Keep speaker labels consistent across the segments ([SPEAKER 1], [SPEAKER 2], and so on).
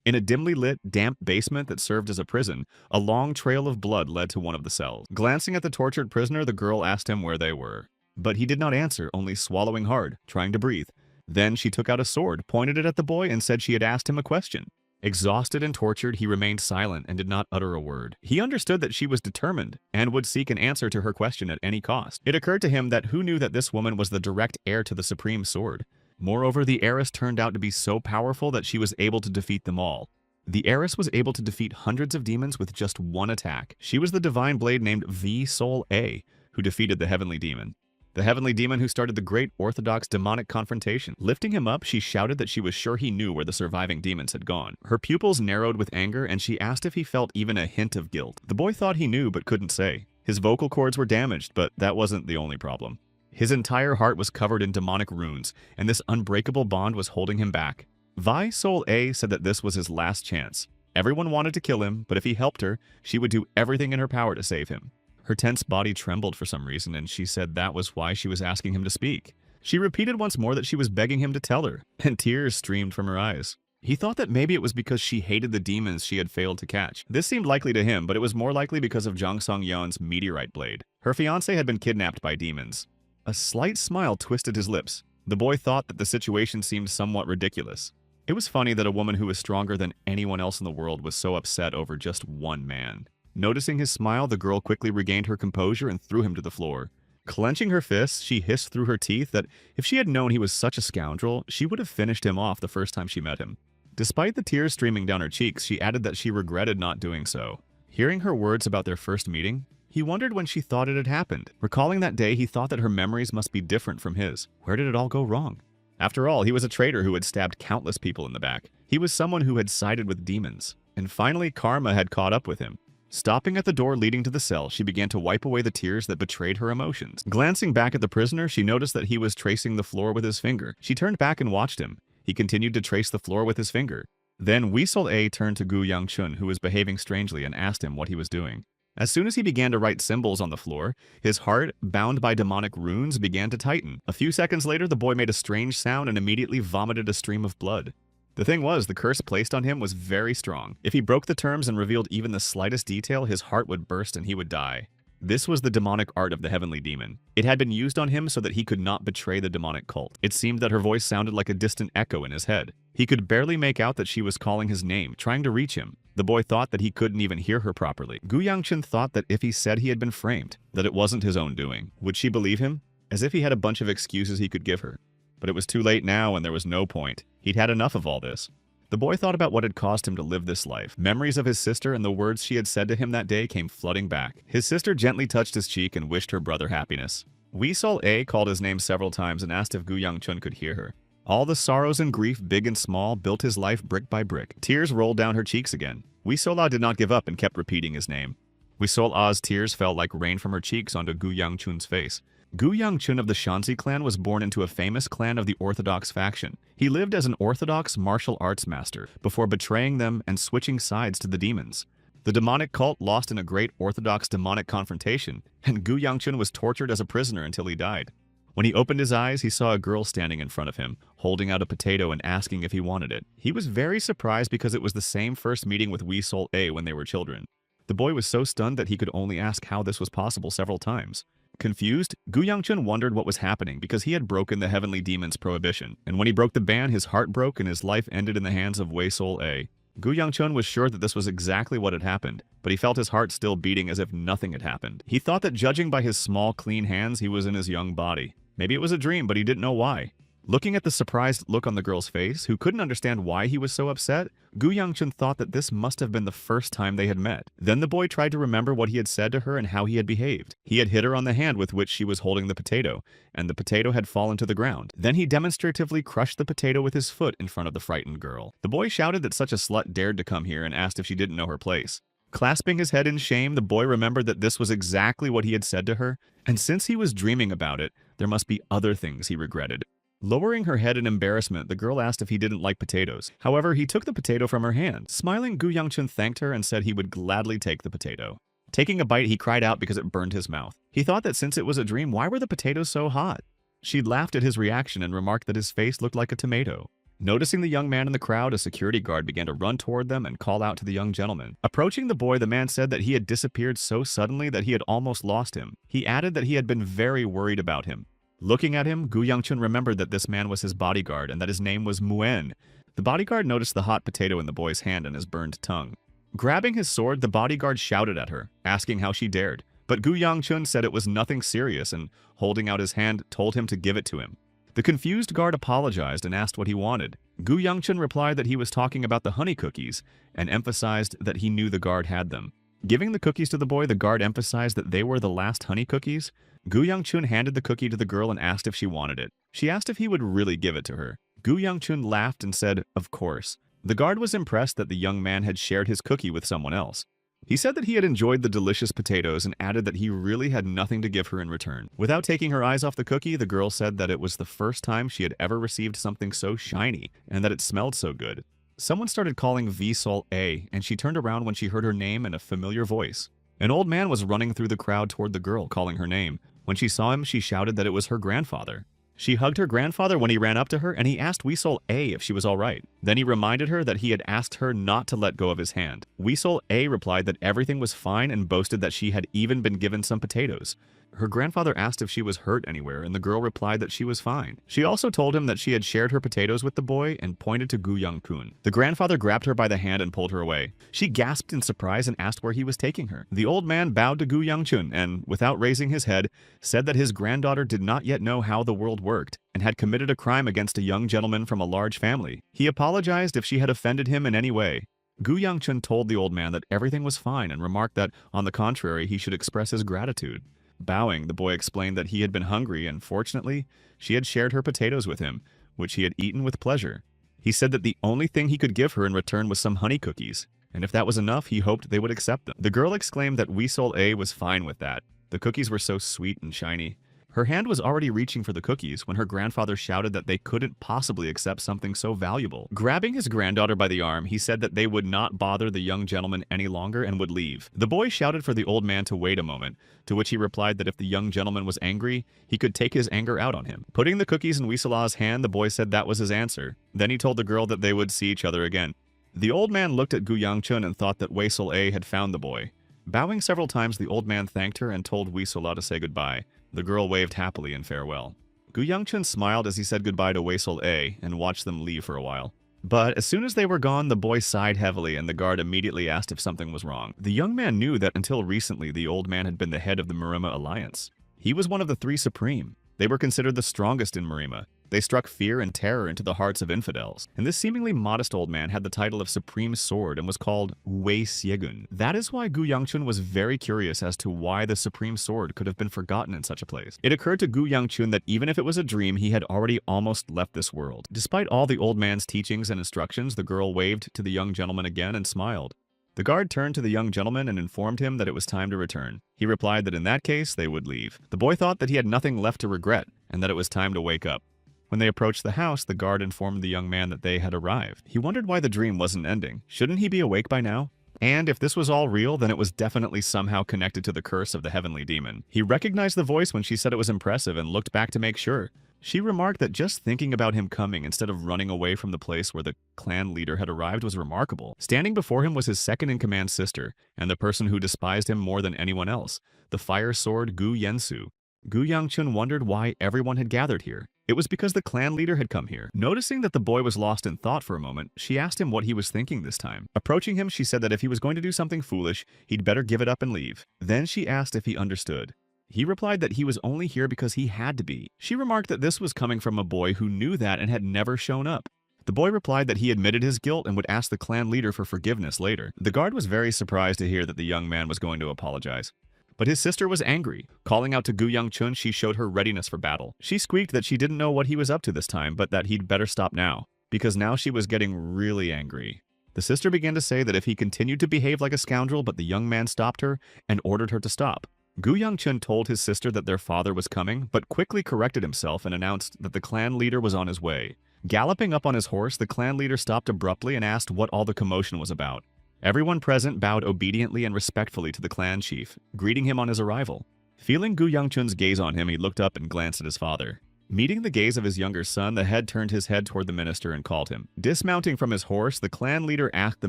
[SPEAKER 1] In a dimly lit, damp basement that served as a prison, a long trail of blood led to one of the cells. Glancing at the tortured prisoner, the girl asked him where they were. But he did not answer, only swallowing hard, trying to breathe. Then she took out a sword, pointed it at the boy, and said she had asked him a question. Exhausted and tortured, he remained silent and did not utter a word. He understood that she was determined and would seek an answer to her question at any cost. It occurred to him that who knew that this woman was the direct heir to the supreme sword. Moreover, the heiress turned out to be so powerful that she was able to defeat them all. The heiress was able to defeat hundreds of demons with just one attack. She was the divine blade named V-Soul-A, who defeated the heavenly demon. The heavenly demon who started the great orthodox demonic confrontation. Lifting him up, she shouted that she was sure he knew where the surviving demons had gone. Her pupils narrowed with anger, and she asked if he felt even a hint of guilt. The boy thought he knew but couldn't say. His vocal cords were damaged, but that wasn't the only problem. His entire heart was covered in demonic runes, and this unbreakable bond was holding him back. Vi Soul A said that this was his last chance. Everyone wanted to kill him, but if he helped her, she would do everything in her power to save him. Her tense body trembled for some reason, and she said that was why she was asking him to speak. She repeated once more that she was begging him to tell her, and tears streamed from her eyes. He thought that maybe it was because she hated the demons she had failed to catch. This seemed likely to him, but it was more likely because of Jang Sung-yeon's meteorite blade. Her fiancé had been kidnapped by demons. A slight smile twisted his lips. The boy thought that the situation seemed somewhat ridiculous. It was funny that a woman who was stronger than anyone else in the world was so upset over just one man. Noticing his smile, the girl quickly regained her composure and threw him to the floor. Clenching her fists, she hissed through her teeth that if she had known he was such a scoundrel, she would have finished him off the first time she met him. Despite the tears streaming down her cheeks, she added that she regretted not doing so. Hearing her words about their first meeting, he wondered when she thought it had happened. Recalling that day, he thought that her memories must be different from his. Where did it all go wrong? After all, he was a traitor who had stabbed countless people in the back. He was someone who had sided with demons. And finally, karma had caught up with him. Stopping at the door leading to the cell, she began to wipe away the tears that betrayed her emotions. Glancing back at the prisoner, she noticed that he was tracing the floor with his finger. She turned back and watched him. He continued to trace the floor with his finger. Then Weasel A turned to Gu Yangchun, who was behaving strangely, and asked him what he was doing. As soon as he began to write symbols on the floor, his heart, bound by demonic runes, began to tighten. A few seconds later, the boy made a strange sound and immediately vomited a stream of blood. The thing was, the curse placed on him was very strong. If he broke the terms and revealed even the slightest detail, his heart would burst and he would die. This was the demonic art of the heavenly demon. It had been used on him so that he could not betray the demonic cult. It seemed that her voice sounded like a distant echo in his head. He could barely make out that she was calling his name, trying to reach him. The boy thought that he couldn't even hear her properly. Gu Yangchun thought that if he said he had been framed, that it wasn't his own doing. Would she believe him? As if he had a bunch of excuses he could give her. But it was too late now and there was no point. He'd had enough of all this. The boy thought about what had caused him to live this life. Memories of his sister and the words she had said to him that day came flooding back. His sister gently touched his cheek and wished her brother happiness. Weasel A called his name several times and asked if Gu Yangchun could hear her. All the sorrows and grief, big and small, built his life brick by brick. Tears rolled down her cheeks again. Weasel A did not give up and kept repeating his name. Weasel A's tears fell like rain from her cheeks onto Gu Yangchun's face. Gu Yangchun of the Shanxi clan was born into a famous clan of the Orthodox faction. He lived as an Orthodox martial arts master before betraying them and switching sides to the demons. The demonic cult lost in a great Orthodox demonic confrontation, and Gu Yangchun was tortured as a prisoner until he died. When he opened his eyes, he saw a girl standing in front of him, holding out a potato and asking if he wanted it. He was very surprised because it was the same first meeting with Weasel A when they were children. The boy was so stunned that he could only ask how this was possible several times. Confused, Gu Yangchun wondered what was happening because he had broken the heavenly demon's prohibition, and when he broke the ban, his heart broke and his life ended in the hands of Wei Sol A. Gu Yangchun was sure that this was exactly what had happened, but he felt his heart still beating as if nothing had happened. He thought that judging by his small, clean hands, he was in his young body. Maybe it was a dream, but he didn't know why. Looking at the surprised look on the girl's face, who couldn't understand why he was so upset, Gu Yangchun thought that this must have been the first time they had met. Then the boy tried to remember what he had said to her and how he had behaved. He had hit her on the hand with which she was holding the potato, and the potato had fallen to the ground. Then he demonstratively crushed the potato with his foot in front of the frightened girl. The boy shouted that such a slut dared to come here and asked if she didn't know her place. Clasping his head in shame, the boy remembered that this was exactly what he had said to her, and since he was dreaming about it, there must be other things he regretted. Lowering her head in embarrassment, the girl asked if he didn't like potatoes. However, he took the potato from her hand. Smiling, Gu Yangchun thanked her and said he would gladly take the potato. Taking a bite, he cried out because it burned his mouth. He thought that since it was a dream, why were the potatoes so hot? She laughed at his reaction and remarked that his face looked like a tomato. Noticing the young man in the crowd, a security guard began to run toward them and call out to the young gentleman. Approaching the boy, the man said that he had disappeared so suddenly that he had almost lost him. He added that he had been very worried about him. Looking at him, Gu Youngchun remembered that this man was his bodyguard and that his name was Muen. The bodyguard noticed the hot potato in the boy's hand and his burned tongue. Grabbing his sword, the bodyguard shouted at her, asking how she dared. But Gu Youngchun said it was nothing serious and, holding out his hand, told him to give it to him. The confused guard apologized and asked what he wanted. Gu Youngchun replied that he was talking about the honey cookies and emphasized that he knew the guard had them. Giving the cookies to the boy, the guard emphasized that they were the last honey cookies. Gu Youngchun handed the cookie to the girl and asked if she wanted it. She asked if he would really give it to her. Gu Youngchun laughed and said, "Of course." The guard was impressed that the young man had shared his cookie with someone else. He said that he had enjoyed the delicious potatoes and added that he really had nothing to give her in return. Without taking her eyes off the cookie, the girl said that it was the first time she had ever received something so shiny and that it smelled so good. Someone started calling Vsol A, and she turned around when she heard her name and a familiar voice. An old man was running through the crowd toward the girl, calling her name. When she saw him, she shouted that it was her grandfather. She hugged her grandfather when he ran up to her, and he asked Weasel A if she was all right. Then he reminded her that he had asked her not to let go of his hand. Weasel A replied that everything was fine and boasted that she had even been given some potatoes. Her grandfather asked if she was hurt anywhere, and the girl replied that she was fine. She also told him that she had shared her potatoes with the boy and pointed to Gu Youngchun. The grandfather grabbed her by the hand and pulled her away. She gasped in surprise and asked where he was taking her. The old man bowed to Gu Youngchun and, without raising his head, said that his granddaughter did not yet know how the world worked and had committed a crime against a young gentleman from a large family. He apologized if she had offended him in any way. Gu Youngchun told the old man that everything was fine and remarked that, on the contrary, he should express his gratitude. Bowing, the boy explained that he had been hungry and, fortunately, she had shared her potatoes with him, which he had eaten with pleasure. He said that the only thing he could give her in return was some honey cookies, and if that was enough, he hoped they would accept them. The girl exclaimed that Weasel A was fine with that. The cookies were so sweet and shiny. Her hand was already reaching for the cookies when her grandfather shouted that they couldn't possibly accept something so valuable. Grabbing his granddaughter by the arm, he said that they would not bother the young gentleman any longer and would leave. The boy shouted for the old man to wait a moment, to which he replied that if the young gentleman was angry, he could take his anger out on him. Putting the cookies in Weasela's hand, the boy said that was his answer. Then he told the girl that they would see each other again. The old man looked at Gu Youngchun and thought that Weasel A had found the boy. Bowing several times, the old man thanked her and told Weasela to say goodbye. The girl waved happily in farewell. Gu Youngchun smiled as he said goodbye to Weasel A and watched them leave for a while. But as soon as they were gone, the boy sighed heavily and the guard immediately asked if something was wrong. The young man knew that until recently the old man had been the head of the Marima Alliance. He was one of the three supreme. They were considered the strongest in Marima. They struck fear and terror into the hearts of infidels. And this seemingly modest old man had the title of Supreme Sword and was called Wei Siegun. That is why Gu Youngchun was very curious as to why the Supreme Sword could have been forgotten in such a place. It occurred to Gu Youngchun that even if it was a dream, he had already almost left this world. Despite all the old man's teachings and instructions, the girl waved to the young gentleman again and smiled. The guard turned to the young gentleman and informed him that it was time to return. He replied that in that case, they would leave. The boy thought that he had nothing left to regret and that it was time to wake up. When they approached the house, the guard informed the young man that they had arrived. He wondered why the dream wasn't ending. Shouldn't he be awake by now? And if this was all real, then it was definitely somehow connected to the curse of the heavenly demon. He recognized the voice when she said it was impressive and looked back to make sure. She remarked that just thinking about him coming instead of running away from the place where the clan leader had arrived was remarkable. Standing before him was his second-in-command sister, and the person who despised him more than anyone else, the fire sword Gu Yensu. Gu Youngchun wondered why everyone had gathered here. It was because the clan leader had come here. Noticing that the boy was lost in thought for a moment, she asked him what he was thinking this time. Approaching him, she said that if he was going to do something foolish, he'd better give it up and leave. Then she asked if he understood. He replied that he was only here because he had to be. She remarked that this was coming from a boy who knew that and had never shown up. The boy replied that he admitted his guilt and would ask the clan leader for forgiveness later. The guard was very surprised to hear that the young man was going to apologize. But his sister was angry. Calling out to Gu Youngchun, she showed her readiness for battle. She squeaked that she didn't know what he was up to this time, but that he'd better stop now, because now she was getting really angry. The sister began to say that if he continued to behave like a scoundrel, but the young man stopped her and ordered her to stop. Gu Youngchun told his sister that their father was coming, but quickly corrected himself and announced that the clan leader was on his way. Galloping up on his horse, the clan leader stopped abruptly and asked what all the commotion was about. Everyone present bowed obediently and respectfully to the clan chief, greeting him on his arrival. Feeling Gu Youngchun's gaze on him, he looked up and glanced at his father. Meeting the gaze of his younger son, the head turned his head toward the minister and called him. Dismounting from his horse, the clan leader asked the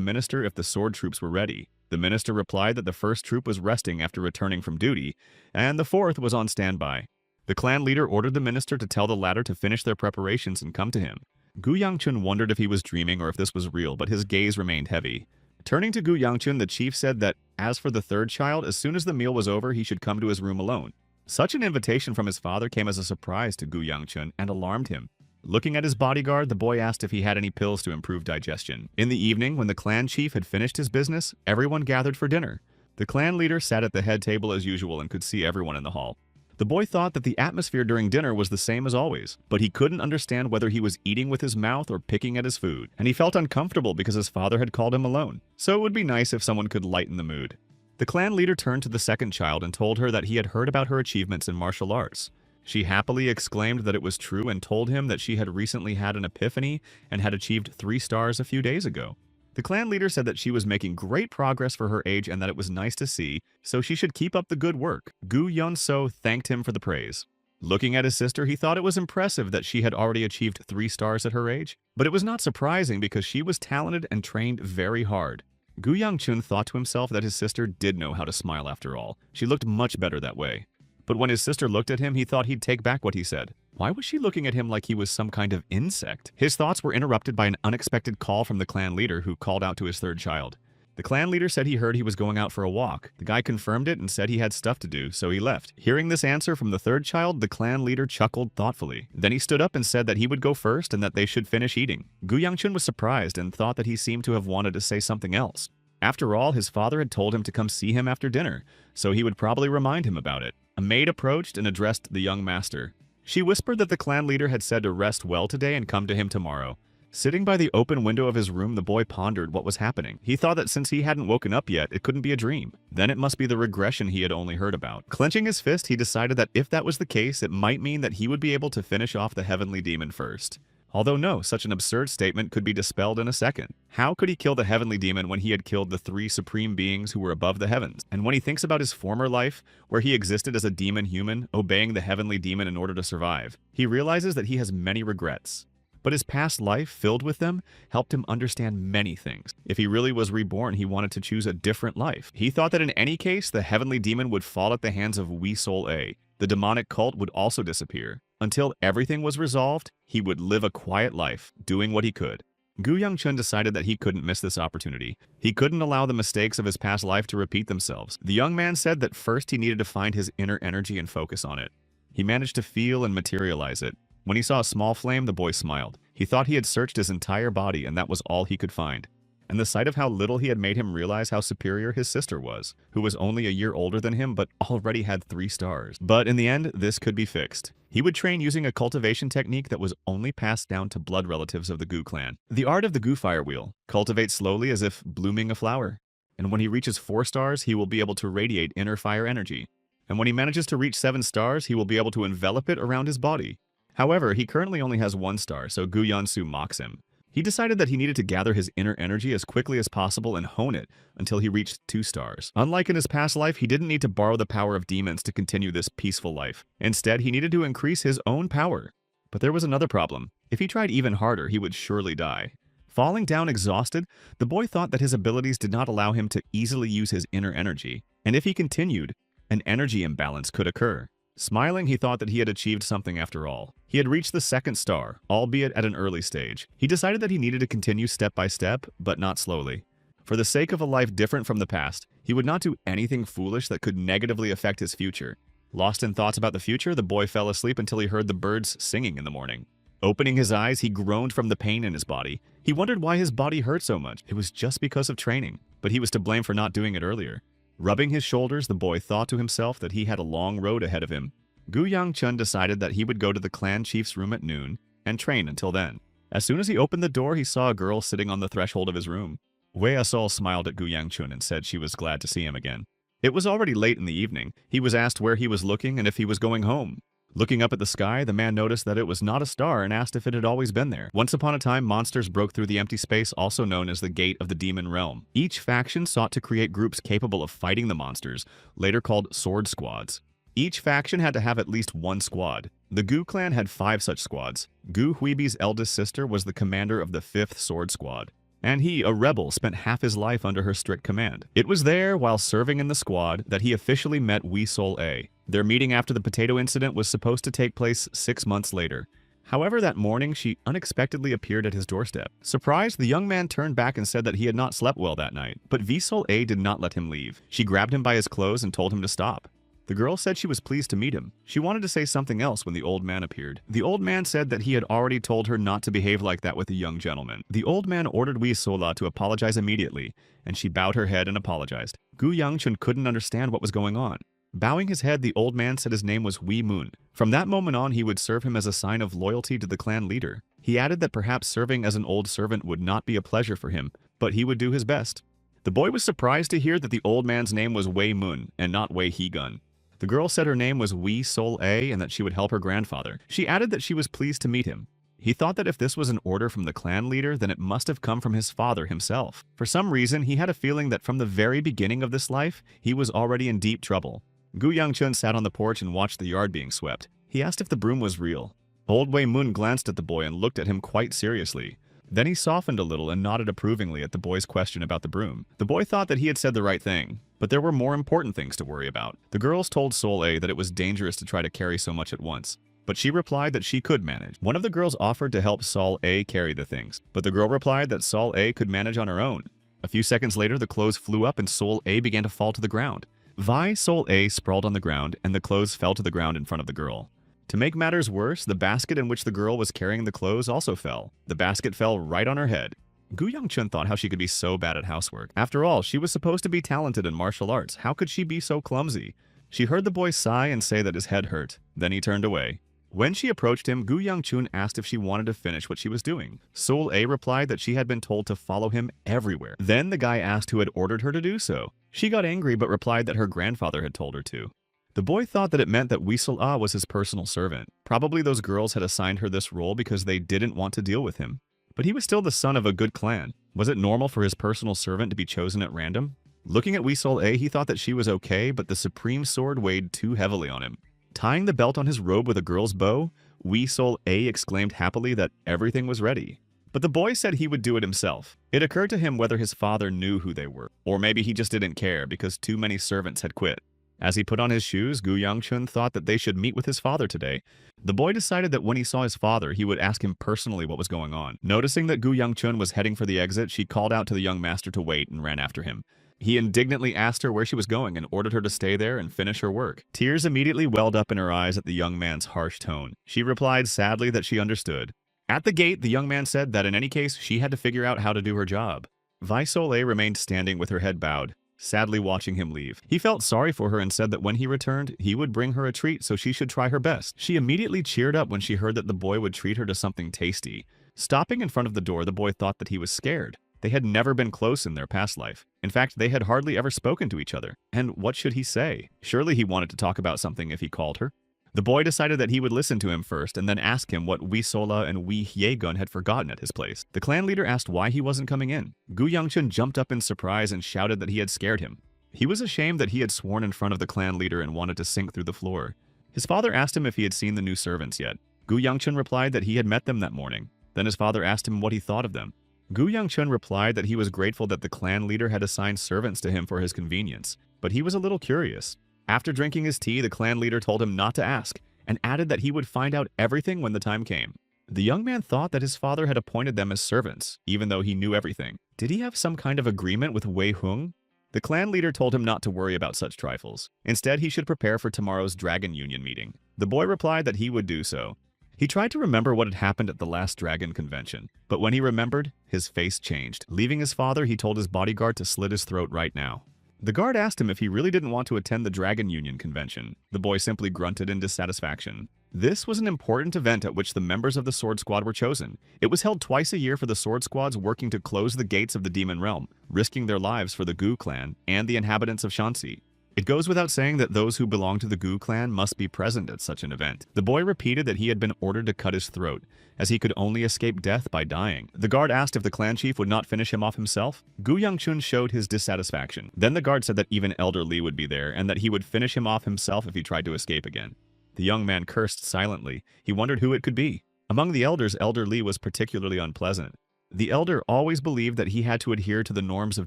[SPEAKER 1] minister if the sword troops were ready. The minister replied that the first troop was resting after returning from duty, and the fourth was on standby. The clan leader ordered the minister to tell the latter to finish their preparations and come to him. Gu Yangchun wondered if he was dreaming or if this was real, but his gaze remained heavy. Turning to Gu Yangchun, the chief said that, as for the third child, as soon as the meal was over, he should come to his room alone. Such an invitation from his father came as a surprise to Gu Yangchun and alarmed him. Looking at his bodyguard, the boy asked if he had any pills to improve digestion. In the evening, when the clan chief had finished his business, everyone gathered for dinner. The clan leader sat at the head table as usual and could see everyone in the hall. The boy thought that the atmosphere during dinner was the same as always, but he couldn't understand whether he was eating with his mouth or picking at his food, and he felt uncomfortable because his father had called him alone. So it would be nice if someone could lighten the mood. The clan leader turned to the second child and told her that he had heard about her achievements in martial arts. She happily exclaimed that it was true and told him that she had recently had an epiphany and had achieved 3 stars a few days ago. The clan leader said that she was making great progress for her age and that it was nice to see, so she should keep up the good work. Gu Yun-so thanked him for the praise. Looking at his sister, he thought it was impressive that she had already achieved 3 stars at her age, but it was not surprising because she was talented and trained very hard. Gu Yangchun thought to himself that his sister did know how to smile after all. She looked much better that way. But when his sister looked at him, he thought he'd take back what he said. Why was she looking at him like he was some kind of insect? His thoughts were interrupted by an unexpected call from the clan leader who called out to his third child. The clan leader said he heard he was going out for a walk. The guy confirmed it and said he had stuff to do, so he left. Hearing this answer from the third child, the clan leader chuckled thoughtfully. Then he stood up and said that he would go first and that they should finish eating. Gu Yangchun was surprised and thought that he seemed to have wanted to say something else. After all, his father had told him to come see him after dinner, so he would probably remind him about it. A maid approached and addressed the young master. She whispered that the clan leader had said to rest well today and come to him tomorrow. Sitting by the open window of his room, the boy pondered what was happening. He thought that since he hadn't woken up yet, it couldn't be a dream. Then it must be the regression he had only heard about. Clenching his fist, he decided that if that was the case, it might mean that he would be able to finish off the heavenly demon first. Although no, such an absurd statement could be dispelled in a second. How could he kill the heavenly demon when he had killed the 3 supreme beings who were above the heavens? And when he thinks about his former life, where he existed as a demon human, obeying the heavenly demon in order to survive, he realizes that he has many regrets. But his past life, filled with them, helped him understand many things. If he really was reborn, he wanted to choose a different life. He thought that in any case, the heavenly demon would fall at the hands of Wee Soul A. The demonic cult would also disappear. Until everything was resolved, he would live a quiet life, doing what he could. Gu Yangchun decided that he couldn't miss this opportunity. He couldn't allow the mistakes of his past life to repeat themselves. The young man said that first he needed to find his inner energy and focus on it. He managed to feel and materialize it. When he saw a small flame, the boy smiled. He thought he had searched his entire body and that was all he could find. And the sight of how little he had made him realize how superior his sister was, who was only a year older than him but already had 3 stars. But in the end, this could be fixed. He would train using a cultivation technique that was only passed down to blood relatives of the Gu clan. The art of the Gu fire wheel. Cultivate slowly as if blooming a flower. And when he reaches 4 stars, he will be able to radiate inner fire energy. And when he manages to reach 7 stars, he will be able to envelop it around his body. However, he currently only has 1 star, so Gu Yansu mocks him. He decided that he needed to gather his inner energy as quickly as possible and hone it until he reached 2 stars. Unlike in his past life, he didn't need to borrow the power of demons to continue this peaceful life. Instead, he needed to increase his own power. But there was another problem. If he tried even harder, he would surely die. Falling down exhausted, the boy thought that his abilities did not allow him to easily use his inner energy. And if he continued, an energy imbalance could occur. Smiling, he thought that he had achieved something after all. He had reached the 2nd star, albeit at an early stage. He decided that he needed to continue step by step, but not slowly. For the sake of a life different from the past, he would not do anything foolish that could negatively affect his future. Lost in thoughts about the future, the boy fell asleep until he heard the birds singing in the morning. Opening his eyes, he groaned from the pain in his body. He wondered why his body hurt so much. It was just because of training, but he was to blame for not doing it earlier. Rubbing his shoulders, the boy thought to himself that he had a long road ahead of him. Gu Yangchun decided that he would go to the clan chief's room at noon and train until then. As soon as he opened the door, he saw a girl sitting on the threshold of his room. Wei Asol smiled at Gu Yangchun and said she was glad to see him again. It was already late in the evening. He was asked where he was looking and if he was going home. Looking up at the sky, the man noticed that it was not a star and asked if it had always been there. Once upon a time, monsters broke through the empty space, also known as the Gate of the Demon Realm. Each faction sought to create groups capable of fighting the monsters, later called sword squads. Each faction had to have at least 1 squad. The Gu clan had 5 such squads. Gu Huibi's eldest sister was the commander of the 5th Sword Squad, and he, a rebel, spent half his life under her strict command. It was there, while serving in the squad, that he officially met Wee Sol A. Their meeting after the potato incident was supposed to take place 6 months later. However, that morning, she unexpectedly appeared at his doorstep. Surprised, the young man turned back and said that he had not slept well that night, but Wee Sol A did not let him leave. She grabbed him by his clothes and told him to stop. The girl said she was pleased to meet him. She wanted to say something else when the old man appeared. The old man said that he had already told her not to behave like that with a young gentleman. The old man ordered Wee Sola to apologize immediately, and she bowed her head and apologized. Gu Yangchun couldn't understand what was going on. Bowing his head, the old man said his name was Wee Moon. From that moment on, he would serve him as a sign of loyalty to the clan leader. He added that perhaps serving as an old servant would not be a pleasure for him, but he would do his best. The boy was surprised to hear that the old man's name was Wei Moon and not Wei Hegun. The girl said her name was Wee Sol A and that she would help her grandfather. She added that she was pleased to meet him. He thought that if this was an order from the clan leader, then it must have come from his father himself. For some reason, he had a feeling that from the very beginning of this life, he was already in deep trouble. Gu Yangchun sat on the porch and watched the yard being swept. He asked if the broom was real. Old Wei Moon glanced at the boy and looked at him quite seriously. Then he softened a little and nodded approvingly at the boy's question about the broom. The boy thought that he had said the right thing, but there were more important things to worry about. The girls told Sol A that it was dangerous to try to carry so much at once, but she replied that she could manage. One of the girls offered to help Sol A carry the things, but the girl replied that Sol A could manage on her own. A few seconds later, the clothes flew up and Sol A began to fall to the ground. Vi Sol A sprawled on the ground, and the clothes fell to the ground in front of the girl. To make matters worse, the basket in which the girl was carrying the clothes also fell. The basket fell right on her head. Gu Yangchun thought how she could be so bad at housework. After all, she was supposed to be talented in martial arts. How could she be so clumsy? She heard the boy sigh and say that his head hurt. Then he turned away. When she approached him, Gu Yangchun asked if she wanted to finish what she was doing. Sol A replied that she had been told to follow him everywhere. Then the guy asked who had ordered her to do so. She got angry but replied that her grandfather had told her to. The boy thought that it meant that Wee Sol A was his personal servant. Probably those girls had assigned her this role because they didn't want to deal with him. But he was still the son of a good clan. Was it normal for his personal servant to be chosen at random? Looking at Wee Sol A, he thought that she was okay, but the supreme sword weighed too heavily on him. Tying the belt on his robe with a girl's bow, Wee Sol A exclaimed happily that everything was ready. But the boy said he would do it himself. It occurred to him whether his father knew who they were, or maybe he just didn't care because too many servants had quit. As he put on his shoes, Gu Yangchun thought that they should meet with his father today. The boy decided that when he saw his father, he would ask him personally what was going on. Noticing that Gu Yangchun was heading for the exit, she called out to the young master to wait and ran after him. He indignantly asked her where she was going and ordered her to stay there and finish her work. Tears immediately welled up in her eyes at the young man's harsh tone. She replied sadly that she understood. At the gate, the young man said that in any case, she had to figure out how to do her job. Vi Sol A remained standing with her head bowed, sadly watching him leave. He felt sorry for her and said that when he returned, he would bring her a treat so she should try her best. She immediately cheered up when she heard that the boy would treat her to something tasty. Stopping in front of the door, the boy thought that he was scared. They had never been close in their past life. In fact, they had hardly ever spoken to each other. And what should he say? Surely he wanted to talk about something if he called her. The boy decided that he would listen to him first and then ask him what Wee Sola and Wee Hyegun had forgotten at his place. The clan leader asked why he wasn't coming in. Gu Yangchun jumped up in surprise and shouted that he had scared him. He was ashamed that he had sworn in front of the clan leader and wanted to sink through the floor. His father asked him if he had seen the new servants yet. Gu Yangchun replied that he had met them that morning. Then his father asked him what he thought of them. Gu Yangchun replied that he was grateful that the clan leader had assigned servants to him for his convenience, but he was a little curious. After drinking his tea, the clan leader told him not to ask, and added that he would find out everything when the time came. The young man thought that his father had appointed them as servants, even though he knew everything. Did he have some kind of agreement with Wei Hung? The clan leader told him not to worry about such trifles. Instead, he should prepare for tomorrow's Dragon Union meeting. The boy replied that he would do so. He tried to remember what had happened at the last Dragon Convention, but when he remembered, his face changed. Leaving his father, he told his bodyguard to slit his throat right now. The guard asked him if he really didn't want to attend the Dragon Union convention. The boy simply grunted in dissatisfaction. This was an important event at which the members of the Sword Squad were chosen. It was held twice a year for the Sword Squads working to close the gates of the Demon Realm, risking their lives for the Gu clan and the inhabitants of Shanxi. It goes without saying that those who belong to the Gu clan must be present at such an event. The boy repeated that he had been ordered to cut his throat, as he could only escape death by dying. The guard asked if the clan chief would not finish him off himself. Gu Yangchun showed his dissatisfaction. Then the guard said that even Elder Li would be there, and that he would finish him off himself if he tried to escape again. The young man cursed silently. He wondered who it could be. Among the elders, Elder Lee was particularly unpleasant. The elder always believed that he had to adhere to the norms of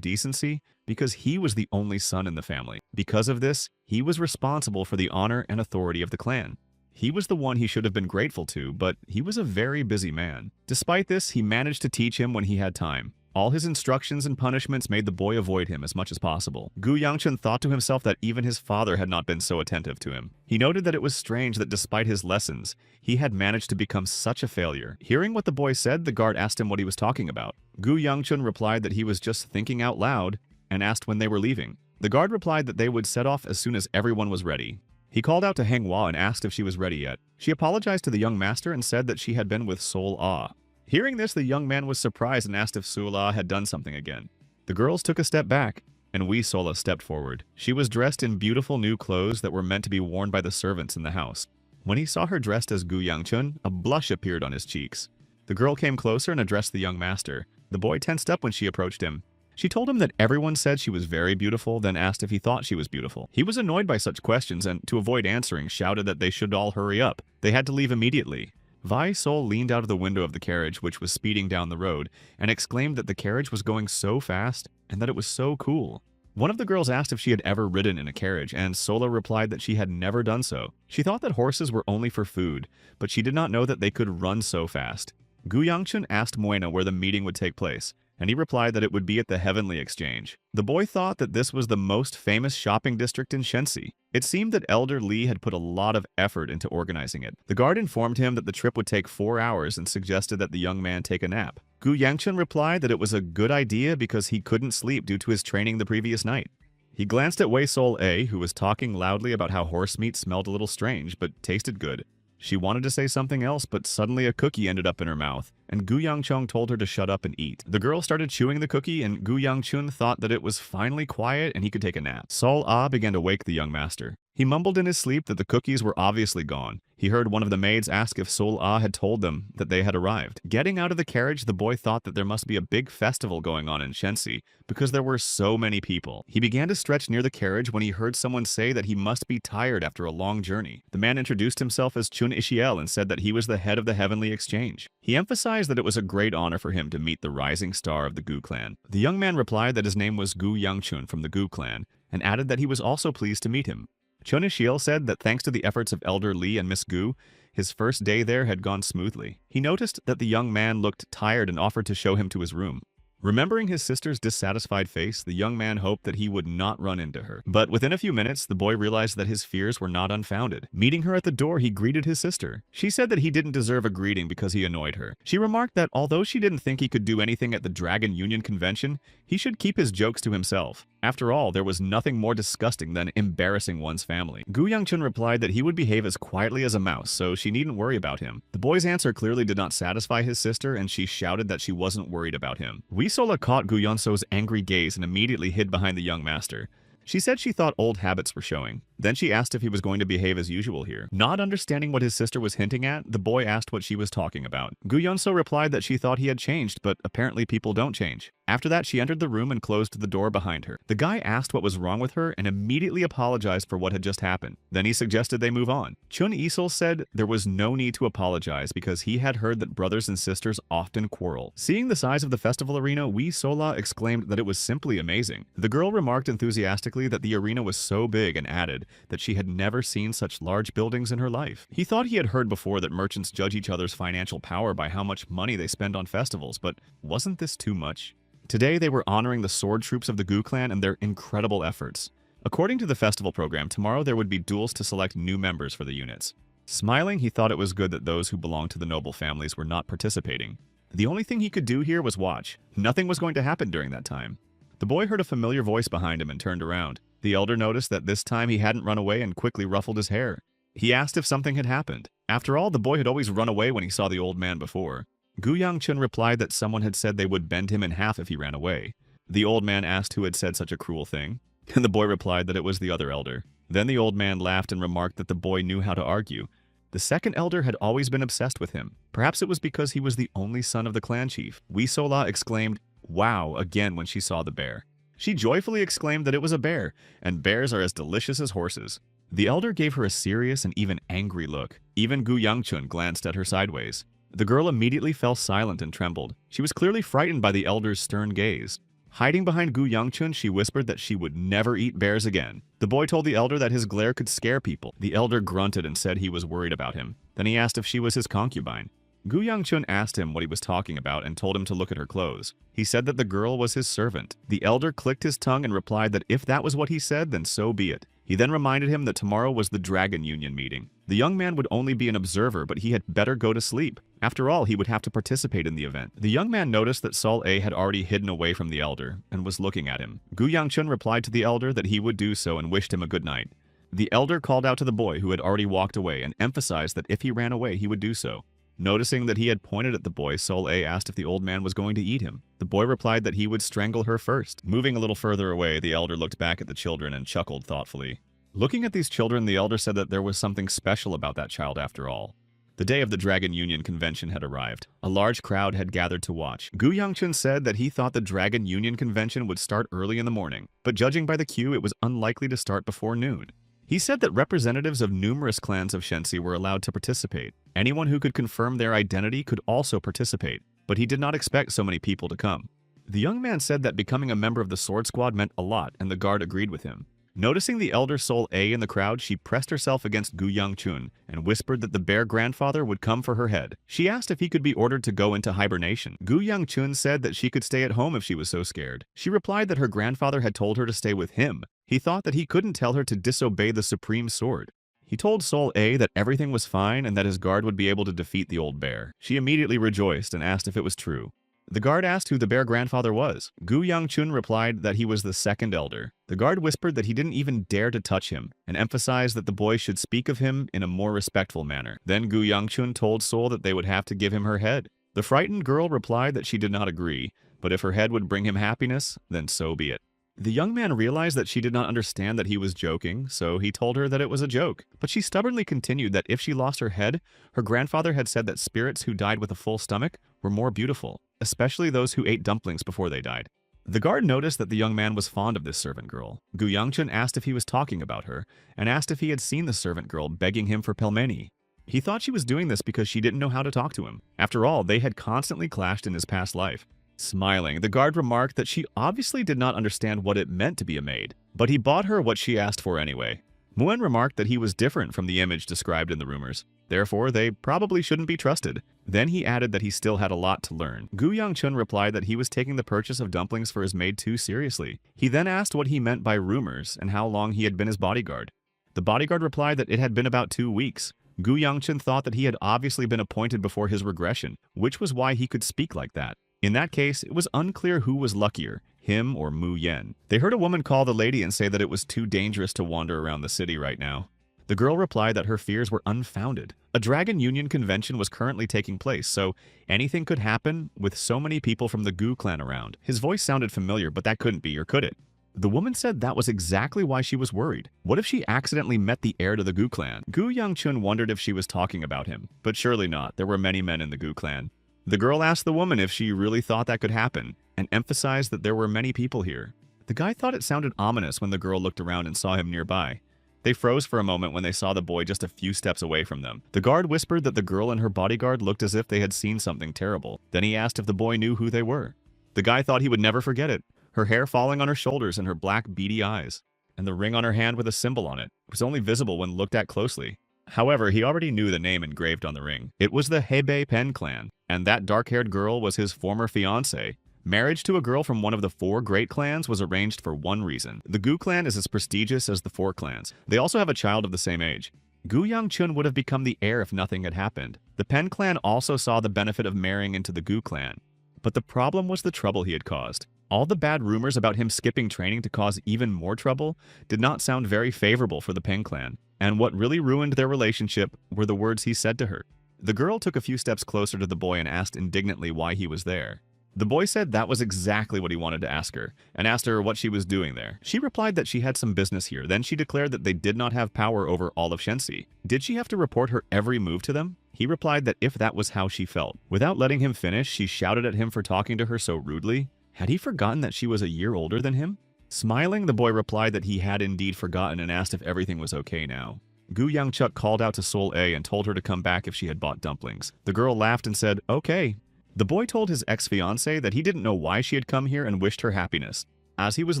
[SPEAKER 1] decency because he was the only son in the family. Because of this, he was responsible for the honor and authority of the clan. He was the one he should have been grateful to, but he was a very busy man. Despite this, he managed to teach him when he had time. All his instructions and punishments made the boy avoid him as much as possible. Gu Yangchun thought to himself that even his father had not been so attentive to him. He noted that it was strange that despite his lessons, he had managed to become such a failure. Hearing what the boy said, the guard asked him what he was talking about. Gu Yangchun replied that he was just thinking out loud and asked when they were leaving. The guard replied that they would set off as soon as everyone was ready. He called out to Manhwa and asked if she was ready yet. She apologized to the young master and said that she had been with Sol Ah. Hearing this, the young man was surprised and asked if Sula had done something again. The girls took a step back, and Wee Sola stepped forward. She was dressed in beautiful new clothes that were meant to be worn by the servants in the house. When he saw her dressed as Gu Yangchun, a blush appeared on his cheeks. The girl came closer and addressed the young master. The boy tensed up when she approached him. She told him that everyone said she was very beautiful, then asked if he thought she was beautiful. He was annoyed by such questions and, to avoid answering, shouted that they should all hurry up. They had to leave immediately. Vi Sol leaned out of the window of the carriage, which was speeding down the road, and exclaimed that the carriage was going so fast and that it was so cool. One of the girls asked if she had ever ridden in a carriage, and Sola replied that she had never done so. She thought that horses were only for food, but she did not know that they could run so fast. Gu Yangchun asked Moina where the meeting would take place, and he replied that it would be at the Heavenly Exchange. The boy thought that this was the most famous shopping district in Shensi. It seemed that Elder Lee had put a lot of effort into organizing it. The guard informed him that the trip would take 4 hours and suggested that the young man take a nap. Gu Yangchun replied that it was a good idea because he couldn't sleep due to his training the previous night. He glanced at Wei Sol A, who was talking loudly about how horse meat smelled a little strange but tasted good. She wanted to say something else, but suddenly a cookie ended up in her mouth, and Gu Yangchun told her to shut up and eat. The girl started chewing the cookie, and Gu Yangchun thought that it was finally quiet and he could take a nap. Sol Ah began to wake the young master. He mumbled in his sleep that the cookies were obviously gone. He heard one of the maids ask if Sol Ah had told them that they had arrived. Getting out of the carriage, the boy thought that there must be a big festival going on in Shensi because there were so many people. He began to stretch near the carriage when he heard someone say that he must be tired after a long journey. The man introduced himself as Chun Ishiel and said that he was the head of the Heavenly Exchange. He emphasized that it was a great honor for him to meet the rising star of the Gu clan. The young man replied that his name was Gu Yangchun from the Gu clan and added that he was also pleased to meet him. Chun Ishiel said that thanks to the efforts of Elder Lee and Miss Gu, his first day there had gone smoothly. He noticed that the young man looked tired and offered to show him to his room. Remembering his sister's dissatisfied face, the young man hoped that he would not run into her. But within a few minutes, the boy realized that his fears were not unfounded. Meeting her at the door, he greeted his sister. She said that he didn't deserve a greeting because he annoyed her. She remarked that although she didn't think he could do anything at the Dragon Union convention, he should keep his jokes to himself. After all, there was nothing more disgusting than embarrassing one's family. Gu Yangchun replied that he would behave as quietly as a mouse, so she needn't worry about him. The boy's answer clearly did not satisfy his sister, and she shouted that she wasn't worried about him. Wee Sola caught Gu Yonso's angry gaze and immediately hid behind the young master. She said she thought old habits were showing. Then she asked if he was going to behave as usual here. Not understanding what his sister was hinting at, the boy asked what she was talking about. Gu Yonso replied that she thought he had changed, but apparently people don't change. After that, she entered the room and closed the door behind her. The guy asked what was wrong with her and immediately apologized for what had just happened. Then he suggested they move on. Chun Isol said there was no need to apologize because he had heard that brothers and sisters often quarrel. Seeing the size of the festival arena, Wee Sola exclaimed that it was simply amazing. The girl remarked enthusiastically that the arena was so big and added that she had never seen such large buildings in her life. He thought he had heard before that merchants judge each other's financial power by how much money they spend on festivals, but wasn't this too much? Today, they were honoring the sword troops of the Gu clan and their incredible efforts. According to the festival program, tomorrow there would be duels to select new members for the units. Smiling, he thought it was good that those who belonged to the noble families were not participating. The only thing he could do here was watch. Nothing was going to happen during that time. The boy heard a familiar voice behind him and turned around. The elder noticed that this time he hadn't run away and quickly ruffled his hair. He asked if something had happened. After all, the boy had always run away when he saw the old man before. Gu Yangchun replied that someone had said they would bend him in half if he ran away. The old man asked who had said such a cruel thing, and the boy replied that it was the other elder. Then the old man laughed and remarked that the boy knew how to argue. The second elder had always been obsessed with him. Perhaps it was because he was the only son of the clan chief. Wee Sola exclaimed, "Wow," again when she saw the bear. She joyfully exclaimed that it was a bear, and bears are as delicious as horses. The elder gave her a serious and even angry look. Even Gu Yangchun glanced at her sideways. The girl immediately fell silent and trembled. She was clearly frightened by the elder's stern gaze. Hiding behind Gu Yangchun, she whispered that she would never eat bears again. The boy told the elder that his glare could scare people. The elder grunted and said he was worried about him. Then he asked if she was his concubine. Gu Yangchun asked him what he was talking about and told him to look at her clothes. He said that the girl was his servant. The elder clicked his tongue and replied that if that was what he said, then so be it. He then reminded him that tomorrow was the Dragon Union meeting. The young man would only be an observer, but he had better go to sleep. After all, he would have to participate in the event. The young man noticed that Sol A had already hidden away from the elder and was looking at him. Gu Yangchun replied to the elder that he would do so and wished him a good night. The elder called out to the boy who had already walked away and emphasized that if he ran away, he would do so. Noticing that he had pointed at the boy, Sol A asked if the old man was going to eat him. The boy replied that he would strangle her first. Moving a little further away, the elder looked back at the children and chuckled thoughtfully. Looking at these children, the elder said that there was something special about that child after all. The day of the Dragon Union convention had arrived. A large crowd had gathered to watch. Gu Yangchun said that he thought the Dragon Union convention would start early in the morning, but judging by the queue, it was unlikely to start before noon. He said that representatives of numerous clans of Shensi were allowed to participate. Anyone who could confirm their identity could also participate, but he did not expect so many people to come. The young man said that becoming a member of the Sword Squad meant a lot, and the guard agreed with him. Noticing the elder Sol A in the crowd, she pressed herself against Gu Yangchun and whispered that the bear grandfather would come for her head. She asked if he could be ordered to go into hibernation. Gu Yangchun said that she could stay at home if she was so scared. She replied that her grandfather had told her to stay with him. He thought that he couldn't tell her to disobey the supreme sword. He told Sol A that everything was fine and that his guard would be able to defeat the old bear. She immediately rejoiced and asked if it was true. The guard asked who the bear grandfather was. Gu Yangchun replied that he was the second elder. The guard whispered that he didn't even dare to touch him, and emphasized that the boy should speak of him in a more respectful manner. Then Gu Yangchun told Sol that they would have to give him her head. The frightened girl replied that she did not agree, but if her head would bring him happiness, then so be it. The young man realized that she did not understand that he was joking, so he told her that it was a joke. But she stubbornly continued that if she lost her head, her grandfather had said that spirits who died with a full stomach were more beautiful, especially those who ate dumplings before they died. The guard noticed that the young man was fond of this servant girl. Gu Yangchun asked if he was talking about her, and asked if he had seen the servant girl begging him for pelmeni. He thought she was doing this because she didn't know how to talk to him. After all, they had constantly clashed in his past life. Smiling, the guard remarked that she obviously did not understand what it meant to be a maid, but he bought her what she asked for anyway. Muen remarked that he was different from the image described in the rumors. Therefore, they probably shouldn't be trusted. Then he added that he still had a lot to learn. Gu Yangchun replied that he was taking the purchase of dumplings for his maid too seriously. He then asked what he meant by rumors and how long he had been his bodyguard. The bodyguard replied that it had been about 2 weeks. Gu Yangchun thought that he had obviously been appointed before his regression, which was why he could speak like that. In that case, it was unclear who was luckier, him or Mu Yen. They heard a woman call the lady and say that it was too dangerous to wander around the city right now. The girl replied that her fears were unfounded. A Dragon Union convention was currently taking place, so anything could happen with so many people from the Gu clan around. His voice sounded familiar, but that couldn't be, or could it? The woman said that was exactly why she was worried. What if she accidentally met the heir to the Gu clan? Gu Yangchun wondered if she was talking about him, but surely not. There were many men in the Gu clan. The girl asked the woman if she really thought that could happen, and emphasized that there were many people here. The guy thought it sounded ominous when the girl looked around and saw him nearby. They froze for a moment when they saw the boy just a few steps away from them. The guard whispered that the girl and her bodyguard looked as if they had seen something terrible. Then he asked if the boy knew who they were. The guy thought he would never forget it. Her hair falling on her shoulders and her black beady eyes, and the ring on her hand with a symbol on it. It was only visible when looked at closely. However, he already knew the name engraved on the ring. It was the Hebei Pen clan, and that dark-haired girl was his former fiancée. Marriage to a girl from one of the 4 great clans was arranged for one reason. The Gu clan is as prestigious as the 4 clans. They also have a child of the same age. Gu Yangchun would have become the heir if nothing had happened. The Pen clan also saw the benefit of marrying into the Gu clan. But the problem was the trouble he had caused. All the bad rumors about him skipping training to cause even more trouble did not sound very favorable for the Pen clan. And what really ruined their relationship were the words he said to her. The girl took a few steps closer to the boy and asked indignantly why he was there. The boy said that was exactly what he wanted to ask her, and asked her what she was doing there. She replied that she had some business here. Then she declared that they did not have power over all of Shensi. Did she have to report her every move to them? He replied that if that was how she felt. Without letting him finish, she shouted at him for talking to her so rudely. Had he forgotten that she was a year older than him? Smiling, the boy replied that he had indeed forgotten and asked if everything was okay now. Gu Yangchuk called out to Sol A and told her to come back if she had bought dumplings. The girl laughed and said, "Okay." The boy told his ex-fiancée that he didn't know why she had come here and wished her happiness. As he was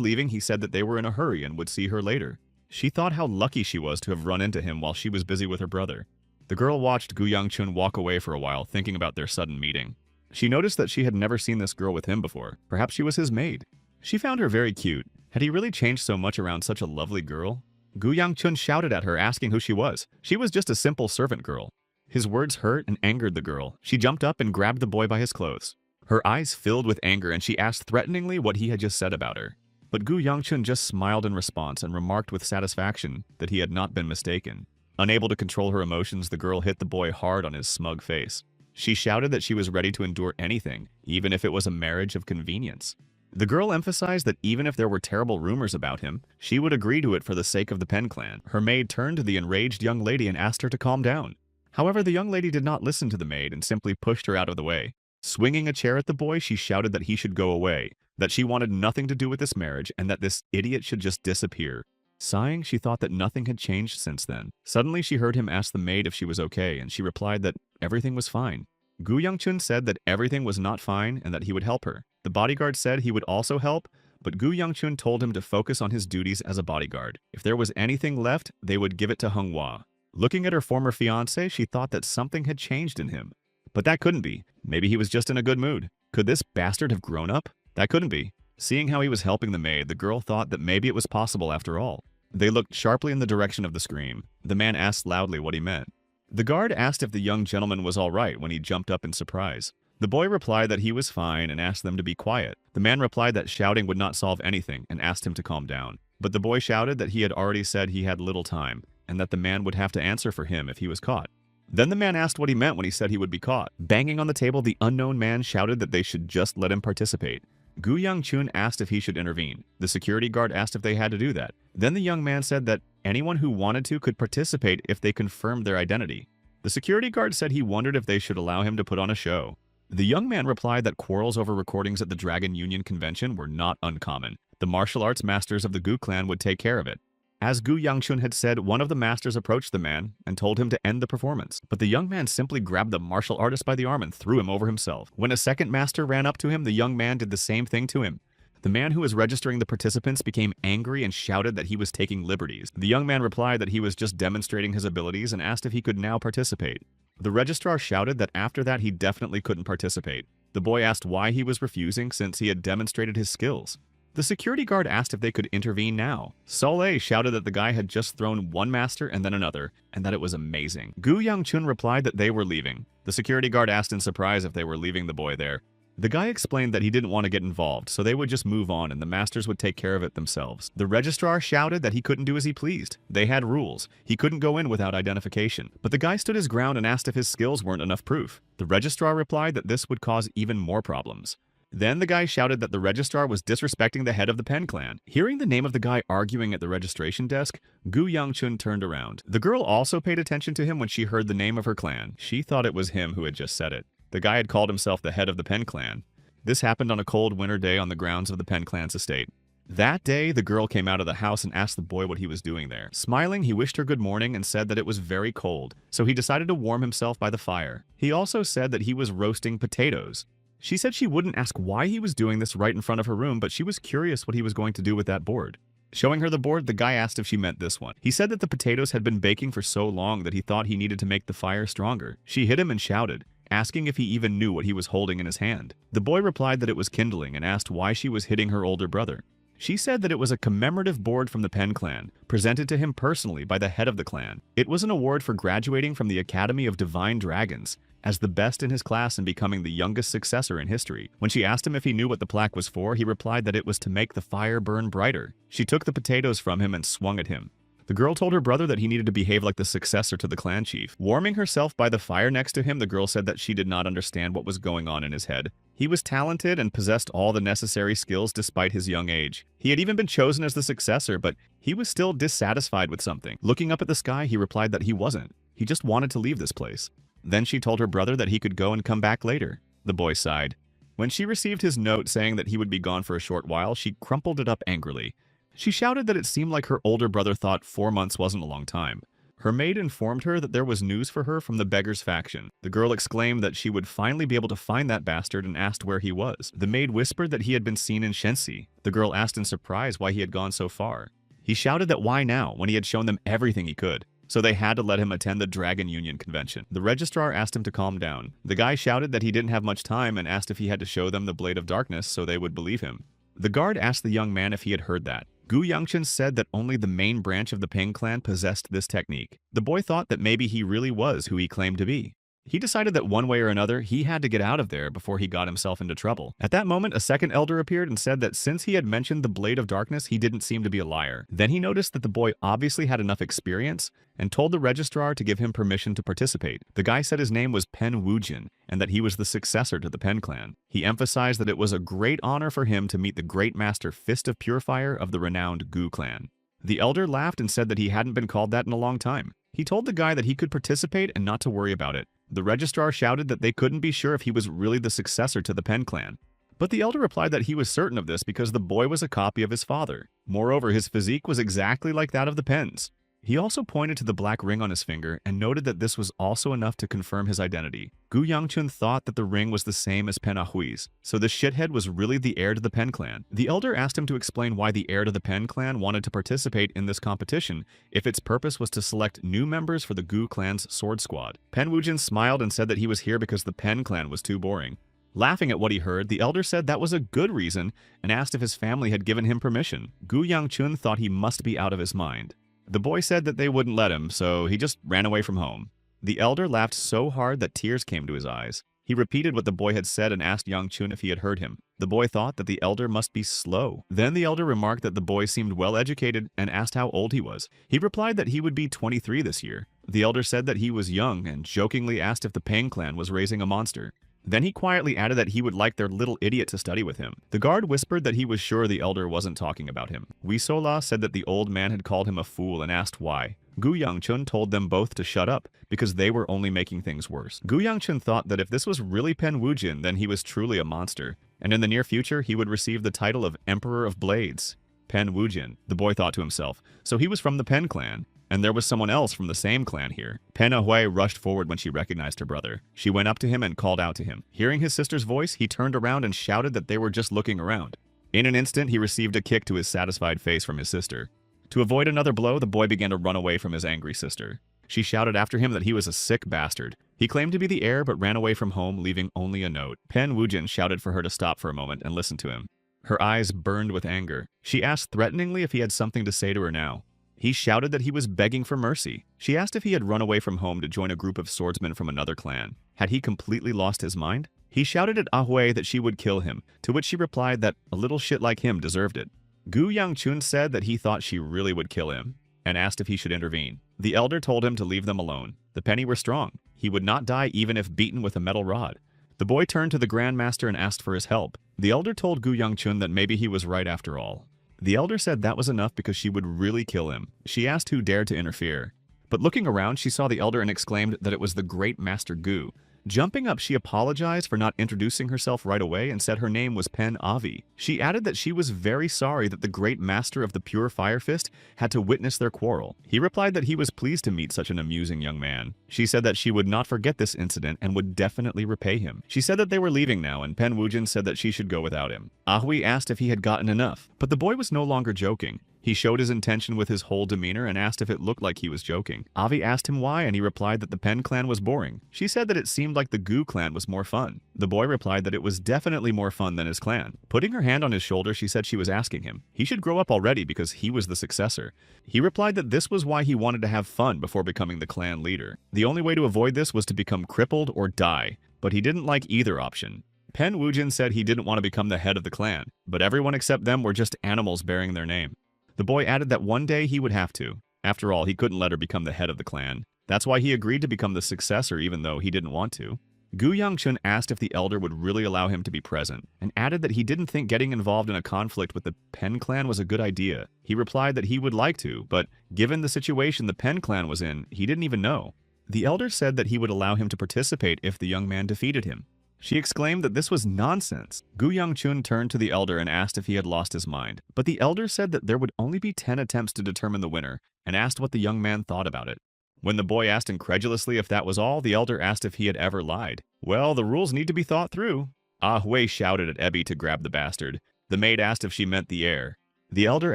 [SPEAKER 1] leaving, he said that they were in a hurry and would see her later. She thought how lucky she was to have run into him while she was busy with her brother. The girl watched Gu Yangchun walk away for a while, thinking about their sudden meeting. She noticed that she had never seen this girl with him before. Perhaps she was his maid. She found her very cute. Had he really changed so much around such a lovely girl? Gu Yangchun shouted at her, asking who she was. She was just a simple servant girl. His words hurt and angered the girl. She jumped up and grabbed the boy by his clothes. Her eyes filled with anger, and she asked threateningly what he had just said about her. But Gu Yangchun just smiled in response and remarked with satisfaction that he had not been mistaken. Unable to control her emotions, the girl hit the boy hard on his smug face. She shouted that she was ready to endure anything, even if it was a marriage of convenience. The girl emphasized that even if there were terrible rumors about him, she would agree to it for the sake of the Pen clan. Her maid turned to the enraged young lady and asked her to calm down. However, the young lady did not listen to the maid and simply pushed her out of the way. Swinging a chair at the boy, she shouted that he should go away, that she wanted nothing to do with this marriage, and that this idiot should just disappear. Sighing, she thought that nothing had changed since then. Suddenly, she heard him ask the maid if she was okay, and she replied that everything was fine. Gu Yangchun said that everything was not fine and that he would help her. The bodyguard said he would also help, but Gu Yangchun told him to focus on his duties as a bodyguard. If there was anything left, they would give it to Manhwa. Looking at her former fiancé, she thought that something had changed in him. But that couldn't be. Maybe he was just in a good mood. Could this bastard have grown up? That couldn't be. Seeing how he was helping the maid, the girl thought that maybe it was possible after all. They looked sharply in the direction of the scream. The man asked loudly what he meant. The guard asked if the young gentleman was all right when he jumped up in surprise. The boy replied that he was fine and asked them to be quiet. The man replied that shouting would not solve anything and asked him to calm down. But the boy shouted that he had already said he had little time and that the man would have to answer for him if he was caught. Then the man asked what he meant when he said he would be caught. Banging on the table, the unknown man shouted that they should just let him participate. Gu Yangchun asked if he should intervene. The security guard asked if they had to do that. Then the young man said that anyone who wanted to could participate if they confirmed their identity. The security guard said he wondered if they should allow him to put on a show. The young man replied that quarrels over recordings at the Dragon Union Convention were not uncommon. The martial arts masters of the Gu clan would take care of it. As Gu Yangchun had said, one of the masters approached the man and told him to end the performance. But the young man simply grabbed the martial artist by the arm and threw him over himself. When a second master ran up to him, the young man did the same thing to him. The man who was registering the participants became angry and shouted that he was taking liberties. The young man replied that he was just demonstrating his abilities and asked if he could now participate. The registrar shouted that after that he definitely couldn't participate. The boy asked why he was refusing since he had demonstrated his skills. The security guard asked if they could intervene now. Soleil shouted that the guy had just thrown one master and then another, and that it was amazing. Gu Yangchun replied that they were leaving. The security guard asked in surprise if they were leaving the boy there. The guy explained that he didn't want to get involved, so they would just move on and the masters would take care of it themselves. The registrar shouted that he couldn't do as he pleased. They had rules. He couldn't go in without identification. But the guy stood his ground and asked if his skills weren't enough proof. The registrar replied that this would cause even more problems. Then the guy shouted that the registrar was disrespecting the head of the Pen clan. Hearing the name of the guy arguing at the registration desk, Gu Yangchun turned around. The girl also paid attention to him when she heard the name of her clan. She thought it was him who had just said it. The guy had called himself the head of the Pen clan. This happened on a cold winter day on the grounds of the Pen clan's estate. That day, the girl came out of the house and asked the boy what he was doing there. Smiling, he wished her good morning and said that it was very cold, so he decided to warm himself by the fire. He also said that he was roasting potatoes. She said she wouldn't ask why he was doing this right in front of her room, but she was curious what he was going to do with that board. Showing her the board, the guy asked if she meant this one. He said that the potatoes had been baking for so long that he thought he needed to make the fire stronger. She hit him and shouted, asking if he even knew what he was holding in his hand. The boy replied that it was kindling and asked why she was hitting her older brother. She said that it was a commemorative board from the Pen clan, presented to him personally by the head of the clan. It was an award for graduating from the Academy of Divine Dragons as the best in his class and becoming the youngest successor in history. When she asked him if he knew what the plaque was for, he replied that it was to make the fire burn brighter. She took the potatoes from him and swung at him. The girl told her brother that he needed to behave like the successor to the clan chief. Warming herself by the fire next to him, the girl said that she did not understand what was going on in his head. He was talented and possessed all the necessary skills despite his young age. He had even been chosen as the successor, but he was still dissatisfied with something. Looking up at the sky, he replied that he wasn't. He just wanted to leave this place. Then she told her brother that he could go and come back later. The boy sighed. When she received his note saying that he would be gone for a short while, she crumpled it up angrily. She shouted that it seemed like her older brother thought 4 months wasn't a long time. Her maid informed her that there was news for her from the beggar's faction. The girl exclaimed that she would finally be able to find that bastard and asked where he was. The maid whispered that he had been seen in Shensi. The girl asked in surprise why he had gone so far. He shouted that why now, when he had shown them everything he could. So they had to let him attend the Dragon Union convention. The registrar asked him to calm down. The guy shouted that he didn't have much time and asked if he had to show them the Blade of Darkness so they would believe him. The guard asked the young man if he had heard that. Gu Yangchun said that only the main branch of the Ping clan possessed this technique. The boy thought that maybe he really was who he claimed to be. He decided that one way or another, he had to get out of there before he got himself into trouble. At that moment, a second elder appeared and said that since he had mentioned the Blade of Darkness, he didn't seem to be a liar. Then he noticed that the boy obviously had enough experience and told the registrar to give him permission to participate. The guy said his name was Pen Wujin and that he was the successor to the Pen clan. He emphasized that it was a great honor for him to meet the great master Fist of Purifier of the renowned Gu clan. The elder laughed and said that he hadn't been called that in a long time. He told the guy that he could participate and not to worry about it. The registrar shouted that they couldn't be sure if he was really the successor to the Pen clan. But the elder replied that he was certain of this because the boy was a copy of his father. Moreover, his physique was exactly like that of the Pens. He also pointed to the black ring on his finger and noted that this was also enough to confirm his identity. Gu Yangchun thought that the ring was the same as Pen Ahui's, so the shithead was really the heir to the Pen clan. The elder asked him to explain why the heir to the Pen clan wanted to participate in this competition if its purpose was to select new members for the Gu clan's sword squad. Pen Wujin smiled and said that he was here because the Pen clan was too boring. Laughing at what he heard, the elder said that was a good reason and asked if his family had given him permission. Gu Yangchun thought he must be out of his mind. The boy said that they wouldn't let him, so he just ran away from home. The elder laughed so hard that tears came to his eyes. He repeated what the boy had said and asked Yangchun if he had heard him. The boy thought that the elder must be slow. Then the elder remarked that the boy seemed well educated and asked how old he was. He replied that he would be 23 this year. The elder said that he was young and jokingly asked if the Pang clan was raising a monster. Then he quietly added that he would like their little idiot to study with him. The guard whispered that he was sure the elder wasn't talking about him. Wisola said that the old man had called him a fool and asked why. Gu Yangchun told them both to shut up, because they were only making things worse. Gu Yangchun thought that if this was really Pen Wujin, then he was truly a monster, and in the near future he would receive the title of Emperor of Blades. Pen Wujin, the boy thought to himself, so he was from the Pen clan. And there was someone else from the same clan here. Pen Ahui rushed forward when she recognized her brother. She went up to him and called out to him. Hearing his sister's voice, he turned around and shouted that they were just looking around. In an instant, he received a kick to his satisfied face from his sister. To avoid another blow, the boy began to run away from his angry sister. She shouted after him that he was a sick bastard. He claimed to be the heir but ran away from home, leaving only a note. Pen Wujin shouted for her to stop for a moment and listen to him. Her eyes burned with anger. She asked threateningly if he had something to say to her now. He shouted that he was begging for mercy. She asked if he had run away from home to join a group of swordsmen from another clan. Had he completely lost his mind? He shouted at Ahui that she would kill him, to which she replied that a little shit like him deserved it. Gu Yangchun said that he thought she really would kill him, and asked if he should intervene. The elder told him to leave them alone. The penny were strong. He would not die even if beaten with a metal rod. The boy turned to the Grandmaster and asked for his help. The elder told Gu Yangchun that maybe he was right after all. The elder said that was enough because she would really kill him. She asked who dared to interfere. But looking around, she saw the elder and exclaimed that it was the great Master Gu. Jumping up, she apologized for not introducing herself right away and said her name was Pen Avi. She added that she was very sorry that the great master of the pure fire fist had to witness their quarrel. He replied that he was pleased to meet such an amusing young man. She said that she would not forget this incident and would definitely repay him. She said that they were leaving now, and Pen Wujin said that she should go without him. Ahui asked if he had gotten enough, but the boy was no longer joking. He showed his intention with his whole demeanor and asked if it looked like he was joking. Avi asked him why, and he replied that the Pen clan was boring. She said that it seemed like the Gu clan was more fun. The boy replied that it was definitely more fun than his clan. Putting her hand on his shoulder, she said she was asking him. He should grow up already because he was the successor. He replied that this was why he wanted to have fun before becoming the clan leader. The only way to avoid this was to become crippled or die, but he didn't like either option. Pen Wujin said he didn't want to become the head of the clan, but everyone except them were just animals bearing their name. The boy added that one day he would have to. After all, he couldn't let her become the head of the clan. That's why he agreed to become the successor even though he didn't want to. Gu Yangchun asked if the elder would really allow him to be present, and added that he didn't think getting involved in a conflict with the Pen clan was a good idea. He replied that he would like to, but given the situation the Pen clan was in, he didn't even know. The elder said that he would allow him to participate if the young man defeated him. She exclaimed that this was nonsense. Gu Young-chun turned to the elder and asked if he had lost his mind, but the elder said that there would only be 10 attempts to determine the winner and asked what the young man thought about it. When the boy asked incredulously if that was all, the elder asked if he had ever lied. Well, the rules need to be thought through. Ah Hui shouted at Ebby to grab the bastard. The maid asked if she meant the air. The elder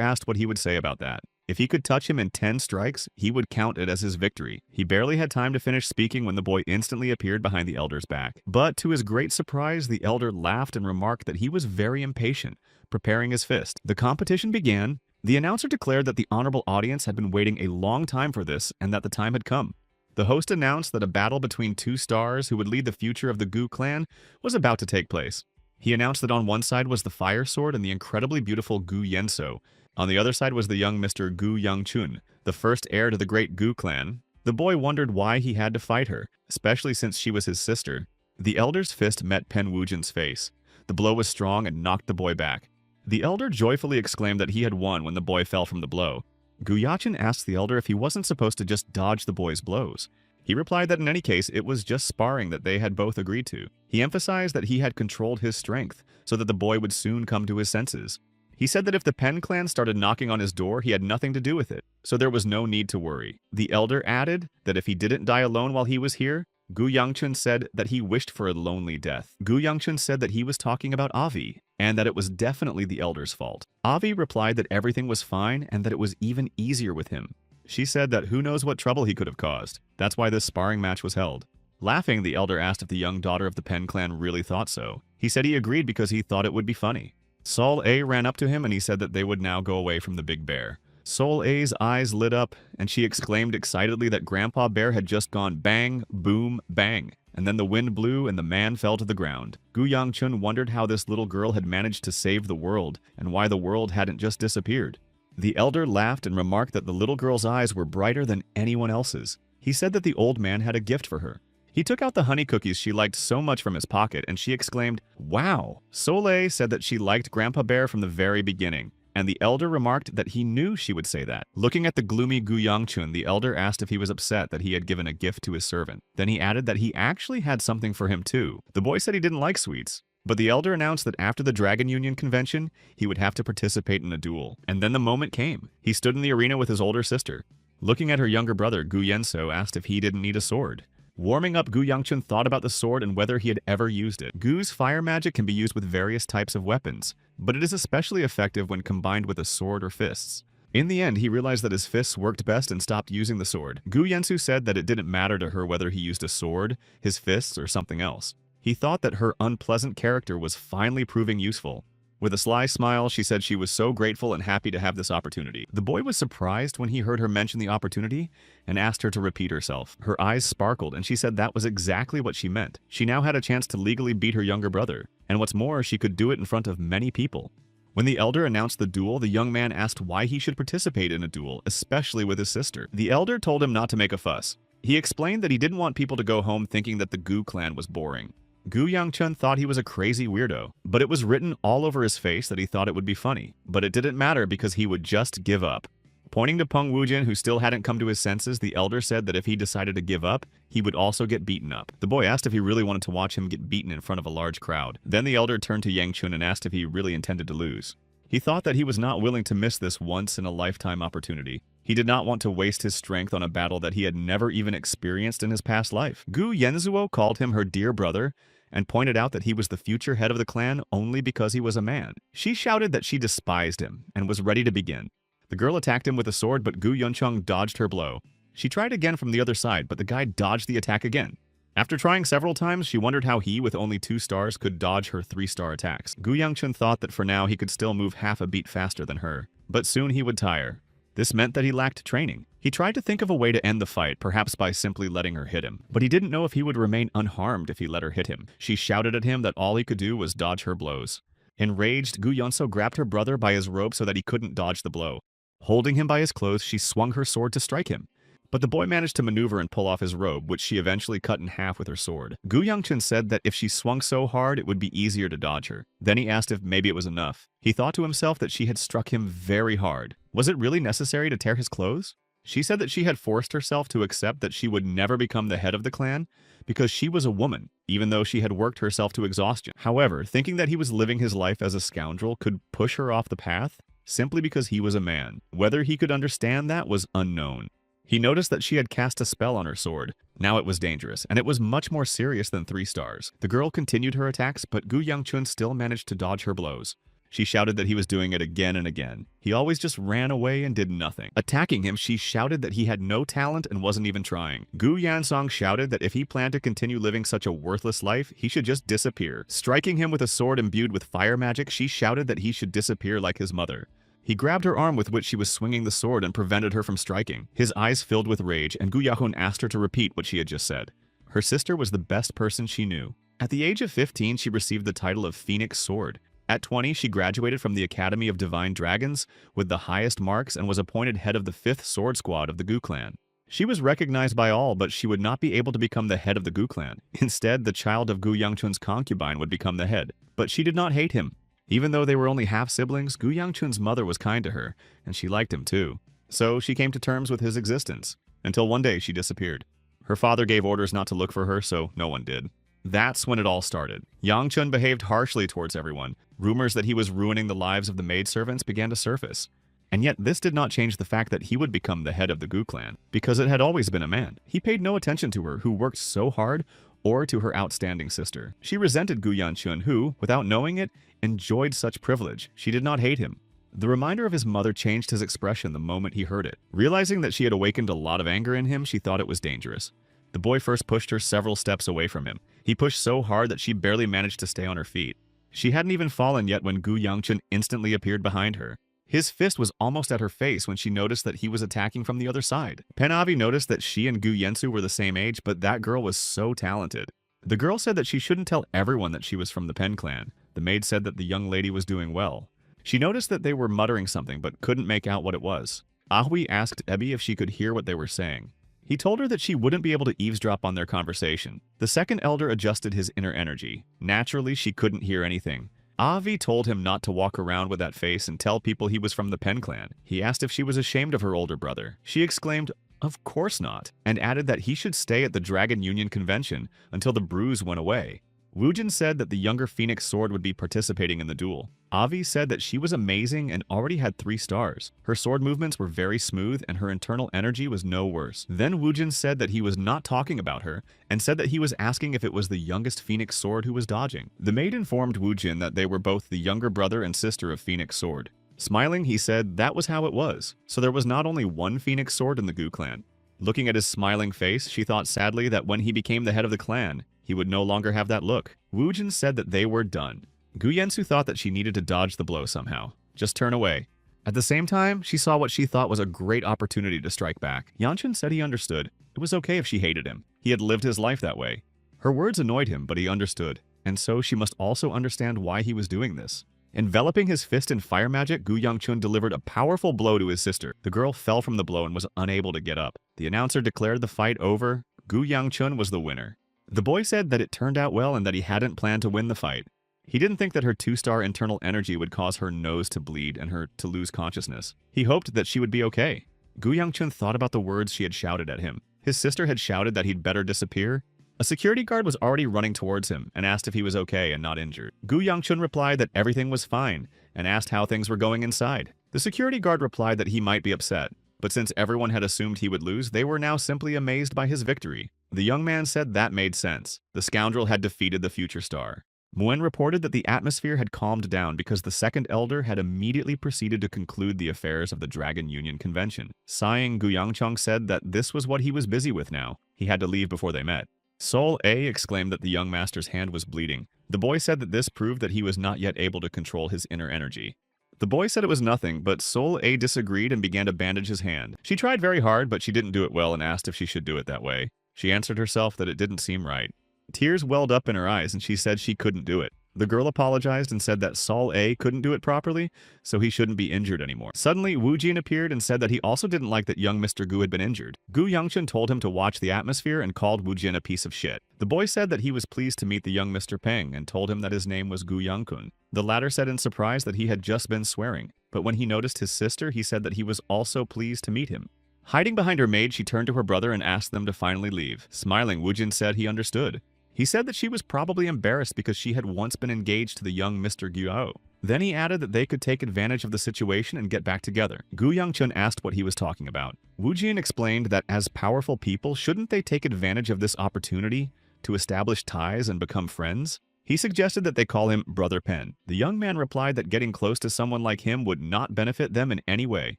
[SPEAKER 1] asked what he would say about that. If he could touch him in 10 strikes, he would count it as his victory. He barely had time to finish speaking when the boy instantly appeared behind the elder's back. But to his great surprise, the elder laughed and remarked that he was very impatient, preparing his fist. The competition began. The announcer declared that the honorable audience had been waiting a long time for this and that the time had come. The host announced that a battle between 2 stars who would lead the future of the Gu clan was about to take place. He announced that on one side was the fire sword and the incredibly beautiful Gu Yenso. On the other side was the young Mr. Gu Young-chun, the first heir to the great Gu clan. The boy wondered why he had to fight her, especially since she was his sister. The elder's fist met Pen Wujin's face. The blow was strong and knocked the boy back. The elder joyfully exclaimed that he had won when the boy fell from the blow. Gu Yachin asked the elder if he wasn't supposed to just dodge the boy's blows. He replied that in any case, it was just sparring that they had both agreed to. He emphasized that he had controlled his strength so that the boy would soon come to his senses. He said that if the Pen clan started knocking on his door, he had nothing to do with it, so there was no need to worry. The elder added that if he didn't die alone while he was here, Gu Yangchun said that he wished for a lonely death. Gu Yangchun said that he was talking about Avi, and that it was definitely the elder's fault. Avi replied that everything was fine and that it was even easier with him. She said that who knows what trouble he could have caused. That's why this sparring match was held. Laughing, the elder asked if the young daughter of the Pen clan really thought so. He said he agreed because he thought it would be funny. Sol A ran up to him and he said that they would now go away from the big bear. Sol A's eyes lit up and she exclaimed excitedly that Grandpa Bear had just gone bang, boom, bang. And then the wind blew and the man fell to the ground. Gu Yangchun wondered how this little girl had managed to save the world and why the world hadn't just disappeared. The elder laughed and remarked that the little girl's eyes were brighter than anyone else's. He said that the old man had a gift for her. He took out the honey cookies she liked so much from his pocket, and she exclaimed, "Wow!" Soleil said that she liked Grandpa Bear from the very beginning, and the elder remarked that he knew she would say that. Looking at the gloomy Gu Yangchun, the elder asked if he was upset that he had given a gift to his servant. Then he added that he actually had something for him too. The boy said he didn't like sweets, but the elder announced that after the Dragon Union convention, he would have to participate in a duel. And then the moment came. He stood in the arena with his older sister. Looking at her younger brother, Gu Yenso asked if he didn't need a sword. Warming up, Gu Yangchun thought about the sword and whether he had ever used it. Gu's fire magic can be used with various types of weapons, but it is especially effective when combined with a sword or fists. In the end, he realized that his fists worked best and stopped using the sword. Gu Yensu said that it didn't matter to her whether he used a sword, his fists, or something else. He thought that her unpleasant character was finally proving useful. With a sly smile, she said she was so grateful and happy to have this opportunity. The boy was surprised when he heard her mention the opportunity and asked her to repeat herself. Her eyes sparkled and she said that was exactly what she meant. She now had a chance to legally beat her younger brother, and what's more, she could do it in front of many people. When the elder announced the duel, the young man asked why he should participate in a duel, especially with his sister. The elder told him not to make a fuss. He explained that he didn't want people to go home thinking that the Gu clan was boring. Gu Yangchun thought he was a crazy weirdo, but it was written all over his face that he thought it would be funny. But it didn't matter because he would just give up. Pointing to Peng Wujin, who still hadn't come to his senses, the elder said that if he decided to give up, he would also get beaten up. The boy asked if he really wanted to watch him get beaten in front of a large crowd. Then the elder turned to Yangchun and asked if he really intended to lose. He thought that he was not willing to miss this once-in-a-lifetime opportunity. He did not want to waste his strength on a battle that he had never even experienced in his past life. Gu Yenzuo called him her dear brother and pointed out that he was the future head of the clan only because he was a man. She shouted that she despised him and was ready to begin. The girl attacked him with a sword, but Gu Yunchung dodged her blow. She tried again from the other side, but the guy dodged the attack again. After trying several times, she wondered how he, with only 2 stars, could dodge her 3-star attacks. Gu Yangchun thought that for now he could still move half a beat faster than her, but soon he would tire. This meant that he lacked training. He tried to think of a way to end the fight, perhaps by simply letting her hit him. But he didn't know if he would remain unharmed if he let her hit him. She shouted at him that all he could do was dodge her blows. Enraged, Gu Yonso grabbed her brother by his robe so that he couldn't dodge the blow. Holding him by his clothes, she swung her sword to strike him. But the boy managed to maneuver and pull off his robe, which she eventually cut in half with her sword. Gu Yangchun said that if she swung so hard, it would be easier to dodge her. Then he asked if maybe it was enough. He thought to himself that she had struck him very hard. Was it really necessary to tear his clothes? She said that she had forced herself to accept that she would never become the head of the clan because she was a woman. even though she had worked herself to exhaustion. However, thinking that he was living his life as a scoundrel could push her off the path simply because he was a man. Whether he could understand that was unknown. He noticed that she had cast a spell on her sword. Now it was dangerous, and it was much more serious than 3 stars. The girl continued her attacks, but Gu Yangchun still managed to dodge her blows. She shouted that he was doing it again and again. He always just ran away and did nothing. Attacking him, she shouted that he had no talent and wasn't even trying. Gu Yansong shouted that if he planned to continue living such a worthless life, he should just disappear. Striking him with a sword imbued with fire magic, she shouted that he should disappear like his mother. He grabbed her arm with which she was swinging the sword and prevented her from striking. His eyes filled with rage, and Gu Yahun asked her to repeat what she had just said. Her sister was the best person she knew. At the age of 15, she received the title of Phoenix Sword. At 20, she graduated from the Academy of Divine Dragons with the highest marks and was appointed head of the 5th Sword Squad of the Gu clan. She was recognized by all, but she would not be able to become the head of the Gu clan. Instead, the child of Gu Yangchun's concubine would become the head. But she did not hate him. Even though they were only half-siblings, Gu Yangchun's mother was kind to her, and she liked him too. So she came to terms with his existence, until one day she disappeared. Her father gave orders not to look for her, so no one did. That's when it all started. Yangchun behaved harshly towards everyone. Rumors that he was ruining the lives of the maidservants began to surface. And yet this did not change the fact that he would become the head of the Gu clan, because it had always been a man. He paid no attention to her, who worked so hard, or to her outstanding sister. She resented Gu Yanchun, who, without knowing it, enjoyed such privilege. She did not hate him. The reminder of his mother changed his expression the moment he heard it. Realizing that she had awakened a lot of anger in him, she thought it was dangerous. The boy first pushed her several steps away from him. He pushed so hard that she barely managed to stay on her feet. She hadn't even fallen yet when Gu Yangchun instantly appeared behind her. His fist was almost at her face when she noticed that he was attacking from the other side. Penavi noticed that she and Gu Yensu were the same age, but that girl was so talented. The girl said that she shouldn't tell everyone that she was from the Pen clan. The maid said that the young lady was doing well. She noticed that they were muttering something, but couldn't make out what it was. Ahui asked Ebi if she could hear what they were saying. He told her that she wouldn't be able to eavesdrop on their conversation. The second elder adjusted his inner energy. Naturally, she couldn't hear anything. Avi told him not to walk around with that face and tell people he was from the Pen clan. He asked if she was ashamed of her older brother. She exclaimed, "Of course not," and added that he should stay at the Dragon Union convention until the bruise went away. Wujin said that the younger Phoenix Sword would be participating in the duel. Avi said that she was amazing and already had 3 stars. Her sword movements were very smooth and her internal energy was no worse. Then Wujin said that he was not talking about her and said that he was asking if it was the youngest Phoenix Sword who was dodging. The maid informed Wujin that they were both the younger brother and sister of Phoenix Sword. Smiling, he said that was how it was. So there was not only one Phoenix Sword in the Gu clan. Looking at his smiling face, she thought sadly that when he became the head of the clan, he would no longer have that look. Wujin said that they were done. Gu Yensu thought that she needed to dodge the blow somehow. Just turn away. At the same time, she saw what she thought was a great opportunity to strike back. Yanchun said he understood. It was okay if she hated him. He had lived his life that way. Her words annoyed him, but he understood. And so she must also understand why he was doing this. Enveloping his fist in fire magic, Gu Yangchun delivered a powerful blow to his sister. The girl fell from the blow and was unable to get up. The announcer declared the fight over. Gu Yangchun was the winner. The boy said that it turned out well and that he hadn't planned to win the fight. He didn't think that her 2-star internal energy would cause her nose to bleed and her to lose consciousness. He hoped that she would be okay. Gu Yangchun thought about the words she had shouted at him. His sister had shouted that he'd better disappear. A security guard was already running towards him and asked if he was okay and not injured. Gu Yangchun replied that everything was fine and asked how things were going inside. The security guard replied that he might be upset, but since everyone had assumed he would lose, they were now simply amazed by his victory. The young man said that made sense. The scoundrel had defeated the future star. Muen reported that the atmosphere had calmed down because the second elder had immediately proceeded to conclude the affairs of the Dragon Union convention. Sighing, Gu Yangchong said that this was what he was busy with now. He had to leave before they met. Sol A exclaimed that the young master's hand was bleeding. The boy said that this proved that he was not yet able to control his inner energy. The boy said it was nothing, but Sol A disagreed and began to bandage his hand. She tried very hard, but she didn't do it well and asked if she should do it that way. She answered herself that it didn't seem right. Tears welled up in her eyes and she said she couldn't do it. The girl apologized and said that Sol A couldn't do it properly, so he shouldn't be injured anymore. Suddenly, Wu Jin appeared and said that he also didn't like that young Mr. Gu had been injured. Gu Yangchun told him to watch the atmosphere and called Wu Jin a piece of shit. The boy said that he was pleased to meet the young Mr. Peng and told him that his name was Gu Yangkun. The latter said in surprise that he had just been swearing, but when he noticed his sister, he said that he was also pleased to meet him. Hiding behind her maid, she turned to her brother and asked them to finally leave. Smiling, Wu Jin said he understood. He said that she was probably embarrassed because she had once been engaged to the young Mr. Guo. Then he added that they could take advantage of the situation and get back together. Gu Yangchun asked what he was talking about. Wu Jian explained that as powerful people, shouldn't they take advantage of this opportunity to establish ties and become friends? He suggested that they call him Brother Pen. The young man replied that getting close to someone like him would not benefit them in any way.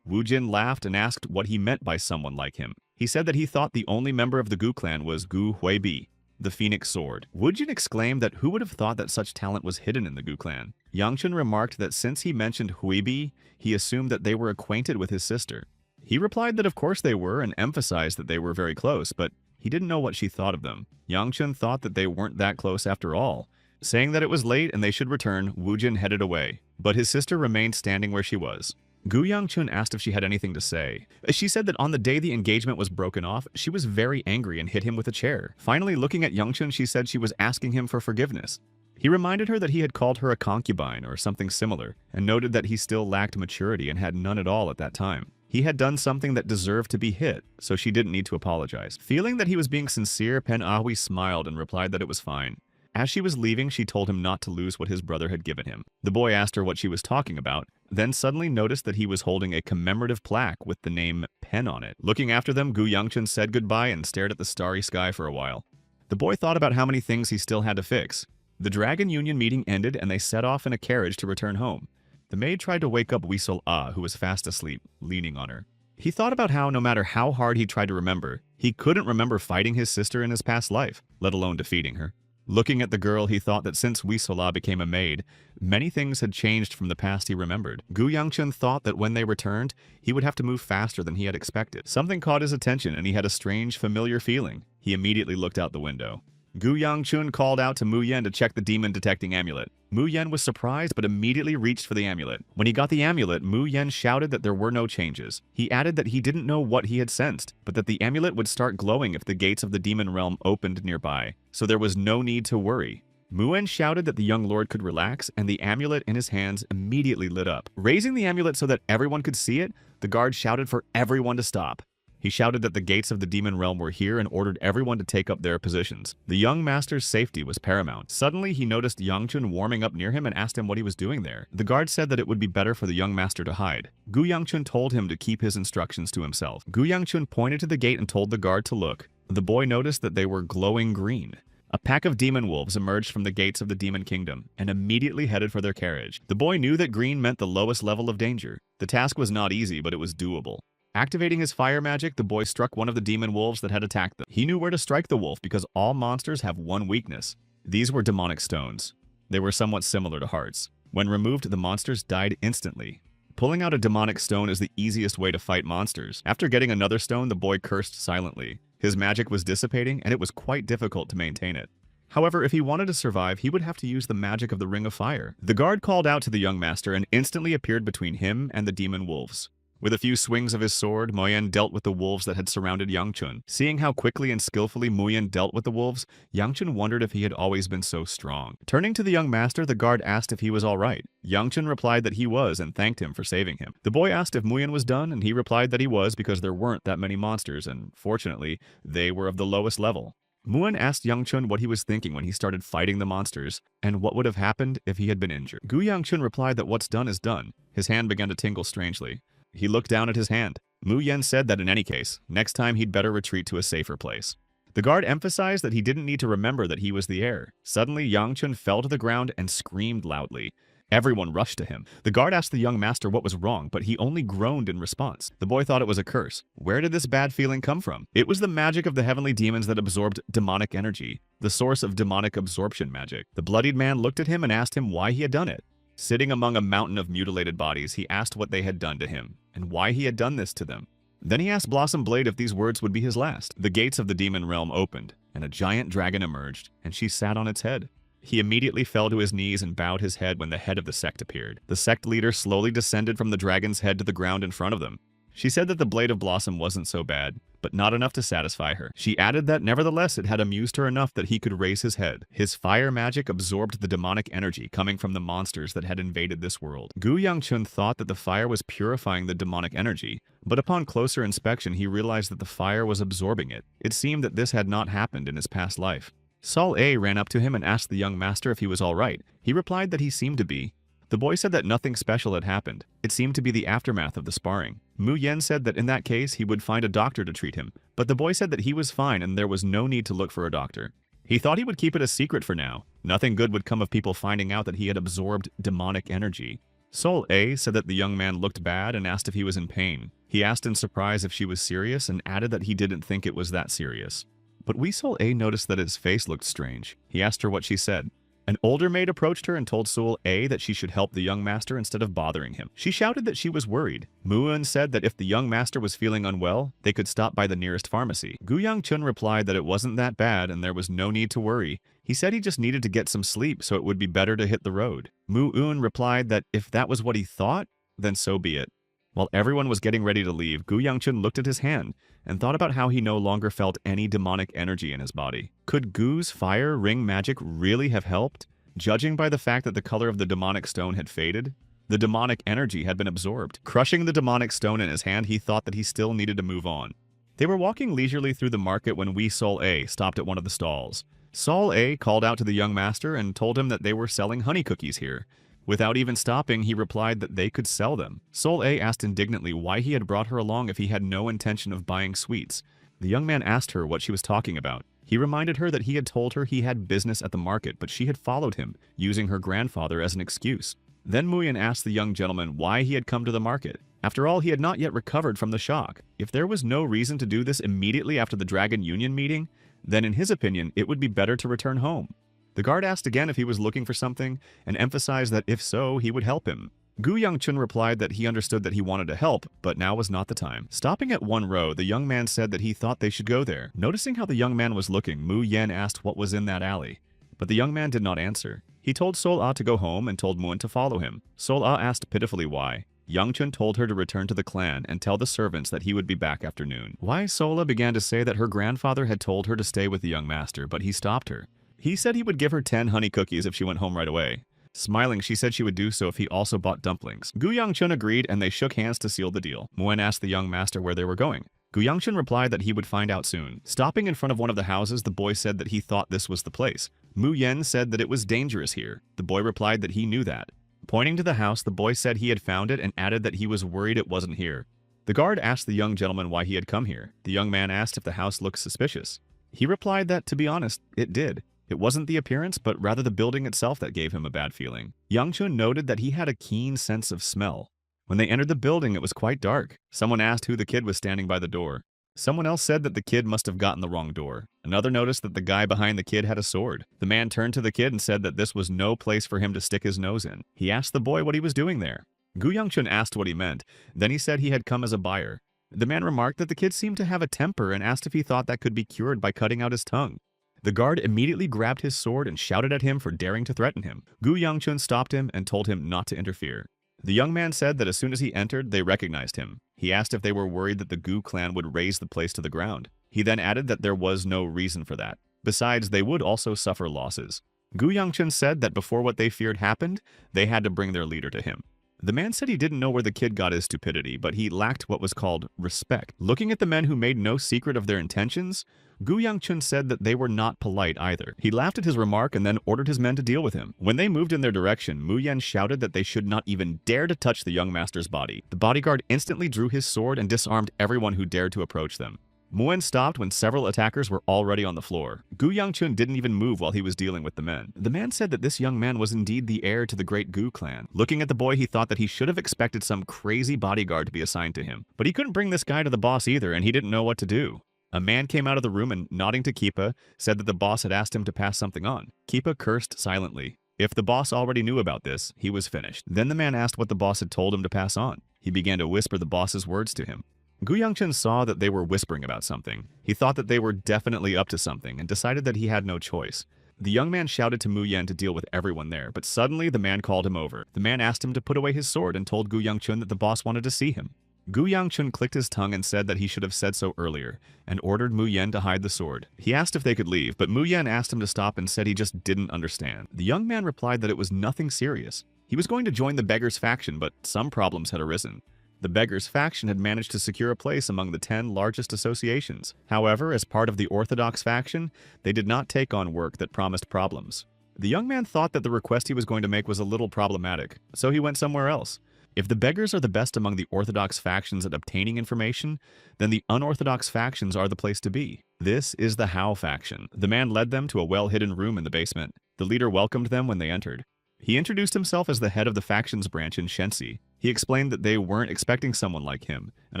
[SPEAKER 1] Wu Jin laughed and asked what he meant by someone like him. He said that he thought the only member of the Gu clan was Gu Huibi, the Phoenix Sword. Wu Jin exclaimed that who would have thought that such talent was hidden in the Gu clan. Yangchun remarked that since he mentioned Huibi, he assumed that they were acquainted with his sister. He replied that of course they were and emphasized that they were very close, but he didn't know what she thought of them. Yangchun thought that they weren't that close after all. Saying that it was late and they should return, Wu Jin headed away, but his sister remained standing where she was. Gu Yangchun asked if she had anything to say. She said that on the day the engagement was broken off, she was very angry and hit him with a chair. Finally, looking at Yangchun, she said she was asking him for forgiveness. He reminded her that he had called her a concubine or something similar, and noted that he still lacked maturity and had none at all at that time. He had done something that deserved to be hit, so she didn't need to apologize. Feeling that he was being sincere, Pen Ahui smiled and replied that it was fine. As she was leaving, she told him not to lose what his brother had given him. The boy asked her what she was talking about, then suddenly noticed that he was holding a commemorative plaque with the name Pen on it. Looking after them, Gu Yangchun said goodbye and stared at the starry sky for a while. The boy thought about how many things he still had to fix. The Dragon Union meeting ended and they set off in a carriage to return home. The maid tried to wake up Weasel Ah, who was fast asleep, leaning on her. He thought about how no matter how hard he tried to remember, he couldn't remember fighting his sister in his past life, let alone defeating her. Looking at the girl, he thought that since Wesola became a maid, many things had changed from the past he remembered. Gu Yangchun thought that when they returned, he would have to move faster than he had expected. Something caught his attention and he had a strange, familiar feeling. He immediately looked out the window. Gu Yangchun called out to Mu Yen to check the demon-detecting amulet. Mu Yen was surprised but immediately reached for the amulet. When he got the amulet, Mu Yen shouted that there were no changes. He added that he didn't know what he had sensed, but that the amulet would start glowing if the gates of the demon realm opened nearby, so there was no need to worry. Mu Yen shouted that the young lord could relax, and the amulet in his hands immediately lit up. Raising the amulet so that everyone could see it, the guard shouted for everyone to stop. He shouted that the gates of the demon realm were here and ordered everyone to take up their positions. The young master's safety was paramount. Suddenly, he noticed Yangchun warming up near him and asked him what he was doing there. The guard said that it would be better for the young master to hide. Gu Yangchun told him to keep his instructions to himself. Gu Yangchun pointed to the gate and told the guard to look. The boy noticed that they were glowing green. A pack of demon wolves emerged from the gates of the demon kingdom and immediately headed for their carriage. The boy knew that green meant the lowest level of danger. The task was not easy, but it was doable. Activating his fire magic, the boy struck one of the demon wolves that had attacked them. He knew where to strike the wolf because all monsters have one weakness. These were demonic stones. They were somewhat similar to hearts. When removed, the monsters died instantly. Pulling out a demonic stone is the easiest way to fight monsters. After getting another stone, the boy cursed silently. His magic was dissipating, and it was quite difficult to maintain it. However, if he wanted to survive, he would have to use the magic of the Ring of Fire. The guard called out to the young master and instantly appeared between him and the demon wolves. With a few swings of his sword, Mu Yen dealt with the wolves that had surrounded Yangchun. Seeing how quickly and skillfully Mu Yen dealt with the wolves, Yangchun wondered if he had always been so strong. Turning to the young master, the guard asked if he was all right. Yangchun replied that he was and thanked him for saving him. The boy asked if Mu Yen was done, and he replied that he was because there weren't that many monsters, and fortunately, they were of the lowest level. Mu Yen asked Yangchun what he was thinking when he started fighting the monsters, and what would have happened if he had been injured. Gu Yangchun replied that what's done is done. His hand began to tingle strangely. He looked down at his hand. Mu Yen said that in any case, next time he'd better retreat to a safer place. The guard emphasized that he didn't need to remember that he was the heir. Suddenly, Yangchun fell to the ground and screamed loudly. Everyone rushed to him. The guard asked the young master what was wrong, but he only groaned in response. The boy thought it was a curse. Where did this bad feeling come from? It was the magic of the heavenly demons that absorbed demonic energy, the source of demonic absorption magic. The bloodied man looked at him and asked him why he had done it. Sitting among a mountain of mutilated bodies, he asked what they had done to him, and why he had done this to them. Then he asked Blossom Blade if these words would be his last. The gates of the demon realm opened, and a giant dragon emerged, and she sat on its head. He immediately fell to his knees and bowed his head when the head of the sect appeared. The sect leader slowly descended from the dragon's head to the ground in front of them. She said that the Blade of Blossom wasn't so bad, but not enough to satisfy her. She added that nevertheless it had amused her enough that he could raise his head. His fire magic absorbed the demonic energy coming from the monsters that had invaded this world. Gu Yangchun thought that the fire was purifying the demonic energy, but upon closer inspection he realized that the fire was absorbing it. It seemed that this had not happened in his past life. Sol A ran up to him and asked the young master if he was all right. He replied that he seemed to be. The boy said that nothing special had happened. It seemed to be the aftermath of the sparring. Mu Yen said that in that case he would find a doctor to treat him, but the boy said that he was fine and there was no need to look for a doctor. He thought he would keep it a secret for now. Nothing good would come of people finding out that he had absorbed demonic energy. Sol A said that the young man looked bad and asked if he was in pain. He asked in surprise if she was serious and added that he didn't think it was that serious. But Wee Sol A noticed that his face looked strange. He asked her what she said. An older maid approached her and told Sol A that she should help the young master instead of bothering him. She shouted that she was worried. Muon said that if the young master was feeling unwell, they could stop by the nearest pharmacy. Gu Yang-chun replied that it wasn't that bad and there was no need to worry. He said he just needed to get some sleep so it would be better to hit the road. Mu-un replied that if that was what he thought, then so be it. While everyone was getting ready to leave, Gu Yang-chun looked at his hand and thought about how he no longer felt any demonic energy in his body. Could Gu's fire ring magic really have helped? Judging by the fact that the color of the demonic stone had faded, the demonic energy had been absorbed. Crushing the demonic stone in his hand, he thought that he still needed to move on. They were walking leisurely through the market when Wee Sol A stopped at one of the stalls. Sol A called out to the young master and told him that they were selling honey cookies here. Without even stopping, he replied that they could sell them. Sol A asked indignantly why he had brought her along if he had no intention of buying sweets. The young man asked her what she was talking about. He reminded her that he had told her he had business at the market, but she had followed him, using her grandfather as an excuse. Then Muyen asked the young gentleman why he had come to the market. After all, he had not yet recovered from the shock. If there was no reason to do this immediately after the Dragon Union meeting, then in his opinion, it would be better to return home. The guard asked again if he was looking for something, and emphasized that if so, he would help him. Gu Yang-chun replied that he understood that he wanted to help, but now was not the time. Stopping at one row, the young man said that he thought they should go there. Noticing how the young man was looking, Mu Yen asked what was in that alley. But the young man did not answer. He told Sol Ah to go home and told Muon to follow him. Sol Ah asked pitifully why. Yang-chun told her to return to the clan and tell the servants that he would be back after noon. Wai Sola began to say that her grandfather had told her to stay with the young master, but he stopped her. He said he would give her 10 honey cookies if she went home right away. Smiling, she said she would do so if he also bought dumplings. Gu Yang-chun agreed and they shook hands to seal the deal. Muon asked the young master where they were going. Gu Yang-chun replied that he would find out soon. Stopping in front of one of the houses, the boy said that he thought this was the place. Mu Yen said that it was dangerous here. The boy replied that he knew that. Pointing to the house, the boy said he had found it and added that he was worried it wasn't here. The guard asked the young gentleman why he had come here. The young man asked if the house looked suspicious. He replied that, to be honest, it did. It wasn't the appearance, but rather the building itself that gave him a bad feeling. Yang-chun noted that he had a keen sense of smell. When they entered the building, it was quite dark. Someone asked who the kid was standing by the door. Someone else said that the kid must have gotten the wrong door. Another noticed that the guy behind the kid had a sword. The man turned to the kid and said that this was no place for him to stick his nose in. He asked the boy what he was doing there. Gu Yang-chun asked what he meant. Then he said he had come as a buyer. The man remarked that the kid seemed to have a temper and asked if he thought that could be cured by cutting out his tongue. The guard immediately grabbed his sword and shouted at him for daring to threaten him. Gu Yang-chun stopped him and told him not to interfere. The young man said that as soon as he entered, they recognized him. He asked if they were worried that the Gu clan would raze the place to the ground. He then added that there was no reason for that. Besides, they would also suffer losses. Gu Yang-chun said that before what they feared happened, they had to bring their leader to him. The man said he didn't know where the kid got his stupidity, but he lacked what was called respect. Looking at the men who made no secret of their intentions, Gu Yang-chun said that they were not polite either. He laughed at his remark and then ordered his men to deal with him. When they moved in their direction, Mu Yen shouted that they should not even dare to touch the young master's body. The bodyguard instantly drew his sword and disarmed everyone who dared to approach them. Muon stopped when several attackers were already on the floor. Gu Yang-chun didn't even move while he was dealing with the men. The man said that this young man was indeed the heir to the great Gu clan. Looking at the boy, he thought that he should have expected some crazy bodyguard to be assigned to him. But he couldn't bring this guy to the boss either, and he didn't know what to do. A man came out of the room and, nodding to Kipa, said that the boss had asked him to pass something on. Kipa cursed silently. If the boss already knew about this, he was finished. Then the man asked what the boss had told him to pass on. He began to whisper the boss's words to him. Gu Yang-chun saw that they were whispering about something. He thought that they were definitely up to something and decided that he had no choice. The young man shouted to Mu Yen to deal with everyone there, but suddenly the man called him over. The man asked him to put away his sword and told Gu Yang-chun that the boss wanted to see him. Gu Yang-chun clicked his tongue and said that he should have said so earlier, and ordered Mu Yen to hide the sword. He asked if they could leave, but Mu Yen asked him to stop and said he just didn't understand. The young man replied that it was nothing serious. He was going to join the beggars faction, but some problems had arisen. The beggars faction had managed to secure a place among the 10 largest associations. However, as part of the orthodox faction, they did not take on work that promised problems. The young man thought that the request he was going to make was a little problematic, so he went somewhere else. If the beggars are the best among the orthodox factions at obtaining information, then the unorthodox factions are the place to be. This is the How faction. The man led them to a well-hidden room in the basement. The leader welcomed them when they entered. He introduced himself as the head of the faction's branch in Shensi. He explained that they weren't expecting someone like him and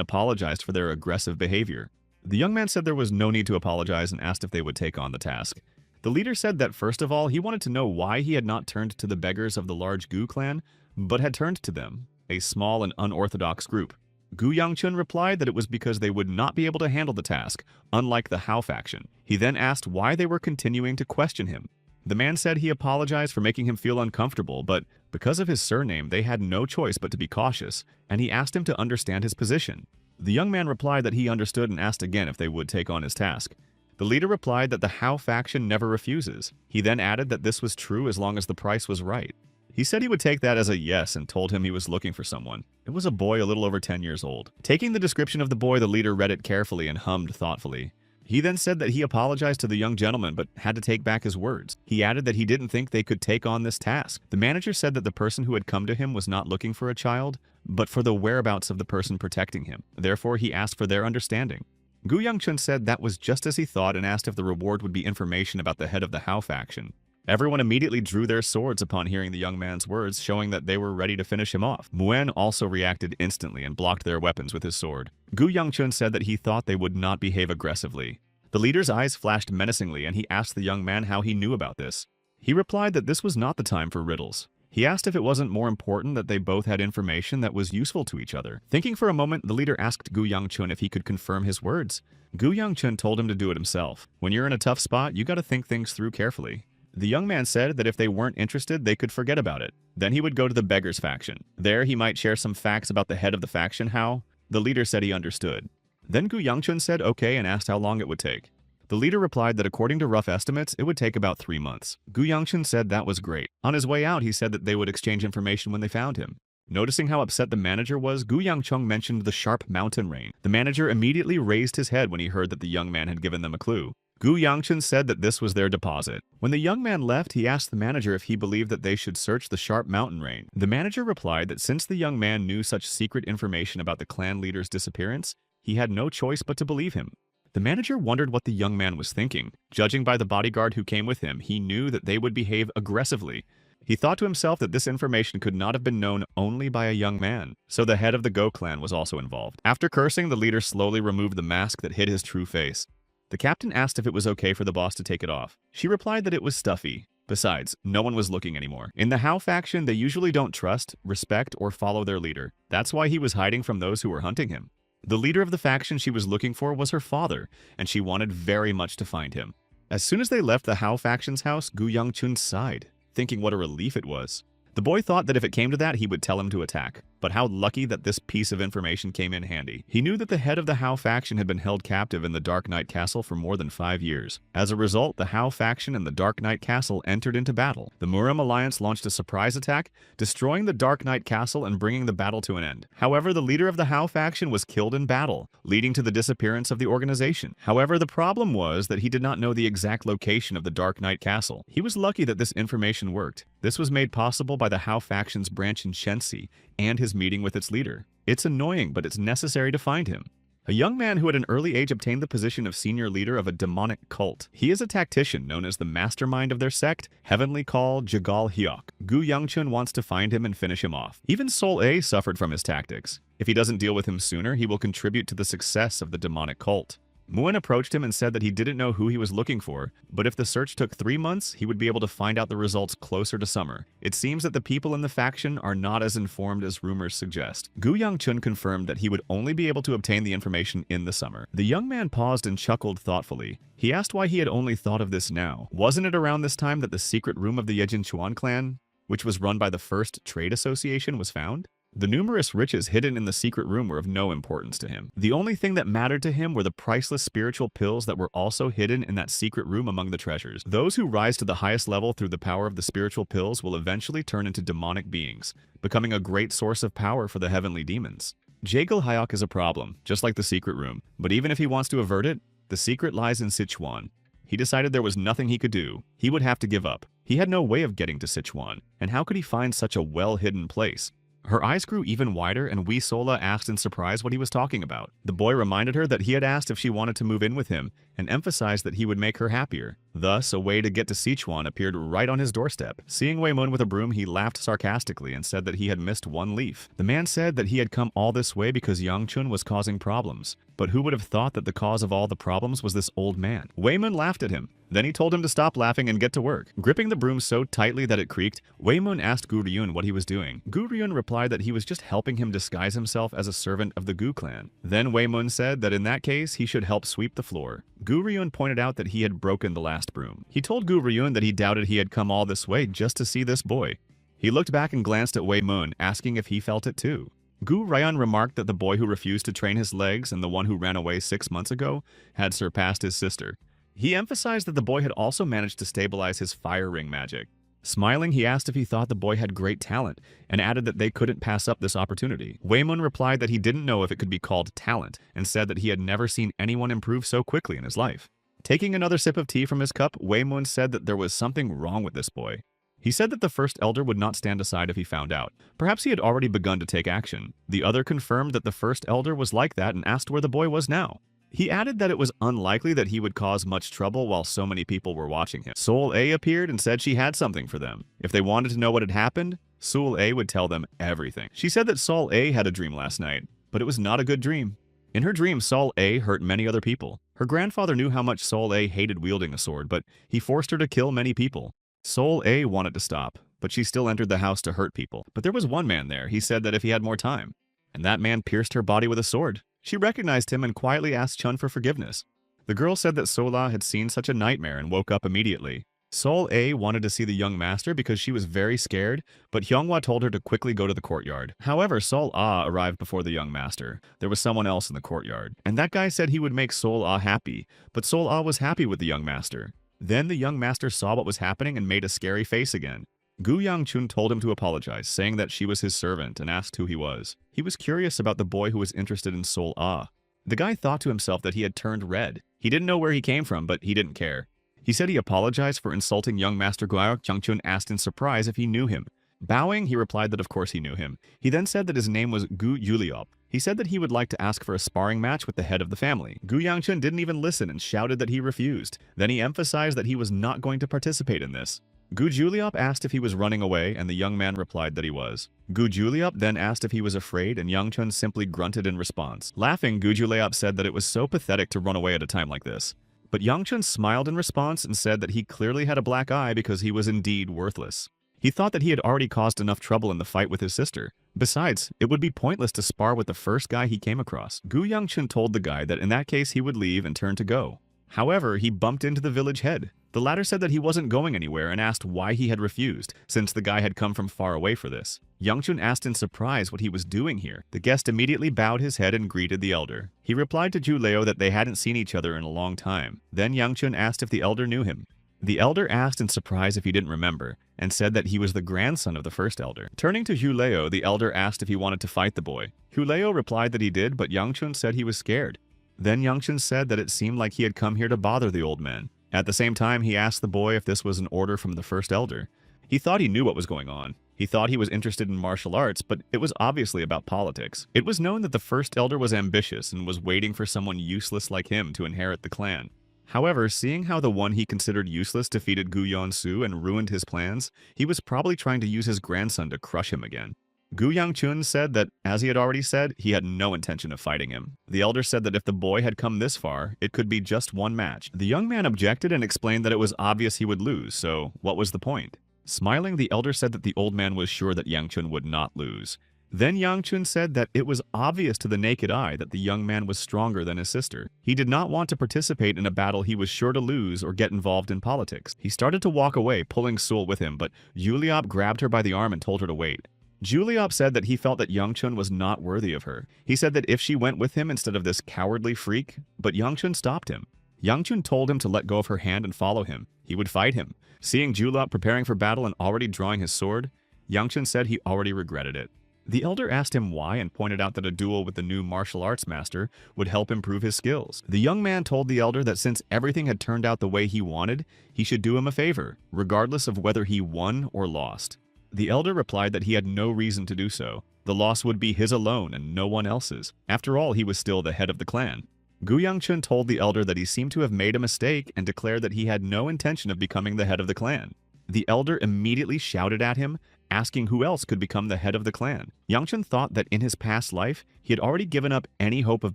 [SPEAKER 1] apologized for their aggressive behavior. The young man said there was no need to apologize and asked if they would take on the task. The leader said that first of all, he wanted to know why he had not turned to the beggars of the large Gu clan, but had turned to them, a small and unorthodox group. Gu Yangchun replied that it was because they would not be able to handle the task, unlike the How faction. He then asked why they were continuing to question him. The man said he apologized for making him feel uncomfortable, but because of his surname, they had no choice but to be cautious, and he asked him to understand his position. The young man replied that he understood and asked again if they would take on his task. The leader replied that the How faction never refuses. He then added that this was true as long as the price was right. He said he would take that as a yes and told him he was looking for someone. It was a boy a little over 10 years old. Taking the description of the boy, the leader read it carefully and hummed thoughtfully. He then said that he apologized to the young gentleman but had to take back his words. He added that he didn't think they could take on this task. The manager said that the person who had come to him was not looking for a child, but for the whereabouts of the person protecting him. Therefore, he asked for their understanding. Gu Yangchun said that was just as he thought and asked if the reward would be information about the head of the How faction. Everyone immediately drew their swords upon hearing the young man's words, showing that they were ready to finish him off. Muen also reacted instantly and blocked their weapons with his sword. Gu Yangchun said that he thought they would not behave aggressively. The leader's eyes flashed menacingly, and he asked the young man how he knew about this. He replied that this was not the time for riddles. He asked if it wasn't more important that they both had information that was useful to each other. Thinking for a moment, the leader asked Gu Yangchun if he could confirm his words. Gu Yangchun told him to do it himself. When you're in a tough spot, you gotta think things through carefully. The young man said that if they weren't interested, they could forget about it. Then he would go to the beggars faction. There, he might share some facts about the head of the faction, How. The leader said he understood. Then Gu Yangchun said okay and asked how long it would take. The leader replied that according to rough estimates, it would take about 3 months. Gu Yangchun said that was great. On his way out, he said that they would exchange information when they found him. Noticing how upset the manager was, Gu Yangchun mentioned the sharp mountain rain. The manager immediately raised his head when he heard that the young man had given them a clue. Gu Yangchun said that this was their deposit. When the young man left, he asked the manager if he believed that they should search the sharp mountain rain. The manager replied that since the young man knew such secret information about the clan leader's disappearance, he had no choice but to believe him. The manager wondered what the young man was thinking. Judging by the bodyguard who came with him, he knew that they would behave aggressively. He thought to himself that this information could not have been known only by a young man, so the head of the Go clan was also involved. After cursing, the leader slowly removed the mask that hid his true face. The captain asked if it was okay for the boss to take it off. She replied that it was stuffy. Besides, no one was looking anymore. In the How faction, they usually don't trust, respect, or follow their leader. That's why he was hiding from those who were hunting him. The leader of the faction she was looking for was her father, and she wanted very much to find him. As soon as they left the How faction's house, Gu Yangchun sighed, thinking what a relief it was. The boy thought that if it came to that, he would tell him to attack. But how lucky that this piece of information came in handy. He knew that the head of the How faction had been held captive in the Dark Knight Castle for more than 5 years. As a result, the How faction and the Dark Knight Castle entered into battle. The Murim Alliance launched a surprise attack, destroying the Dark Knight Castle and bringing the battle to an end. However, the leader of the How faction was killed in battle, leading to the disappearance of the organization. However, the problem was that he did not know the exact location of the Dark Knight Castle. He was lucky that this information worked. This was made possible by the How faction's branch in Shensi and his meeting with its leader. It's annoying, but it's necessary to find him. A young man who at an early age obtained the position of senior leader of a demonic cult. He is a tactician known as the mastermind of their sect, heavenly call Jagal Hyok. Gu Yangchun wants to find him and finish him off. Even Sol A suffered from his tactics. If he doesn't deal with him sooner, he will contribute to the success of the demonic cult. Muen approached him and said that he didn't know who he was looking for, but if the search took 3 months, he would be able to find out the results closer to summer. It seems that the people in the faction are not as informed as rumors suggest. Gu Yangchun confirmed that he would only be able to obtain the information in the summer. The young man paused and chuckled thoughtfully. He asked why he had only thought of this now. Wasn't it around this time that the secret room of the Yejin Chuan clan, which was run by the First Trade Association, was found? The numerous riches hidden in the secret room were of no importance to him. The only thing that mattered to him were the priceless spiritual pills that were also hidden in that secret room among the treasures. Those who rise to the highest level through the power of the spiritual pills will eventually turn into demonic beings, becoming a great source of power for the heavenly demons. Jaegal Hayok is a problem, just like the secret room, but even if he wants to avert it, the secret lies in Sichuan. He decided there was nothing he could do. He would have to give up. He had no way of getting to Sichuan, and how could he find such a well-hidden place? Her eyes grew even wider, and Wee Sola asked in surprise what he was talking about. The boy reminded her that he had asked if she wanted to move in with him, and emphasized that he would make her happier. Thus, a way to get to Sichuan appeared right on his doorstep. Seeing Wei Mun with a broom, he laughed sarcastically and said that he had missed one leaf. The man said that he had come all this way because Yang Chun was causing problems. But who would have thought that the cause of all the problems was this old man? Wei Mun laughed at him. Then he told him to stop laughing and get to work. Gripping the broom so tightly that it creaked, Wei Mun asked Gu Ryun what he was doing. Gu Ryun replied that he was just helping him disguise himself as a servant of the Gu clan. Then Wei Mun said that in that case, he should help sweep the floor. Gu Ryun pointed out that he had broken the last broom. He told Gu Ryun that he doubted he had come all this way just to see this boy. He looked back and glanced at Wei Mun, asking if he felt it too. Gu Ryan remarked that the boy who refused to train his legs and the one who ran away 6 months ago had surpassed his sister. He emphasized that the boy had also managed to stabilize his fire ring magic. Smiling, he asked if he thought the boy had great talent, and added that they couldn't pass up this opportunity. Wei Mun replied that he didn't know if it could be called talent, and said that he had never seen anyone improve so quickly in his life. Taking another sip of tea from his cup, Wei Mun said that there was something wrong with this boy. He said that the first elder would not stand aside if he found out. Perhaps he had already begun to take action. The other confirmed that the first elder was like that and asked where the boy was now. He added that it was unlikely that he would cause much trouble while so many people were watching him. Sol A appeared and said she had something for them. If they wanted to know what had happened, Sol A would tell them everything. She said that Sol A had a dream last night, but it was not a good dream. In her dream, Sol A hurt many other people. Her grandfather knew how much Sol A hated wielding a sword, but he forced her to kill many people. Sol A wanted to stop, but she still entered the house to hurt people. But there was one man there. He said that if he had more time, and that man pierced her body with a sword. She recognized him and quietly asked Chun for forgiveness. The girl said that Sola had seen such a nightmare and woke up immediately. Sol A wanted to see the young master because she was very scared, but Hyunghwa told her to quickly go to the courtyard. However, Sol A arrived before the young master. There was someone else in the courtyard, and that guy said he would make Sol A happy, but Sol A was happy with the young master. Then the young master saw what was happening and made a scary face again. Gu Yangchun told him to apologize, saying that she was his servant, and asked who he was. He was curious about the boy who was interested in Sol A. The guy thought to himself that he had turned red. He didn't know where he came from, but he didn't care. He said he apologized for insulting young Master Guo. Yangchun asked in surprise if he knew him. Bowing, he replied that of course he knew him. He then said that his name was Gu Yuliop. He said that he would like to ask for a sparring match with the head of the family. Gu Yangchun didn't even listen and shouted that he refused. Then he emphasized that he was not going to participate in this. Gu Juliop asked if he was running away, and the young man replied that he was. Gu Juliop then asked if he was afraid, and Yangchun simply grunted in response. Laughing, Gu Juliop said that it was so pathetic to run away at a time like this. But Yangchun smiled in response and said that he clearly had a black eye because he was indeed worthless. He thought that he had already caused enough trouble in the fight with his sister. Besides, it would be pointless to spar with the first guy he came across. Gu Yangchun told the guy that in that case he would leave and turn to go. However, he bumped into the village head. The latter said that he wasn't going anywhere and asked why he had refused, since the guy had come from far away for this. Yangchun asked in surprise what he was doing here. The guest immediately bowed his head and greeted the elder. He replied to Ju Leo that they hadn't seen each other in a long time. Then Yangchun asked if the elder knew him. The elder asked in surprise if he didn't remember, and said that he was the grandson of the first elder. Turning to Huleo, the elder asked if he wanted to fight the boy. Huleo replied that he did, but Yangchun said he was scared. Then Yangchun said that it seemed like he had come here to bother the old man. At the same time, he asked the boy if this was an order from the first elder. He thought he knew what was going on. He thought he was interested in martial arts, but it was obviously about politics. It was known that the first elder was ambitious and was waiting for someone useless like him to inherit the clan. However, seeing how the one he considered useless defeated Gu Yonsu and ruined his plans, he was probably trying to use his grandson to crush him again. Gu Yangchun said that, as he had already said, he had no intention of fighting him. The elder said that if the boy had come this far, it could be just one match. The young man objected and explained that it was obvious he would lose, so what was the point? Smiling, the elder said that the old man was sure that Yangchun would not lose. Then Yangchun said that it was obvious to the naked eye that the young man was stronger than his sister. He did not want to participate in a battle he was sure to lose or get involved in politics. He started to walk away, pulling Sul with him, but Juliop grabbed her by the arm and told her to wait. Juliop said that he felt that Yangchun was not worthy of her. He said that if she went with him instead of this cowardly freak, but Yangchun stopped him. Yangchun told him to let go of her hand and follow him. He would fight him. Seeing Juliop preparing for battle and already drawing his sword, Yangchun said he already regretted it. The elder asked him why and pointed out that a duel with the new martial arts master would help improve his skills. The young man told the elder that since everything had turned out the way he wanted, he should do him a favor, regardless of whether he won or lost. The elder replied that he had no reason to do so. The loss would be his alone and no one else's. After all, he was still the head of the clan. Gu Yangchun told the elder that he seemed to have made a mistake and declared that he had no intention of becoming the head of the clan. The elder immediately shouted at him, asking who else could become the head of the clan. Yangchun thought that in his past life, he had already given up any hope of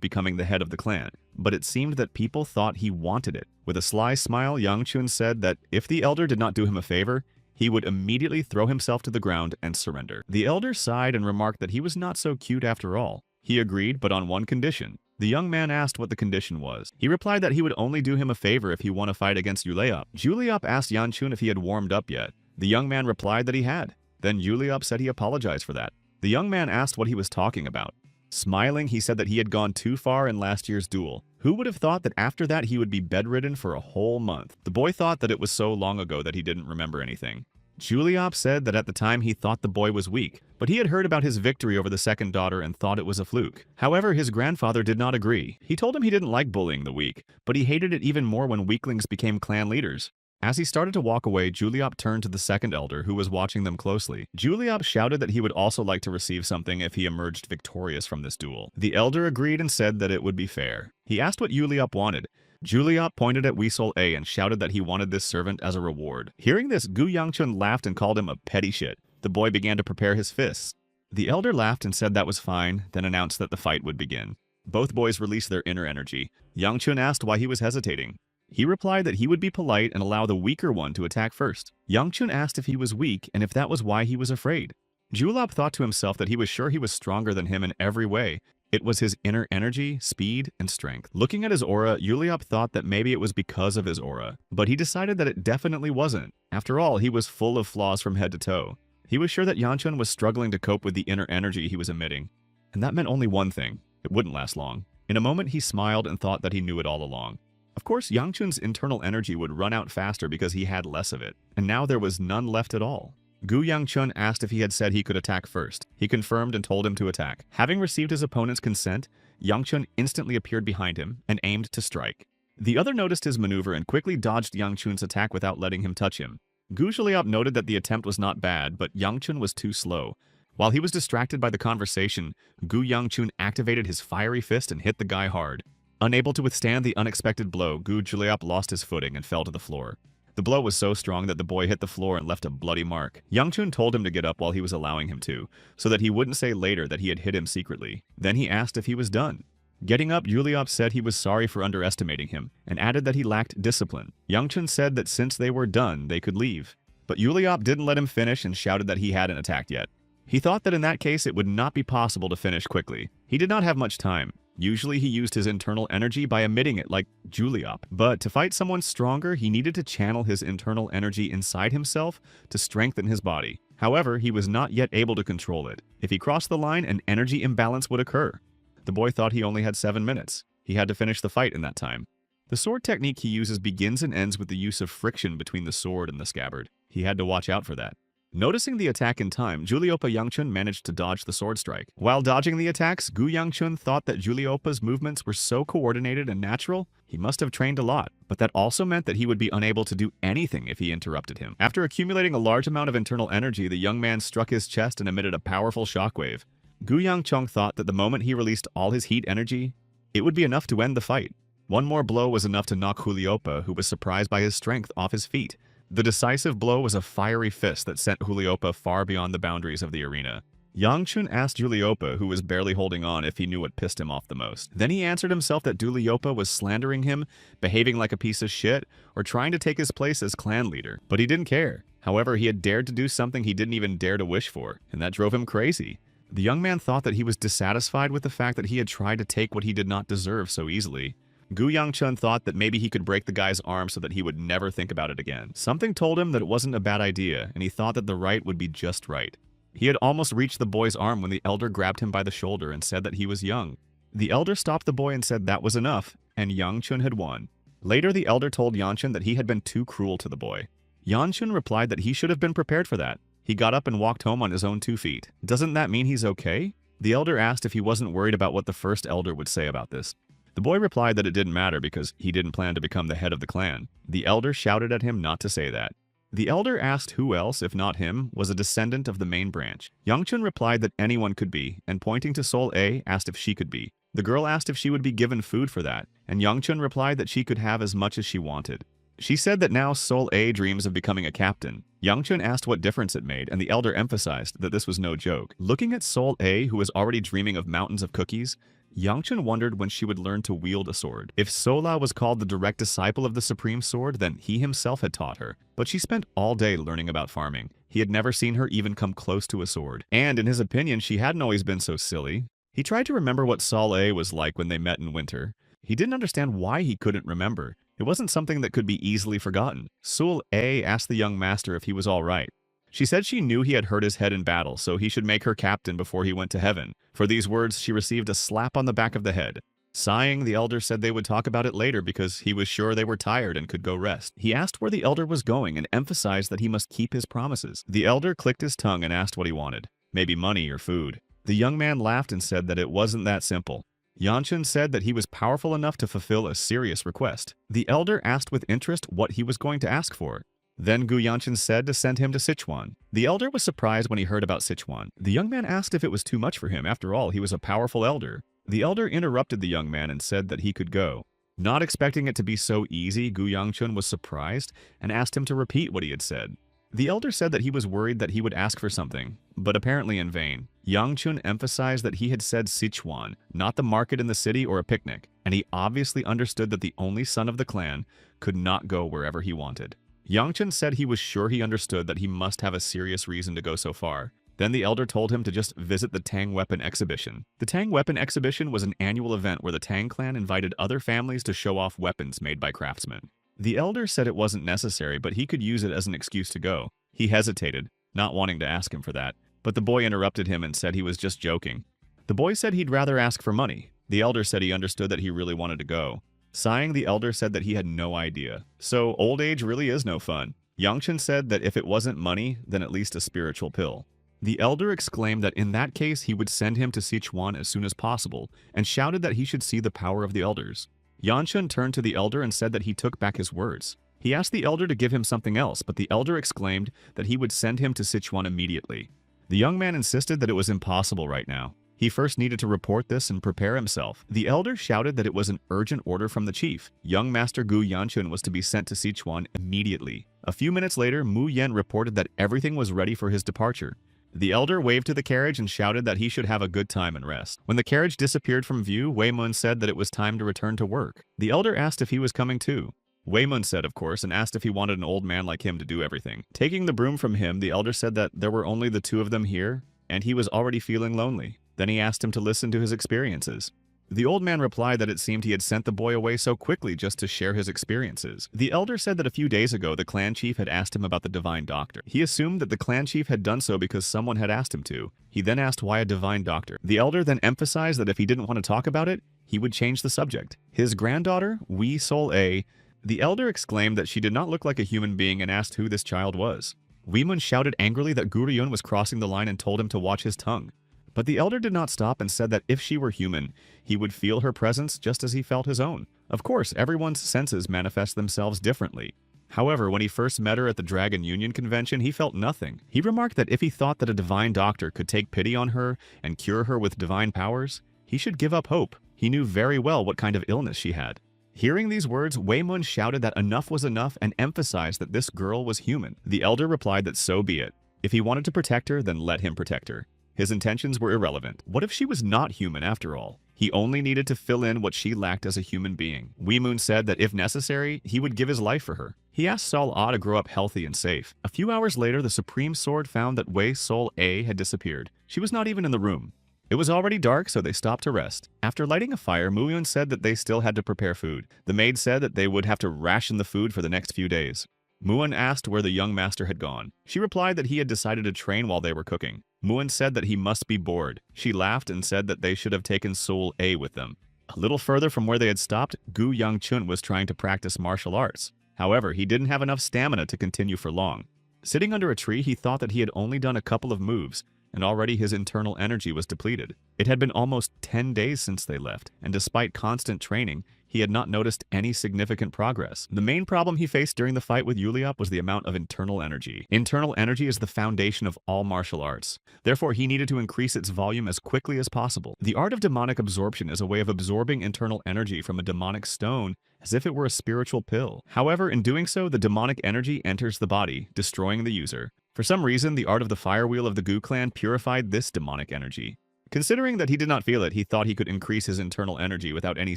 [SPEAKER 1] becoming the head of the clan, but it seemed that people thought he wanted it. With a sly smile, Yangchun said that if the elder did not do him a favor, he would immediately throw himself to the ground and surrender. The elder sighed and remarked that he was not so cute after all. He agreed, but on one condition. The young man asked what the condition was. He replied that he would only do him a favor if he won a fight against Yuliop. Juliop asked Yangchun if he had warmed up yet. The young man replied that he had. Then Juliop said he apologized for that. The young man asked what he was talking about. Smiling, he said that he had gone too far in last year's duel. Who would have thought that after that he would be bedridden for a whole month? The boy thought that it was so long ago that he didn't remember anything. Juliop said that at the time he thought the boy was weak, but he had heard about his victory over the second daughter and thought it was a fluke. However, his grandfather did not agree. He told him he didn't like bullying the weak, but he hated it even more when weaklings became clan leaders. As he started to walk away, Juliop turned to the second elder, who was watching them closely. Juliop shouted that he would also like to receive something if he emerged victorious from this duel. The elder agreed and said that it would be fair. He asked what Juliop wanted. Juliop pointed at Weasel A and shouted that he wanted this servant as a reward. Hearing this, Gu Yangchun laughed and called him a petty shit. The boy began to prepare his fists. The elder laughed and said that was fine, then announced that the fight would begin. Both boys released their inner energy. Yangchun asked why he was hesitating. He replied that he would be polite and allow the weaker one to attack first. Yangchun asked if he was weak and if that was why he was afraid. Juliop thought to himself that he was sure he was stronger than him in every way. It was his inner energy, speed, and strength. Looking at his aura, Juliop thought that maybe it was because of his aura, but he decided that it definitely wasn't. After all, he was full of flaws from head to toe. He was sure that Yangchun was struggling to cope with the inner energy he was emitting. And that meant only one thing. It wouldn't last long. In a moment, he smiled and thought that he knew it all along. Of course, Yangchun's internal energy would run out faster because he had less of it, and now there was none left at all. Gu Yangchun asked if he had said he could attack first. He confirmed and told him to attack. Having received his opponent's consent, Yangchun instantly appeared behind him and aimed to strike. The other noticed his maneuver and quickly dodged Yangchun's attack without letting him touch him. Gu Juliop noted that the attempt was not bad, but Yangchun was too slow. While he was distracted by the conversation, Gu Yangchun activated his fiery fist and hit the guy hard. Unable to withstand the unexpected blow, Gu Juliop lost his footing and fell to the floor. The blow was so strong that the boy hit the floor and left a bloody mark. Yangchun told him to get up while he was allowing him to, so that he wouldn't say later that he had hit him secretly. Then he asked if he was done. Getting up, Juliop said he was sorry for underestimating him, and added that he lacked discipline. Yangchun said that since they were done, they could leave. But Juliop didn't let him finish and shouted that he hadn't attacked yet. He thought that in that case it would not be possible to finish quickly. He did not have much time. Usually he used his internal energy by emitting it like Juliop, but to fight someone stronger, he needed to channel his internal energy inside himself to strengthen his body. However, he was not yet able to control it. If he crossed the line, an energy imbalance would occur. The boy thought he only had 7 minutes. He had to finish the fight in that time. The sword technique he uses begins and ends with the use of friction between the sword and the scabbard. He had to watch out for that. Noticing the attack in time, Juliopa Yangchun managed to dodge the sword strike. While dodging the attacks, Gu Yangchun thought that Juliopa's movements were so coordinated and natural, he must have trained a lot, but that also meant that he would be unable to do anything if he interrupted him. After accumulating a large amount of internal energy, the young man struck his chest and emitted a powerful shockwave. Gu Yangchun thought that the moment he released all his heat energy, it would be enough to end the fight. One more blow was enough to knock Juliopa, who was surprised by his strength, off his feet. The decisive blow was a fiery fist that sent Juliopa far beyond the boundaries of the arena. Yangchun asked Juliopa, who was barely holding on, if he knew what pissed him off the most. Then he answered himself that Juliopa was slandering him, behaving like a piece of shit, or trying to take his place as clan leader. But he didn't care. However, he had dared to do something he didn't even dare to wish for, and that drove him crazy. The young man thought that he was dissatisfied with the fact that he had tried to take what he did not deserve so easily. Gu Yangchun thought that maybe he could break the guy's arm so that he would never think about it again. Something told him that it wasn't a bad idea, and he thought that the right would be just right. He had almost reached the boy's arm when the elder grabbed him by the shoulder and said that he was young. The elder stopped the boy and said that was enough, and Yangchun had won. Later, the elder told Yangchun that he had been too cruel to the boy. Yangchun replied that he should have been prepared for that. He got up and walked home on his own 2 feet. Doesn't that mean he's okay? The elder asked if he wasn't worried about what the first elder would say about this. The boy replied that it didn't matter because he didn't plan to become the head of the clan. The elder shouted at him not to say that. The elder asked who else, if not him, was a descendant of the main branch. Youngchun replied that anyone could be, and pointing to Sol A, asked if she could be. The girl asked if she would be given food for that, and Youngchun replied that she could have as much as she wanted. She said that now Sol A dreams of becoming a captain. Youngchun asked what difference it made, and the elder emphasized that this was no joke. Looking at Sol A, who was already dreaming of mountains of cookies, Youngchun wondered when she would learn to wield a sword. If Sola was called the direct disciple of the Supreme Sword, then he himself had taught her. But she spent all day learning about farming. He had never seen her even come close to a sword. And in his opinion, she hadn't always been so silly. He tried to remember what Sol A was like when they met in winter. He didn't understand why he couldn't remember. It wasn't something that could be easily forgotten. Sol A asked the young master if he was all right. She said she knew he had hurt his head in battle, so he should make her captain before he went to heaven. For these words, she received a slap on the back of the head. Sighing, the elder said they would talk about it later because he was sure they were tired and could go rest. He asked where the elder was going and emphasized that he must keep his promises. The elder clicked his tongue and asked what he wanted. Maybe money or food. The young man laughed and said that it wasn't that simple. Yanchun said that he was powerful enough to fulfill a serious request. The elder asked with interest what he was going to ask for. Then Gu Yanchun said to send him to Sichuan. The elder was surprised when he heard about Sichuan. The young man asked if it was too much for him. After all, he was a powerful elder. The elder interrupted the young man and said that he could go. Not expecting it to be so easy, Gu Yanchun was surprised and asked him to repeat what he had said. The elder said that he was worried that he would ask for something, but apparently in vain. Yangchun emphasized that he had said Sichuan, not the market in the city or a picnic, and he obviously understood that the only son of the clan could not go wherever he wanted. Yangchun said he was sure he understood that he must have a serious reason to go so far. Then the elder told him to just visit the Tang Weapon Exhibition. The Tang Weapon Exhibition was an annual event where the Tang clan invited other families to show off weapons made by craftsmen. The elder said it wasn't necessary, but he could use it as an excuse to go. He hesitated, not wanting to ask him for that, but the boy interrupted him and said he was just joking. The boy said he'd rather ask for money. The elder said he understood that he really wanted to go. Sighing, the elder said that he had no idea. So old age really is no fun. Yangchun said that if it wasn't money, then at least a spiritual pill. The elder exclaimed that in that case he would send him to Sichuan as soon as possible, and shouted that he should see the power of the elders. Yanchun turned to the elder and said that he took back his words. He asked the elder to give him something else, but the elder exclaimed that he would send him to Sichuan immediately. The young man insisted that it was impossible right now. He first needed to report this and prepare himself. The elder shouted that it was an urgent order from the chief. Young Master Gu Yanchun was to be sent to Sichuan immediately. A few minutes later, Mu Yen reported that everything was ready for his departure. The elder waved to the carriage and shouted that he should have a good time and rest. When the carriage disappeared from view, Wei Mun said that it was time to return to work. The elder asked if he was coming too. Wei Mun said, of course, and asked if he wanted an old man like him to do everything. Taking the broom from him, the elder said that there were only the two of them here, and he was already feeling lonely. Then he asked him to listen to his experiences. The old man replied that it seemed he had sent the boy away so quickly just to share his experiences. The elder said that a few days ago the clan chief had asked him about the divine doctor. He assumed that the clan chief had done so because someone had asked him to. He then asked why a divine doctor. The elder then emphasized that if he didn't want to talk about it, he would change the subject. His granddaughter, Wei Sol A. The elder exclaimed that she did not look like a human being and asked who this child was. Wei Mun shouted angrily that Guruyun was crossing the line and told him to watch his tongue. But the elder did not stop and said that if she were human, he would feel her presence just as he felt his own. Of course, everyone's senses manifest themselves differently. However, when he first met her at the Dragon Union convention, he felt nothing. He remarked that if he thought that a divine doctor could take pity on her and cure her with divine powers, he should give up hope. He knew very well what kind of illness she had. Hearing these words, Wei Mun shouted that enough was enough and emphasized that this girl was human. The elder replied that so be it. If he wanted to protect her, then let him protect her. His intentions were irrelevant. What if she was not human after all? He only needed to fill in what she lacked as a human being. Wei Mun said that if necessary, he would give his life for her. He asked Sol A to grow up healthy and safe. A few hours later, the Supreme Sword found that Wei Sol A had disappeared. She was not even in the room. It was already dark, so they stopped to rest. After lighting a fire, Mu Yun said that they still had to prepare food. The maid said that they would have to ration the food for the next few days. Muan asked where the young master had gone. She replied that he had decided to train while they were cooking. Muan said that he must be bored. She laughed and said that they should have taken Sol A with them. A little further from where they had stopped, Gu Yangchun was trying to practice martial arts. However, he didn't have enough stamina to continue for long. Sitting under a tree, he thought that he had only done a couple of moves, and already his internal energy was depleted. It had been almost 10 days since they left, and despite constant training, he had not noticed any significant progress. The main problem he faced during the fight with Yuliop was the amount of internal energy. Internal energy is the foundation of all martial arts. Therefore, he needed to increase its volume as quickly as possible. The art of demonic absorption is a way of absorbing internal energy from a demonic stone as if it were a spiritual pill. However, in doing so, the demonic energy enters the body, destroying the user. For some reason, the art of the fire wheel of the Gu clan purified this demonic energy. Considering that he did not feel it, he thought he could increase his internal energy without any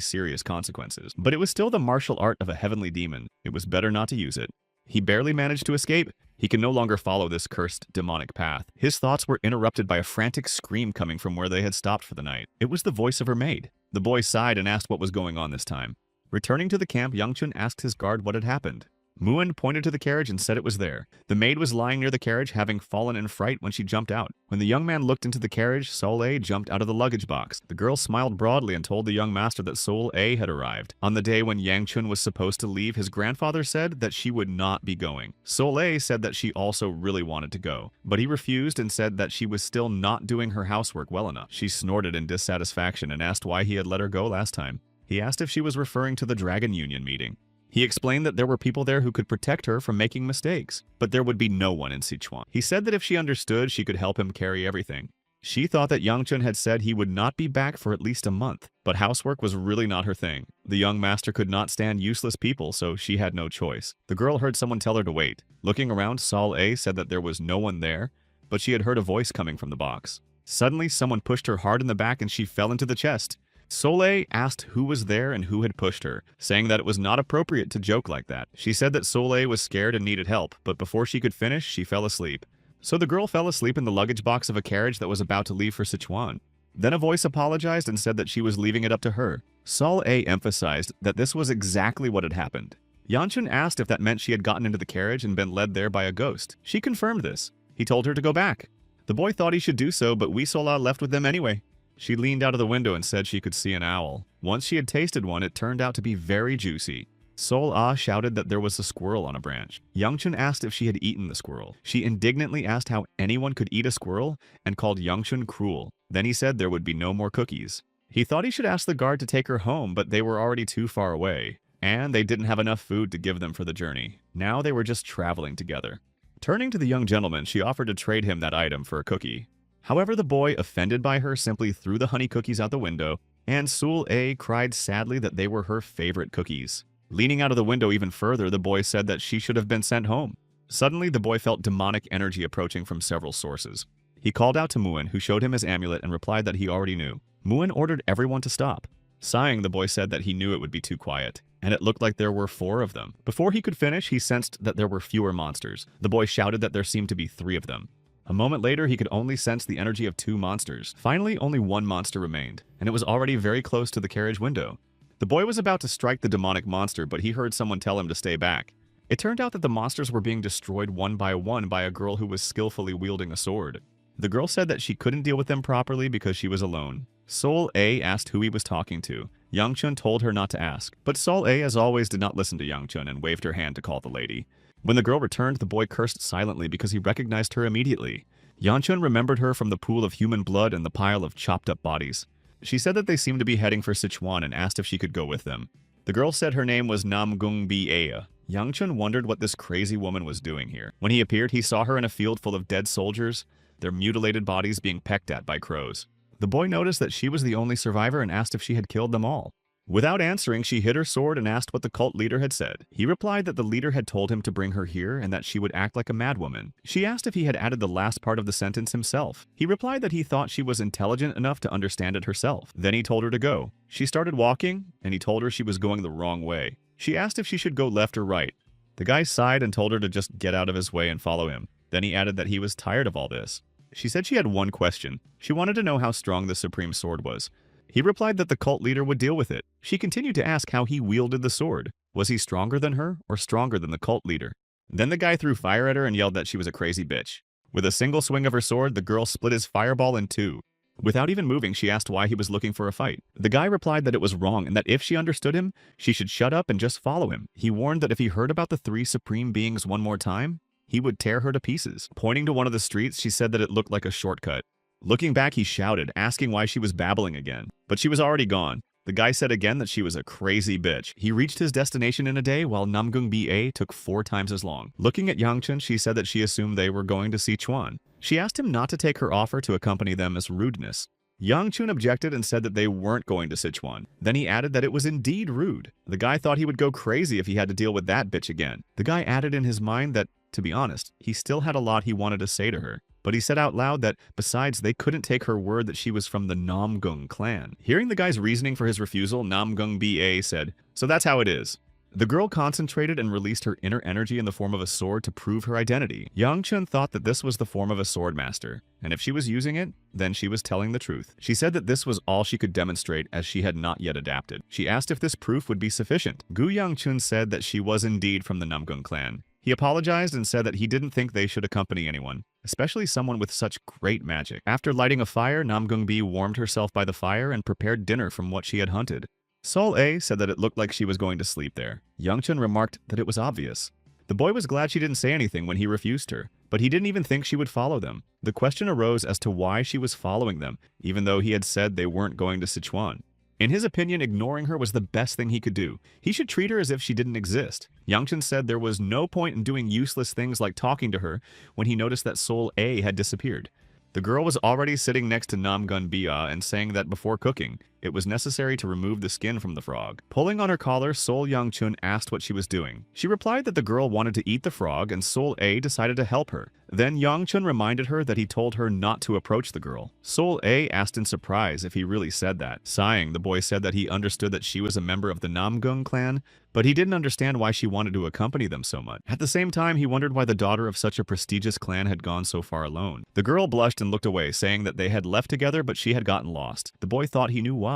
[SPEAKER 1] serious consequences. But it was still the martial art of a heavenly demon. It was better not to use it. He barely managed to escape. He could no longer follow this cursed demonic path. His thoughts were interrupted by a frantic scream coming from where they had stopped for the night. It was the voice of her maid. The boy sighed and asked what was going on this time. Returning to the camp, Yangchun asked his guard what had happened. Muan pointed to the carriage and said it was there. The maid was lying near the carriage, having fallen in fright when she jumped out. When the young man looked into the carriage, Sol A jumped out of the luggage box. The girl smiled broadly and told the young master that Sol A had arrived. On the day when Yangchun was supposed to leave, his grandfather said that she would not be going. Sol A said that she also really wanted to go, but he refused and said that she was still not doing her housework well enough. She snorted in dissatisfaction and asked why he had let her go last time. He asked if she was referring to the Dragon Union meeting. He explained that there were people there who could protect her from making mistakes, but there would be no one in Sichuan. He said that if she understood, she could help him carry everything. She thought that Yangchun had said he would not be back for at least a month, but housework was really not her thing. The young master could not stand useless people, so she had no choice. The girl heard someone tell her to wait. Looking around, Sol A said that there was no one there, but she had heard a voice coming from the box. Suddenly, someone pushed her hard in the back and she fell into the chest. Soleil asked who was there and who had pushed her, saying that it was not appropriate to joke like that. She said that Soleil was scared and needed help, but before she could finish, she fell asleep. So the girl fell asleep in the luggage box of a carriage that was about to leave for Sichuan. Then a voice apologized and said that she was leaving it up to her. Sol A emphasized that this was exactly what had happened. Yanchun asked if that meant she had gotten into the carriage and been led there by a ghost. She confirmed this. He told her to go back. The boy thought he should do so, but Wee Sola left with them anyway. She leaned out of the window and said she could see an owl. Once she had tasted one, it turned out to be very juicy. Sol Ah shouted that there was a squirrel on a branch. Yangchun asked if she had eaten the squirrel. She indignantly asked how anyone could eat a squirrel and called Yangchun cruel. Then he said there would be no more cookies. He thought he should ask the guard to take her home, but they were already too far away, and they didn't have enough food to give them for the journey. Now they were just traveling together. Turning to the young gentleman, she offered to trade him that item for a cookie. However, the boy, offended by her, simply threw the honey cookies out the window, and Sul A cried sadly that they were her favorite cookies. Leaning out of the window even further, the boy said that she should have been sent home. Suddenly, the boy felt demonic energy approaching from several sources. He called out to Muan, who showed him his amulet and replied that he already knew. Muan ordered everyone to stop. Sighing, the boy said that he knew it would be too quiet, and it looked like there were 4 of them. Before he could finish, he sensed that there were fewer monsters. The boy shouted that there seemed to be 3 of them. A moment later, he could only sense the energy of 2 monsters. Finally, only 1 monster remained, and it was already very close to the carriage window. The boy was about to strike the demonic monster, but he heard someone tell him to stay back. It turned out that the monsters were being destroyed one by a girl who was skillfully wielding a sword. The girl said that she couldn't deal with them properly because she was alone. Sol A asked who he was talking to. Yangchun told her not to ask, but Sol A, as always, did not listen to Yangchun and waved her hand to call the lady. When the girl returned, the boy cursed silently because he recognized her immediately. Yanchun remembered her from the pool of human blood and the pile of chopped-up bodies. She said that they seemed to be heading for Sichuan and asked if she could go with them. The girl said her name was Namgung Bi-ea. Yangchun wondered what this crazy woman was doing here. When he appeared, he saw her in a field full of dead soldiers, their mutilated bodies being pecked at by crows. The boy noticed that she was the only survivor and asked if she had killed them all. Without answering, she hid her sword and asked what the cult leader had said. He replied that the leader had told him to bring her here and that she would act like a madwoman. She asked if he had added the last part of the sentence himself. He replied that he thought she was intelligent enough to understand it herself. Then he told her to go. She started walking, and he told her she was going the wrong way. She asked if she should go left or right. The guy sighed and told her to just get out of his way and follow him. Then he added that he was tired of all this. She said she had one question. She wanted to know how strong the supreme sword was. He replied that the cult leader would deal with it. She continued to ask how he wielded the sword. Was he stronger than her or stronger than the cult leader? Then the guy threw fire at her and yelled that she was a crazy bitch. With a single swing of her sword, the girl split his fireball in 2. Without even moving, she asked why he was looking for a fight. The guy replied that it was wrong and that if she understood him, she should shut up and just follow him. He warned that if he heard about the 3 supreme beings one more time, he would tear her to pieces. Pointing to one of the streets, she said that it looked like a shortcut. Looking back, he shouted, asking why she was babbling again. But she was already gone. The guy said again that she was a crazy bitch. He reached his destination in a day, while Namgung Ba took 4 times as long. Looking at Yangchun, she said that she assumed they were going to Sichuan. She asked him not to take her offer to accompany them as rudeness. Yangchun objected and said that they weren't going to Sichuan. Then he added that it was indeed rude. The guy thought he would go crazy if he had to deal with that bitch again. The guy added in his mind that, to be honest, he still had a lot he wanted to say to her. But he said out loud that, besides, they couldn't take her word that she was from the Namgung clan. Hearing the guy's reasoning for his refusal, Namgung Ba said, "So that's how it is." The girl concentrated and released her inner energy in the form of a sword to prove her identity. Yangchun thought that this was the form of a sword master, and if she was using it, then she was telling the truth. She said that this was all she could demonstrate as she had not yet adapted. She asked if this proof would be sufficient. Gu Yangchun said that she was indeed from the Namgung clan. He apologized and said that he didn't think they should accompany anyone, especially someone with such great magic. After lighting a fire, Namgung Bi warmed herself by the fire and prepared dinner from what she had hunted. Sol A said that it looked like she was going to sleep there. Yangchun remarked that it was obvious. The boy was glad she didn't say anything when he refused her, but he didn't even think she would follow them. The question arose as to why she was following them, even though he had said they weren't going to Sichuan. In his opinion, ignoring her was the best thing he could do. He should treat her as if she didn't exist. Yangchun said there was no point in doing useless things like talking to her when he noticed that Sol A had disappeared. The girl was already sitting next to Namgun Bia and saying that before cooking, it was necessary to remove the skin from the frog. Pulling on her collar, Sol Yangchun asked what she was doing. She replied that the girl wanted to eat the frog and Sol A decided to help her. Then Yangchun reminded her that he told her not to approach the girl. Sol A asked in surprise if he really said that. Sighing, the boy said that he understood that she was a member of the Namgung clan, but he didn't understand why she wanted to accompany them so much. At the same time, he wondered why the daughter of such a prestigious clan had gone so far alone. The girl blushed and looked away, saying that they had left together but she had gotten lost. The boy thought he knew why.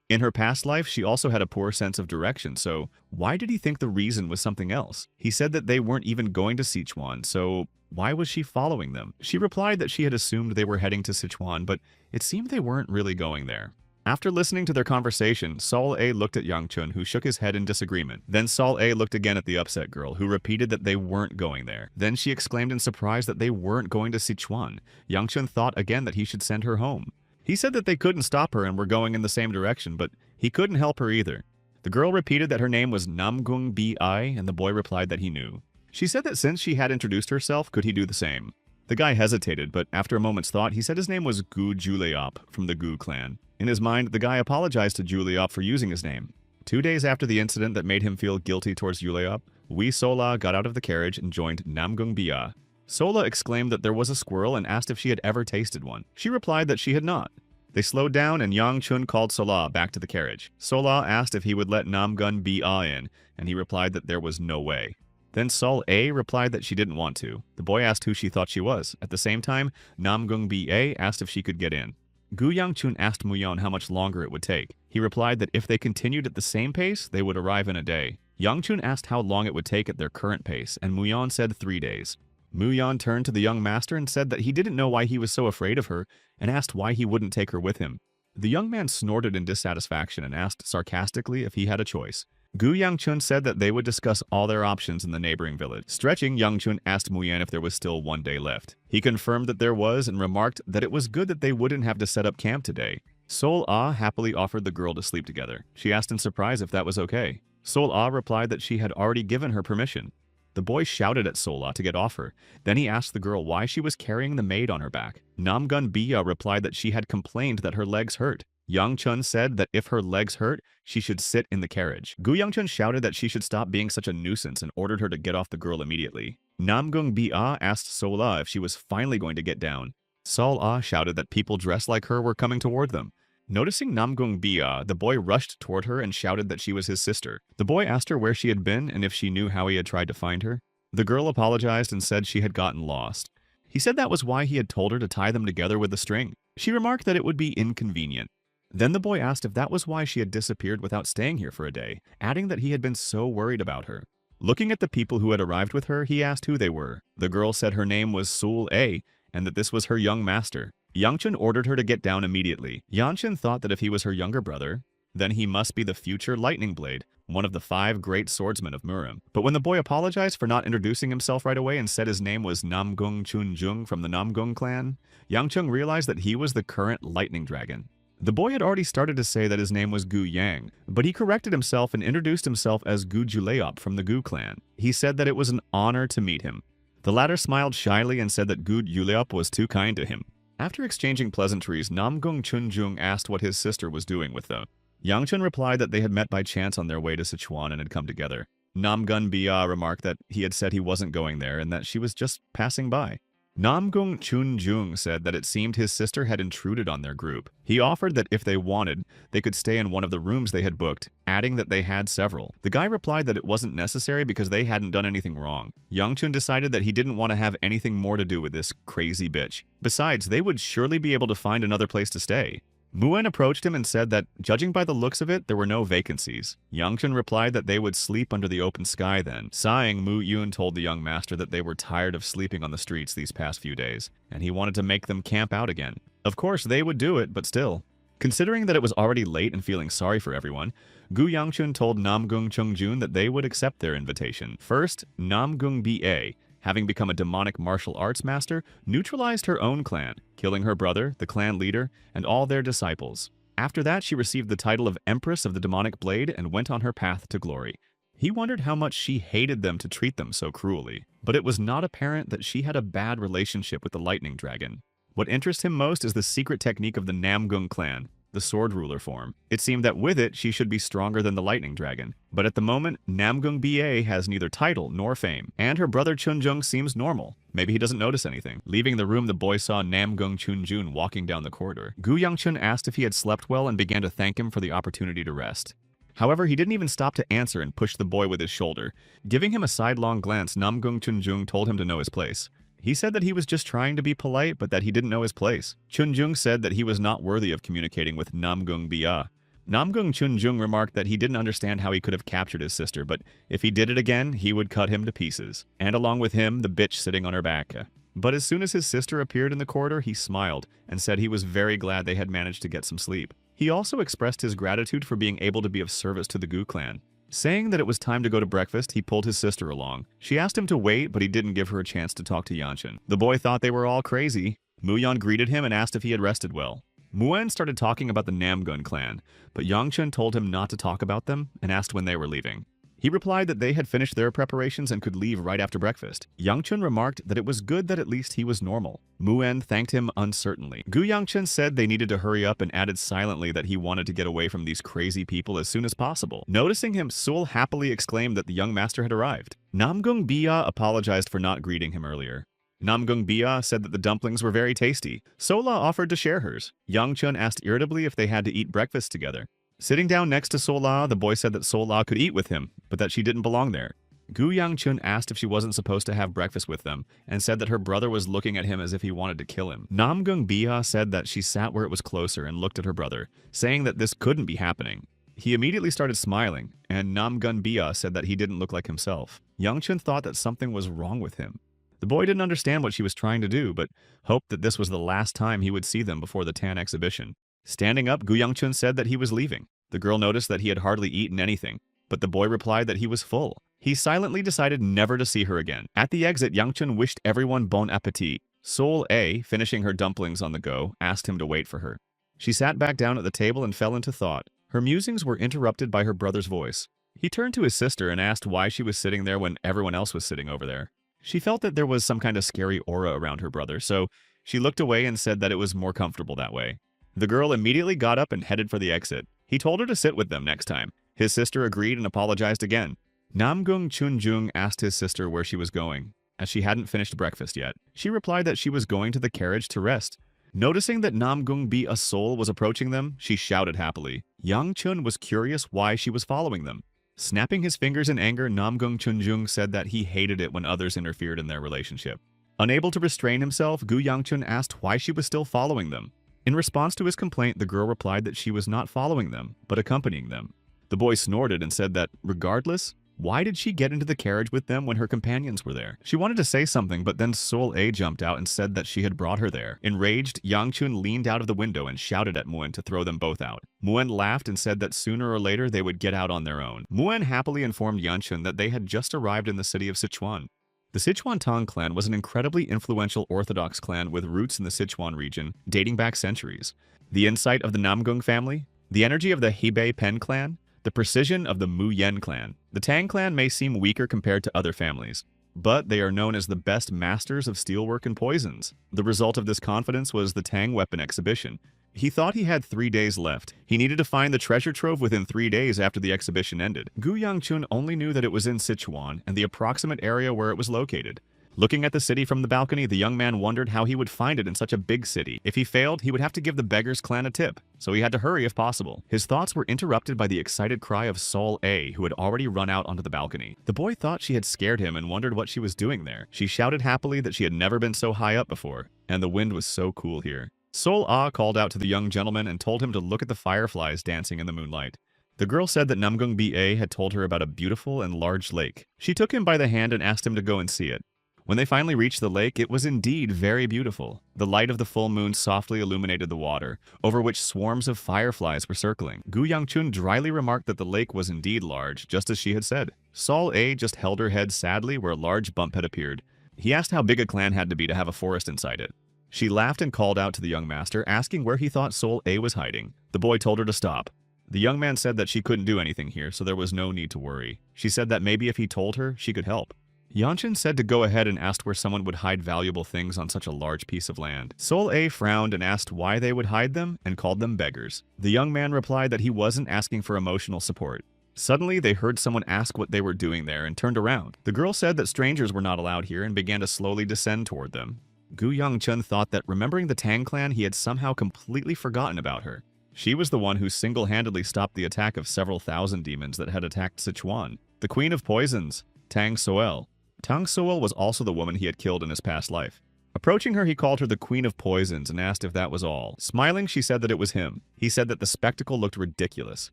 [SPEAKER 1] In her past life, she also had a poor sense of direction, so why did he think the reason was something else? He said that they weren't even going to Sichuan, so why was she following them? She replied that she had assumed they were heading to Sichuan, but it seemed they weren't really going there. After listening to their conversation, Sol A looked at Yangchun, who shook his head in disagreement. Then Sol A looked again at the upset girl, who repeated that they weren't going there. Then she exclaimed in surprise that they weren't going to Sichuan. Yangchun thought again that he should send her home. He said that they couldn't stop her and were going in the same direction, but he couldn't help her either. The girl repeated that her name was Namgung Bi, and the boy replied that he knew. She said that since she had introduced herself, could he do the same? The guy hesitated, but after a moment's thought, he said his name was Gu Juliop from the Gu clan. In his mind, the guy apologized to Juliop for using his name. 2 days after the incident that made him feel guilty towards Juliop, Wee Sola got out of the carriage and joined Namgung Bia. Sola exclaimed that there was a squirrel and asked if she had ever tasted one. She replied that she had not. They slowed down and Yangchun called Sola back to the carriage. Sola asked if he would let Namgun Bia in, and he replied that there was no way. Then Sol A replied that she didn't want to. The boy asked who she thought she was. At the same time, Namgung Ba asked if she could get in. Gu Yangchun asked Muyon how much longer it would take. He replied that if they continued at the same pace, they would arrive in a day. Yangchun asked how long it would take at their current pace, and Muyon said 3 days. Muyon turned to the young master and said that he didn't know why he was so afraid of her, and asked why he wouldn't take her with him. The young man snorted in dissatisfaction and asked sarcastically if he had a choice. Gu Yangchun said that they would discuss all their options in the neighboring village. Stretching, Yangchun asked Muyan if there was still 1 day left. He confirmed that there was and remarked that it was good that they wouldn't have to set up camp today. Sol Ah happily offered the girl to sleep together. She asked in surprise if that was okay. Sol Ah replied that she had already given her permission. The boy shouted at Sola to get off her. Then he asked the girl why she was carrying the maid on her back. Namgun Bia replied that she had complained that her legs hurt. Yangchun said that if her legs hurt, she should sit in the carriage. Gu Yangchun shouted that she should stop being such a nuisance and ordered her to get off the girl immediately. Namgung Bia asked Sola if she was finally going to get down. Sol Ah shouted that people dressed like her were coming toward them. Noticing Namgung Bia, the boy rushed toward her and shouted that she was his sister. The boy asked her where she had been and if she knew how he had tried to find her. The girl apologized and said she had gotten lost. He said that was why he had told her to tie them together with a string. She remarked that it would be inconvenient. Then the boy asked if that was why she had disappeared without staying here for a day, adding that he had been so worried about her. Looking at the people who had arrived with her, he asked who they were. The girl said her name was Sul A and that this was her young master. Yangchun ordered her to get down immediately. Yangchun thought that if he was her younger brother, then he must be the future Lightning Blade, one of the 5 great swordsmen of Murim. But when the boy apologized for not introducing himself right away and said his name was Namgung Chunjung from the Namgung clan, Yangchung realized that he was the current Lightning Dragon. The boy had already started to say that his name was Gu Yang, but he corrected himself and introduced himself as Gu Juleop from the Gu clan. He said that it was an honor to meet him. The latter smiled shyly and said that Gu Juleop was too kind to him. After exchanging pleasantries, Namgung Chunjung asked what his sister was doing with them. Yangchun replied that they had met by chance on their way to Sichuan and had come together. Namgun Bia remarked that he had said he wasn't going there and that she was just passing by. Namgung Chunjung said that it seemed his sister had intruded on their group. He offered that if they wanted, they could stay in one of the rooms they had booked, adding that they had several. The guy replied that it wasn't necessary because they hadn't done anything wrong. Yangchun decided that he didn't want to have anything more to do with this crazy bitch. Besides, they would surely be able to find another place to stay. Muen approached him and said that, judging by the looks of it, there were no vacancies. Yangchun replied that they would sleep under the open sky then. Sighing, Mu Yun told the young master that they were tired of sleeping on the streets these past few days, and he wanted to make them camp out again. Of course, they would do it, but still. Considering that it was already late and feeling sorry for everyone, Gu Yangchun told Namgung Chungjun that they would accept their invitation. First, Namgung Ba, having become a demonic martial arts master, neutralized her own clan, killing her brother, the clan leader, and all their disciples. After that, she received the title of Empress of the Demonic Blade and went on her path to glory. He wondered how much she hated them to treat them so cruelly, but it was not apparent that she had a bad relationship with the Lightning Dragon. What interests him most is the secret technique of the Namgung clan, the sword ruler form. It seemed that with it, she should be stronger than the Lightning Dragon. But at the moment, Namgung Ba has neither title nor fame, and her brother Chunjung seems normal. Maybe he doesn't notice anything. Leaving the room, the boy saw Namgung Chunjun walking down the corridor. Gu Yangchun asked if he had slept well and began to thank him for the opportunity to rest. However, he didn't even stop to answer and pushed the boy with his shoulder. Giving him a sidelong glance, Namgung Chunjung told him to know his place. He said that he was just trying to be polite, but that he didn't know his place. Chunjung said that he was not worthy of communicating with Namgung Bia. Namgung Chunjung remarked that he didn't understand how he could have captured his sister, but if he did it again, he would cut him to pieces. And along with him, the bitch sitting on her back. But as soon as his sister appeared in the corridor, he smiled and said he was very glad they had managed to get some sleep. He also expressed his gratitude for being able to be of service to the Gu clan. Saying that it was time to go to breakfast, he pulled his sister along. She asked him to wait, but he didn't give her a chance to talk to Yangchun. The boy thought they were all crazy. Muyan greeted him and asked if he had rested well. Muen started talking about the Namgun clan, but Yangchun told him not to talk about them and asked when they were leaving. He replied that they had finished their preparations and could leave right after breakfast. Yangchun remarked that it was good that at least he was normal. Muen thanked him uncertainly. Gu Yangchun said they needed to hurry up and added silently that he wanted to get away from these crazy people as soon as possible. Noticing him, Sul happily exclaimed that the young master had arrived. Namgung Bia apologized for not greeting him earlier. Namgung Bia said that the dumplings were very tasty. Sola offered to share hers. Yangchun asked irritably if they had to eat breakfast together. Sitting down next to Sola, the boy said that Sola could eat with him, but that she didn't belong there. Gu Yangchun asked if she wasn't supposed to have breakfast with them, and said that her brother was looking at him as if he wanted to kill him. Namgung Bia said that she sat where it was closer and looked at her brother, saying that this couldn't be happening. He immediately started smiling, and Namgun Bia said that he didn't look like himself. Yangchun thought that something was wrong with him. The boy didn't understand what she was trying to do, but hoped that this was the last time he would see them before the Tan exhibition. Standing up, Gu Yangchun said that he was leaving. The girl noticed that he had hardly eaten anything, but the boy replied that he was full. He silently decided never to see her again. At the exit, Yangchun wished everyone bon appetit. Sol A, finishing her dumplings on the go, asked him to wait for her. She sat back down at the table and fell into thought. Her musings were interrupted by her brother's voice. He turned to his sister and asked why she was sitting there when everyone else was sitting over there. She felt that there was some kind of scary aura around her brother, so she looked away and said that it was more comfortable that way. The girl immediately got up and headed for the exit. He told her to sit with them next time. His sister agreed and apologized again. Namgung Chunjung asked his sister where she was going, as she hadn't finished breakfast yet. She replied that she was going to the carriage to rest. Noticing that Namgung Bi a soul was approaching them, she shouted happily. Yangchun was curious why she was following them. Snapping his fingers in anger, Namgung Chunjung said that he hated it when others interfered in their relationship. Unable to restrain himself, Gu Yangchun asked why she was still following them. In response to his complaint, the girl replied that she was not following them, but accompanying them. The boy snorted and said that, regardless, Why did she get into the carriage with them when her companions were there? She wanted to say something, but then Sol-A jumped out and said that she had brought her there. Enraged, Yang-chun leaned out of the window and shouted at Muen to throw them both out. Muen laughed and said that sooner or later they would get out on their own. Muen happily informed Yang-chun that they had just arrived in the city of Sichuan. The Sichuan Tang clan was an incredibly influential Orthodox clan with roots in the Sichuan region, dating back centuries. The insight of the Namgung family, the energy of the Hebei Pen clan, the precision of the Mu Yen clan. The Tang clan may seem weaker compared to other families, but they are known as the best masters of steelwork and poisons. The result of this confidence was the Tang weapon exhibition. He thought he had 3 days left. He needed to find the treasure trove within 3 days after the exhibition ended. Gu Yangchun only knew that it was in Sichuan and the approximate area where it was located. Looking at the city from the balcony, the young man wondered how he would find it in such a big city. If he failed, he would have to give the beggars clan a tip, so he had to hurry if possible. His thoughts were interrupted by the excited cry of Sol-A, who had already run out onto the balcony. The boy thought she had scared him and wondered what she was doing there. She shouted happily that she had never been so high up before, and the wind was so cool here. Sol-A called out to the young gentleman and told him to look at the fireflies dancing in the moonlight. The girl said that Namgung Ba had told her about a beautiful and large lake. She took him by the hand and asked him to go and see it. When they finally reached the lake, it was indeed very beautiful. The light of the full moon softly illuminated the water, over which swarms of fireflies were circling. Gu Yangchun dryly remarked that the lake was indeed large, just as she had said. Sol-A just held her head sadly where a large bump had appeared. He asked how big a clan had to be to have a forest inside it. She laughed and called out to the young master, asking where he thought Sol-A was hiding. The boy told her to stop. The young man said that she couldn't do anything here, so there was no need to worry. She said that maybe if he told her, she could help. Yanchen said to go ahead and asked where someone would hide valuable things on such a large piece of land. Sol-A frowned and asked why they would hide them and called them beggars. The young man replied that he wasn't asking for emotional support. Suddenly, they heard someone ask what they were doing there and turned around. The girl said that strangers were not allowed here and began to slowly descend toward them. Gu Yangchun thought that remembering the Tang clan, he had somehow completely forgotten about her. She was the one who single-handedly stopped the attack of several thousand demons that had attacked Sichuan. The Queen of Poisons, Tang Soel. Tang Soel was also the woman he had killed in his past life. Approaching her, he called her the Queen of Poisons and asked if that was all. Smiling, she said that it was him. He said that the spectacle looked ridiculous.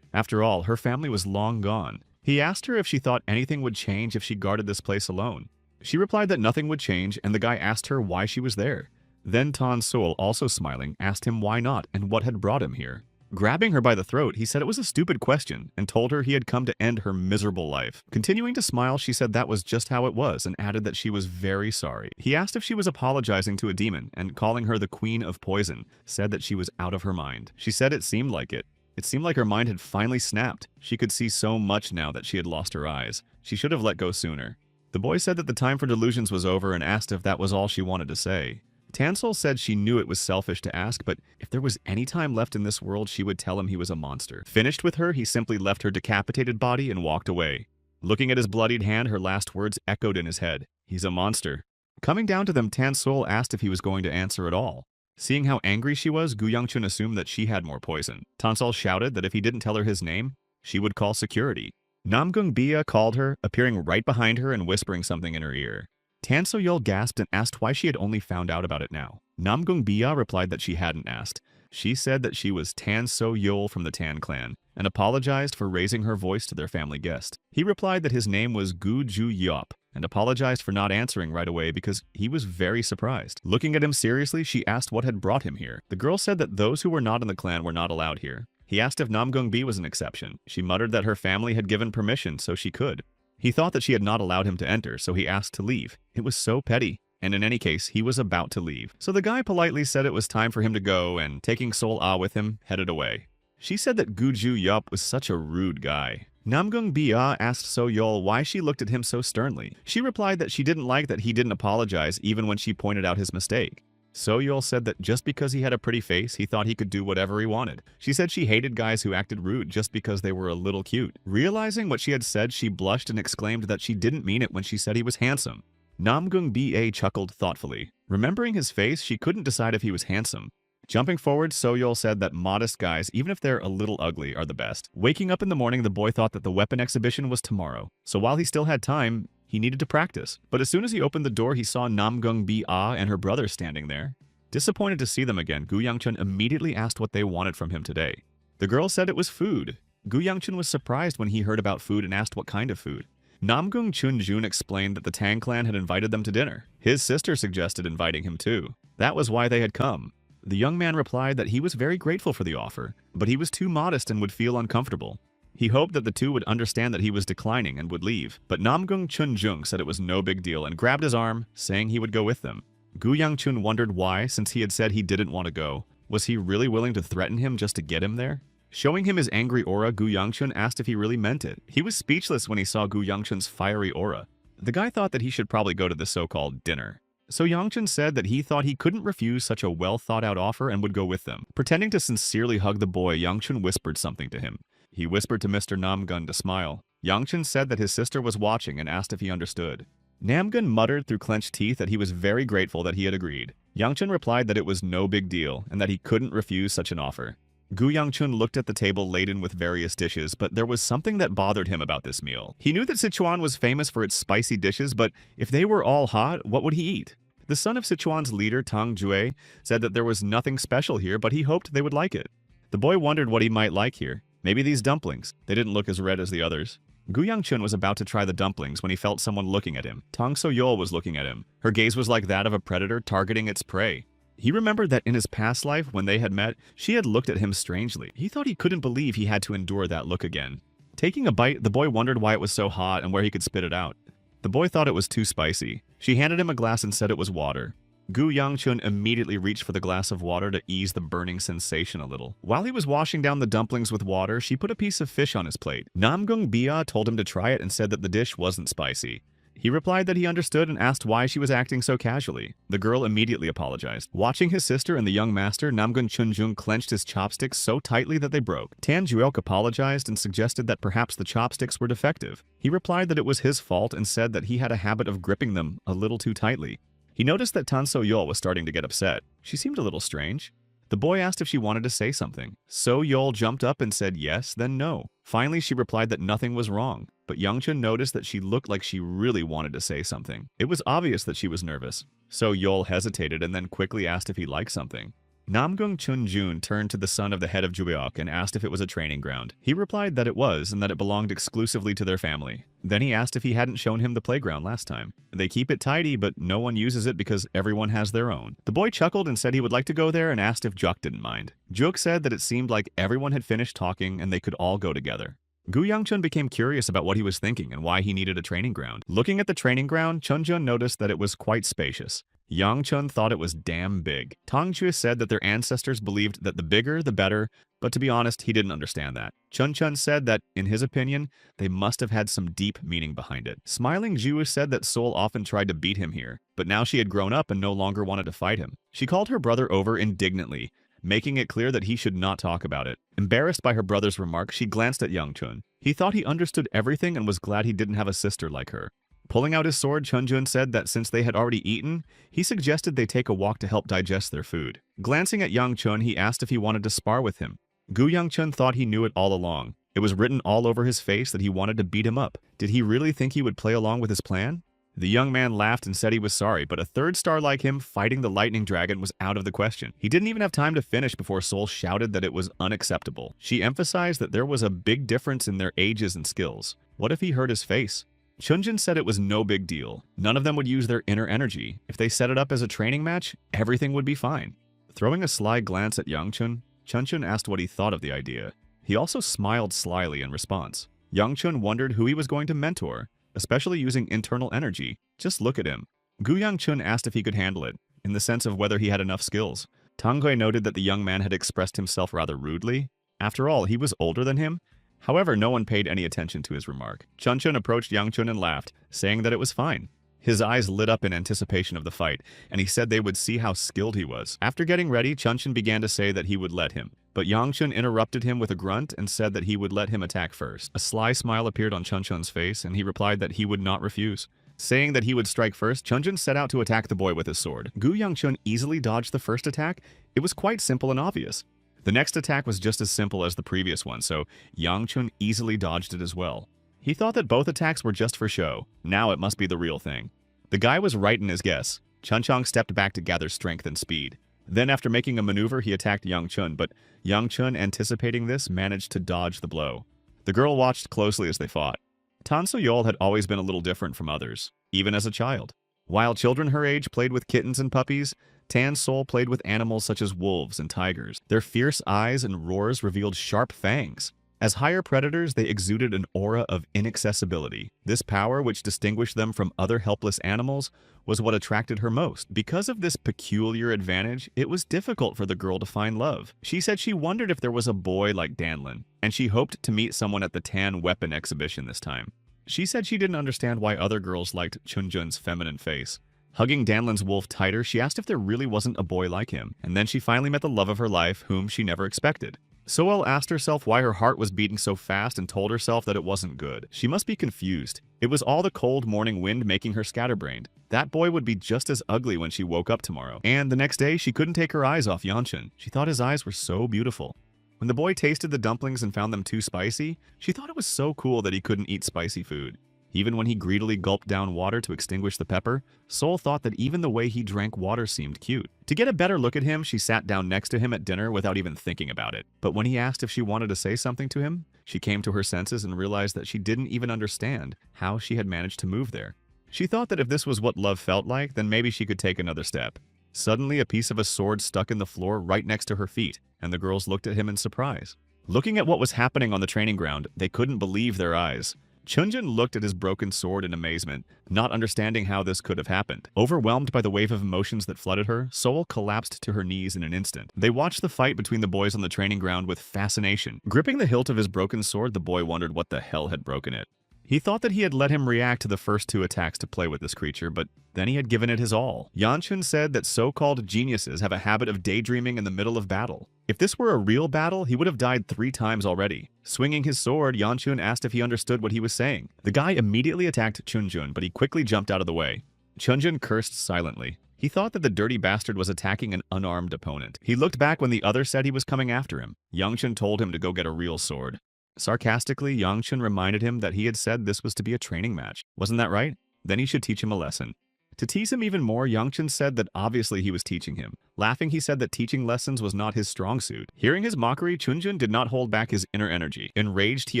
[SPEAKER 1] After all, her family was long gone. He asked her if she thought anything would change if she guarded this place alone. She replied that nothing would change, and the guy asked her why she was there. Then Tan Soel, also smiling, asked him why not and what had brought him here. Grabbing her by the throat, he said it was a stupid question and told her he had come to end her miserable life. Continuing to smile, she said that was just how it was and added that she was very sorry. He asked if she was apologizing to a demon and calling her the Queen of Poison, said that she was out of her mind. She said it seemed like it. It seemed like her mind had finally snapped. She could see so much now that she had lost her eyes. She should have let go sooner. The boy said that the time for delusions was over and asked if that was all she wanted to say. Tansol said she knew it was selfish to ask, but if there was any time left in this world, she would tell him he was a monster. Finished with her, he simply left her decapitated body and walked away. Looking at his bloodied hand, her last words echoed in his head. He's a monster. Coming down to them, Tansol asked if he was going to answer at all. Seeing how angry she was, Gu Yangchun assumed that she had more poison. Tansol shouted that if he didn't tell her his name, she would call security. Namgung Bia called her, appearing right behind her and whispering something in her ear. Tan So-yeol gasped and asked why she had only found out about it now. Namgung Bia replied that she hadn't asked. She said that she was Tan So-yeol from the Tan clan and apologized for raising her voice to their family guest. He replied that his name was Gu Ju-yeop and apologized for not answering right away because he was very surprised. Looking at him seriously, she asked what had brought him here. The girl said that those who were not in the clan were not allowed here. He asked if Namgung Bi was an exception. She muttered that her family had given permission so she could. He thought that she had not allowed him to enter, so he asked to leave. It was so petty. And in any case, he was about to leave. So the guy politely said it was time for him to go and, taking Sol-A with him, headed away. She said that Gu Ju-yeop was such a rude guy. Namgung Bia asked So-yeol why she looked at him so sternly. She replied that she didn't like that he didn't apologize even when she pointed out his mistake. So-yeol said that just because he had a pretty face, he thought he could do whatever he wanted. She said she hated guys who acted rude just because they were a little cute. Realizing what she had said, she blushed and exclaimed that she didn't mean it when she said he was handsome. Namgung Ba chuckled thoughtfully. Remembering his face, she couldn't decide if he was handsome. Jumping forward, So-yeol said that modest guys, even if they're a little ugly, are the best. Waking up in the morning, the boy thought that the weapon exhibition was tomorrow. So while he still had time, he needed to practice. But as soon as he opened the door, he saw Namgung Ba and her brother standing there. Disappointed to see them again, Gu Yangchun immediately asked what they wanted from him today. The girl said it was food. Gu Yangchun was surprised when he heard about food and asked what kind of food. Namgung Chunjun explained that the Tang clan had invited them to dinner. His sister suggested inviting him too. That was why they had come. The young man replied that he was very grateful for the offer, but he was too modest and would feel uncomfortable. He hoped that the two would understand that he was declining and would leave, but Namgung Chunjung said it was no big deal and grabbed his arm, saying he would go with them. Gu Yangchun wondered why, since he had said he didn't want to go. Was he really willing to threaten him just to get him there? Showing him his angry aura, Gu Yangchun asked if he really meant it. He was speechless when he saw Gu Yangchun's fiery aura. The guy thought that he should probably go to the so-called dinner. So Yangchun said that he thought he couldn't refuse such a well-thought-out offer and would go with them. Pretending to sincerely hug the boy, Yangchun whispered something to him. He whispered to Mr. Namgun to smile. Yangchun said that his sister was watching and asked if he understood. Namgun muttered through clenched teeth that he was very grateful that he had agreed. Yangchun replied that it was no big deal and that he couldn't refuse such an offer. Gu Yangchun looked at the table laden with various dishes, but there was something that bothered him about this meal. He knew that Sichuan was famous for its spicy dishes, but if they were all hot, what would he eat? The son of Sichuan's leader, Tang Jue, said that there was nothing special here, but he hoped they would like it. The boy wondered what he might like here. Maybe these dumplings. They didn't look as red as the others. Gu Yangchun was about to try the dumplings when he felt someone looking at him. Tang So-yol was looking at him. Her gaze was like that of a predator targeting its prey. He remembered that in his past life, when they had met, she had looked at him strangely. He thought he couldn't believe he had to endure that look again. Taking a bite, the boy wondered why it was so hot and where he could spit it out. The boy thought it was too spicy. She handed him a glass and said it was water. Gu Yangchun immediately reached for the glass of water to ease the burning sensation a little. While he was washing down the dumplings with water, she put a piece of fish on his plate. Namgung Bia told him to try it and said that the dish wasn't spicy. He replied that he understood and asked why she was acting so casually. The girl immediately apologized. Watching his sister and the young master, Namgun Chunjung clenched his chopsticks so tightly that they broke. Tan Juelk apologized and suggested that perhaps the chopsticks were defective. He replied that it was his fault and said that he had a habit of gripping them a little too tightly. He noticed that Tan So-yol was starting to get upset. She seemed a little strange. The boy asked if she wanted to say something. So-yol jumped up and said yes, then no. Finally, she replied that nothing was wrong, but Yangchun noticed that she looked like she really wanted to say something. It was obvious that she was nervous. So-yol hesitated and then quickly asked if he liked something. Namgung Chunjun turned to the son of the head of Jubeok and asked if it was a training ground. He replied that it was and that it belonged exclusively to their family. Then he asked if he hadn't shown him the playground last time. They keep it tidy, but no one uses it because everyone has their own. The boy chuckled and said he would like to go there and asked if Juk didn't mind. Juk said that it seemed like everyone had finished talking and they could all go together. Gu Yangchun became curious about what he was thinking and why he needed a training ground. Looking at the training ground, Chunjun noticed that it was quite spacious. Yangchun thought it was damn big. Tang Jue said that their ancestors believed that the bigger, the better, but to be honest, he didn't understand that. Chun said that, in his opinion, they must have had some deep meaning behind it. Smiling Ju said that Sol often tried to beat him here, but now she had grown up and no longer wanted to fight him. She called her brother over indignantly, making it clear that he should not talk about it. Embarrassed by her brother's remark, she glanced at Yangchun. He thought he understood everything and was glad he didn't have a sister like her. Pulling out his sword, Chunjun said that since they had already eaten, he suggested they take a walk to help digest their food. Glancing at Yangchun, he asked if he wanted to spar with him. Gu Yangchun thought he knew it all along. It was written all over his face that he wanted to beat him up. Did he really think he would play along with his plan? The young man laughed and said he was sorry, but a third star like him fighting the lightning dragon was out of the question. He didn't even have time to finish before Sol shouted that it was unacceptable. She emphasized that there was a big difference in their ages and skills. What if he hurt his face? Chunjun said it was no big deal. None of them would use their inner energy. If they set it up as a training match, everything would be fine. Throwing a sly glance at Yangchun, Chunjun asked what he thought of the idea. He also smiled slyly in response. Yangchun wondered who he was going to mentor, especially using internal energy. Just look at him. Gu Yangchun asked if he could handle it, in the sense of whether he had enough skills. Tang Hui noted that the young man had expressed himself rather rudely. After all, he was older than him. However, no one paid any attention to his remark. Chunjun approached Yangchun and laughed, saying that it was fine. His eyes lit up in anticipation of the fight, and he said they would see how skilled he was. After getting ready, Chunjun began to say that he would let him. But Yangchun interrupted him with a grunt and said that he would let him attack first. A sly smile appeared on Chunjun's face, and he replied that he would not refuse. Saying that he would strike first, Chunjun set out to attack the boy with his sword. Gu Yangchun easily dodged the first attack. It was quite simple and obvious. The next attack was just as simple as the previous one, so Yangchun easily dodged it as well. He thought that both attacks were just for show. Now it must be the real thing. The guy was right in his guess. Chunchong stepped back to gather strength and speed. Then after making a maneuver, he attacked Yangchun, but Yangchun, anticipating this, managed to dodge the blow. The girl watched closely as they fought. Tan So-yeol had always been a little different from others, even as a child. While children her age played with kittens and puppies, Tan Sol played with animals such as wolves and tigers. Their fierce eyes and roars revealed sharp fangs. As higher predators, they exuded an aura of inaccessibility. This power, which distinguished them from other helpless animals, was what attracted her most. Because of this peculiar advantage, it was difficult for the girl to find love. She said she wondered if there was a boy like Danlin, and she hoped to meet someone at the Tan weapon exhibition this time. She said she didn't understand why other girls liked Chunjun's feminine face. Hugging Danlin's wolf tighter, she asked if there really wasn't a boy like him, and then she finally met the love of her life, whom she never expected. So-yeol asked herself why her heart was beating so fast and told herself that it wasn't good. She must be confused. It was all the cold morning wind making her scatterbrained. That boy would be just as ugly when she woke up tomorrow. And the next day, she couldn't take her eyes off Yeonchun. She thought his eyes were so beautiful. When the boy tasted the dumplings and found them too spicy, she thought it was so cool that he couldn't eat spicy food. Even when he greedily gulped down water to extinguish the pepper, Sol thought that even the way he drank water seemed cute. To get a better look at him, she sat down next to him at dinner without even thinking about it. But when he asked if she wanted to say something to him, she came to her senses and realized that she didn't even understand how she had managed to move there. She thought that if this was what love felt like, then maybe she could take another step. Suddenly, a piece of a sword stuck in the floor right next to her feet, and the girls looked at him in surprise. Looking at what was happening on the training ground, they couldn't believe their eyes. Chunjun looked at his broken sword in amazement, not understanding how this could have happened. Overwhelmed by the wave of emotions that flooded her, Sol collapsed to her knees in an instant. They watched the fight between the boys on the training ground with fascination. Gripping the hilt of his broken sword, the boy wondered what the hell had broken it. He thought that he had let him react to the first two attacks to play with this creature, but then he had given it his all. Yeonchun said that so-called geniuses have a habit of daydreaming in the middle of battle. If this were a real battle, he would have died 3 times already. Swinging his sword, Yeonchun asked if he understood what he was saying. The guy immediately attacked Chunjun, but he quickly jumped out of the way. Chunjun cursed silently. He thought that the dirty bastard was attacking an unarmed opponent. He looked back when the other said he was coming after him. Yeonchun told him to go get a real sword. Sarcastically, Yeonchun reminded him that he had said this was to be a training match. Wasn't that right? Then he should teach him a lesson. To tease him even more, Yeonchun said that obviously he was teaching him. Laughing, he said that teaching lessons was not his strong suit. Hearing his mockery, Chunjun did not hold back his inner energy. Enraged, he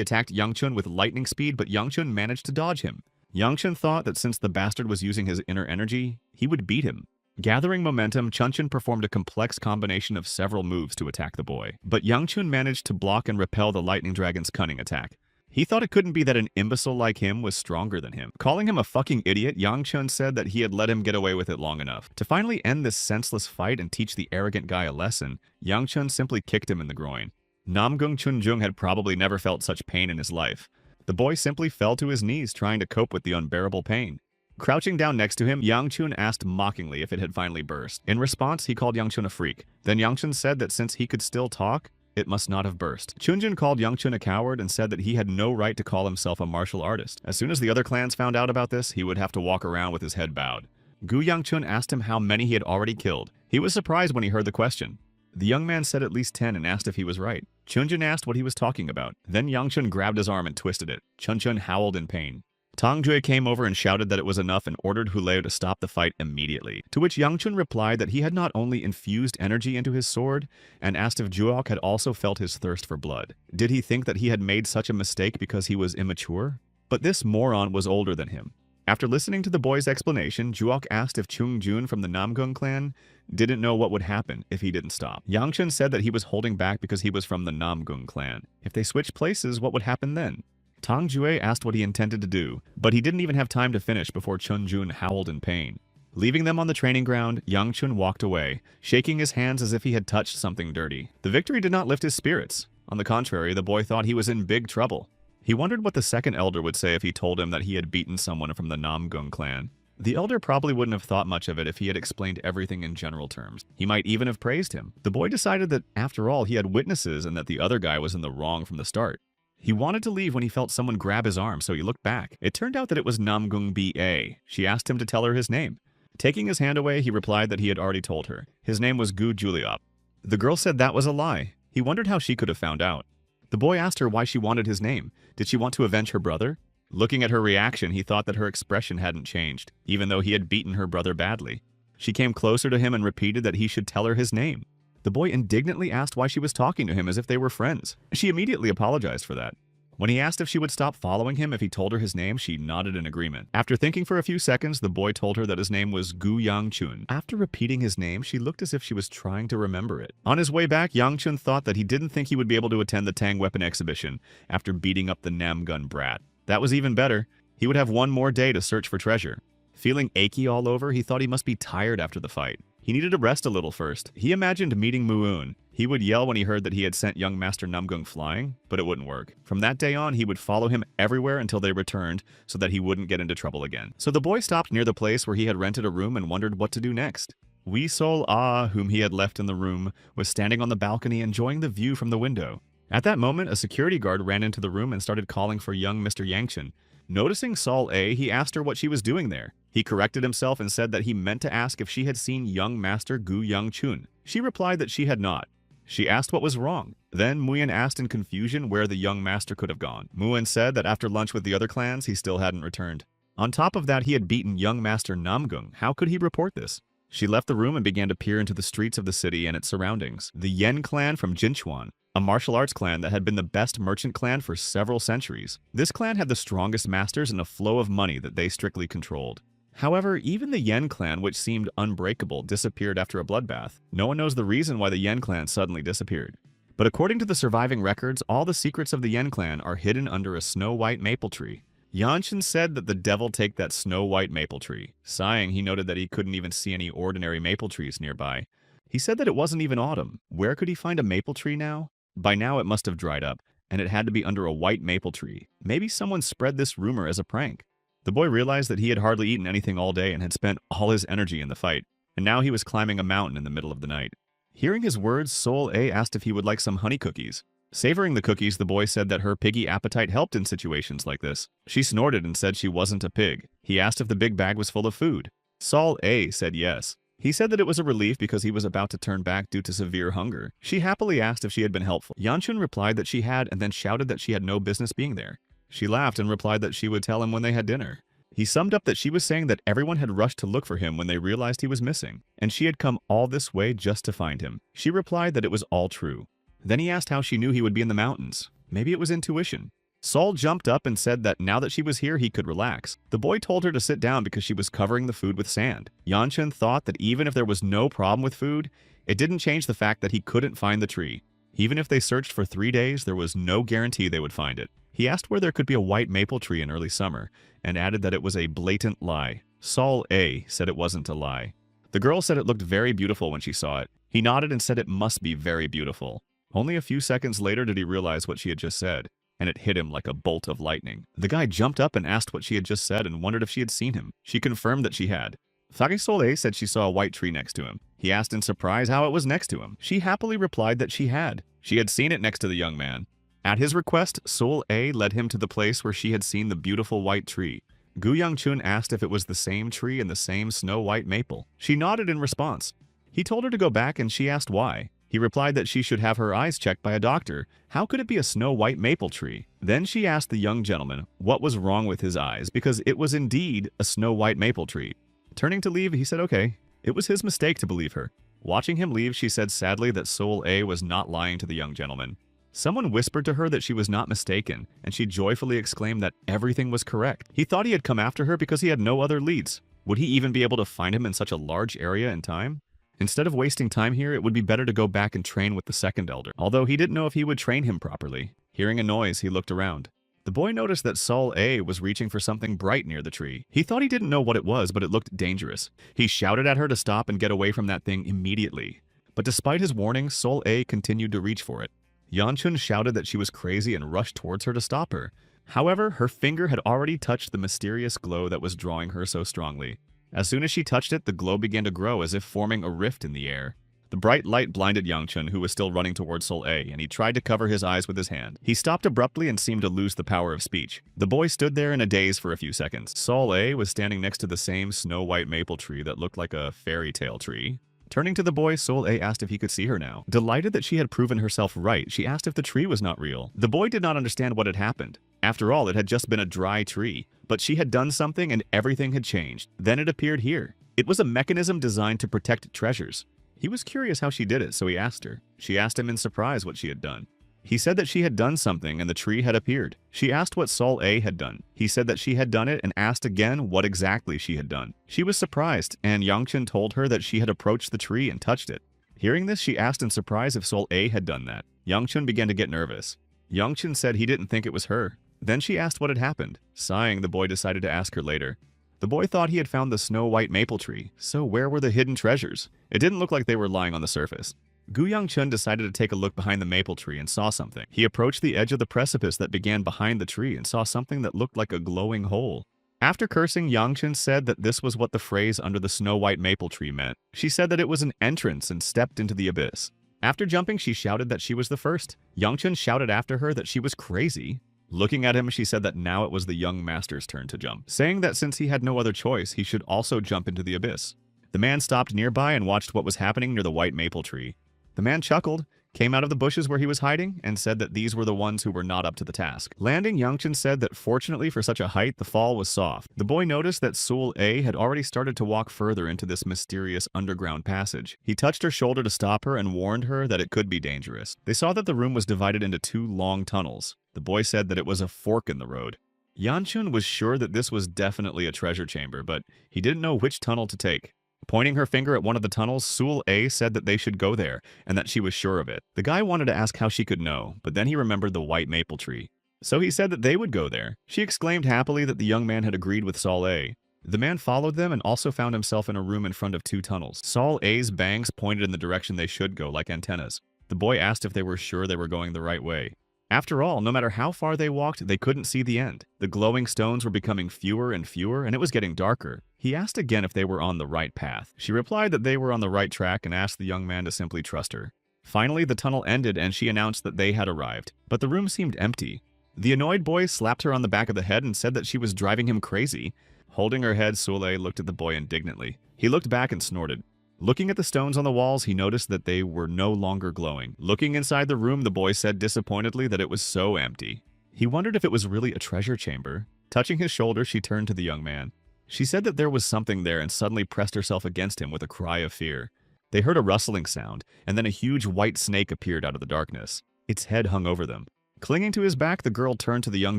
[SPEAKER 1] attacked Yeonchun with lightning speed, but Yeonchun managed to dodge him. Yeonchun thought that since the bastard was using his inner energy, he would beat him. Gathering momentum, Chunjun performed a complex combination of several moves to attack the boy. But Yeonchun managed to block and repel the lightning dragon's cunning attack. He thought it couldn't be that an imbecile like him was stronger than him. Calling him a fucking idiot, Yeonchun said that he had let him get away with it long enough. To finally end this senseless fight and teach the arrogant guy a lesson, Yeonchun simply kicked him in the groin. Namgung Chunjung had probably never felt such pain in his life. The boy simply fell to his knees trying to cope with the unbearable pain. Crouching down next to him, Yeonchun asked mockingly if it had finally burst. In response, he called Yeonchun a freak. Then Yeonchun said that since he could still talk, it must not have burst. Chunjun called Yeonchun a coward and said that he had no right to call himself a martial artist. As soon as the other clans found out about this, he would have to walk around with his head bowed. Gu Yeonchun asked him how many he had already killed. He was surprised when he heard the question. The young man said at least 10 and asked if he was right. Chunjun asked what he was talking about. Then Yeonchun grabbed his arm and twisted it. Chunjun howled in pain. Tang Jue came over and shouted that it was enough and ordered Huleo to stop the fight immediately, to which Yeonchun replied that he had not only infused energy into his sword, and asked if Juok had also felt his thirst for blood. Did he think that he had made such a mistake because he was immature? But this moron was older than him. After listening to the boy's explanation, Juok asked if Chung Jun from the Namgung clan didn't know what would happen if he didn't stop. Yeonchun said that he was holding back because he was from the Namgung clan. If they switched places, what would happen then? Tang Jue asked what he intended to do, but he didn't even have time to finish before Chunjun howled in pain. Leaving them on the training ground, Yeonchun walked away, shaking his hands as if he had touched something dirty. The victory did not lift his spirits. On the contrary, the boy thought he was in big trouble. He wondered what the second elder would say if he told him that he had beaten someone from the Namgung clan. The elder probably wouldn't have thought much of it if he had explained everything in general terms. He might even have praised him. The boy decided that, after all, he had witnesses and that the other guy was in the wrong from the start. He wanted to leave when he felt someone grab his arm, so he looked back. It turned out that it was Namgung B.A. She asked him to tell her his name. Taking his hand away, he replied that he had already told her. His name was Gu Juliop. The girl said that was a lie. He wondered how she could have found out. The boy asked her why she wanted his name. Did she want to avenge her brother? Looking at her reaction, he thought that her expression hadn't changed, even though he had beaten her brother badly. She came closer to him and repeated that he should tell her his name. The boy indignantly asked why she was talking to him as if they were friends. She immediately apologized for that. When he asked if she would stop following him if he told her his name, she nodded in agreement. After thinking for a few seconds, the boy told her that his name was Gu Yang-chun. After repeating his name, she looked as if she was trying to remember it. On his way back, Yang-chun thought that he didn't think he would be able to attend the Tang weapon exhibition after beating up the Namgun brat. That was even better. He would have one more day to search for treasure. Feeling achy all over, he thought he must be tired after the fight. He needed to rest a little first. He imagined meeting Moon. He would yell when he heard that he had sent young Master Namgung flying, but it wouldn't work. From that day on, he would follow him everywhere until they returned so that he wouldn't get into trouble again. So the boy stopped near the place where he had rented a room and wondered what to do next. Wee Sol Ah, whom he had left in the room, was standing on the balcony enjoying the view from the window. At that moment, a security guard ran into the room and started calling for young Mr. Yangchen. Noticing Sol A, he asked her what she was doing there. He corrected himself and said that he meant to ask if she had seen young Master Gu Yang-chun. She replied that she had not. She asked what was wrong. Then Muyen asked in confusion where the young master could have gone. Muyen said that after lunch with the other clans, he still hadn't returned. On top of that, he had beaten young Master Namgung. How could he report this? She left the room and began to peer into the streets of the city and its surroundings. The Yen clan from Jinchuan, a martial arts clan that had been the best merchant clan for several centuries. This clan had the strongest masters and a flow of money that they strictly controlled. However, even the Yen clan, which seemed unbreakable, disappeared after a bloodbath. No one knows the reason why the Yen clan suddenly disappeared. But according to the surviving records, all the secrets of the Yen clan are hidden under a snow-white maple tree. Yanshin said that the devil take that snow-white maple tree. Sighing, he noted that he couldn't even see any ordinary maple trees nearby. He said that it wasn't even autumn. Where could he find a maple tree now? By now it must have dried up, and it had to be under a white maple tree. Maybe someone spread this rumor as a prank. The boy realized that he had hardly eaten anything all day and had spent all his energy in the fight, and now he was climbing a mountain in the middle of the night. Hearing his words, Sol A asked if he would like some honey cookies. Savoring the cookies, the boy said that her piggy appetite helped in situations like this. She snorted and said she wasn't a pig. He asked if the big bag was full of food. Sol A said yes. He said that it was a relief because he was about to turn back due to severe hunger. She happily asked if she had been helpful. Yanchun replied that she had and then shouted that she had no business being there. She laughed and replied that she would tell him when they had dinner. He summed up that she was saying that everyone had rushed to look for him when they realized he was missing, and she had come all this way just to find him. She replied that it was all true. Then he asked how she knew he would be in the mountains. Maybe it was intuition. Sol jumped up and said that now that she was here, he could relax. The boy told her to sit down because she was covering the food with sand. Yanchen thought that even if there was no problem with food, it didn't change the fact that he couldn't find the tree. Even if they searched for 3 days, there was no guarantee they would find it. He asked where there could be a white maple tree in early summer, and added that it was a blatant lie. Sol A said it wasn't a lie. The girl said it looked very beautiful when she saw it. He nodded and said it must be very beautiful. Only a few seconds later did he realize what she had just said, and it hit him like a bolt of lightning. The guy jumped up and asked what she had just said and wondered if she had seen him. She confirmed that she had. Sol A said she saw a white tree next to him. He asked in surprise how it was next to him. She happily replied that she had. She had seen it next to the young man. At his request, Sol A led him to the place where she had seen the beautiful white tree. Gu Yangchun asked if it was the same tree and the same snow-white maple. She nodded in response. He told her to go back and she asked why. He replied that she should have her eyes checked by a doctor. How could it be a snow-white maple tree? Then she asked the young gentleman what was wrong with his eyes because it was indeed a snow-white maple tree. Turning to leave, he said okay. It was his mistake to believe her. Watching him leave, she said sadly that Sol A was not lying to the young gentleman. Someone whispered to her that she was not mistaken, and she joyfully exclaimed that everything was correct. He thought he had come after her because he had no other leads. Would he even be able to find him in such a large area in time? Instead of wasting time here, it would be better to go back and train with the second elder, although he didn't know if he would train him properly. Hearing a noise, he looked around. The boy noticed that Sol A was reaching for something bright near the tree. He thought he didn't know what it was, but it looked dangerous. He shouted at her to stop and get away from that thing immediately. But despite his warning, Sol A continued to reach for it. Yanchun shouted that she was crazy and rushed towards her to stop her. However, her finger had already touched the mysterious glow that was drawing her so strongly. As soon as she touched it, the glow began to grow as if forming a rift in the air. The bright light blinded Yangchun, who was still running towards Sol A, and he tried to cover his eyes with his hand. He stopped abruptly and seemed to lose the power of speech. The boy stood there in a daze for a few seconds. Sol A was standing next to the same snow-white maple tree that looked like a fairy tale tree. Turning to the boy, Sol A asked if he could see her now. Delighted that she had proven herself right, she asked if the tree was not real. The boy did not understand what had happened. After all, it had just been a dry tree. But she had done something and everything had changed. Then it appeared here. It was a mechanism designed to protect treasures. He was curious how she did it, so he asked her. She asked him in surprise what she had done. He said that she had done something and the tree had appeared. She asked what Sol A had done. He said that she had done it and asked again what exactly she had done. She was surprised, and Yangchun told her that she had approached the tree and touched it. Hearing this, she asked in surprise if Sol A had done that. Yangchun began to get nervous. Yangchun said he didn't think it was her. Then she asked what had happened. Sighing, the boy decided to ask her later. The boy thought he had found the snow-white maple tree, so where were the hidden treasures? It didn't look like they were lying on the surface. Gu Yangchun decided to take a look behind the maple tree and saw something. He approached the edge of the precipice that began behind the tree and saw something that looked like a glowing hole. After cursing, Yangchun said that this was what the phrase under the snow-white maple tree meant. She said that it was an entrance and stepped into the abyss. After jumping, she shouted that she was the first. Yangchun shouted after her that she was crazy. Looking at him, she said that now it was the young master's turn to jump, saying that since he had no other choice, he should also jump into the abyss. The man stopped nearby and watched what was happening near the white maple tree. The man chuckled, came out of the bushes where he was hiding, and said that these were the ones who were not up to the task. Landing, Yangchun said that fortunately for such a height, the fall was soft. The boy noticed that Sul A had already started to walk further into this mysterious underground passage. He touched her shoulder to stop her and warned her that it could be dangerous. They saw that the room was divided into two long tunnels. The boy said that it was a fork in the road. Yangchun was sure that this was definitely a treasure chamber, but he didn't know which tunnel to take. Pointing her finger at one of the tunnels, Sul A said that they should go there, and that she was sure of it. The guy wanted to ask how she could know, but then he remembered the white maple tree. So he said that they would go there. She exclaimed happily that the young man had agreed with Sol A. The man followed them and also found himself in a room in front of two tunnels. Sol A's bangs pointed in the direction they should go, like antennas. The boy asked if they were sure they were going the right way. After all, no matter how far they walked, they couldn't see the end. The glowing stones were becoming fewer and fewer, and it was getting darker. He asked again if they were on the right path. She replied that they were on the right track and asked the young man to simply trust her. Finally, the tunnel ended and she announced that they had arrived, but the room seemed empty. The annoyed boy slapped her on the back of the head and said that she was driving him crazy. Holding her head, Sule looked at the boy indignantly. He looked back and snorted. Looking at the stones on the walls, he noticed that they were no longer glowing. Looking inside the room, the boy said disappointedly that it was so empty. He wondered if it was really a treasure chamber. Touching his shoulder, she turned to the young man. She said that there was something there and suddenly pressed herself against him with a cry of fear. They heard a rustling sound, and then a huge white snake appeared out of the darkness. Its head hung over them. Clinging to his back, the girl turned to the young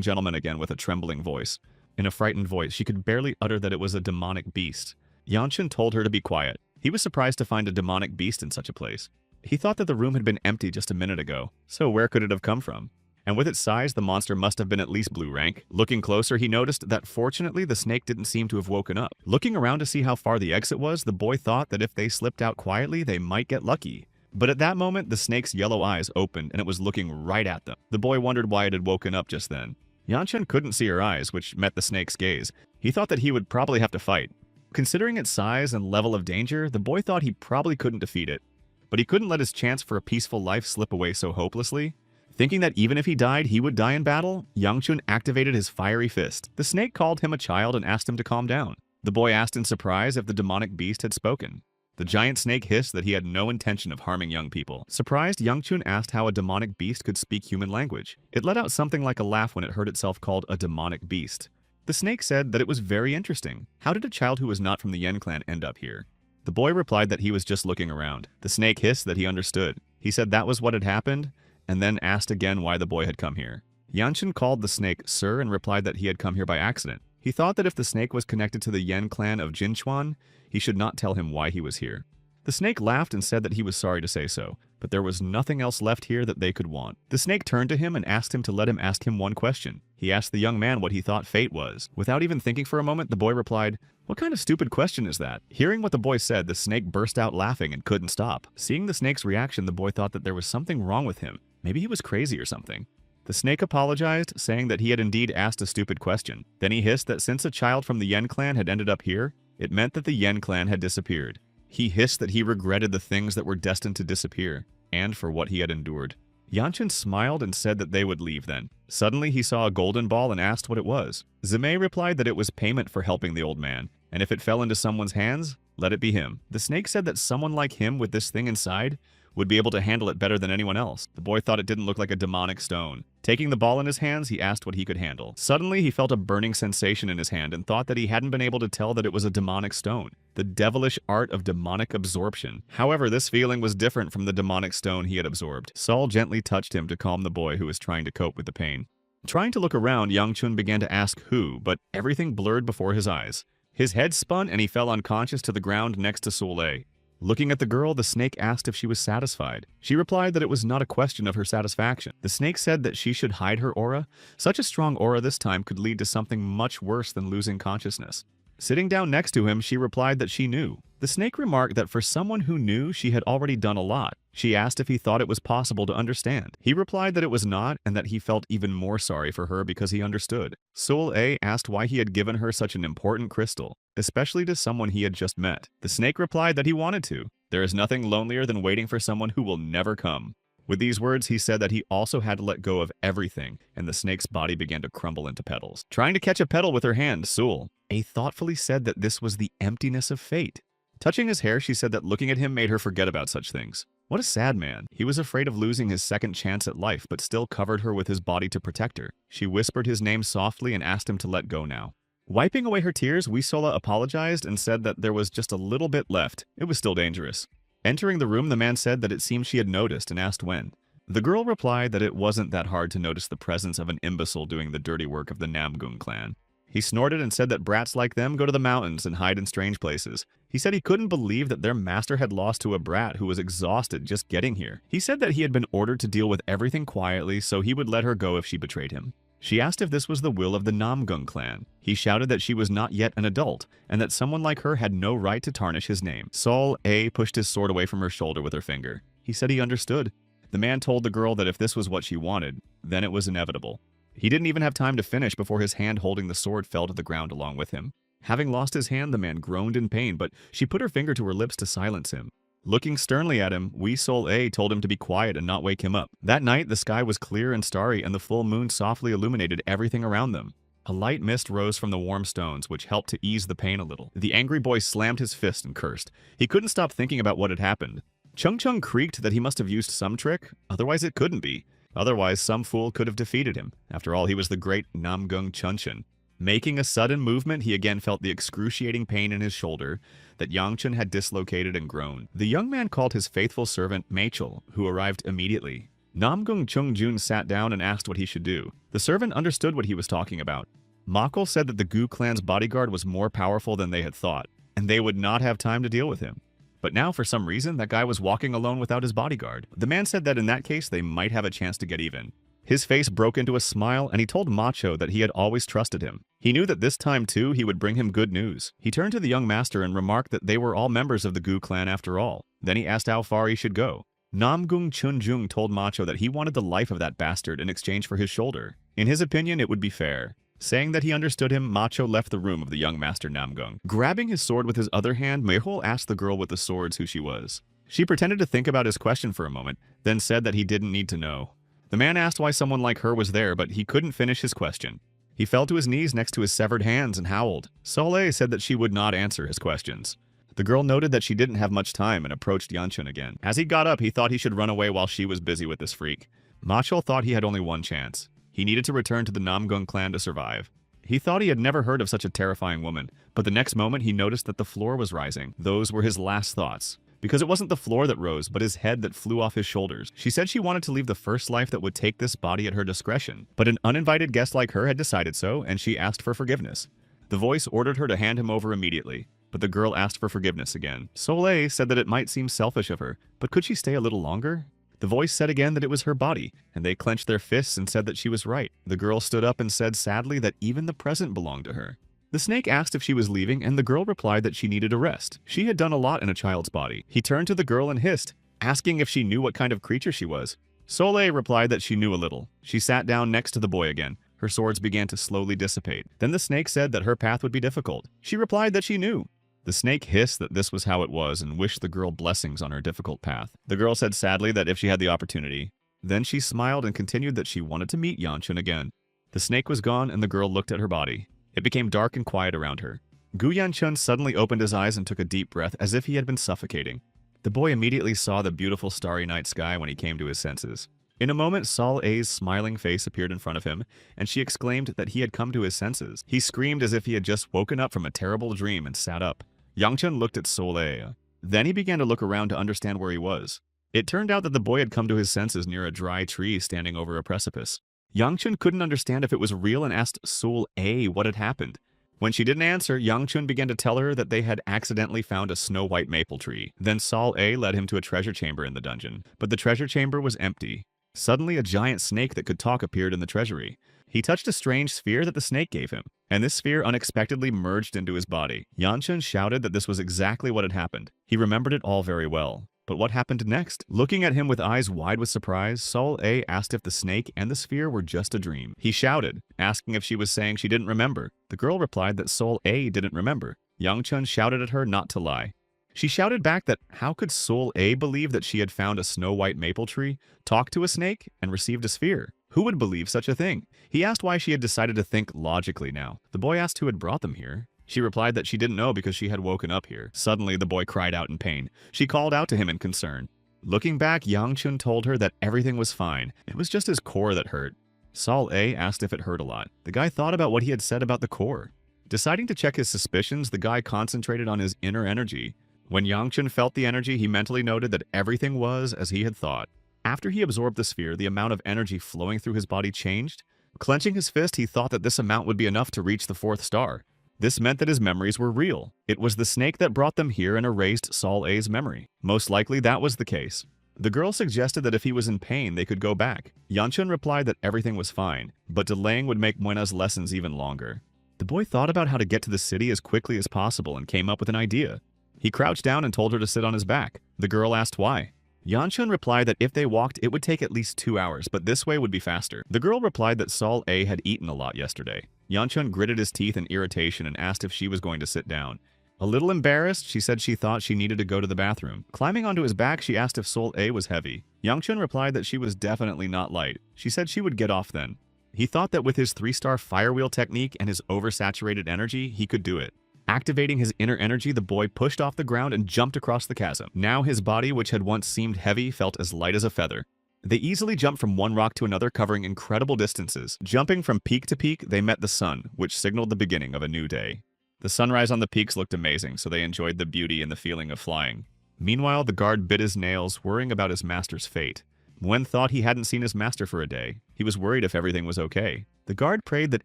[SPEAKER 1] gentleman again with a trembling voice. In a frightened voice, she could barely utter that it was a demonic beast. Yangchun told her to be quiet. He was surprised to find a demonic beast in such a place. He thought that the room had been empty just a minute ago, so where could it have come from? And with its size, the monster must have been at least blue rank. Looking closer, he noticed that fortunately the snake didn't seem to have woken up. Looking around to see how far the exit was, the boy thought that if they slipped out quietly, they might get lucky. But at that moment, the snake's yellow eyes opened and it was looking right at them. The boy wondered why it had woken up just then. Yangchun couldn't see her eyes, which met the snake's gaze. He thought that he would probably have to fight. Considering its size and level of danger, the boy thought he probably couldn't defeat it. But he couldn't let his chance for a peaceful life slip away so hopelessly. Thinking that even if he died, he would die in battle, Yangchun activated his fiery fist. The snake called him a child and asked him to calm down. The boy asked in surprise if the demonic beast had spoken. The giant snake hissed that he had no intention of harming young people. Surprised, Yangchun asked how a demonic beast could speak human language. It let out something like a laugh when it heard itself called a demonic beast. The snake said that it was very interesting. How did a child who was not from the Yen clan end up here? The boy replied that he was just looking around. The snake hissed that he understood. He said that was what had happened, and then asked again why the boy had come here. Yangchun called the snake Sir and replied that he had come here by accident. He thought that if the snake was connected to the Yen clan of Jinchuan, he should not tell him why he was here. The snake laughed and said that he was sorry to say so, but there was nothing else left here that they could want. The snake turned to him and asked him to let him ask him one question. He asked the young man what he thought fate was. Without even thinking for a moment, the boy replied, "What kind of stupid question is that?" Hearing what the boy said, the snake burst out laughing and couldn't stop. Seeing the snake's reaction, the boy thought that there was something wrong with him. Maybe he was crazy or something. The snake apologized, saying that he had indeed asked a stupid question. Then he hissed that since a child from the Yen clan had ended up here, it meant that the Yen clan had disappeared. He hissed that he regretted the things that were destined to disappear, and for what he had endured. Yangchun smiled and said that they would leave then. Suddenly he saw a golden ball and asked what it was. Zimei replied that it was payment for helping the old man, and if it fell into someone's hands, let it be him. The snake said that someone like him with this thing inside would be able to handle it better than anyone else. The boy thought it didn't look like a demonic stone. Taking the ball in his hands, he asked what he could handle. Suddenly, he felt a burning sensation in his hand and thought that he hadn't been able to tell that it was a demonic stone. The devilish art of demonic absorption. However, this feeling was different from the demonic stone he had absorbed. Saul gently touched him to calm the boy who was trying to cope with the pain. Trying to look around, Yangchun began to ask who, but everything blurred before his eyes. His head spun and he fell unconscious to the ground next to Soleil. Looking at the girl, the snake asked if she was satisfied. She replied that it was not a question of her satisfaction. The snake said that she should hide her aura. Such a strong aura this time could lead to something much worse than losing consciousness. Sitting down next to him, she replied that she knew. The snake remarked that for someone who knew, she had already done a lot. She asked if he thought it was possible to understand. He replied that it was not and that he felt even more sorry for her because he understood. Soul A asked why he had given her such an important crystal, especially to someone he had just met. The snake replied that he wanted to. There is nothing lonelier than waiting for someone who will never come. With these words, he said that he also had to let go of everything, and the snake's body began to crumble into petals. Trying to catch a petal with her hand, Soul A thoughtfully said that this was the emptiness of fate. Touching his hair, she said that looking at him made her forget about such things. What a sad man. He was afraid of losing his second chance at life, but still covered her with his body to protect her. She whispered his name softly and asked him to let go now. Wiping away her tears, Wisola apologized and said that there was just a little bit left. It was still dangerous. Entering the room, the man said that it seemed she had noticed and asked when. The girl replied that it wasn't that hard to notice the presence of an imbecile doing the dirty work of the Namgung clan. He snorted and said that brats like them go to the mountains and hide in strange places. He said he couldn't believe that their master had lost to a brat who was exhausted just getting here. He said that he had been ordered to deal with everything quietly, so he would let her go if she betrayed him. She asked if this was the will of the Namgung clan. He shouted that she was not yet an adult, and that someone like her had no right to tarnish his name. Saul A pushed his sword away from her shoulder with her finger. He said he understood. The man told the girl that if this was what she wanted, then it was inevitable. He didn't even have time to finish before his hand holding the sword fell to the ground along with him. Having lost his hand, the man groaned in pain, but she put her finger to her lips to silence him. Looking sternly at him, Wee Sol A told him to be quiet and not wake him up. That night, the sky was clear and starry, and the full moon softly illuminated everything around them. A light mist rose from the warm stones, which helped to ease the pain a little. The angry boy slammed his fist and cursed. He couldn't stop thinking about what had happened. Chung Chung creaked that he must have used some trick, otherwise it couldn't be. Otherwise, some fool could have defeated him. After all, he was the great Namgung Chuncheon. Making a sudden movement, he again felt the excruciating pain in his shoulder that Yangchun had dislocated and groaned. The young man called his faithful servant Machel, who arrived immediately. Namgung Chungjun sat down and asked what he should do. The servant understood what he was talking about. Machel said that the Gu clan's bodyguard was more powerful than they had thought, and they would not have time to deal with him. But now, for some reason, that guy was walking alone without his bodyguard. The man said that in that case, they might have a chance to get even. His face broke into a smile, and he told Macho that he had always trusted him. He knew that this time, too, he would bring him good news. He turned to the young master and remarked that they were all members of the Gu clan after all. Then he asked how far he should go. Namgung Chunjung told Macho that he wanted the life of that bastard in exchange for his shoulder. In his opinion, it would be fair. Saying that he understood him, Macho left the room of the young master Namgung. Grabbing his sword with his other hand, Mehul asked the girl with the swords who she was. She pretended to think about his question for a moment, then said that he didn't need to know. The man asked why someone like her was there, but he couldn't finish his question. He fell to his knees next to his severed hands and howled. Soleil said that she would not answer his questions. The girl noted that she didn't have much time and approached Yanchun again. As he got up, he thought he should run away while she was busy with this freak. Machel thought he had only one chance. He needed to return to the Namgung clan to survive. He thought he had never heard of such a terrifying woman, but the next moment he noticed that the floor was rising. Those were his last thoughts. Because it wasn't the floor that rose, but his head that flew off his shoulders. She said she wanted to leave the first life that would take this body at her discretion. But an uninvited guest like her had decided so, and she asked for forgiveness. The voice ordered her to hand him over immediately, but the girl asked for forgiveness again. Soleil said that it might seem selfish of her, but could she stay a little longer? The voice said again that it was her body, and they clenched their fists and said that she was right. The girl stood up and said sadly that even the present belonged to her. The snake asked if she was leaving, and the girl replied that she needed a rest. She had done a lot in a child's body. He turned to the girl and hissed, asking if she knew what kind of creature she was. Soleil replied that she knew a little. She sat down next to the boy again. Her swords began to slowly dissipate. Then the snake said that her path would be difficult. She replied that she knew. The snake hissed that this was how it was and wished the girl blessings on her difficult path. The girl said sadly that if she had the opportunity. Then she smiled and continued that she wanted to meet Yanchun again. The snake was gone and the girl looked at her body. It became dark and quiet around her. Gu Yanchun suddenly opened his eyes and took a deep breath as if he had been suffocating. The boy immediately saw the beautiful starry night sky when he came to his senses. In a moment, Sol A's smiling face appeared in front of him, and she exclaimed that he had come to his senses. He screamed as if he had just woken up from a terrible dream and sat up. Yangchun looked at Sol A. Then he began to look around to understand where he was. It turned out that the boy had come to his senses near a dry tree standing over a precipice. Yangchun couldn't understand if it was real and asked Sol A what had happened. When she didn't answer, Yangchun began to tell her that they had accidentally found a snow-white maple tree. Then Sol A led him to a treasure chamber in the dungeon, but the treasure chamber was empty. Suddenly, a giant snake that could talk appeared in the treasury. He touched a strange sphere that the snake gave him, and this sphere unexpectedly merged into his body. Yangchun shouted that this was exactly what had happened. He remembered it all very well. But what happened next? Looking at him with eyes wide with surprise, Sol A asked if the snake and the sphere were just a dream. He shouted, asking if she was saying she didn't remember. The girl replied that Sol A didn't remember. Yangchun shouted at her not to lie. She shouted back that how could Sol A believe that she had found a snow-white maple tree, talked to a snake, and received a sphere? Who would believe such a thing? He asked why she had decided to think logically now. The boy asked who had brought them here. She replied that she didn't know because she had woken up here. Suddenly, the boy cried out in pain. She called out to him in concern. Looking back, Yangchun told her that everything was fine. It was just his core that hurt. Sol A asked if it hurt a lot. The guy thought about what he had said about the core. Deciding to check his suspicions, the guy concentrated on his inner energy. When Yangchun felt the energy, he mentally noted that everything was as he had thought. After he absorbed the sphere, the amount of energy flowing through his body changed. Clenching his fist, he thought that this amount would be enough to reach the 4th star. This meant that his memories were real. It was the snake that brought them here and erased Sol A's memory. Most likely that was the case. The girl suggested that if he was in pain, they could go back. Yangchun replied that everything was fine, but delaying would make Muena's lessons even longer. The boy thought about how to get to the city as quickly as possible and came up with an idea. He crouched down and told her to sit on his back. The girl asked why. Yangchun replied that if they walked, it would take at least 2 hours, but this way would be faster. The girl replied that Sol A had eaten a lot yesterday. Yangchun gritted his teeth in irritation and asked if she was going to sit down. A little embarrassed, she said she thought she needed to go to the bathroom. Climbing onto his back, she asked if Sol A was heavy. Yangchun replied that she was definitely not light. She said she would get off then. He thought that with his 3-star firewheel technique and his oversaturated energy, he could do it. Activating his inner energy, the boy pushed off the ground and jumped across the chasm. Now his body, which had once seemed heavy, felt as light as a feather. They easily jumped from one rock to another, covering incredible distances. Jumping from peak to peak, they met the sun, which signaled the beginning of a new day. The sunrise on the peaks looked amazing, so they enjoyed the beauty and the feeling of flying. Meanwhile, the guard bit his nails, worrying about his master's fate. Muen thought he hadn't seen his master for a day. He was worried if everything was okay. The guard prayed that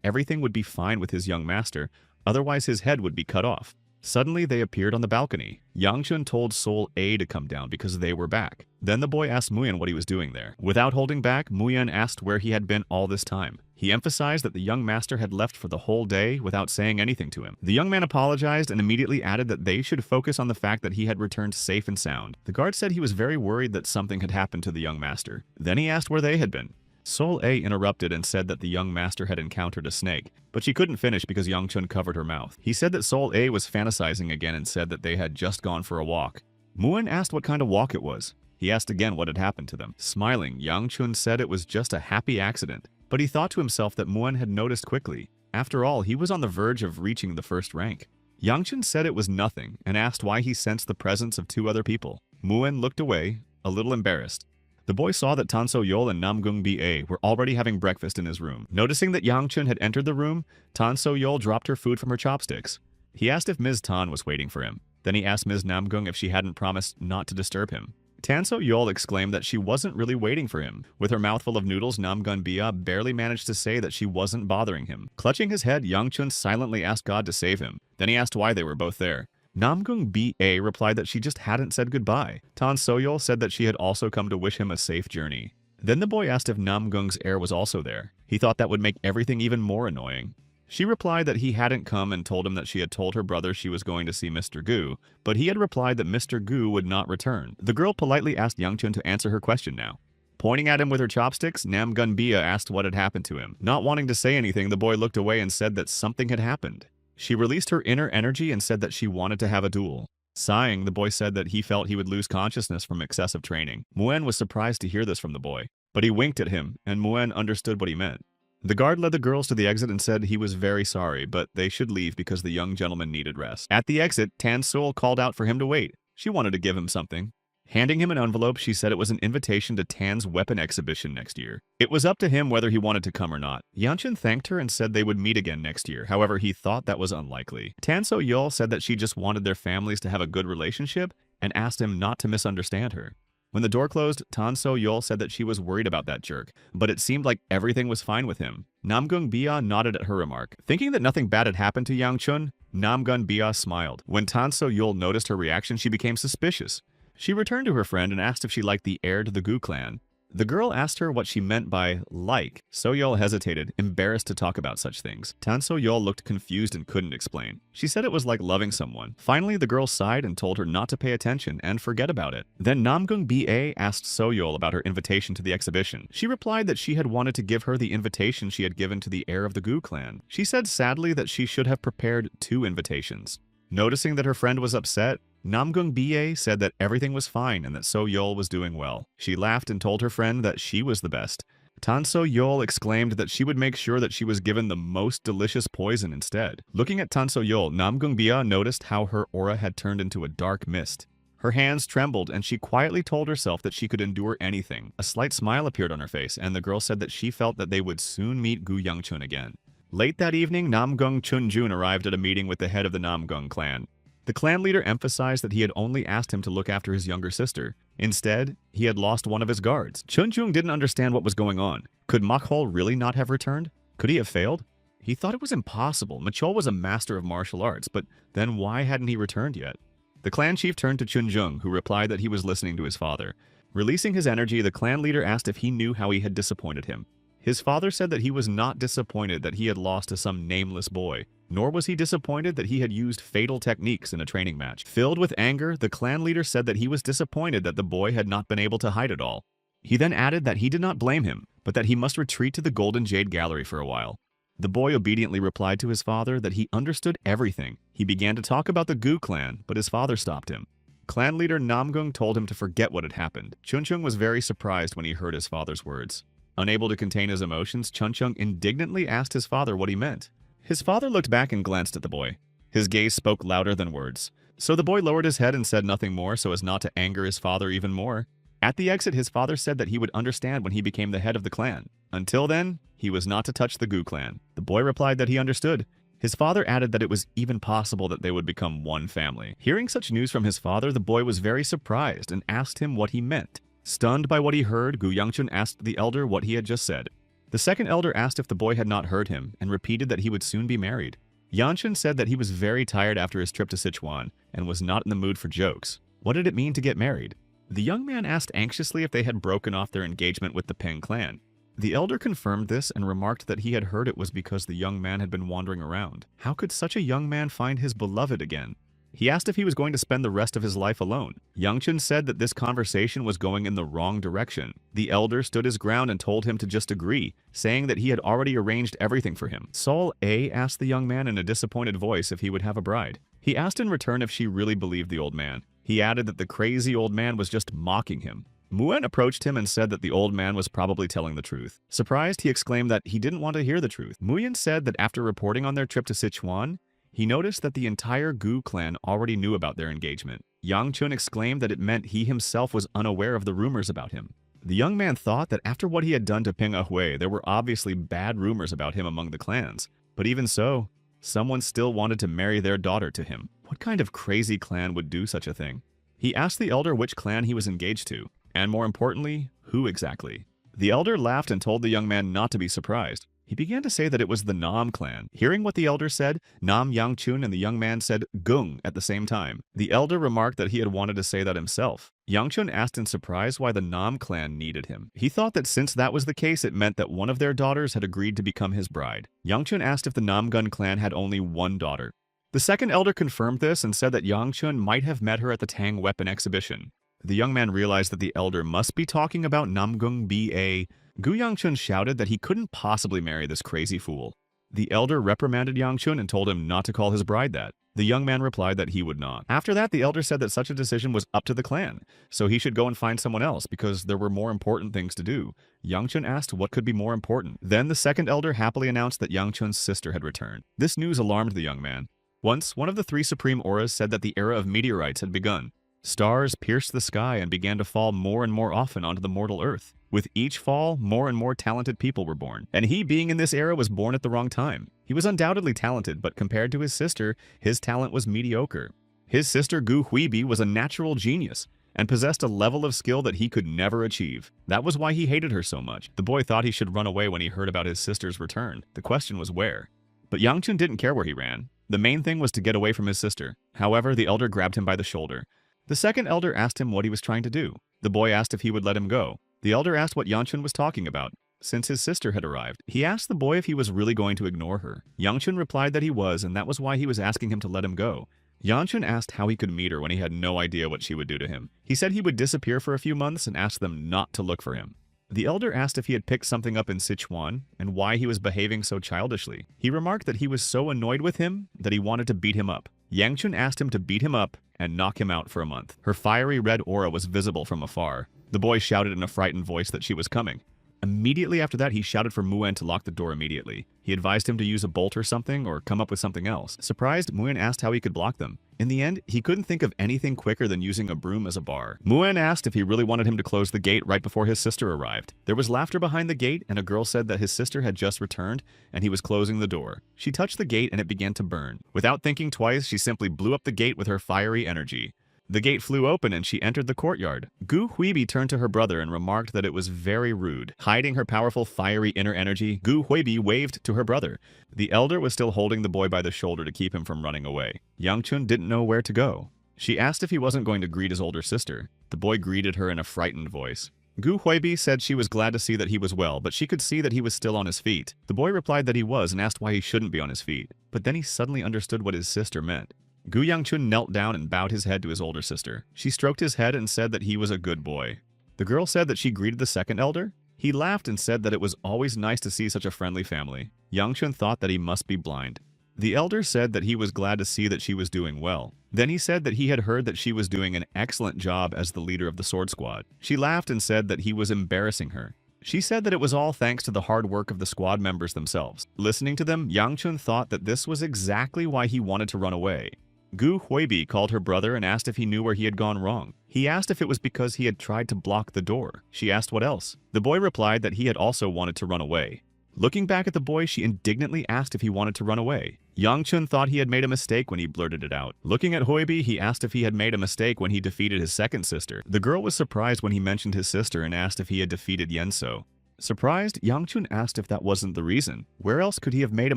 [SPEAKER 1] everything would be fine with his young master, otherwise his head would be cut off. Suddenly, they appeared on the balcony. Yangchun told Sol A to come down because they were back. Then the boy asked Muyan what he was doing there. Without holding back, Muyan asked where he had been all this time. He emphasized that the young master had left for the whole day without saying anything to him. The young man apologized and immediately added that they should focus on the fact that he had returned safe and sound. The guard said he was very worried that something had happened to the young master. Then he asked where they had been. Sol A interrupted and said that the young master had encountered a snake, but she couldn't finish because Yangchun covered her mouth. He said that Sol A was fantasizing again and said that they had just gone for a walk. Muan asked what kind of walk it was. He asked again what had happened to them. Smiling, Yangchun said it was just a happy accident, but he thought to himself that Muan had noticed quickly. After all, he was on the verge of reaching the 1st rank. Yangchun said it was nothing and asked why he sensed the presence of 2 other people. Muan looked away, a little embarrassed. The boy saw that Tan So-yeol and Namgung Ba were already having breakfast in his room. Noticing that Yangchun had entered the room, Tan So-yeol dropped her food from her chopsticks. He asked if Ms. Tan was waiting for him. Then he asked Ms. Namgung if she hadn't promised not to disturb him. Tan So-yeol exclaimed that she wasn't really waiting for him. With her mouth full of noodles, Namgung Ba barely managed to say that she wasn't bothering him. Clutching his head, Yangchun silently asked God to save him. Then he asked why they were both there. Namgung Ba replied that she just hadn't said goodbye. Tan So-yeol said that she had also come to wish him a safe journey. Then the boy asked if Namgung's heir was also there. He thought that would make everything even more annoying. She replied that he hadn't come and told him that she had told her brother she was going to see Mr. Gu, but he had replied that Mr. Gu would not return. The girl politely asked Yangchun to answer her question now. Pointing at him with her chopsticks, Namgung Ba asked what had happened to him. Not wanting to say anything, the boy looked away and said that something had happened. She released her inner energy and said that she wanted to have a duel. Sighing, the boy said that he felt he would lose consciousness from excessive training. Muen was surprised to hear this from the boy, but he winked at him, and Muen understood what he meant. The guard led the girls to the exit and said he was very sorry, but they should leave because the young gentleman needed rest. At the exit, Tan Sol called out for him to wait. She wanted to give him something. Handing him an envelope, she said it was an invitation to Tan's weapon exhibition next year. It was up to him whether he wanted to come or not. Yanchun thanked her and said they would meet again next year. However, he thought that was unlikely. Tan So-yeol said that she just wanted their families to have a good relationship and asked him not to misunderstand her. When the door closed, Tan So-yeol said that she was worried about that jerk, but it seemed like everything was fine with him. Namgung-bia nodded at her remark. Thinking that nothing bad had happened to Yangchun, Namgung-bia smiled. When Tan So-yeol noticed her reaction, she became suspicious. She returned to her friend and asked if she liked the heir to the Gu clan. The girl asked her what she meant by like. So-yeol hesitated, embarrassed to talk about such things. Tan So-yeol looked confused and couldn't explain. She said it was like loving someone. Finally, the girl sighed and told her not to pay attention and forget about it. Then Namgung-ba asked So-yeol about her invitation to the exhibition. She replied that she had wanted to give her the invitation she had given to the heir of the Gu clan. She said sadly that she should have prepared 2 invitations. Noticing that her friend was upset, Namgung-ba said that everything was fine and that So-yeol was doing well. She laughed and told her friend that she was the best. Tan So-yeol exclaimed that she would make sure that she was given the most delicious poison instead. Looking at Tan So-yeol, Namgung-ba noticed how her aura had turned into a dark mist. Her hands trembled and she quietly told herself that she could endure anything. A slight smile appeared on her face and the girl said that she felt that they would soon meet Gu Yangchun again. Late that evening, Namgung Chunjun arrived at a meeting with the head of the Namgung clan. The clan leader emphasized that he had only asked him to look after his younger sister. Instead, he had lost one of his guards. Chunjung didn't understand what was going on. Could Makhol really not have returned? Could he have failed? He thought it was impossible. Machol was a master of martial arts, but then why hadn't he returned yet? The clan chief turned to Chunjung, who replied that he was listening to his father. Releasing his energy, the clan leader asked if he knew how he had disappointed him. His father said that he was not disappointed that he had lost to some nameless boy, nor was he disappointed that he had used fatal techniques in a training match. Filled with anger, the clan leader said that he was disappointed that the boy had not been able to hide it all. He then added that he did not blame him, but that he must retreat to the Golden Jade Gallery for a while. The boy obediently replied to his father that he understood everything. He began to talk about the Gu clan, but his father stopped him. Clan leader Namgung told him to forget what had happened. Chunchung was very surprised when he heard his father's words. Unable to contain his emotions, Chunchung indignantly asked his father what he meant. His father looked back and glanced at the boy. His gaze spoke louder than words. So the boy lowered his head and said nothing more so as not to anger his father even more. At the exit, his father said that he would understand when he became the head of the clan. Until then, he was not to touch the Gu clan. The boy replied that he understood. His father added that it was even possible that they would become one family. Hearing such news from his father, the boy was very surprised and asked him what he meant. Stunned by what he heard, Gu Yangchun asked the elder what he had just said. The second elder asked if the boy had not heard him and repeated that he would soon be married. Yangchun said that he was very tired after his trip to Sichuan and was not in the mood for jokes. What did it mean to get married? The young man asked anxiously if they had broken off their engagement with the Peng clan. The elder confirmed this and remarked that he had heard it was because the young man had been wandering around. How could such a young man find his beloved again? He asked if he was going to spend the rest of his life alone. Yangchun said that this conversation was going in the wrong direction. The elder stood his ground and told him to just agree, saying that he had already arranged everything for him. Sol A asked the young man in a disappointed voice if he would have a bride. He asked in return if she really believed the old man. He added that the crazy old man was just mocking him. Muen approached him and said that the old man was probably telling the truth. Surprised, he exclaimed that he didn't want to hear the truth. Muyen said that after reporting on their trip to Sichuan, he noticed that the entire Gu clan already knew about their engagement. Yangchun exclaimed that it meant he himself was unaware of the rumors about him. The young man thought that after what he had done to Peng Ahui, there were obviously bad rumors about him among the clans. But even so, someone still wanted to marry their daughter to him. What kind of crazy clan would do such a thing? He asked the elder which clan he was engaged to, and more importantly, who exactly. The elder laughed and told the young man not to be surprised. He began to say that it was the Nam clan. Hearing what the elder said, Nam Yangchun and the young man said Gung at the same time. The elder remarked that he had wanted to say that himself. Yangchun asked in surprise why the Nam clan needed him. He thought that since that was the case, it meant that one of their daughters had agreed to become his bride. Yangchun asked if the Namgun clan had only one daughter. The second elder confirmed this and said that Yangchun might have met her at the Tang weapon exhibition. The young man realized that the elder must be talking about Namgung Ba. Gu Yangchun shouted that he couldn't possibly marry this crazy fool. The elder reprimanded Yangchun and told him not to call his bride that. The young man replied that he would not. After that, the elder said that such a decision was up to the clan, so he should go and find someone else because there were more important things to do. Yangchun asked what could be more important. Then the second elder happily announced that Yangchun's sister had returned. This news alarmed the young man. Once, one of the three supreme auras said that the era of meteorites had begun. Stars pierced the sky and began to fall more and more often onto the mortal earth. With each fall, more and more talented people were born. And he, being in this era, was born at the wrong time. He was undoubtedly talented, but compared to his sister, his talent was mediocre. His sister Gu Huibi was a natural genius and possessed a level of skill that he could never achieve. That was why he hated her so much. The boy thought he should run away when he heard about his sister's return. The question was where. But Yangchun didn't care where he ran. The main thing was to get away from his sister. However, the elder grabbed him by the shoulder. The second elder asked him what he was trying to do. The boy asked if he would let him go. The elder asked what Yangchun was talking about. Since his sister had arrived, he asked the boy if he was really going to ignore her. Yangchun replied that he was, and that was why he was asking him to let him go. Yangchun asked how he could meet her when he had no idea what she would do to him. He said he would disappear for a few months and asked them not to look for him. The elder asked if he had picked something up in Sichuan and why he was behaving so childishly. He remarked that he was so annoyed with him that he wanted to beat him up. Yangchun asked him to beat him up and knock him out for a month. Her fiery red aura was visible from afar. The boy shouted in a frightened voice that she was coming. Immediately after that, he shouted for Muan to lock the door immediately. He advised him to use a bolt or something or come up with something else. Surprised, Muan asked how he could block them. In the end, he couldn't think of anything quicker than using a broom as a bar. Muan asked if he really wanted him to close the gate right before his sister arrived. There was laughter behind the gate, and a girl said that his sister had just returned and he was closing the door. She touched the gate and it began to burn. Without thinking twice, she simply blew up the gate with her fiery energy. The gate flew open and she entered the courtyard. Gu Huibi turned to her brother and remarked that it was very rude. Hiding her powerful fiery inner energy, Gu Huibi waved to her brother. The elder was still holding the boy by the shoulder to keep him from running away. Yangchun didn't know where to go. She asked if he wasn't going to greet his older sister. The boy greeted her in a frightened voice. Gu Huibi said she was glad to see that he was well, but she could see that he was still on his feet. The boy replied that he was and asked why he shouldn't be on his feet. But then he suddenly understood what his sister meant. Gu Yangchun knelt down and bowed his head to his older sister. She stroked his head and said that he was a good boy. The girl said that she greeted the second elder. He laughed and said that it was always nice to see such a friendly family. Yangchun thought that he must be blind. The elder said that he was glad to see that she was doing well. Then he said that he had heard that she was doing an excellent job as the leader of the sword squad. She laughed and said that he was embarrassing her. She said that it was all thanks to the hard work of the squad members themselves. Listening to them, Yangchun thought that this was exactly why he wanted to run away. Gu Huibi called her brother and asked if he knew where he had gone wrong. He asked if it was because he had tried to block the door. She asked what else. The boy replied that he had also wanted to run away. Looking back at the boy, she indignantly asked if he wanted to run away. Yangchun thought he had made a mistake when he blurted it out. Looking at Huibi, he asked if he had made a mistake when he defeated his second sister. The girl was surprised when he mentioned his sister and asked if he had defeated Yenso. Surprised, Yangchun asked if that wasn't the reason. Where else could he have made a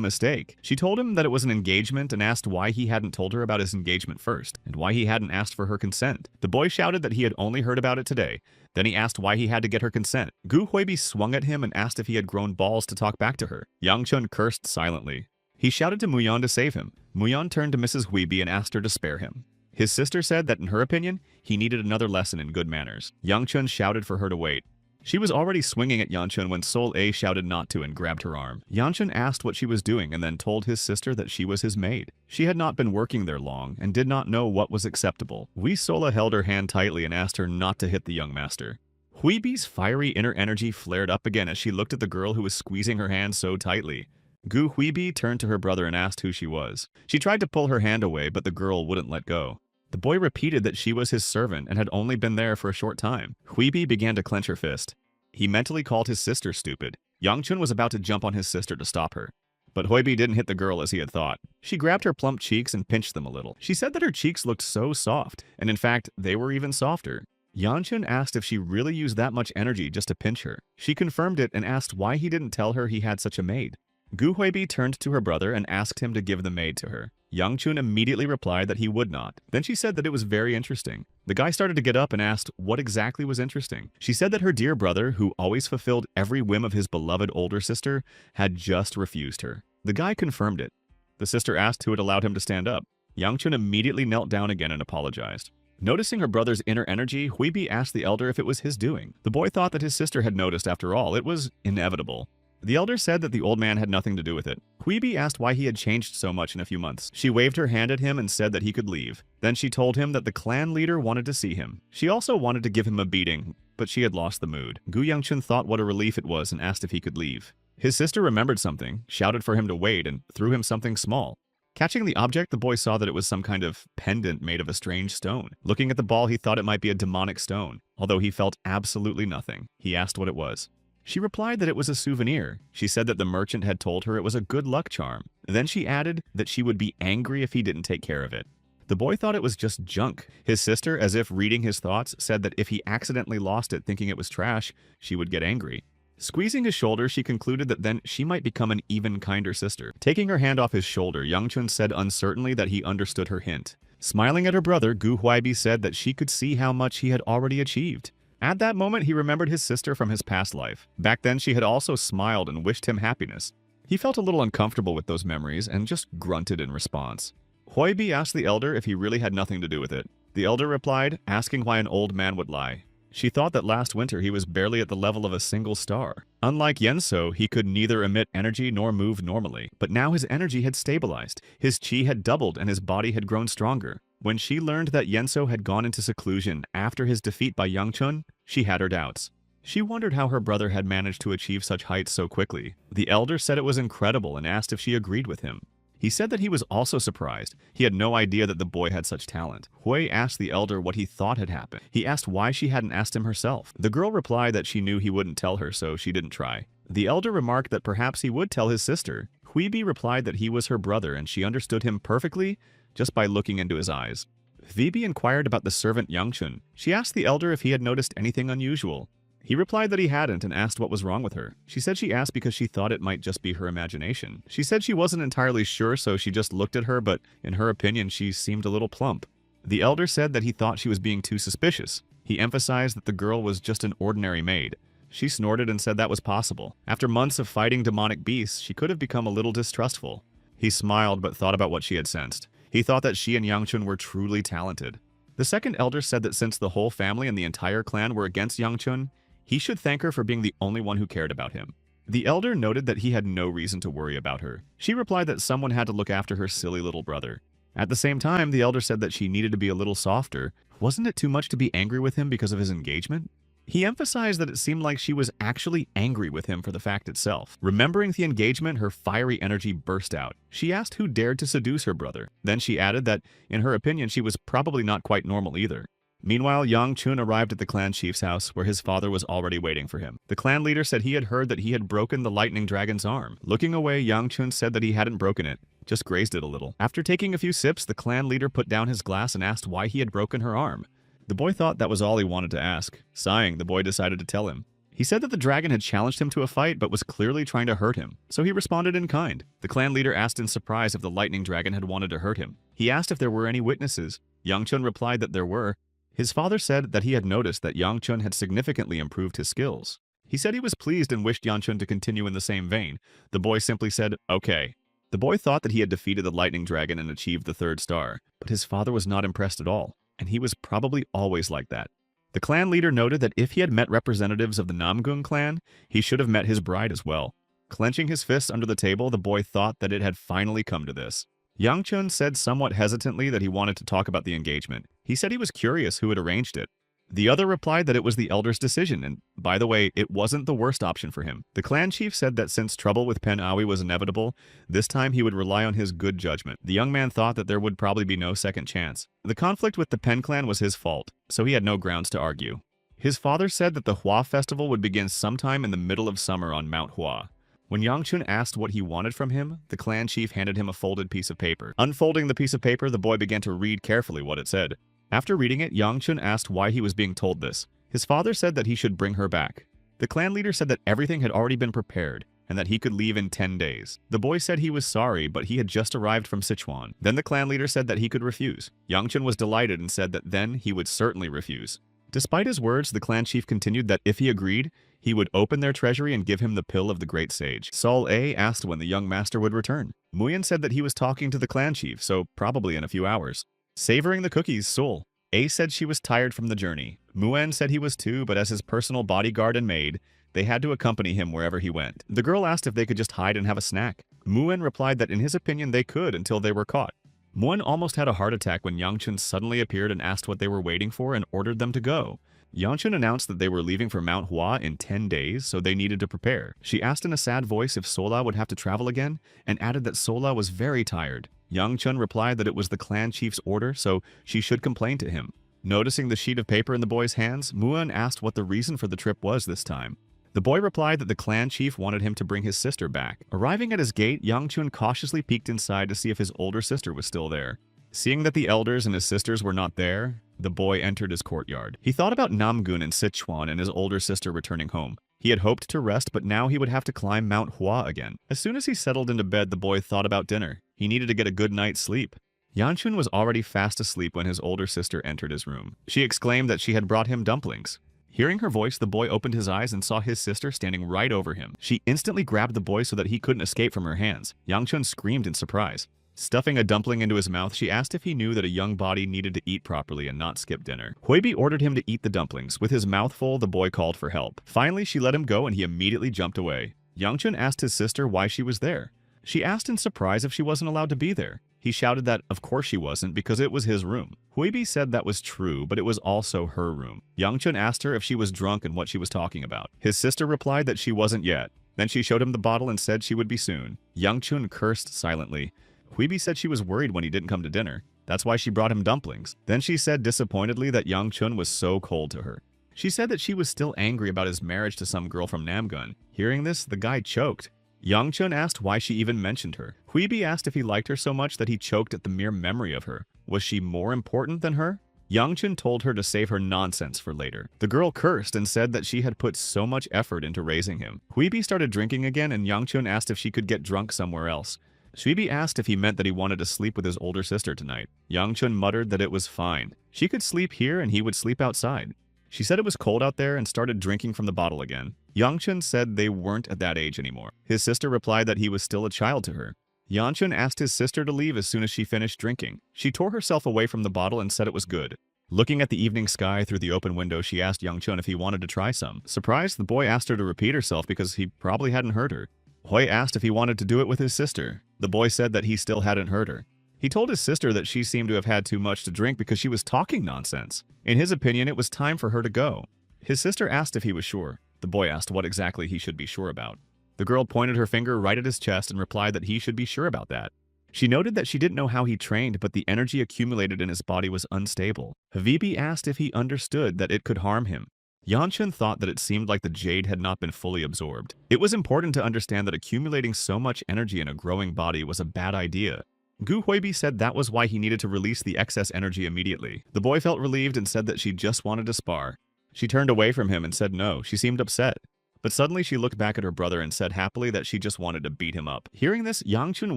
[SPEAKER 1] mistake? She told him that it was an engagement and asked why he hadn't told her about his engagement first, and why he hadn't asked for her consent. The boy shouted that he had only heard about it today. Then he asked why he had to get her consent. Gu Huibi swung at him and asked if he had grown balls to talk back to her. Yangchun cursed silently. He shouted to Muyan to save him. Muyan turned to Mrs. Huibi and asked her to spare him. His sister said that in her opinion, he needed another lesson in good manners. Yangchun shouted for her to wait. She was already swinging at Yangchun when Sol A shouted not to and grabbed her arm. Yangchun asked what she was doing and then told his sister that she was his maid. She had not been working there long and did not know what was acceptable. Wee Sola held her hand tightly and asked her not to hit the young master. Huibi's fiery inner energy flared up again as she looked at the girl who was squeezing her hand so tightly. Gu Huibi turned to her brother and asked who she was. She tried to pull her hand away, but the girl wouldn't let go. The boy repeated that she was his servant and had only been there for a short time. Huibi began to clench her fist. He mentally called his sister stupid. Yangchun was about to jump on his sister to stop her. But Huibi didn't hit the girl as he had thought. She grabbed her plump cheeks and pinched them a little. She said that her cheeks looked so soft, and in fact, they were even softer. Yangchun asked if she really used that much energy just to pinch her. She confirmed it and asked why he didn't tell her he had such a maid. Gu Huibi turned to her brother and asked him to give the maid to her. Yangchun immediately replied that he would not. Then she said that it was very interesting. The guy started to get up and asked what exactly was interesting. She said that her dear brother, who always fulfilled every whim of his beloved older sister, had just refused her. The guy confirmed it. The sister asked who had allowed him to stand up. Yangchun immediately knelt down again and apologized. Noticing her brother's inner energy, Huibi asked the elder if it was his doing. The boy thought that his sister had noticed after all. It was inevitable. The elder said that the old man had nothing to do with it. Huibi asked why he had changed so much in a few months. She waved her hand at him and said that he could leave. Then she told him that the clan leader wanted to see him. She also wanted to give him a beating, but she had lost the mood. Gu Yangchun thought what a relief it was and asked if he could leave. His sister remembered something, shouted for him to wait, and threw him something small. Catching the object, the boy saw that it was some kind of pendant made of a strange stone. Looking at the ball, he thought it might be a demonic stone. Although he felt absolutely nothing, he asked what it was. She replied that it was a souvenir. She said that the merchant had told her it was a good luck charm. Then she added that she would be angry if he didn't take care of it. The boy thought it was just junk. His sister, as if reading his thoughts, said that if he accidentally lost it thinking it was trash, she would get angry. Squeezing his shoulder, she concluded that then she might become an even kinder sister. Taking her hand off his shoulder, Youngchun said uncertainly that he understood her hint. Smiling at her brother, Gu Huaibi said that she could see how much he had already achieved. At that moment, he remembered his sister from his past life. Back then, she had also smiled and wished him happiness. He felt a little uncomfortable with those memories and just grunted in response. Huaibi asked the elder if he really had nothing to do with it. The elder replied, asking why an old man would lie. She thought that last winter he was barely at the level of a single star. Unlike Yenso, he could neither emit energy nor move normally, but now his energy had stabilized. His chi had doubled and his body had grown stronger. When she learned that Yenso had gone into seclusion after his defeat by Youngchun, she had her doubts. She wondered how her brother had managed to achieve such heights so quickly. The elder said it was incredible and asked if she agreed with him. He said that he was also surprised. He had no idea that the boy had such talent. Hui asked the elder what he thought had happened. He asked why she hadn't asked him herself. The girl replied that she knew he wouldn't tell her, so she didn't try. The elder remarked that perhaps he would tell his sister. Huibi replied that he was her brother and she understood him perfectly just by looking into his eyes. Vibi inquired about the servant Youngchun. She asked the elder if he had noticed anything unusual. He replied that he hadn't and asked what was wrong with her. She said she asked because she thought it might just be her imagination. She said she wasn't entirely sure, so she just looked at her, but in her opinion, she seemed a little plump. The elder said that he thought she was being too suspicious. He emphasized that the girl was just an ordinary maid. She snorted and said that was possible. After months of fighting demonic beasts, she could have become a little distrustful. He smiled but thought about what she had sensed. He thought that she and Youngchun were truly talented. The second elder said that since the whole family and the entire clan were against Youngchun, he should thank her for being the only one who cared about him. The elder noted that he had no reason to worry about her. She replied that someone had to look after her silly little brother. At the same time, the elder said that she needed to be a little softer. Wasn't it too much to be angry with him because of his engagement? He emphasized that it seemed like she was actually angry with him for the fact itself. Remembering the engagement, her fiery energy burst out. She asked who dared to seduce her brother. Then she added that, in her opinion, she was probably not quite normal either. Meanwhile, Youngchun arrived at the clan chief's house where his father was already waiting for him. The clan leader said he had heard that he had broken the lightning dragon's arm. Looking away, Youngchun said that he hadn't broken it, just grazed it a little. After taking a few sips, the clan leader put down his glass and asked why he had broken her arm. The boy thought that was all he wanted to ask. Sighing, the boy decided to tell him. He said that the dragon had challenged him to a fight but was clearly trying to hurt him, so he responded in kind. The clan leader asked in surprise if the lightning dragon had wanted to hurt him. He asked if there were any witnesses. Youngchun replied that there were. His father said that he had noticed that Youngchun had significantly improved his skills. He said he was pleased and wished Youngchun to continue in the same vein. The boy simply said, okay. The boy thought that he had defeated the lightning dragon and achieved the 3rd star, but his father was not impressed at all, and he was probably always like that. The clan leader noted that if he had met representatives of the Namgung clan, he should have met his bride as well. Clenching his fists under the table, the boy thought that it had finally come to this. Youngchun said somewhat hesitantly that he wanted to talk about the engagement. He said he was curious who had arranged it. The other replied that it was the elder's decision, and by the way, it wasn't the worst option for him. The clan chief said that since trouble with Pen Aoi was inevitable, this time he would rely on his good judgment. The young man thought that there would probably be no second chance. The conflict with the Pen clan was his fault, so he had no grounds to argue. His father said that the Hua festival would begin sometime in the middle of summer on Mount Hua. When Youngchun asked what he wanted from him, the clan chief handed him a folded piece of paper. Unfolding the piece of paper, the boy began to read carefully what it said. After reading it, Youngchun asked why he was being told this. His father said that he should bring her back. The clan leader said that everything had already been prepared and that he could leave in 10 days. The boy said he was sorry, but he had just arrived from Sichuan. Then the clan leader said that he could refuse. Youngchun was delighted and said that then he would certainly refuse. Despite his words, the clan chief continued that if he agreed, he would open their treasury and give him the pill of the great sage. Sol A asked when the young master would return. Muyan said that he was talking to the clan chief, so probably in a few hours. Savoring the cookies, Sol A said she was tired from the journey. Muyan said he was too, but as his personal bodyguard and maid, they had to accompany him wherever he went. The girl asked if they could just hide and have a snack. Muyan replied that in his opinion they could until they were caught. Muyan almost had a heart attack when Youngchun suddenly appeared and asked what they were waiting for and ordered them to go. Youngchun announced that they were leaving for Mount Hua in 10 days, so they needed to prepare. She asked in a sad voice if Sola would have to travel again, and added that Sola was very tired. Young Chun replied that it was the clan chief's order, so she should complain to him. Noticing the sheet of paper in the boy's hands, Muan asked what the reason for the trip was this time. The boy replied that the clan chief wanted him to bring his sister back. Arriving at his gate, Young Chun cautiously peeked inside to see if his older sister was still there. Seeing that the elders and his sisters were not there, the boy entered his courtyard. He thought about Namgun and Sichuan and his older sister returning home. He had hoped to rest, but now he would have to climb Mount Hua again. As soon as he settled into bed, the boy thought about dinner. He needed to get a good night's sleep. Yanchun was already fast asleep when his older sister entered his room. She exclaimed that she had brought him dumplings. Hearing her voice, the boy opened his eyes and saw his sister standing right over him. She instantly grabbed the boy so that he couldn't escape from her hands. Yangchun screamed in surprise. Stuffing a dumpling into his mouth, she asked if he knew that a young body needed to eat properly and not skip dinner. Huibi ordered him to eat the dumplings. With his mouth full, the boy called for help. Finally, she let him go and he immediately jumped away. Yangchun asked his sister why she was there. She asked in surprise if she wasn't allowed to be there. He shouted that of course she wasn't because it was his room. Huibi said that was true, but it was also her room. Yangchun asked her if she was drunk and what she was talking about. His sister replied that she wasn't yet. Then she showed him the bottle and said she would be soon. Yangchun cursed silently. Huibi said she was worried when he didn't come to dinner. That's why she brought him dumplings. Then she said disappointedly that Yangchun was so cold to her. She said that she was still angry about his marriage to some girl from Namgun. Hearing this, the guy choked. Yangchun asked why she even mentioned her. Huibi asked if he liked her so much that he choked at the mere memory of her. Was she more important than her? Yangchun told her to save her nonsense for later. The girl cursed and said that she had put so much effort into raising him. Huibi started drinking again and Yangchun asked if she could get drunk somewhere else. Huibi asked if he meant that he wanted to sleep with his older sister tonight. Yangchun muttered that it was fine. She could sleep here and he would sleep outside. She said it was cold out there and started drinking from the bottle again. Yangchun said they weren't at that age anymore. His sister replied that he was still a child to her. Yangchun asked his sister to leave as soon as she finished drinking. She tore herself away from the bottle and said it was good. Looking at the evening sky through the open window, she asked Yangchun if he wanted to try some. Surprised, the boy asked her to repeat herself because he probably hadn't heard her. Hui asked if he wanted to do it with his sister. The boy said that he still hadn't heard her. He told his sister that she seemed to have had too much to drink because she was talking nonsense. In his opinion, it was time for her to go. His sister asked if he was sure. The boy asked what exactly he should be sure about. The girl pointed her finger right at his chest and replied that he should be sure about that. She noted that she didn't know how he trained, but the energy accumulated in his body was unstable. Habibi asked if he understood that it could harm him. Yanchun thought that it seemed like the jade had not been fully absorbed. It was important to understand that accumulating so much energy in a growing body was a bad idea. Gu Huibi said that was why he needed to release the excess energy immediately. The boy felt relieved and said that she just wanted to spar. She turned away from him and said no. She seemed upset. But suddenly she looked back at her brother and said happily that she just wanted to beat him up. Hearing this, Yangchun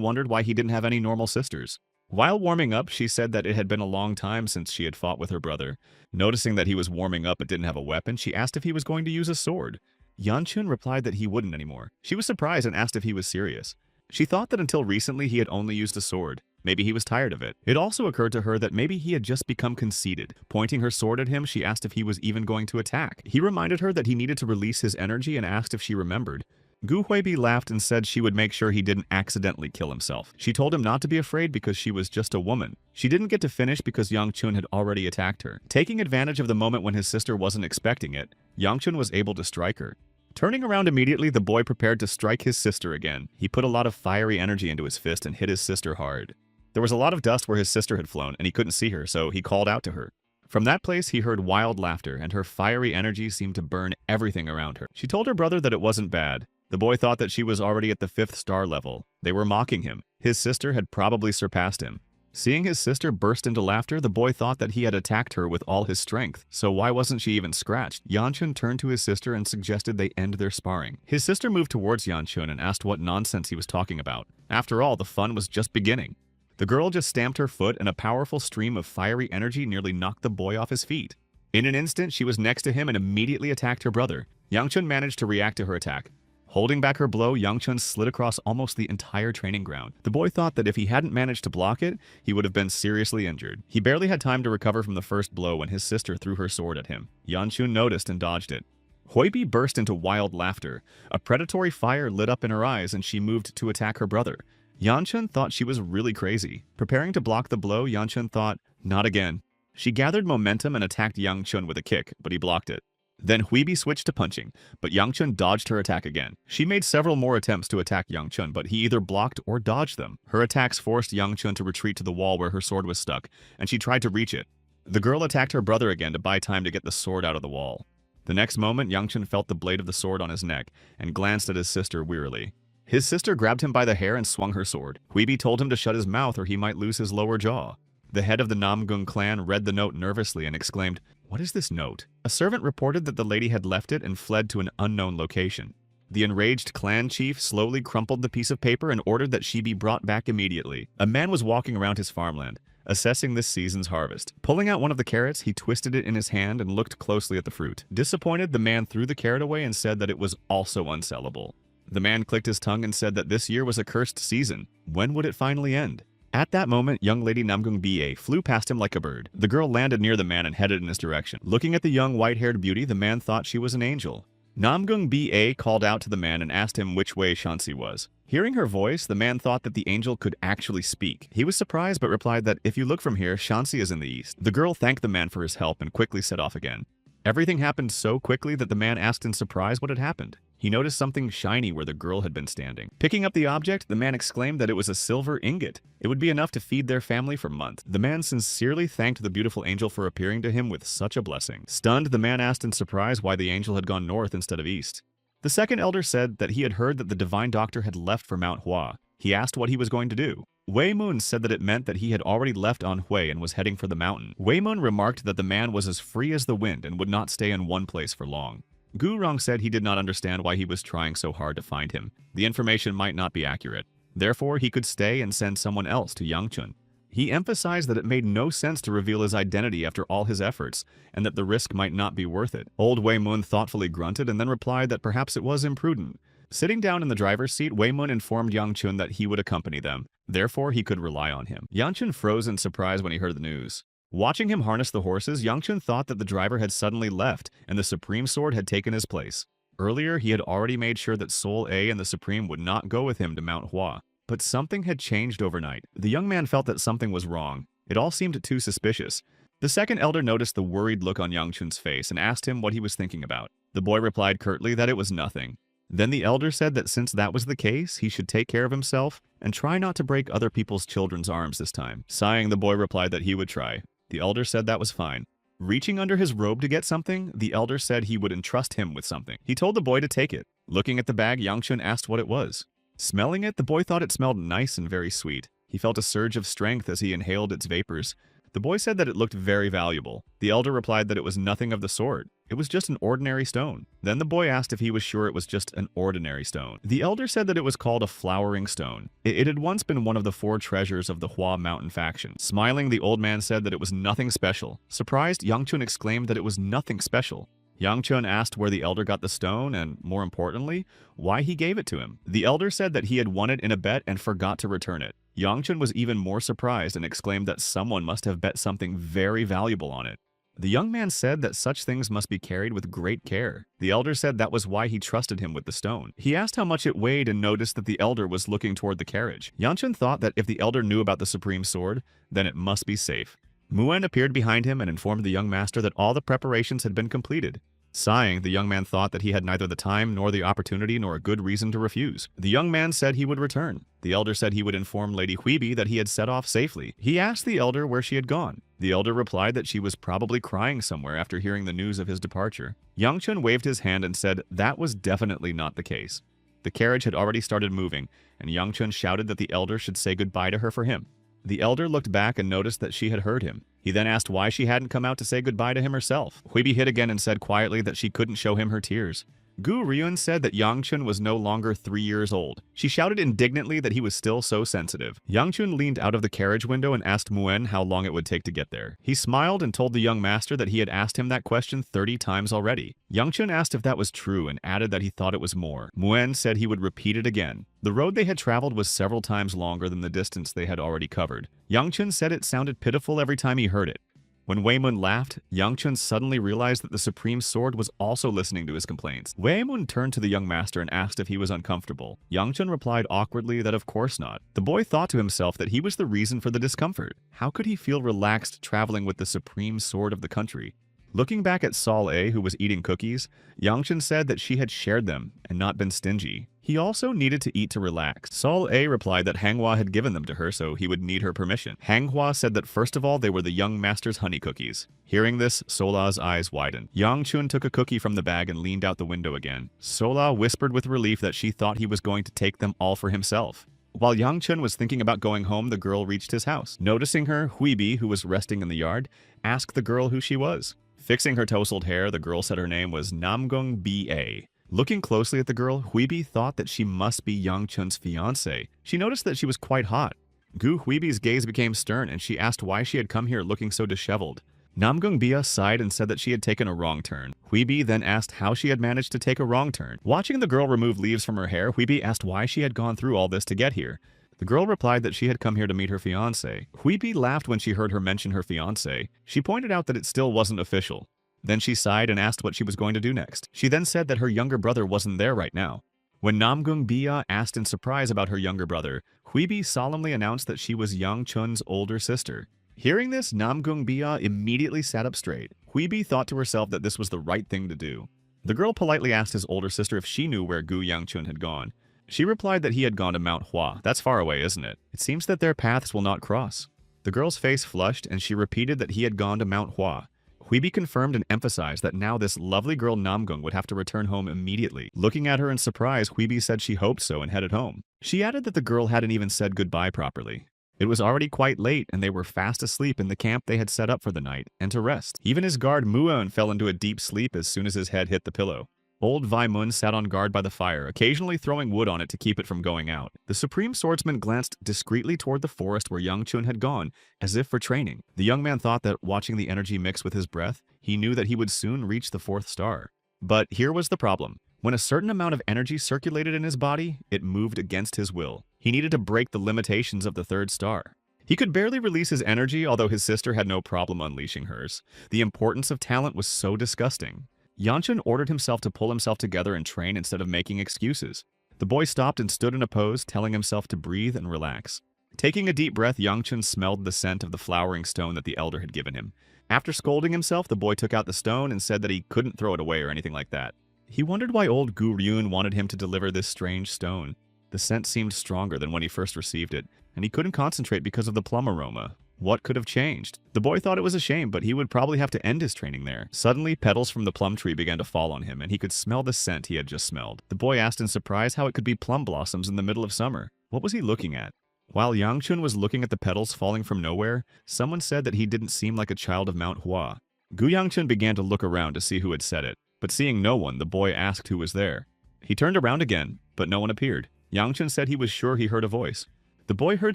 [SPEAKER 1] wondered why he didn't have any normal sisters. While warming up, she said that it had been a long time since she had fought with her brother. Noticing that he was warming up but didn't have a weapon, she asked if he was going to use a sword. Yanchun replied that he wouldn't anymore. She was surprised and asked if he was serious. She thought that until recently he had only used a sword. Maybe he was tired of it. It also occurred to her that maybe he had just become conceited. Pointing her sword at him, she asked if he was even going to attack. He reminded her that he needed to release his energy and asked if she remembered. Gu Huibi laughed and said she would make sure he didn't accidentally kill himself. She told him not to be afraid because she was just a woman. She didn't get to finish because Yangchun had already attacked her. Taking advantage of the moment when his sister wasn't expecting it, Yangchun was able to strike her. Turning around immediately, the boy prepared to strike his sister again. He put a lot of fiery energy into his fist and hit his sister hard. There was a lot of dust where his sister had flown, and he couldn't see her, so he called out to her. From that place, he heard wild laughter, and her fiery energy seemed to burn everything around her. She told her brother that it wasn't bad. The boy thought that she was already at the 5th star level. They were mocking him. His sister had probably surpassed him. Seeing his sister burst into laughter, the boy thought that he had attacked her with all his strength. So why wasn't she even scratched? Yanchun turned to his sister and suggested they end their sparring. His sister moved towards Yanchun and asked what nonsense he was talking about. After all, the fun was just beginning. The girl just stamped her foot and a powerful stream of fiery energy nearly knocked the boy off his feet. In an instant, she was next to him and immediately attacked her brother. Yangchun managed to react to her attack. Holding back her blow, Yangchun slid across almost the entire training ground. The boy thought that if he hadn't managed to block it, he would have been seriously injured. He barely had time to recover from the first blow when his sister threw her sword at him. Yangchun noticed and dodged it. Huibi burst into wild laughter. A predatory fire lit up in her eyes and she moved to attack her brother. Yanchun thought she was really crazy. Preparing to block the blow, Yanchun thought, not again. She gathered momentum and attacked Yangchun with a kick, but he blocked it. Then Huibi switched to punching, but Yang Chun dodged her attack again. She made several more attempts to attack Yang Chun, but he either blocked or dodged them. Her attacks forced Yang Chun to retreat to the wall where her sword was stuck, and she tried to reach it. The girl attacked her brother again to buy time to get the sword out of the wall. The next moment, Yang Chun felt the blade of the sword on his neck and glanced at his sister wearily. His sister grabbed him by the hair and swung her sword. Huibi told him to shut his mouth or he might lose his lower jaw. The head of the Namgung clan read the note nervously and exclaimed, "What is this note?" A servant reported that the lady had left it and fled to an unknown location. The enraged clan chief slowly crumpled the piece of paper and ordered that she be brought back immediately. A man was walking around his farmland, assessing this season's harvest. Pulling out one of the carrots, he twisted it in his hand and looked closely at the fruit. Disappointed, the man threw the carrot away and said that it was also unsellable. The man clicked his tongue and said that this year was a cursed season. When would it finally end? At that moment, young lady Namgung Ba flew past him like a bird. The girl landed near the man and headed in his direction. Looking at the young white-haired beauty, the man thought she was an angel. Namgung Ba called out to the man and asked him which way Shansi was. Hearing her voice, the man thought that the angel could actually speak. He was surprised but replied that if you look from here, Shansi is in the east. The girl thanked the man for his help and quickly set off again. Everything happened so quickly that the man asked in surprise what had happened. He noticed something shiny where the girl had been standing. Picking up the object, the man exclaimed that it was a silver ingot. It would be enough to feed their family for months. The man sincerely thanked the beautiful angel for appearing to him with such a blessing. Stunned, the man asked in surprise why the angel had gone north instead of east. The second elder said that he had heard that the divine doctor had left for Mount Hua. He asked what he was going to do. Wei Mun said that it meant that he had already left Anhui and was heading for the mountain. Wei Mun remarked that the man was as free as the wind and would not stay in one place for long. Gu Rong said he did not understand why he was trying so hard to find him. The information might not be accurate. Therefore, he could stay and send someone else to Yang Chun. He emphasized that it made no sense to reveal his identity after all his efforts, and that the risk might not be worth it. Old Wei Mun thoughtfully grunted and then replied that perhaps it was imprudent. Sitting down in the driver's seat, Wei Mun informed Yang Chun that he would accompany them. Therefore, he could rely on him. Yang Chun froze in surprise when he heard the news. Watching him harness the horses, Yang Chun thought that the driver had suddenly left and the Supreme Sword had taken his place. Earlier, he had already made sure that Soul A and the Supreme would not go with him to Mount Hua. But something had changed overnight. The young man felt that something was wrong. It all seemed too suspicious. The second elder noticed the worried look on Yang Chun's face and asked him what he was thinking about. The boy replied curtly that it was nothing. Then the elder said that since that was the case, he should take care of himself and try not to break other people's children's arms this time. Sighing, the boy replied that he would try. The elder said that was fine. Reaching under his robe to get something, the elder said he would entrust him with something. He told the boy to take it. Looking at the bag, Yang Chun asked what it was. Smelling it, the boy thought it smelled nice and very sweet. He felt a surge of strength as he inhaled its vapors. The boy said that it looked very valuable. The elder replied that it was nothing of the sort. It was just an ordinary stone. Then the boy asked if he was sure it was just an ordinary stone. The elder said that it was called a flowering stone. It had once been one of the 4 treasures of the Hua Mountain faction. Smiling, the old man said that it was nothing special. Surprised, Yang Chun exclaimed that it was nothing special. Yang Chun asked where the elder got the stone and, more importantly, why he gave it to him. The elder said that he had won it in a bet and forgot to return it. Yang Chun was even more surprised and exclaimed that someone must have bet something very valuable on it. The young man said that such things must be carried with great care. The elder said that was why he trusted him with the stone. He asked how much it weighed and noticed that the elder was looking toward the carriage. Yang Chun thought that if the elder knew about the Supreme Sword, then it must be safe. Muen appeared behind him and informed the young master that all the preparations had been completed. Sighing, the young man thought that he had neither the time nor the opportunity nor a good reason to refuse. The young man said he would return. The elder said he would inform Lady Huibi that he had set off safely. He asked the elder where she had gone. The elder replied that she was probably crying somewhere after hearing the news of his departure. Yang Chun waved his hand and said that was definitely not the case. The carriage had already started moving, and Yang Chun shouted that the elder should say goodbye to her for him. The elder looked back and noticed that she had heard him. He then asked why she hadn't come out to say goodbye to him herself. Huibi hid again and said quietly that she couldn't show him her tears. Gu Ryun said that Yang Chun was no longer 3 years old. She shouted indignantly that he was still so sensitive. Yang Chun leaned out of the carriage window and asked Muen how long it would take to get there. He smiled and told the young master that he had asked him that question 30 times already. Yang Chun asked if that was true and added that he thought it was more. Muen said he would repeat it again. The road they had traveled was several times longer than the distance they had already covered. Yang Chun said it sounded pitiful every time he heard it. When Wei Mun laughed, Yang Chun suddenly realized that the Supreme Sword was also listening to his complaints. Wei Mun turned to the young master and asked if he was uncomfortable. Yang Chun replied awkwardly that of course not. The boy thought to himself that he was the reason for the discomfort. How could he feel relaxed traveling with the Supreme Sword of the country? Looking back at Sol A, who was eating cookies, Yangchun said that she had shared them and not been stingy. He also needed to eat to relax. Sol A replied that Manhwa had given them to her, so he would need her permission. Manhwa said that first of all they were the young master's honey cookies. Hearing this, Sola's eyes widened. Yangchun took a cookie from the bag and leaned out the window again. Sola whispered with relief that she thought he was going to take them all for himself. While Yangchun was thinking about going home, the girl reached his house. Noticing her, Huibi, who was resting in the yard, asked the girl who she was. Fixing her tousled hair, the girl said her name was Namgung B.A. Looking closely at the girl, Huibi thought that she must be Yangchun's fiancée. She noticed that she was quite hot. Gu Huibi's gaze became stern, and she asked why she had come here looking so disheveled. Namgung Bia sighed and said that she had taken a wrong turn. Huibi then asked how she had managed to take a wrong turn. Watching the girl remove leaves from her hair, Huibi asked why she had gone through all this to get here. The girl replied that she had come here to meet her fiancé. Huibi laughed when she heard her mention her fiancé. She pointed out that it still wasn't official. Then she sighed and asked what she was going to do next. She then said that her younger brother wasn't there right now. When Namgung Bia asked in surprise about her younger brother, Huibi solemnly announced that she was Yangchun's older sister. Hearing this, Namgung Bia immediately sat up straight. Huibi thought to herself that this was the right thing to do. The girl politely asked his older sister if she knew where Gu Yangchun had gone. She replied that he had gone to Mount Hua. That's far away, isn't it? It seems that their paths will not cross. The girl's face flushed, and she repeated that he had gone to Mount Hua. Huibi confirmed and emphasized that now this lovely girl Namgung would have to return home immediately. Looking at her in surprise, Huibi said she hoped so and headed home. She added that the girl hadn't even said goodbye properly. It was already quite late, and they were fast asleep in the camp they had set up for the night, and to rest. Even his guard Muon fell into a deep sleep as soon as his head hit the pillow. Old Vaimun sat on guard by the fire, occasionally throwing wood on it to keep it from going out. The Supreme Swordsman glanced discreetly toward the forest where Yangchun had gone, as if for training. The young man thought that, watching the energy mix with his breath, he knew that he would soon reach the 4th star. But here was the problem. When a certain amount of energy circulated in his body, it moved against his will. He needed to break the limitations of the 3rd star. He could barely release his energy, although his sister had no problem unleashing hers. The importance of talent was so disgusting. Yangchun ordered himself to pull himself together and train instead of making excuses. The boy stopped and stood in a pose, telling himself to breathe and relax. Taking a deep breath, Yangchun smelled the scent of the flowering stone that the elder had given him. After scolding himself, the boy took out the stone and said that he couldn't throw it away or anything like that. He wondered why old Gu Ryun wanted him to deliver this strange stone. The scent seemed stronger than when he first received it, and he couldn't concentrate because of the plum aroma. What could have changed? The boy thought it was a shame, but he would probably have to end his training there. Suddenly, petals from the plum tree began to fall on him, and he could smell the scent he had just smelled. The boy asked in surprise how it could be plum blossoms in the middle of summer. What was he looking at? While Yangchun was looking at the petals falling from nowhere, someone said that he didn't seem like a child of Mount Hua. Gu Yangchun began to look around to see who had said it, but seeing no one, the boy asked who was there. He turned around again, but no one appeared. Yangchun said he was sure he heard a voice. The boy heard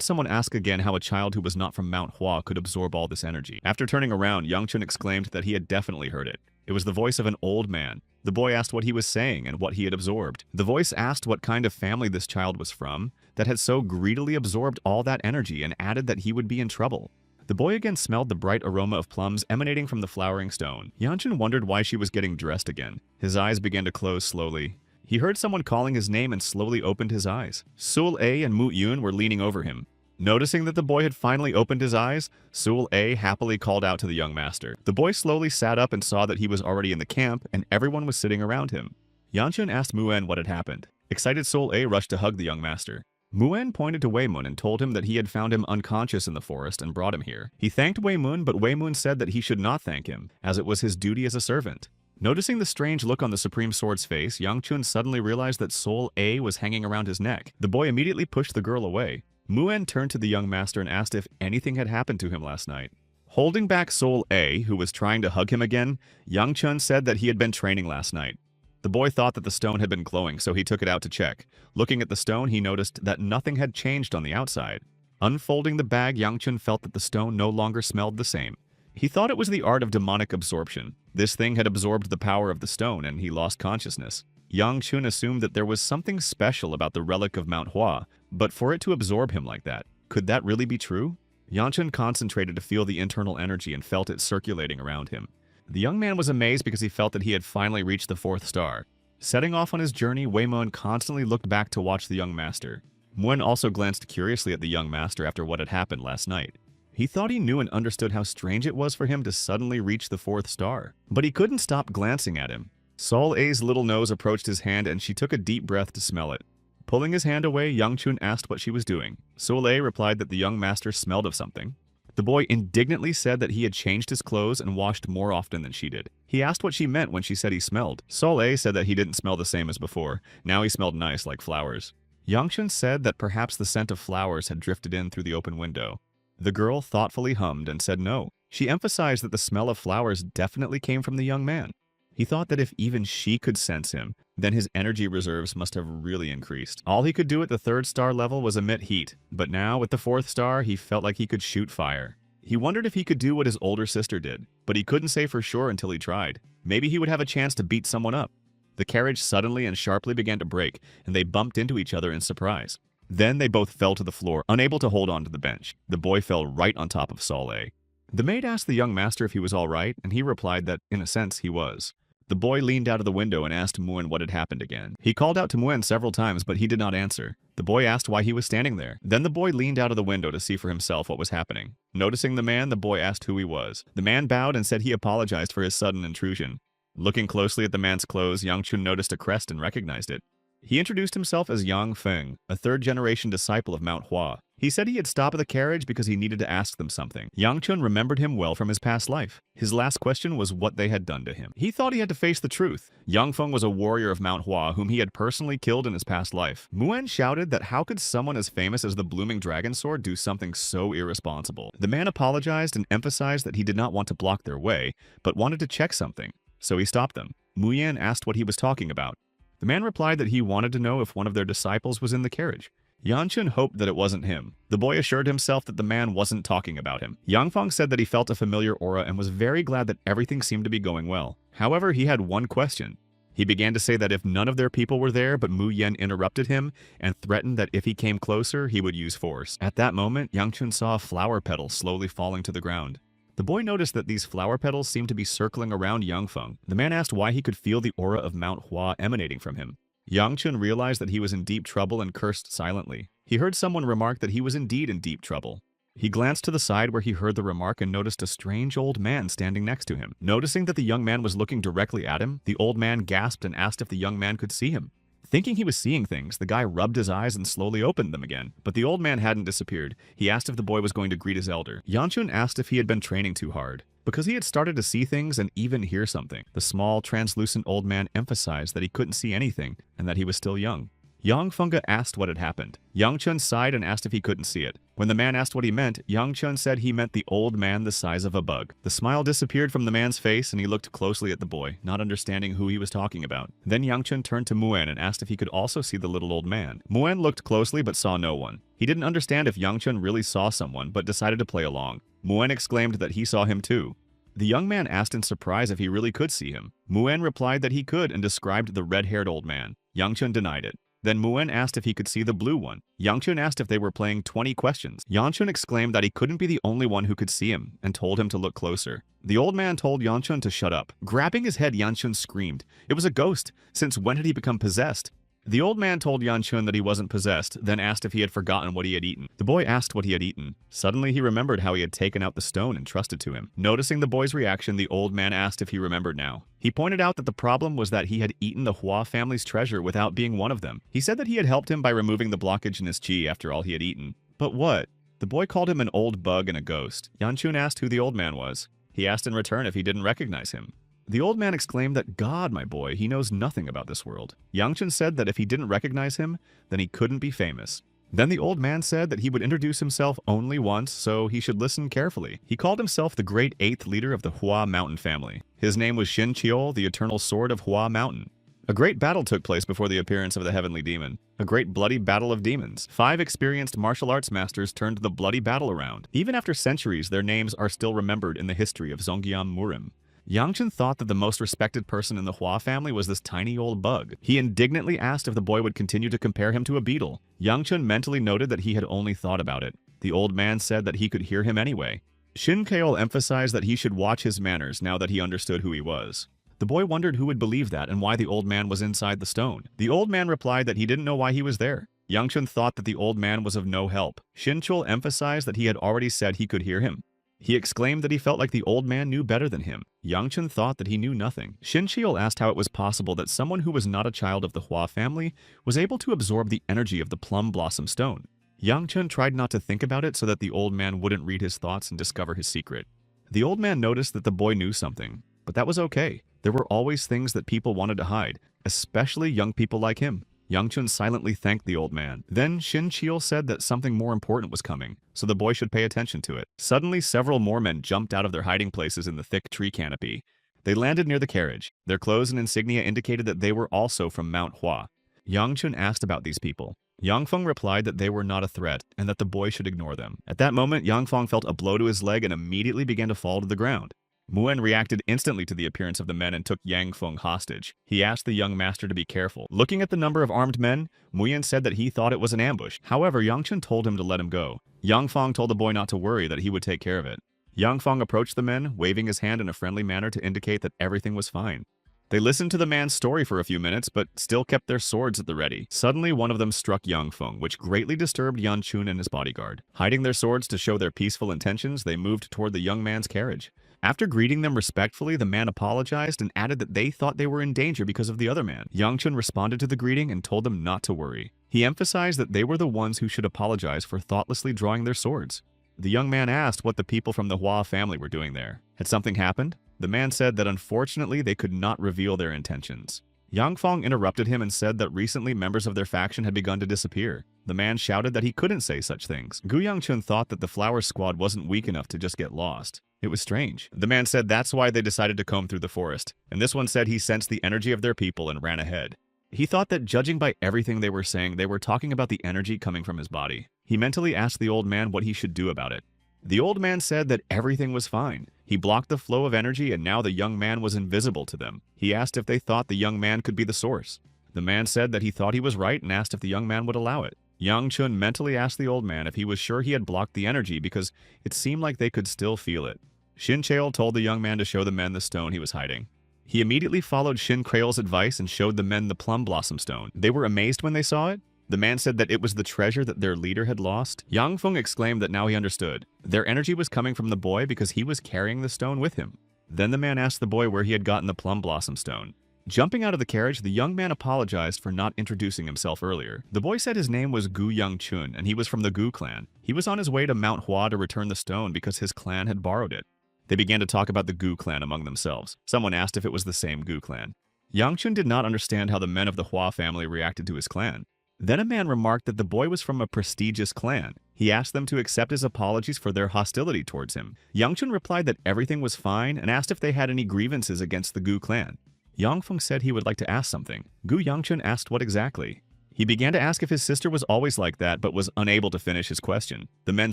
[SPEAKER 1] someone ask again how a child who was not from Mount Hua could absorb all this energy. After turning around, Yangchun exclaimed that he had definitely heard it. It was the voice of an old man. The boy asked what he was saying and what he had absorbed. The voice asked what kind of family this child was from that had so greedily absorbed all that energy, and added that he would be in trouble. The boy again smelled the bright aroma of plums emanating from the flowering stone. Yangchun wondered why she was getting dressed again. His eyes began to close slowly. He heard someone calling his name and slowly opened his eyes. Sul A and Mu Yun were leaning over him. Noticing that the boy had finally opened his eyes, Sul A happily called out to the young master. The boy slowly sat up and saw that he was already in the camp and everyone was sitting around him. Yangchun asked Muen what had happened. Excited, Sul A rushed to hug the young master. Muen pointed to Weimun and told him that he had found him unconscious in the forest and brought him here. He thanked Weimun, but Weimun said that he should not thank him, as it was his duty as a servant. Noticing the strange look on the Supreme Sword's face, Yangchun suddenly realized that Sul A was hanging around his neck. The boy immediately pushed the girl away. Muen turned to the young master and asked if anything had happened to him last night. Holding back Sul A, who was trying to hug him again, Yangchun said that he had been training last night. The boy thought that the stone had been glowing, so he took it out to check. Looking at the stone, he noticed that nothing had changed on the outside. Unfolding the bag, Yangchun felt that the stone no longer smelled the same. He thought it was the art of demonic absorption. This thing had absorbed the power of the stone, and he lost consciousness. Yangchun assumed that there was something special about the relic of Mount Hua, but for it to absorb him like that, could that really be true? Yangchun concentrated to feel the internal energy and felt it circulating around him. The young man was amazed because he felt that he had finally reached the 4th star. Setting off on his journey, Weimun constantly looked back to watch the young master. Muen also glanced curiously at the young master after what had happened last night. He thought he knew and understood how strange it was for him to suddenly reach the 4th star. But he couldn't stop glancing at him. Sol A's little nose approached his hand and she took a deep breath to smell it. Pulling his hand away, Youngchun asked what she was doing. Sol A replied that the young master smelled of something. The boy indignantly said that he had changed his clothes and washed more often than she did. He asked what she meant when she said he smelled. Sol A said that he didn't smell the same as before. Now he smelled nice like flowers. Youngchun said that perhaps the scent of flowers had drifted in through the open window. The girl thoughtfully hummed and said no. She emphasized that the smell of flowers definitely came from the young man. He thought that if even she could sense him, then his energy reserves must have really increased. All he could do at the 3rd star level was emit heat, but now with the 4th star, he felt like he could shoot fire. He wondered if he could do what his older sister did, but he couldn't say for sure until he tried. Maybe he would have a chance to beat someone up. The carriage suddenly and sharply began to brake, and they bumped into each other in surprise. Then they both fell to the floor, unable to hold on to the bench. The boy fell right on top of Sol A. The maid asked the young master if he was all right, and he replied that, in a sense, he was. The boy leaned out of the window and asked Muen what had happened again. He called out to Muen several times, but he did not answer. The boy asked why he was standing there. Then the boy leaned out of the window to see for himself what was happening. Noticing the man, the boy asked who he was. The man bowed and said he apologized for his sudden intrusion. Looking closely at the man's clothes, Youngchun noticed a crest and recognized it. He introduced himself as Yang Feng, a 3rd-generation disciple of Manhwa. He said he had stopped at the carriage because he needed to ask them something. Youngchun remembered him well from his past life. His last question was what they had done to him. He thought he had to face the truth. Yang Feng was a warrior of Manhwa whom he had personally killed in his past life. Muen shouted that how could someone as famous as the Blooming Dragon Sword do something so irresponsible? The man apologized and emphasized that he did not want to block their way, but wanted to check something. So he stopped them. Muen asked what he was talking about. The man replied that he wanted to know if one of their disciples was in the carriage. Yanchun hoped that it wasn't him. The boy assured himself that the man wasn't talking about him. Yangfeng said that he felt a familiar aura and was very glad that everything seemed to be going well. However, he had one question. He began to say that if none of their people were there, but Mu Yen interrupted him and threatened that if he came closer, he would use force. At that moment, Yangchun saw a flower petal slowly falling to the ground. The boy noticed that these flower petals seemed to be circling around Yangfeng. The man asked why he could feel the aura of Mount Hua emanating from him. Yangchun realized that he was in deep trouble and cursed silently. He heard someone remark that he was indeed in deep trouble. He glanced to the side where he heard the remark and noticed a strange old man standing next to him. Noticing that the young man was looking directly at him, the old man gasped and asked if the young man could see him. Thinking he was seeing things, the guy rubbed his eyes and slowly opened them again. But the old man hadn't disappeared. He asked if the boy was going to greet his elder. Yanchun asked if he had been training too hard. Because he had started to see things and even hear something. The small, translucent old man emphasized that he couldn't see anything and that he was still young. Yangfunga asked what had happened. Yangchun sighed and asked if he couldn't see it. When the man asked what he meant, Yangchun said he meant the old man the size of a bug. The smile disappeared from the man's face and he looked closely at the boy, not understanding who he was talking about. Then Yangchun turned to Muen and asked if he could also see the little old man. Muen looked closely but saw no one. He didn't understand if Yangchun really saw someone but decided to play along. Muen exclaimed that he saw him too. The young man asked in surprise if he really could see him. Muen replied that he could and described the red-haired old man. Yangchun denied it. Then Muen asked if he could see the blue one. Yangchun asked if they were playing 20 questions. Yangchun exclaimed that he couldn't be the only one who could see him and told him to look closer. The old man told Yangchun to shut up. Grabbing his head, Yangchun screamed. It was a ghost. Since when had he become possessed? The old man told Yangchun that he wasn't possessed, then asked if he had forgotten what he had eaten. The boy asked what he had eaten. Suddenly he remembered how he had taken out the stone and trusted to him. Noticing the boy's reaction, the old man asked if he remembered now. He pointed out that the problem was that he had eaten the Hua family's treasure without being one of them. He said that he had helped him by removing the blockage in his chi after all he had eaten. But what? The boy called him an old bug and a ghost. Yangchun asked who the old man was. He asked in return if he didn't recognize him. The old man exclaimed that, God, my boy, he knows nothing about this world. Yangchun said that if he didn't recognize him, then he couldn't be famous. Then the old man said that he would introduce himself only once, so he should listen carefully. He called himself the great 8th leader of the Hua Mountain family. His name was Shin Chiol, the eternal sword of Hua Mountain. A great battle took place before the appearance of the heavenly demon. A great bloody battle of demons. 5 experienced martial arts masters turned the bloody battle around. Even after centuries, their names are still remembered in the history of Zonggyam Murim. Yangchun thought that the most respected person in the Hua family was this tiny old bug. He indignantly asked if the boy would continue to compare him to a beetle. Yangchun mentally noted that he had only thought about it. The old man said that he could hear him anyway. Shin Kaol emphasized that he should watch his manners now that he understood who he was. The boy wondered who would believe that and why the old man was inside the stone. The old man replied that he didn't know why he was there. Yang-chun thought that the old man was of no help. Shin-chul emphasized that he had already said he could hear him. He exclaimed that he felt like the old man knew better than him. Yang-chun thought that he knew nothing. Shin-chul asked how it was possible that someone who was not a child of the Hua family was able to absorb the energy of the plum blossom stone. Yang-chun tried not to think about it so that the old man wouldn't read his thoughts and discover his secret. The old man noticed that the boy knew something, but that was okay. There were always things that people wanted to hide, especially young people like him. Yang-chun silently thanked the old man. Then Shin-chul said that something more important was coming, so the boy should pay attention to it. Suddenly, several more men jumped out of their hiding places in the thick tree canopy. They landed near the carriage. Their clothes and insignia indicated that they were also from Mount Hua. Yang-chun asked about these people. Yang Feng replied that they were not a threat and that the boy should ignore them. At that moment, Yang Feng felt a blow to his leg and immediately began to fall to the ground. Muen reacted instantly to the appearance of the men and took Yang Feng hostage. He asked the young master to be careful. Looking at the number of armed men, Muen said that he thought it was an ambush. However, Yang-chun told him to let him go. Yang Feng told the boy not to worry, that he would take care of it. Yang Feng approached the men, waving his hand in a friendly manner to indicate that everything was fine. They listened to the man's story for a few minutes, but still kept their swords at the ready. Suddenly, one of them struck Yang Feng, which greatly disturbed Yan-chun and his bodyguard. Hiding their swords to show their peaceful intentions, they moved toward the young man's carriage. After greeting them respectfully, the man apologized and added that they thought they were in danger because of the other man. Yang-chun responded to the greeting and told them not to worry. He emphasized that they were the ones who should apologize for thoughtlessly drawing their swords. The young man asked what the people from the Hua family were doing there. Had something happened? The man said that unfortunately they could not reveal their intentions. Yang Feng interrupted him and said that recently members of their faction had begun to disappear. The man shouted that he couldn't say such things. Gu Yang-chun thought that the flower squad wasn't weak enough to just get lost. It was strange. The man said that's why they decided to comb through the forest, and this one said he sensed the energy of their people and ran ahead. He thought that judging by everything they were saying, they were talking about the energy coming from his body. He mentally asked the old man what he should do about it. The old man said that everything was fine. He blocked the flow of energy and now the young man was invisible to them. He asked if they thought the young man could be the source. The man said that he thought he was right and asked if the young man would allow it. Yang-chun mentally asked the old man if he was sure he had blocked the energy because it seemed like they could still feel it. Shin-cheol told the young man to show the men the stone he was hiding. He immediately followed Shin-creol's advice and showed the men the plum blossom stone. They were amazed when they saw it. The man said that it was the treasure that their leader had lost. Yang Feng exclaimed that now he understood. Their energy was coming from the boy because he was carrying the stone with him. Then the man asked the boy where he had gotten the plum blossom stone. Jumping out of the carriage, the young man apologized for not introducing himself earlier. The boy said his name was Gu Yang-chun and he was from the Gu clan. He was on his way to Mount Hua to return the stone because his clan had borrowed it. They began to talk about the Gu clan among themselves. Someone asked if it was the same Gu clan. Yang-chun did not understand how the men of the Hua family reacted to his clan. Then a man remarked that the boy was from a prestigious clan. He asked them to accept his apologies for their hostility towards him. Yang-chun replied that everything was fine and asked if they had any grievances against the Gu clan. Yang Feng said he would like to ask something. Gu Yang-chun asked what exactly. He began to ask if his sister was always like that but was unable to finish his question. The men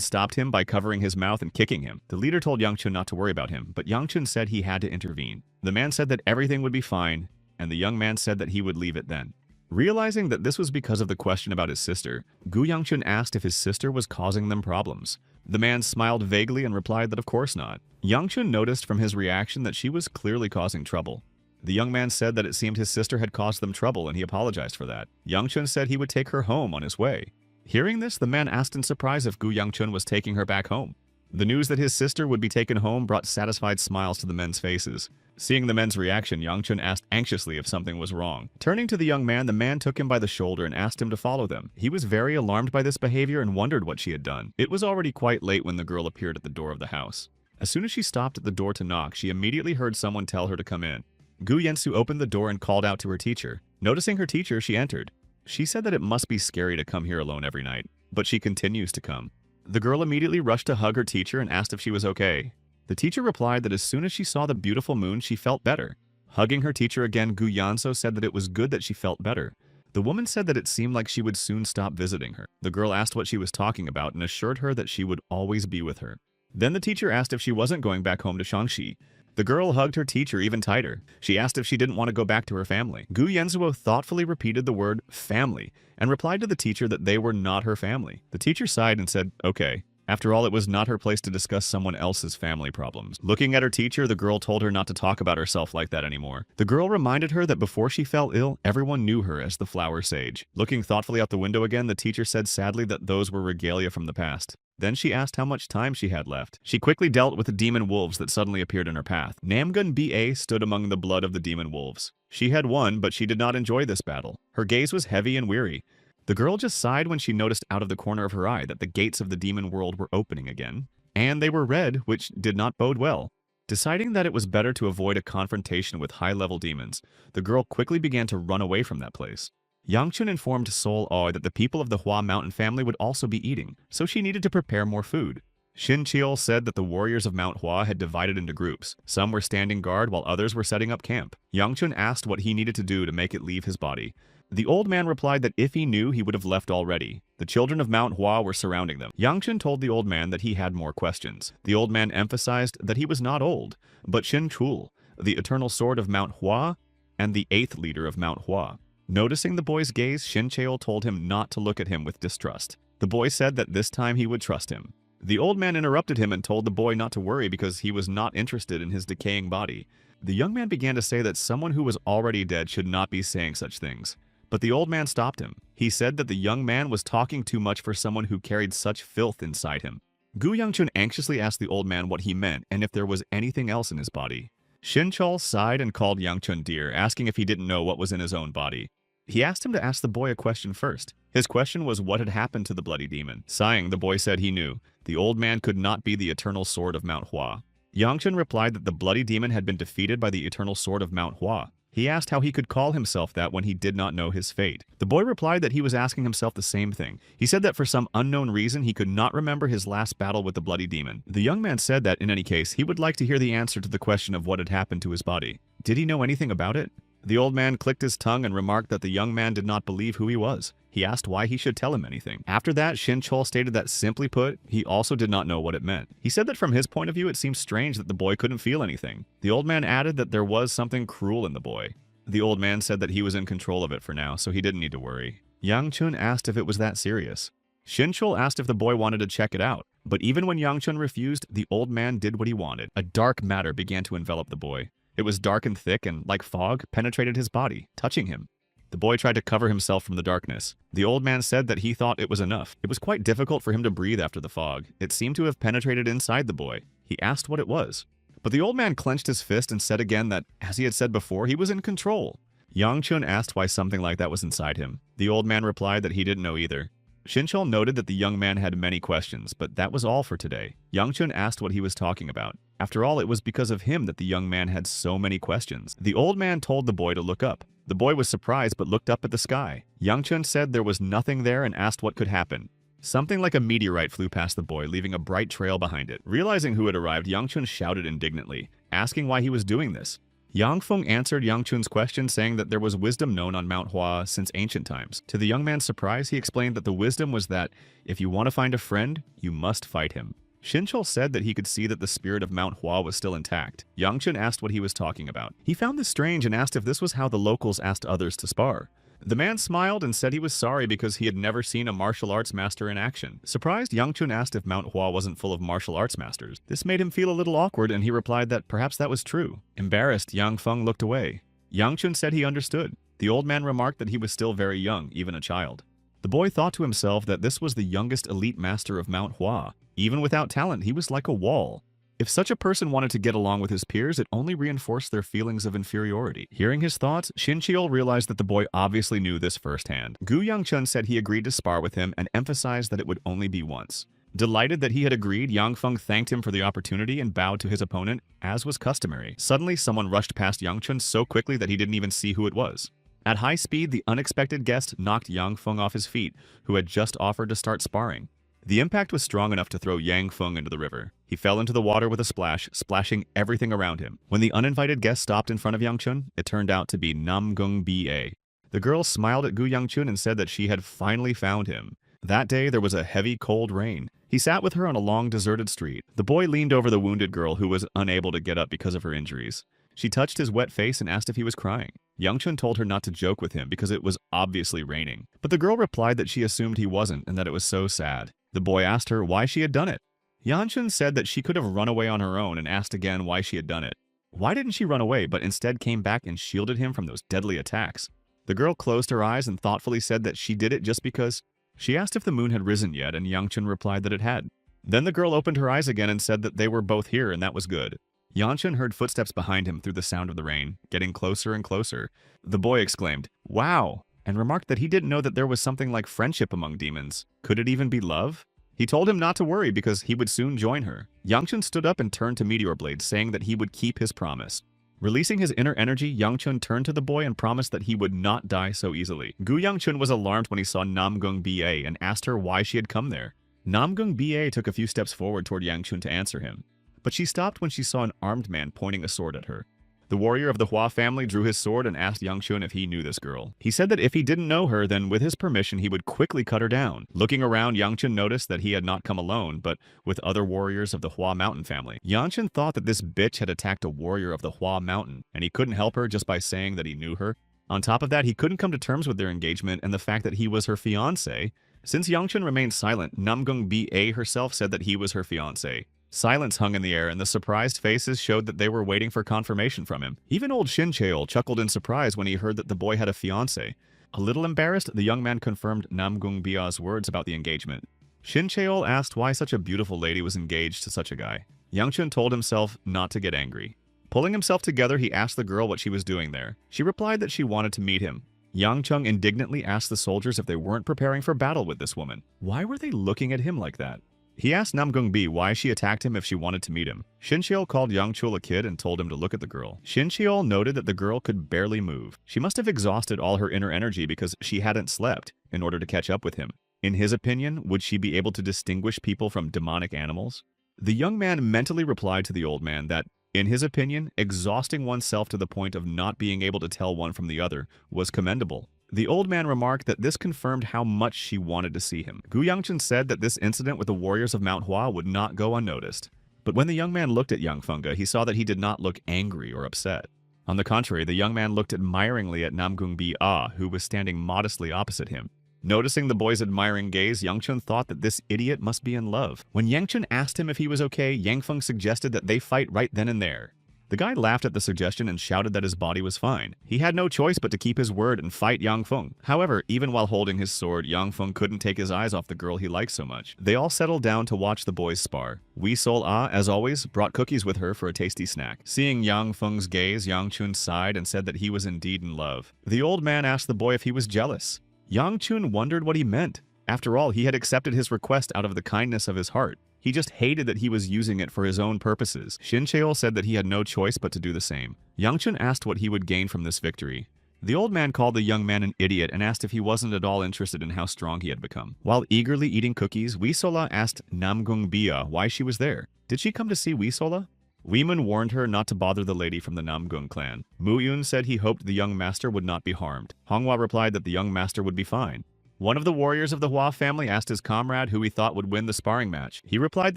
[SPEAKER 1] stopped him by covering his mouth and kicking him. The leader told Yang-chun not to worry about him, but Yang-chun said he had to intervene. The man said that everything would be fine, and the young man said that he would leave it then. Realizing that this was because of the question about his sister, Gu Yang-chun asked if his sister was causing them problems. The man smiled vaguely and replied that of course not. Yang-chun noticed from his reaction that she was clearly causing trouble. The young man said that it seemed his sister had caused them trouble and he apologized for that. Yang-chun said he would take her home on his way. Hearing this, the man asked in surprise if Gu Yang-chun was taking her back home. The news that his sister would be taken home brought satisfied smiles to the men's faces. Seeing the men's reaction, Yang-chun asked anxiously if something was wrong. Turning to the young man, the man took him by the shoulder and asked him to follow them. He was very alarmed by this behavior and wondered what she had done. It was already quite late when the girl appeared at the door of the house. As soon as she stopped at the door to knock, she immediately heard someone tell her to come in. Gu Yensu opened the door and called out to her teacher. Noticing her teacher, she entered. She said that it must be scary to come here alone every night, but she continues to come. The girl immediately rushed to hug her teacher and asked if she was okay. The teacher replied that as soon as she saw the beautiful moon, she felt better. Hugging her teacher again, Gu Yanso said that it was good that she felt better. The woman said that it seemed like she would soon stop visiting her. The girl asked what she was talking about and assured her that she would always be with her. Then the teacher asked if she wasn't going back home to Shangxi. The girl hugged her teacher even tighter. She asked if she didn't want to go back to her family. Gu Yanzuo thoughtfully repeated the word family and replied to the teacher that they were not her family. The teacher sighed and said, okay. After all, it was not her place to discuss someone else's family problems. Looking at her teacher, the girl told her not to talk about herself like that anymore. The girl reminded her that before she fell ill, everyone knew her as the flower sage. Looking thoughtfully out the window again, the teacher said sadly that those were regalia from the past. Then she asked how much time she had left. She quickly dealt with the demon wolves that suddenly appeared in her path. Namgun Ba stood among the blood of the demon wolves. She had won, but she did not enjoy this battle. Her gaze was heavy and weary. The girl just sighed when she noticed out of the corner of her eye that the gates of the demon world were opening again. And they were red, which did not bode well. Deciding that it was better to avoid a confrontation with high-level demons, the girl quickly began to run away from that place. Yangchun informed Sol Oi that the people of the Hua Mountain family would also be eating, so she needed to prepare more food. Shin Cheol said that the warriors of Mount Hua had divided into groups. Some were standing guard while others were setting up camp. Yangchun asked what he needed to do to make it leave his body. The old man replied that if he knew, he would have left already. The children of Mount Hua were surrounding them. Yangchun told the old man that he had more questions. The old man emphasized that he was not old, but Shin Chul, the eternal sword of Mount Hua, and the 8th leader of Mount Hua. Noticing the boy's gaze, Shin Cheol told him not to look at him with distrust. The boy said that this time he would trust him. The old man interrupted him and told the boy not to worry because he was not interested in his decaying body. The young man began to say that someone who was already dead should not be saying such things. But the old man stopped him. He said that the young man was talking too much for someone who carried such filth inside him. Gu Yangchun anxiously asked the old man what he meant and if there was anything else in his body. Shin Chol sighed and called Yangchun dear, asking if he didn't know what was in his own body. He asked him to ask the boy a question first. His question was what had happened to the bloody demon. Sighing, the boy said he knew. The old man could not be the eternal sword of Mount Hua. Yangchun replied that the bloody demon had been defeated by the eternal sword of Mount Hua. He asked how he could call himself that when he did not know his fate. The boy replied that he was asking himself the same thing. He said that for some unknown reason he could not remember his last battle with the bloody demon. The young man said that, in any case, he would like to hear the answer to the question of what had happened to his body. Did he know anything about it? The old man clicked his tongue and remarked that the young man did not believe who he was. He asked why he should tell him anything. After that, Shin Chol stated that, simply put, he also did not know what it meant. He said that from his point of view it seemed strange that the boy couldn't feel anything. The old man added that there was something cruel in the boy. The old man said that he was in control of it for now, so he didn't need to worry. Yangchun asked if it was that serious. Shin Chol asked if the boy wanted to check it out, but even when Yangchun refused, the old man did what he wanted. A dark matter began to envelop the boy. It was dark and thick and, like fog, penetrated his body, touching him. The boy tried to cover himself from the darkness. The old man said that he thought it was enough. It was quite difficult for him to breathe after the fog. It seemed to have penetrated inside the boy. He asked what it was. But the old man clenched his fist and said again that, as he had said before, he was in control. Yangchun asked why something like that was inside him. The old man replied that he didn't know either. Shinchol noted that the young man had many questions, but that was all for today. Yangchun asked what he was talking about. After all, it was because of him that the young man had so many questions. The old man told the boy to look up. The boy was surprised but looked up at the sky. Yangchun said there was nothing there and asked what could happen. Something like a meteorite flew past the boy, leaving a bright trail behind it. Realizing who had arrived, Yangchun shouted indignantly, asking why he was doing this. Yang Feng answered Yangchun's question, saying that there was wisdom known on Mount Hua since ancient times. To the young man's surprise, he explained that the wisdom was that if you want to find a friend, you must fight him. Shinchol said that he could see that the spirit of Mount Hua was still intact. Yangchun asked what he was talking about. He found this strange and asked if this was how the locals asked others to spar. The man smiled and said he was sorry because he had never seen a martial arts master in action. Surprised, Yangchun asked if Mount Hua wasn't full of martial arts masters. This made him feel a little awkward and he replied that perhaps that was true. Embarrassed, Yang Feng looked away. Yangchun said he understood. The old man remarked that he was still very young, even a child. The boy thought to himself that this was the youngest elite master of Mount Hua. Even without talent, he was like a wall. If such a person wanted to get along with his peers, it only reinforced their feelings of inferiority. Hearing his thoughts, Shin Cheol realized that the boy obviously knew this firsthand. Gu Yangchun said he agreed to spar with him and emphasized that it would only be once. Delighted that he had agreed, Yang Feng thanked him for the opportunity and bowed to his opponent, as was customary. Suddenly, someone rushed past Yangchun so quickly that he didn't even see who it was. At high speed, the unexpected guest knocked Yang Feng off his feet, who had just offered to start sparring. The impact was strong enough to throw Yang Feng into the river. He fell into the water with a splash, splashing everything around him. When the uninvited guest stopped in front of Yangchun, it turned out to be Namgung Ba. The girl smiled at Gu Yangchun and said that she had finally found him. That day, there was a heavy, cold rain. He sat with her on a long, deserted street. The boy leaned over the wounded girl who was unable to get up because of her injuries. She touched his wet face and asked if he was crying. Yangchun told her not to joke with him because it was obviously raining. But the girl replied that she assumed he wasn't and that it was so sad. The boy asked her why she had done it. Yanchun said that she could have run away on her own and asked again why she had done it. Why didn't she run away but instead came back and shielded him from those deadly attacks? The girl closed her eyes and thoughtfully said that she did it just because. She asked if the moon had risen yet, and Yanchun replied that it had. Then the girl opened her eyes again and said that they were both here and that was good. Yanchun heard footsteps behind him through the sound of the rain, getting closer and closer. The boy exclaimed, "Wow!" and remarked that he didn't know that there was something like friendship among demons. Could it even be love? He told him not to worry because he would soon join her. Yanchun stood up and turned to Meteor Blade, saying that he would keep his promise. Releasing his inner energy, Yanchun turned to the boy and promised that he would not die so easily. Gu Yanchun was alarmed when he saw Namgung Ba and asked her why she had come there. Namgung Ba took a few steps forward toward Yanchun to answer him, but she stopped when she saw an armed man pointing a sword at her. The warrior of the Hua family drew his sword and asked Yanchun if he knew this girl. He said that if he didn't know her, then with his permission he would quickly cut her down. Looking around, Yanchun noticed that he had not come alone, but with other warriors of the Hua mountain family. Yanchun thought that this bitch had attacked a warrior of the Hua mountain, and he couldn't help her just by saying that he knew her. On top of that, he couldn't come to terms with their engagement and the fact that he was her fiancé. Since Yanchun remained silent, Namgung Ba herself said that he was her fiancé. Silence hung in the air, and the surprised faces showed that they were waiting for confirmation from him. Even old Shin Cheol chuckled in surprise when he heard that the boy had a fiancé. A little embarrassed, the young man confirmed Namgung Ba's words about the engagement. Shin Cheol asked why such a beautiful lady was engaged to such a guy. Yanchun told himself not to get angry. Pulling himself together, he asked the girl what she was doing there. She replied that she wanted to meet him. Yanchun indignantly asked the soldiers if they weren't preparing for battle with this woman. Why were they looking at him like that? He asked Namgung Ba why she attacked him if she wanted to meet him. Shin Cheol called Yangchul a kid and told him to look at the girl. Shin Cheol noted that the girl could barely move. She must have exhausted all her inner energy because she hadn't slept in order to catch up with him. In his opinion, would she be able to distinguish people from demonic animals? The young man mentally replied to the old man that, in his opinion, exhausting oneself to the point of not being able to tell one from the other was commendable. The old man remarked that this confirmed how much she wanted to see him. Gu Yangchun said that this incident with the warriors of Mount Hua would not go unnoticed. But when the young man looked at Yang Funga, he saw that he did not look angry or upset. On the contrary, the young man looked admiringly at Namgung Ba, who was standing modestly opposite him. Noticing the boy's admiring gaze, Yangchun thought that this idiot must be in love. When Yangchun asked him if he was okay, Yang Feng suggested that they fight right then and there. The guy laughed at the suggestion and shouted that his body was fine. He had no choice but to keep his word and fight Yang Feng. However, even while holding his sword, Yang Feng couldn't take his eyes off the girl he liked so much. They all settled down to watch the boys spar. Wee Sol Ah, as always, brought cookies with her for a tasty snack. Seeing Yang Feng's gaze, Yang Chun sighed and said that he was indeed in love. The old man asked the boy if he was jealous. Yang Chun wondered what he meant. After all, he had accepted his request out of the kindness of his heart. He just hated that he was using it for his own purposes. Shin Cheol said that he had no choice but to do the same. Yangchun asked what he would gain from this victory. The old man called the young man an idiot and asked if he wasn't at all interested in how strong he had become. While eagerly eating cookies, Wee Sola asked Namgung Ba why she was there. Did she come to see Wee Sola? Weeman warned her not to bother the lady from the Namgung clan. Mu Yun said he hoped the young master would not be harmed. Honghua replied that the young master would be fine. One of the warriors of the Hua family asked his comrade who he thought would win the sparring match. He replied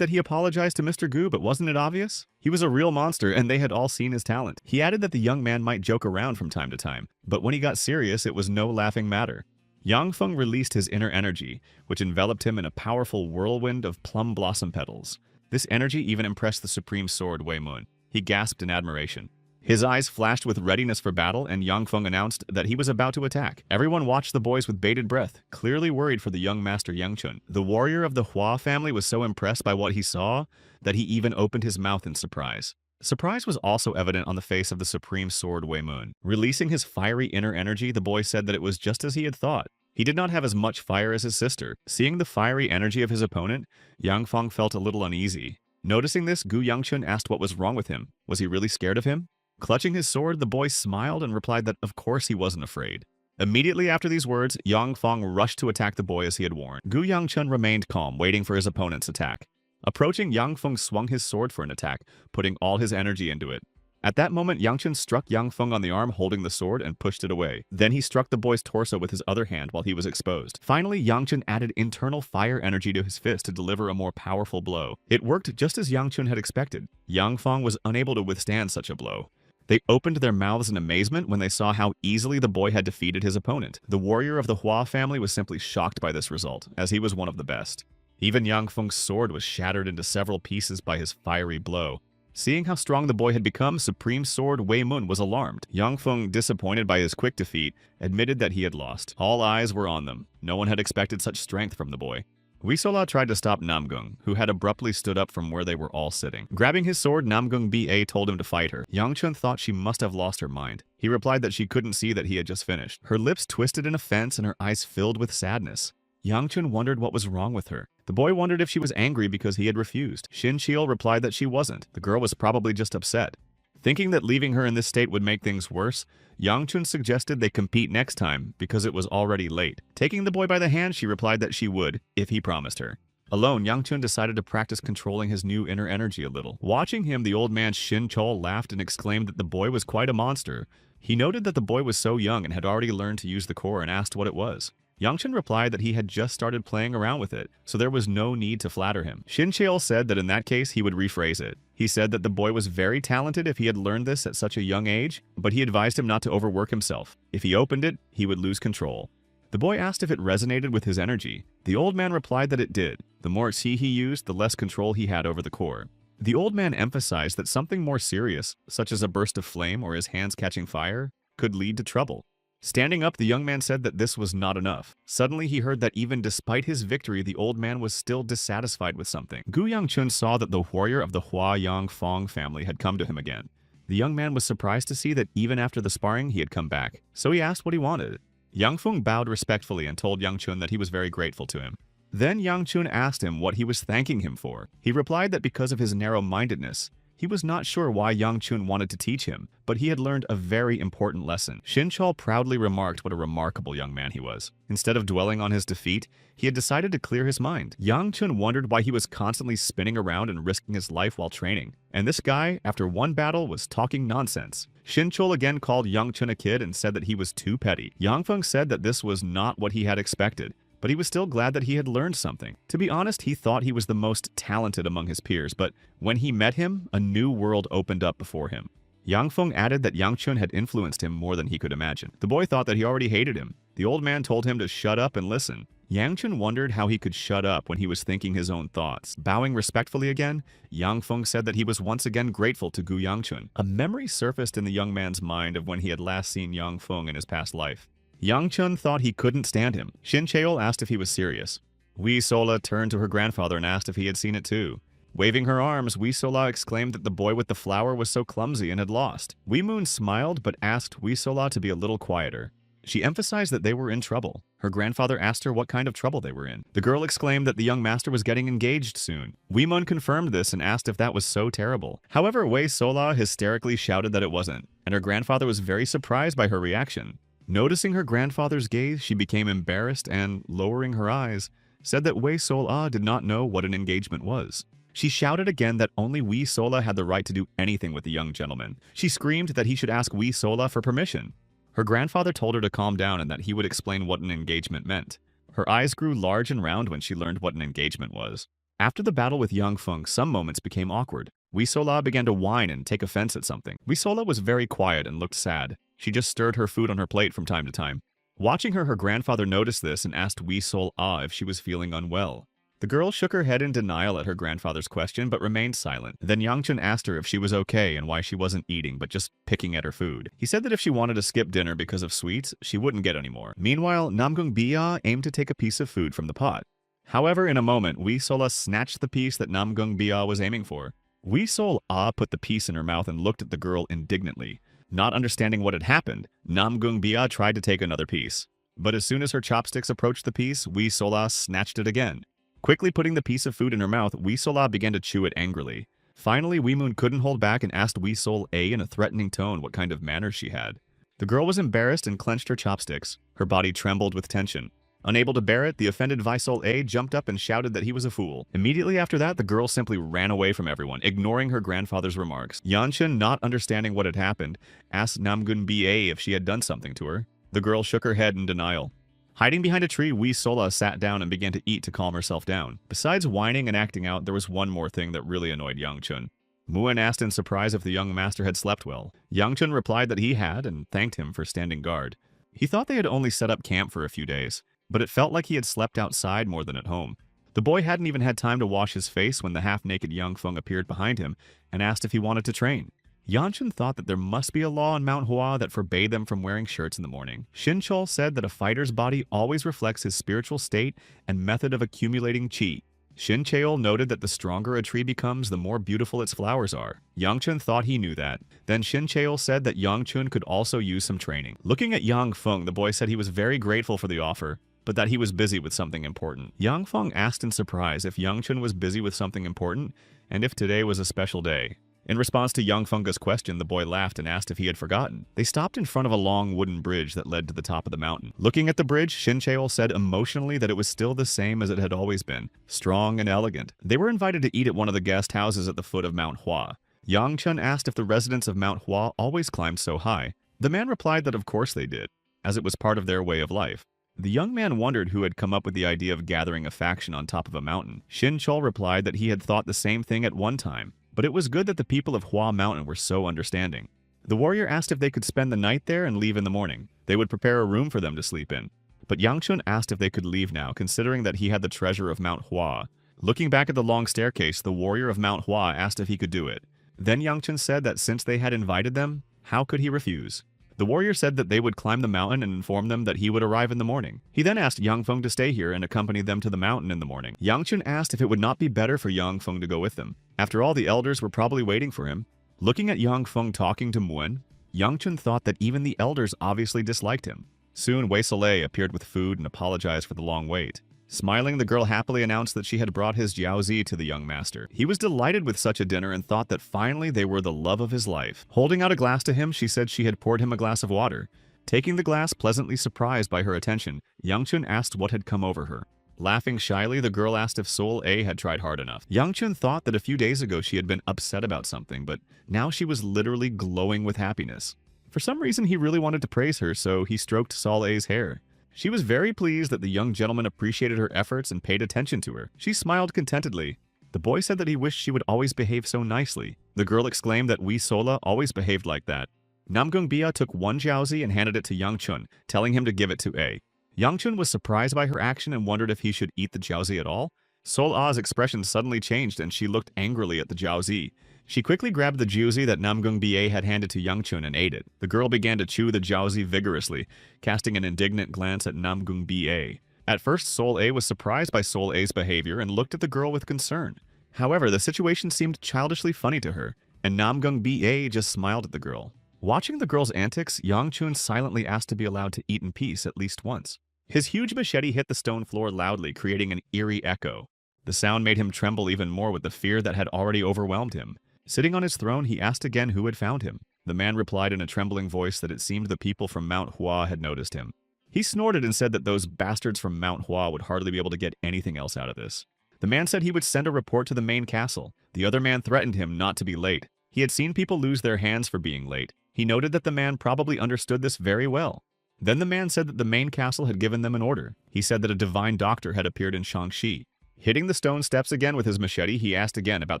[SPEAKER 1] that he apologized to Mr. Gu, but wasn't it obvious? He was a real monster, and they had all seen his talent. He added that the young man might joke around from time to time, but when he got serious, it was no laughing matter. Yang Feng released his inner energy, which enveloped him in a powerful whirlwind of plum blossom petals. This energy even impressed the supreme sword Wei Mun. He gasped in admiration. His eyes flashed with readiness for battle, and Yang Feng announced that he was about to attack. Everyone watched the boys with bated breath, clearly worried for the young master Yangchun. The warrior of the Hua family was so impressed by what he saw that he even opened his mouth in surprise. Surprise was also evident on the face of the supreme sword Wei Mun. Releasing his fiery inner energy, the boy said that it was just as he had thought. He did not have as much fire as his sister. Seeing the fiery energy of his opponent, Yang Feng felt a little uneasy. Noticing this, Gu Yangchun asked what was wrong with him. Was he really scared of him? Clutching his sword, the boy smiled and replied that of course he wasn't afraid. Immediately after these words, Yang Feng rushed to attack the boy as he had warned. Gu Yangchun remained calm, waiting for his opponent's attack. Approaching, Yang Feng swung his sword for an attack, putting all his energy into it. At that moment, Yangchun struck Yang Feng on the arm holding the sword and pushed it away. Then he struck the boy's torso with his other hand while he was exposed. Finally, Yangchun added internal fire energy to his fist to deliver a more powerful blow. It worked just as Yangchun had expected. Yang Feng was unable to withstand such a blow. They opened their mouths in amazement when they saw how easily the boy had defeated his opponent. The warrior of the Hua family was simply shocked by this result, as he was one of the best. Even Yang Feng's sword was shattered into several pieces by his fiery blow. Seeing how strong the boy had become, Supreme Sword Wei Mun was alarmed. Yang Feng, disappointed by his quick defeat, admitted that he had lost. All eyes were on them. No one had expected such strength from the boy. Wisola tried to stop Namgung, who had abruptly stood up from where they were all sitting. Grabbing his sword, Namgung Ba told him to fight her. Yang Chun thought she must have lost her mind. He replied that she couldn't see that he had just finished. Her lips twisted in offense and her eyes filled with sadness. Yang Chun wondered what was wrong with her. The boy wondered if she was angry because he had refused. Shin Chiel replied that she wasn't. The girl was probably just upset. Thinking that leaving her in this state would make things worse, Yang Chun suggested they compete next time because it was already late. Taking the boy by the hand, she replied that she would, if he promised her. Alone, Yang Chun decided to practice controlling his new inner energy a little. Watching him, the old man Shin Chol laughed and exclaimed that the boy was quite a monster. He noted that the boy was so young and had already learned to use the core and asked what it was. Yang Chun replied that he had just started playing around with it, so there was no need to flatter him. Shin Cheol said that in that case he would rephrase it. He said that the boy was very talented if he had learned this at such a young age, but he advised him not to overwork himself. If he opened it, he would lose control. The boy asked if it resonated with his energy. The old man replied that it did. The more Qi he used, the less control he had over the core. The old man emphasized that something more serious, such as a burst of flame or his hands catching fire, could lead to trouble. Standing up, the young man said that this was not enough. Suddenly, he heard that even despite his victory, the old man was still dissatisfied with something. Gu Yangchun saw that the warrior of the Hua Yang Fong family had come to him again. The young man was surprised to see that even after the sparring, he had come back. So he asked what he wanted. Yang Feng bowed respectfully and told Yang Chun that he was very grateful to him. Then Yang Chun asked him what he was thanking him for. He replied that because of his narrow-mindedness, he was not sure why Yang Chun wanted to teach him, but he had learned a very important lesson. Shin Chol proudly remarked what a remarkable young man he was. Instead of dwelling on his defeat, he had decided to clear his mind. Yang Chun wondered why he was constantly spinning around and risking his life while training. And this guy, after one battle, was talking nonsense. Shin Chol again called Yang Chun a kid and said that he was too petty. Yang Feng said that this was not what he had expected, but he was still glad that he had learned something. To be honest, he thought he was the most talented among his peers, but when he met him, a new world opened up before him. Yang Feng added that Yang Chun had influenced him more than he could imagine. The boy thought that he already hated him. The old man told him to shut up and listen. Yang Chun wondered how he could shut up when he was thinking his own thoughts. Bowing respectfully again, Yang Feng said that he was once again grateful to Gu Yangchun. A memory surfaced in the young man's mind of when he had last seen Yang Feng in his past life. Yang Chun thought he couldn't stand him. Shin Cheol asked if he was serious. Wee Sola turned to her grandfather and asked if he had seen it too. Waving her arms, Wee Sola exclaimed that the boy with the flower was so clumsy and had lost. Wee Moon smiled but asked Wee Sola to be a little quieter. She emphasized that they were in trouble. Her grandfather asked her what kind of trouble they were in. The girl exclaimed that the young master was getting engaged soon. Wee Moon confirmed this and asked if that was so terrible. However, Wei Sola hysterically shouted that it wasn't, and her grandfather was very surprised by her reaction. Noticing her grandfather's gaze, she became embarrassed and, lowering her eyes, said that Wei Sola did not know what an engagement was. She shouted again that only Wee Sola had the right to do anything with the young gentleman. She screamed that he should ask Wee Sola for permission. Her grandfather told her to calm down and that he would explain what an engagement meant. Her eyes grew large and round when she learned what an engagement was. After the battle with Yang Feng, some moments became awkward. Wee Sola began to whine and take offense at something. Wee Sola was very quiet and looked sad. She just stirred her food on her plate from time to time. Watching her, her grandfather noticed this and asked Wee Sol if she was feeling unwell. The girl shook her head in denial at her grandfather's question but remained silent. Then Yang Chun asked her if she was okay and why she wasn't eating but just picking at her food. He said that if she wanted to skip dinner because of sweets, she wouldn't get any more. Meanwhile, Namgung Bia aimed to take a piece of food from the pot. However, in a moment, Wee Sola snatched the piece that Namgung Bia was aiming for. Wee Sol put the piece in her mouth and looked at the girl indignantly. Not understanding what had happened, Namgung Bia tried to take another piece. But as soon as her chopsticks approached the piece, Wee Sola snatched it again. Quickly putting the piece of food in her mouth, Wee Sola began to chew it angrily. Finally, Wee Moon couldn't hold back and asked Wee Sol in a threatening tone what kind of manners she had. The girl was embarrassed and clenched her chopsticks. Her body trembled with tension. Unable to bear it, the offended Visol jumped up and shouted that he was a fool. Immediately after that, the girl simply ran away from everyone, ignoring her grandfather's remarks. Yanchen, not understanding what had happened, asked Namgun Ba if she had done something to her. The girl shook her head in denial. Hiding behind a tree, Wee Sola sat down and began to eat to calm herself down. Besides whining and acting out, there was one more thing that really annoyed Yangchun. Muan asked in surprise if the young master had slept well. Yangchun replied that he had and thanked him for standing guard. He thought they had only set up camp for a few days, but it felt like he had slept outside more than at home. The boy hadn't even had time to wash his face when the half-naked Yang Feng appeared behind him and asked if he wanted to train. Yang Chun thought that there must be a law in Manhwa that forbade them from wearing shirts in the morning. Shin Chol said that a fighter's body always reflects his spiritual state and method of accumulating qi. Shin Cheol noted that the stronger a tree becomes, the more beautiful its flowers are. Yang Chun thought he knew that. Then Shin Cheol said that Yang Chun could also use some training. Looking at Yang Feng, the boy said he was very grateful for the offer, but that he was busy with something important. Yang Feng asked in surprise if Yang Chun was busy with something important, and if today was a special day. In response to Yang Feng's question, the boy laughed and asked if he had forgotten. They stopped in front of a long wooden bridge that led to the top of the mountain. Looking at the bridge, Shin Cheol said emotionally that it was still the same as it had always been, strong and elegant. They were invited to eat at one of the guest houses at the foot of Mount Hua. Yang Chun asked if the residents of Mount Hua always climbed so high. The man replied that of course they did, as it was part of their way of life. The young man wondered who had come up with the idea of gathering a faction on top of a mountain. Shin Chol replied that he had thought the same thing at one time, but it was good that the people of Hua Mountain were so understanding. The warrior asked if they could spend the night there and leave in the morning. They would prepare a room for them to sleep in. But Yang Chun asked if they could leave now, considering that he had the treasure of Mount Hua. Looking back at the long staircase, the warrior of Mount Hua asked if he could do it. Then Yang Chun said that since they had invited them, how could he refuse? The warrior said that they would climb the mountain and inform them that he would arrive in the morning. He then asked Yang Feng to stay here and accompany them to the mountain in the morning. Yang Chun asked if it would not be better for Yang Feng to go with them. After all, the elders were probably waiting for him. Looking at Yang Feng talking to Muan, Yang Chun thought that even the elders obviously disliked him. Soon Wei Soleil appeared with food and apologized for the long wait. Smiling, the girl happily announced that she had brought his jiaozi to the young master. He was delighted with such a dinner and thought that finally they were the love of his life. Holding out a glass to him, she said she had poured him a glass of water. Taking the glass, pleasantly surprised by her attention, Yang Chun asked what had come over her. Laughing shyly, the girl asked if Sol A had tried hard enough. Yang Chun thought that a few days ago she had been upset about something, but now she was literally glowing with happiness. For some reason, he really wanted to praise her, so he stroked Sol A's hair. She was very pleased that the young gentleman appreciated her efforts and paid attention to her. She smiled contentedly. The boy said that he wished she would always behave so nicely. The girl exclaimed that Wei Sola always behaved like that. Namgung Bia took one jiaozi and handed it to Yang Chun, telling him to give it to A. Yang Chun was surprised by her action and wondered if he should eat the jiaozi at all. Sol A's expression suddenly changed and she looked angrily at the jiaozi. She quickly grabbed the jiaozi that Namgung Bia had handed to Yang Chun and ate it. The girl began to chew the jiaozi vigorously, casting an indignant glance at Namgung Bia. At first, Sol A was surprised by Sol A's behavior and looked at the girl with concern. However, the situation seemed childishly funny to her, and Namgung Bia just smiled at the girl. Watching the girl's antics, Yang Chun silently asked to be allowed to eat in peace at least once. His huge machete hit the stone floor loudly, creating an eerie echo. The sound made him tremble even more with the fear that had already overwhelmed him. Sitting on his throne, he asked again who had found him. The man replied in a trembling voice that it seemed the people from Mount Hua had noticed him. He snorted and said that those bastards from Mount Hua would hardly be able to get anything else out of this. The man said he would send a report to the main castle. The other man threatened him not to be late. He had seen people lose their hands for being late. He noted that the man probably understood this very well. Then the man said that the main castle had given them an order. He said that a divine doctor had appeared in Shangxi. Hitting the stone steps again with his machete, he asked again about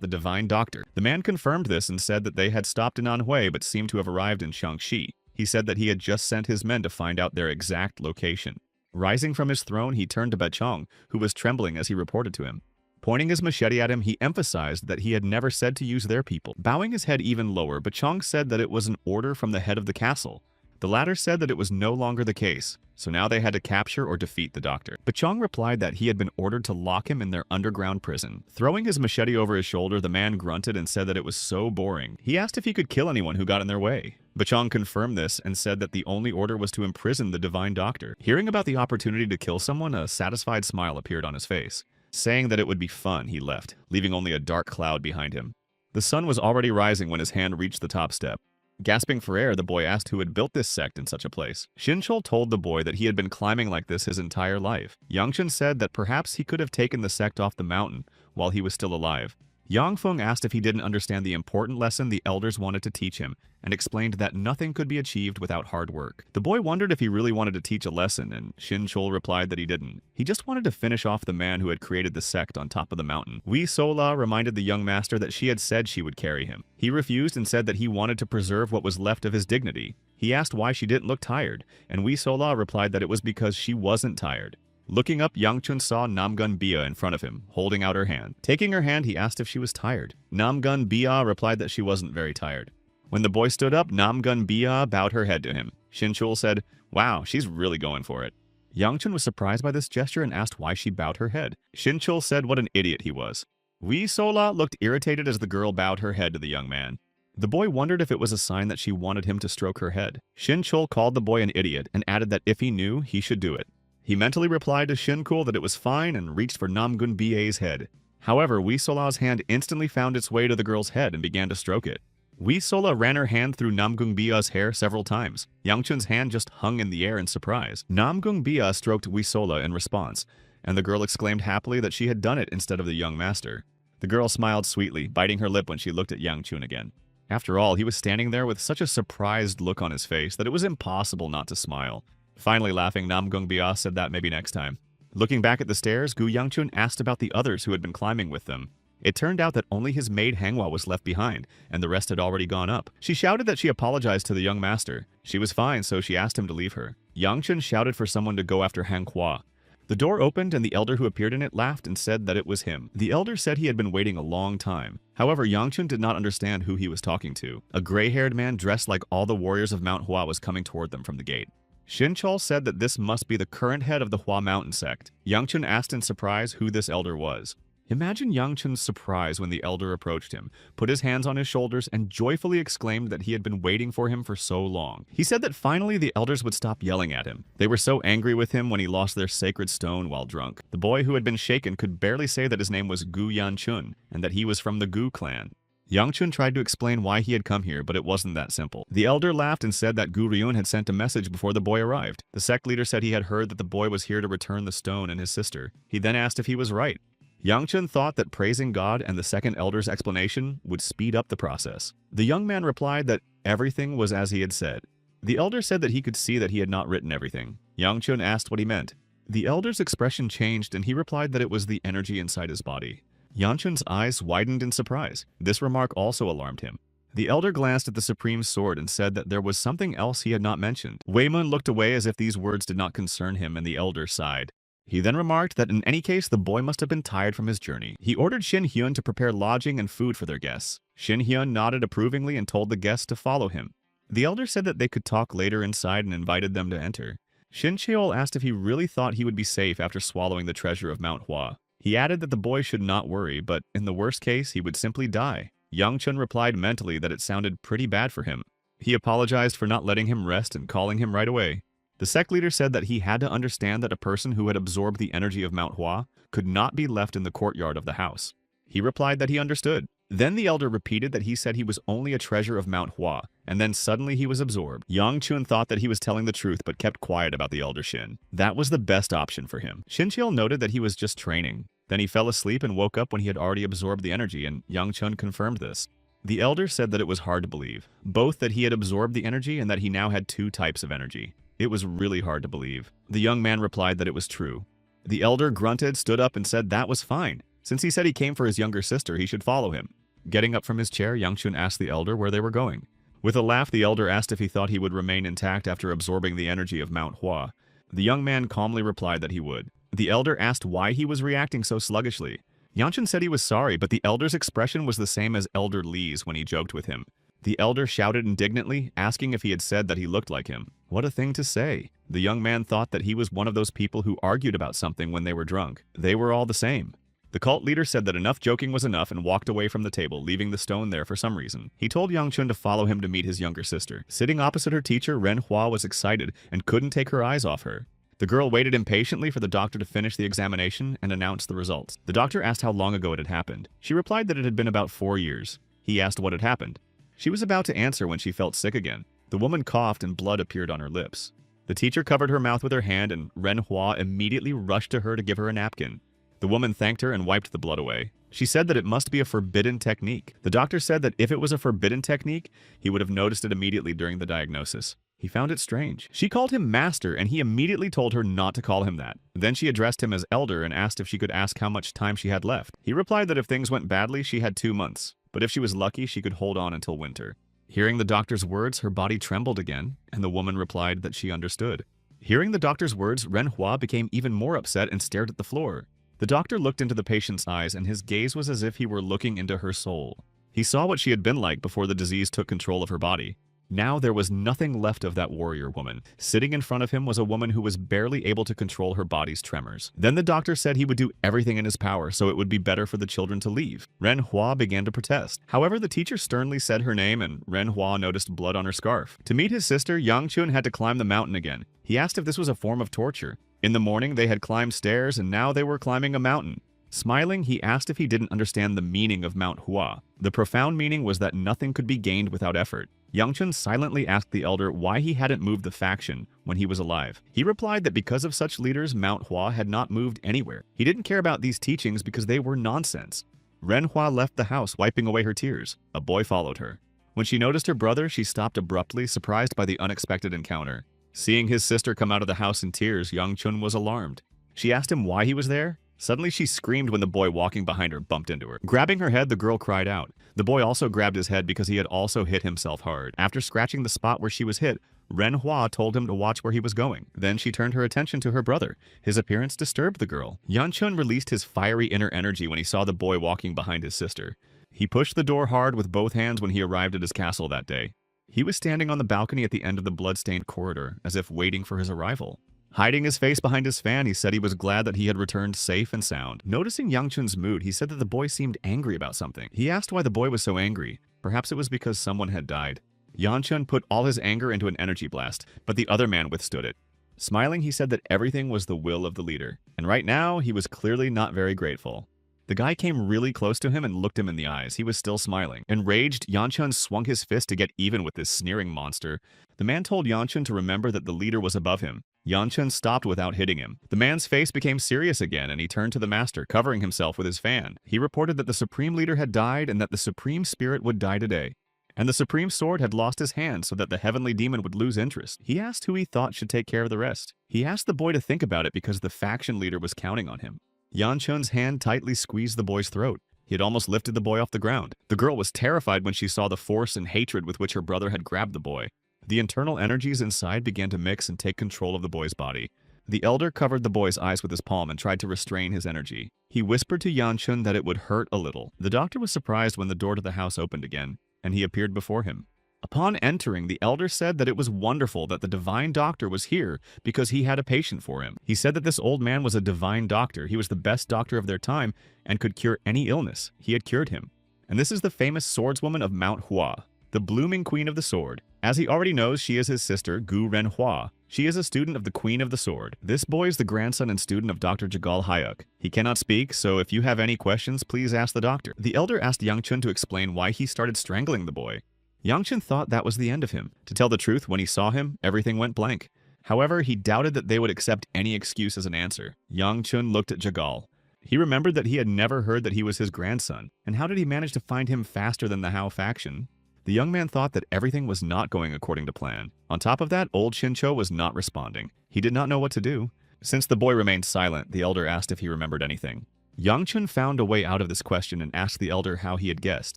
[SPEAKER 1] the divine doctor. The man confirmed this and said that they had stopped in Anhui but seemed to have arrived in Shangxi. He said that he had just sent his men to find out their exact location. Rising from his throne, he turned to Bechong, who was trembling as he reported to him. Pointing his machete at him, he emphasized that he had never said to use their people. Bowing his head even lower, Bechong said that it was an order from the head of the castle. The latter said that it was no longer the case, so now they had to capture or defeat the doctor. Bechong replied that he had been ordered to lock him in their underground prison. Throwing his machete over his shoulder, the man grunted and said that it was so boring. He asked if he could kill anyone who got in their way. Bechong confirmed this and said that the only order was to imprison the divine doctor. Hearing about the opportunity to kill someone, a satisfied smile appeared on his face. Saying that it would be fun, he left, leaving only a dark cloud behind him. The sun was already rising when his hand reached the top step. Gasping for air, the boy asked who had built this sect in such a place. Shinchol told the boy that he had been climbing like this his entire life. Yangchun said that perhaps he could have taken the sect off the mountain while he was still alive. Yang Feng asked if he didn't understand the important lesson the elders wanted to teach him, and explained that nothing could be achieved without hard work. The boy wondered if he really wanted to teach a lesson, and Shin Chol replied that he didn't. He just wanted to finish off the man who had created the sect on top of the mountain. Wei Sola reminded the young master that she had said she would carry him. He refused and said that he wanted to preserve what was left of his dignity. He asked why she didn't look tired, and Wei Sola replied that it was because she wasn't tired. Looking up, Yangchun saw Namgun Bia in front of him, holding out her hand. Taking her hand, he asked if she was tired. Namgun Bia replied that she wasn't very tired. When the boy stood up, Namgun Bia bowed her head to him. Shinchul said, "Wow, she's really going for it." Yangchun was surprised by this gesture and asked why she bowed her head. Shinchul said what an idiot he was. Wee Sola looked irritated as the girl bowed her head to the young man. The boy wondered if it was a sign that she wanted him to stroke her head. Shinchul called the boy an idiot and added that if he knew, he should do it. He mentally replied to Shinkul that it was fine and reached for Namgun Ba's head. However, Wee Sola's hand instantly found its way to the girl's head and began to stroke it. Wee Sola ran her hand through Namgung Bia's hair several times. Yangchun's hand just hung in the air in surprise. Namgung Bia stroked Wee Sola in response, and the girl exclaimed happily that she had done it instead of the young master. The girl smiled sweetly, biting her lip when she looked at Yangchun again. After all, he was standing there with such a surprised look on his face that it was impossible not to smile. Finally laughing, Namgung Bia said that maybe next time. Looking back at the stairs, Gu Yangchun asked about the others who had been climbing with them. It turned out that only his maid Hangwa was left behind, and the rest had already gone up. She shouted that she apologized to the young master. She was fine, so she asked him to leave her. Yangchun shouted for someone to go after Hanghua. The door opened and the elder who appeared in it laughed and said that it was him. The elder said he had been waiting a long time. However, Yangchun did not understand who he was talking to. A gray-haired man dressed like all the warriors of Mount Hua was coming toward them from the gate. Shinchul said that this must be the current head of the Hua Mountain sect. Yangchun asked in surprise who this elder was. Imagine Yangchun's surprise when the elder approached him, put his hands on his shoulders, and joyfully exclaimed that he had been waiting for him for so long. He said that finally the elders would stop yelling at him. They were so angry with him when he lost their sacred stone while drunk. The boy who had been shaken could barely say that his name was Gu Yanchun, and that he was from the Gu clan. Yangchun tried to explain why he had come here, but it wasn't that simple. The elder laughed and said that Gu Ryun had sent a message before the boy arrived. The sect leader said he had heard that the boy was here to return the stone and his sister. He then asked if he was right. Yangchun thought that praising God and the second elder's explanation would speed up the process. The young man replied that everything was as he had said. The elder said that he could see that he had not written everything. Yangchun asked what he meant. The elder's expression changed and he replied that it was the energy inside his body. Yangchun's eyes widened in surprise. This remark also alarmed him. The elder glanced at the supreme sword and said that there was something else he had not mentioned. Weimun looked away as if these words did not concern him, and the elder sighed. He then remarked that in any case the boy must have been tired from his journey. He ordered Shin Hyun to prepare lodging and food for their guests. Shin Hyun nodded approvingly and told the guests to follow him. The elder said that they could talk later inside and invited them to enter. Shin Cheol asked if he really thought he would be safe after swallowing the treasure of Mount Hua. He added that the boy should not worry, but in the worst case he would simply die. Yangchun replied mentally that it sounded pretty bad for him. He apologized for not letting him rest and calling him right away. The sect leader said that he had to understand that a person who had absorbed the energy of Mount Hua could not be left in the courtyard of the house. He replied that he understood. Then the elder repeated that he said he was only a treasure of Mount Hua, and then suddenly he was absorbed. Yangchun thought that he was telling the truth but kept quiet about the elder Shin. That was the best option for him. Shincheol noted that he was just training. Then he fell asleep and woke up when he had already absorbed the energy, and Yangchun confirmed this. The elder said that it was hard to believe, both that he had absorbed the energy and that he now had two types of energy. It was really hard to believe. The young man replied that it was true. The elder grunted, stood up, and said that was fine. Since he said he came for his younger sister, he should follow him. Getting up from his chair, Yangchun asked the elder where they were going. With a laugh, the elder asked if he thought he would remain intact after absorbing the energy of Mount Hua. The young man calmly replied that he would. The elder asked why he was reacting so sluggishly. Yangchun said he was sorry, but the elder's expression was the same as Elder Lee's when he joked with him. The elder shouted indignantly, asking if he had said that he looked like him. What a thing to say. The young man thought that he was one of those people who argued about something when they were drunk. They were all the same. The cult leader said that enough joking was enough and walked away from the table, leaving the stone there for some reason. He told Yangchun to follow him to meet his younger sister. Sitting opposite her teacher, Ren Hua was excited and couldn't take her eyes off her. The girl waited impatiently for the doctor to finish the examination and announce the results. The doctor asked how long ago it had happened. She replied that it had been about 4 years. He asked what had happened. She was about to answer when she felt sick again. The woman coughed and blood appeared on her lips. The teacher covered her mouth with her hand and Ren Hua immediately rushed to her to give her a napkin. The woman thanked her and wiped the blood away. She said that it must be a forbidden technique. The doctor said that if it was a forbidden technique, he would have noticed it immediately during the diagnosis. He found it strange. She called him master and he immediately told her not to call him that. Then she addressed him as elder and asked if she could ask how much time she had left. He replied that if things went badly, she had 2 months. But if she was lucky, she could hold on until winter. Hearing the doctor's words, her body trembled again, and the woman replied that she understood. Hearing the doctor's words, Renhua became even more upset and stared at the floor. The doctor looked into the patient's eyes, and his gaze was as if he were looking into her soul. He saw what she had been like before the disease took control of her body. Now there was nothing left of that warrior woman. Sitting in front of him was a woman who was barely able to control her body's tremors. Then the doctor said he would do everything in his power so it would be better for the children to leave. Renhua began to protest. However, the teacher sternly said her name, and Renhua noticed blood on her scarf. To meet his sister, Yangchun had to climb the mountain again. He asked if this was a form of torture. In the morning, they had climbed stairs, and now they were climbing a mountain. Smiling, he asked if he didn't understand the meaning of Mount Hua. The profound meaning was that nothing could be gained without effort. Yangchun silently asked the elder why he hadn't moved the faction when he was alive. He replied that because of such leaders, Mount Hua had not moved anywhere. He didn't care about these teachings because they were nonsense. Renhua left the house, wiping away her tears. A boy followed her. When she noticed her brother, she stopped abruptly, surprised by the unexpected encounter. Seeing his sister come out of the house in tears, Yangchun was alarmed. She asked him why he was there. Suddenly, she screamed when the boy walking behind her bumped into her. Grabbing her head, the girl cried out. The boy also grabbed his head because he had also hit himself hard. After scratching the spot where she was hit, Renhua told him to watch where he was going. Then she turned her attention to her brother. His appearance disturbed the girl. Yangchun released his fiery inner energy when he saw the boy walking behind his sister. He pushed the door hard with both hands when he arrived at his castle that day. He was standing on the balcony at the end of the blood-stained corridor, as if waiting for his arrival. Hiding his face behind his fan, he said he was glad that he had returned safe and sound. Noticing Yangchun's mood, he said that the boy seemed angry about something. He asked why the boy was so angry. Perhaps it was because someone had died. Yangchun put all his anger into an energy blast, but the other man withstood it. Smiling, he said that everything was the will of the leader. And right now, he was clearly not very grateful. The guy came really close to him and looked him in the eyes. He was still smiling. Enraged, Yangchun swung his fist to get even with this sneering monster. The man told Yangchun to remember that the leader was above him. Yangchun stopped without hitting him. The man's face became serious again, and he turned to the master, covering himself with his fan. He reported that the supreme leader had died and that the supreme spirit would die today. And the supreme sword had lost his hand so that the heavenly demon would lose interest. He asked who he thought should take care of the rest. He asked the boy to think about it because the faction leader was counting on him. Yangchun's hand tightly squeezed the boy's throat. He had almost lifted the boy off the ground. The girl was terrified when she saw the force and hatred with which her brother had grabbed the boy. The internal energies inside began to mix and take control of the boy's body. The elder covered the boy's eyes with his palm and tried to restrain his energy. He whispered to Yangchun that it would hurt a little. The doctor was surprised when the door to the house opened again, and he appeared before him. Upon entering, the elder said that it was wonderful that the divine doctor was here because he had a patient for him. He said that this old man was a divine doctor. He was the best doctor of their time and could cure any illness. He had cured him. And this is the famous swordswoman of Mount Hua, the blooming queen of the sword. As he already knows, she is his sister, Gu Renhua. She is a student of the Queen of the Sword. This boy is the grandson and student of Dr. Jagal Hayuk. He cannot speak, so if you have any questions, please ask the doctor. The elder asked Yangchun to explain why he started strangling the boy. Yangchun thought that was the end of him. To tell the truth, when he saw him, everything went blank. However, he doubted that they would accept any excuse as an answer. Yangchun looked at Jagal. He remembered that he had never heard that he was his grandson, and how did he manage to find him faster than the Hao faction? The young man thought that everything was not going according to plan. On top of that, old Shincho was not responding. He did not know what to do. Since the boy remained silent, the elder asked if he remembered anything. Yangchun found a way out of this question and asked the elder how he had guessed.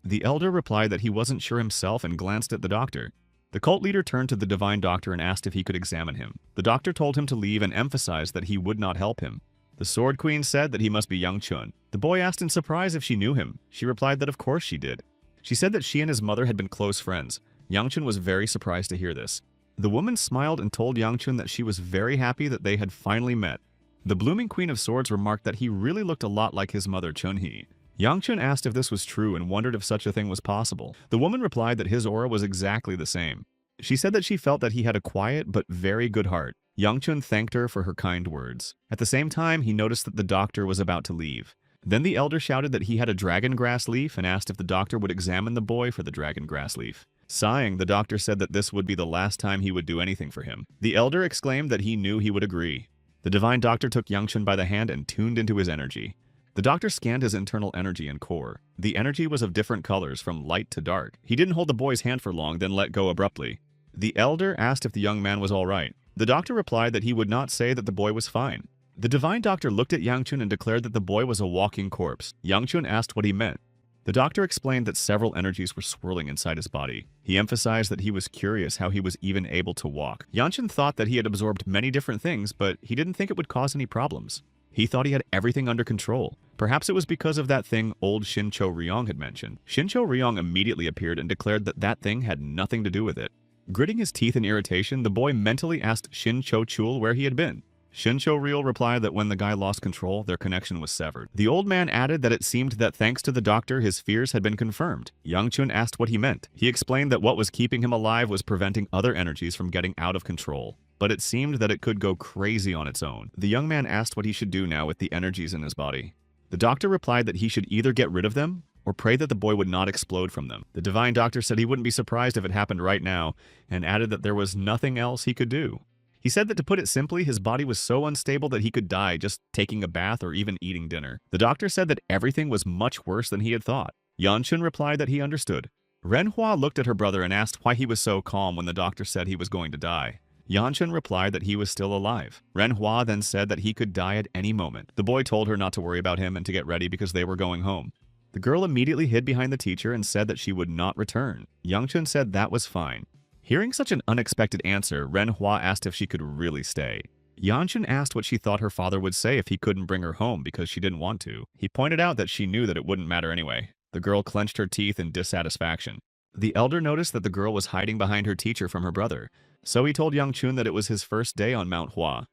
[SPEAKER 1] The elder replied that he wasn't sure himself and glanced at the doctor. The cult leader turned to the divine doctor and asked if he could examine him. The doctor told him to leave and emphasized that he would not help him. The sword queen said that he must be Yangchun. The boy asked in surprise if she knew him. She replied that of course she did. She said that she and his mother had been close friends. Yangchun was very surprised to hear this. The woman smiled and told Yangchun that she was very happy that they had finally met. The blooming Queen of Swords remarked that he really looked a lot like his mother Chunhee. Yangchun asked if this was true and wondered if such a thing was possible. The woman replied that his aura was exactly the same. She said that she felt that he had a quiet but very good heart. Yangchun thanked her for her kind words. At the same time, he noticed that the doctor was about to leave. Then the elder shouted that he had a dragon grass leaf and asked if the doctor would examine the boy for the dragon grass leaf. Sighing, the doctor said that this would be the last time he would do anything for him. The elder exclaimed that he knew he would agree. The divine doctor took Yangchun by the hand and tuned into his energy. The doctor scanned his internal energy and core. The energy was of different colors, from light to dark. He didn't hold the boy's hand for long, then let go abruptly. The elder asked if the young man was all right. The doctor replied that he would not say that the boy was fine. The divine doctor looked at Yangchun and declared that the boy was a walking corpse. Yangchun asked what he meant. The doctor explained that several energies were swirling inside his body. He emphasized that he was curious how he was even able to walk. Yanchun thought that he had absorbed many different things, but he didn't think it would cause any problems. He thought he had everything under control. Perhaps it was because of that thing old Shincho Ryong had mentioned. Shincho Ryong immediately appeared and declared that that thing had nothing to do with it. Gritting his teeth in irritation, the boy mentally asked Shincho Chul where he had been. Shincho Ryo replied that when the guy lost control, their connection was severed. The old man added that it seemed that thanks to the doctor, his fears had been confirmed. Yangchun asked what he meant. He explained that what was keeping him alive was preventing other energies from getting out of control. But it seemed that it could go crazy on its own. The young man asked what he should do now with the energies in his body. The doctor replied that he should either get rid of them or pray that the boy would not explode from them. The divine doctor said he wouldn't be surprised if it happened right now, and added that there was nothing else he could do. He said that to put it simply, his body was so unstable that he could die just taking a bath or even eating dinner. The doctor said that everything was much worse than he had thought. Yanchun replied that he understood. Renhua looked at her brother and asked why he was so calm when the doctor said he was going to die. Yanchun replied that he was still alive. Renhua then said that he could die at any moment. The boy told her not to worry about him and to get ready because they were going home. The girl immediately hid behind the teacher and said that she would not return. Yangchun said that was fine. Hearing such an unexpected answer, Renhua asked if she could really stay. Yanchun asked what she thought her father would say if he couldn't bring her home because she didn't want to. He pointed out that she knew that it wouldn't matter anyway. The girl clenched her teeth in dissatisfaction. The elder noticed that the girl was hiding behind her teacher from her brother, so he told Yangchun that it was his first day on Mount Hua.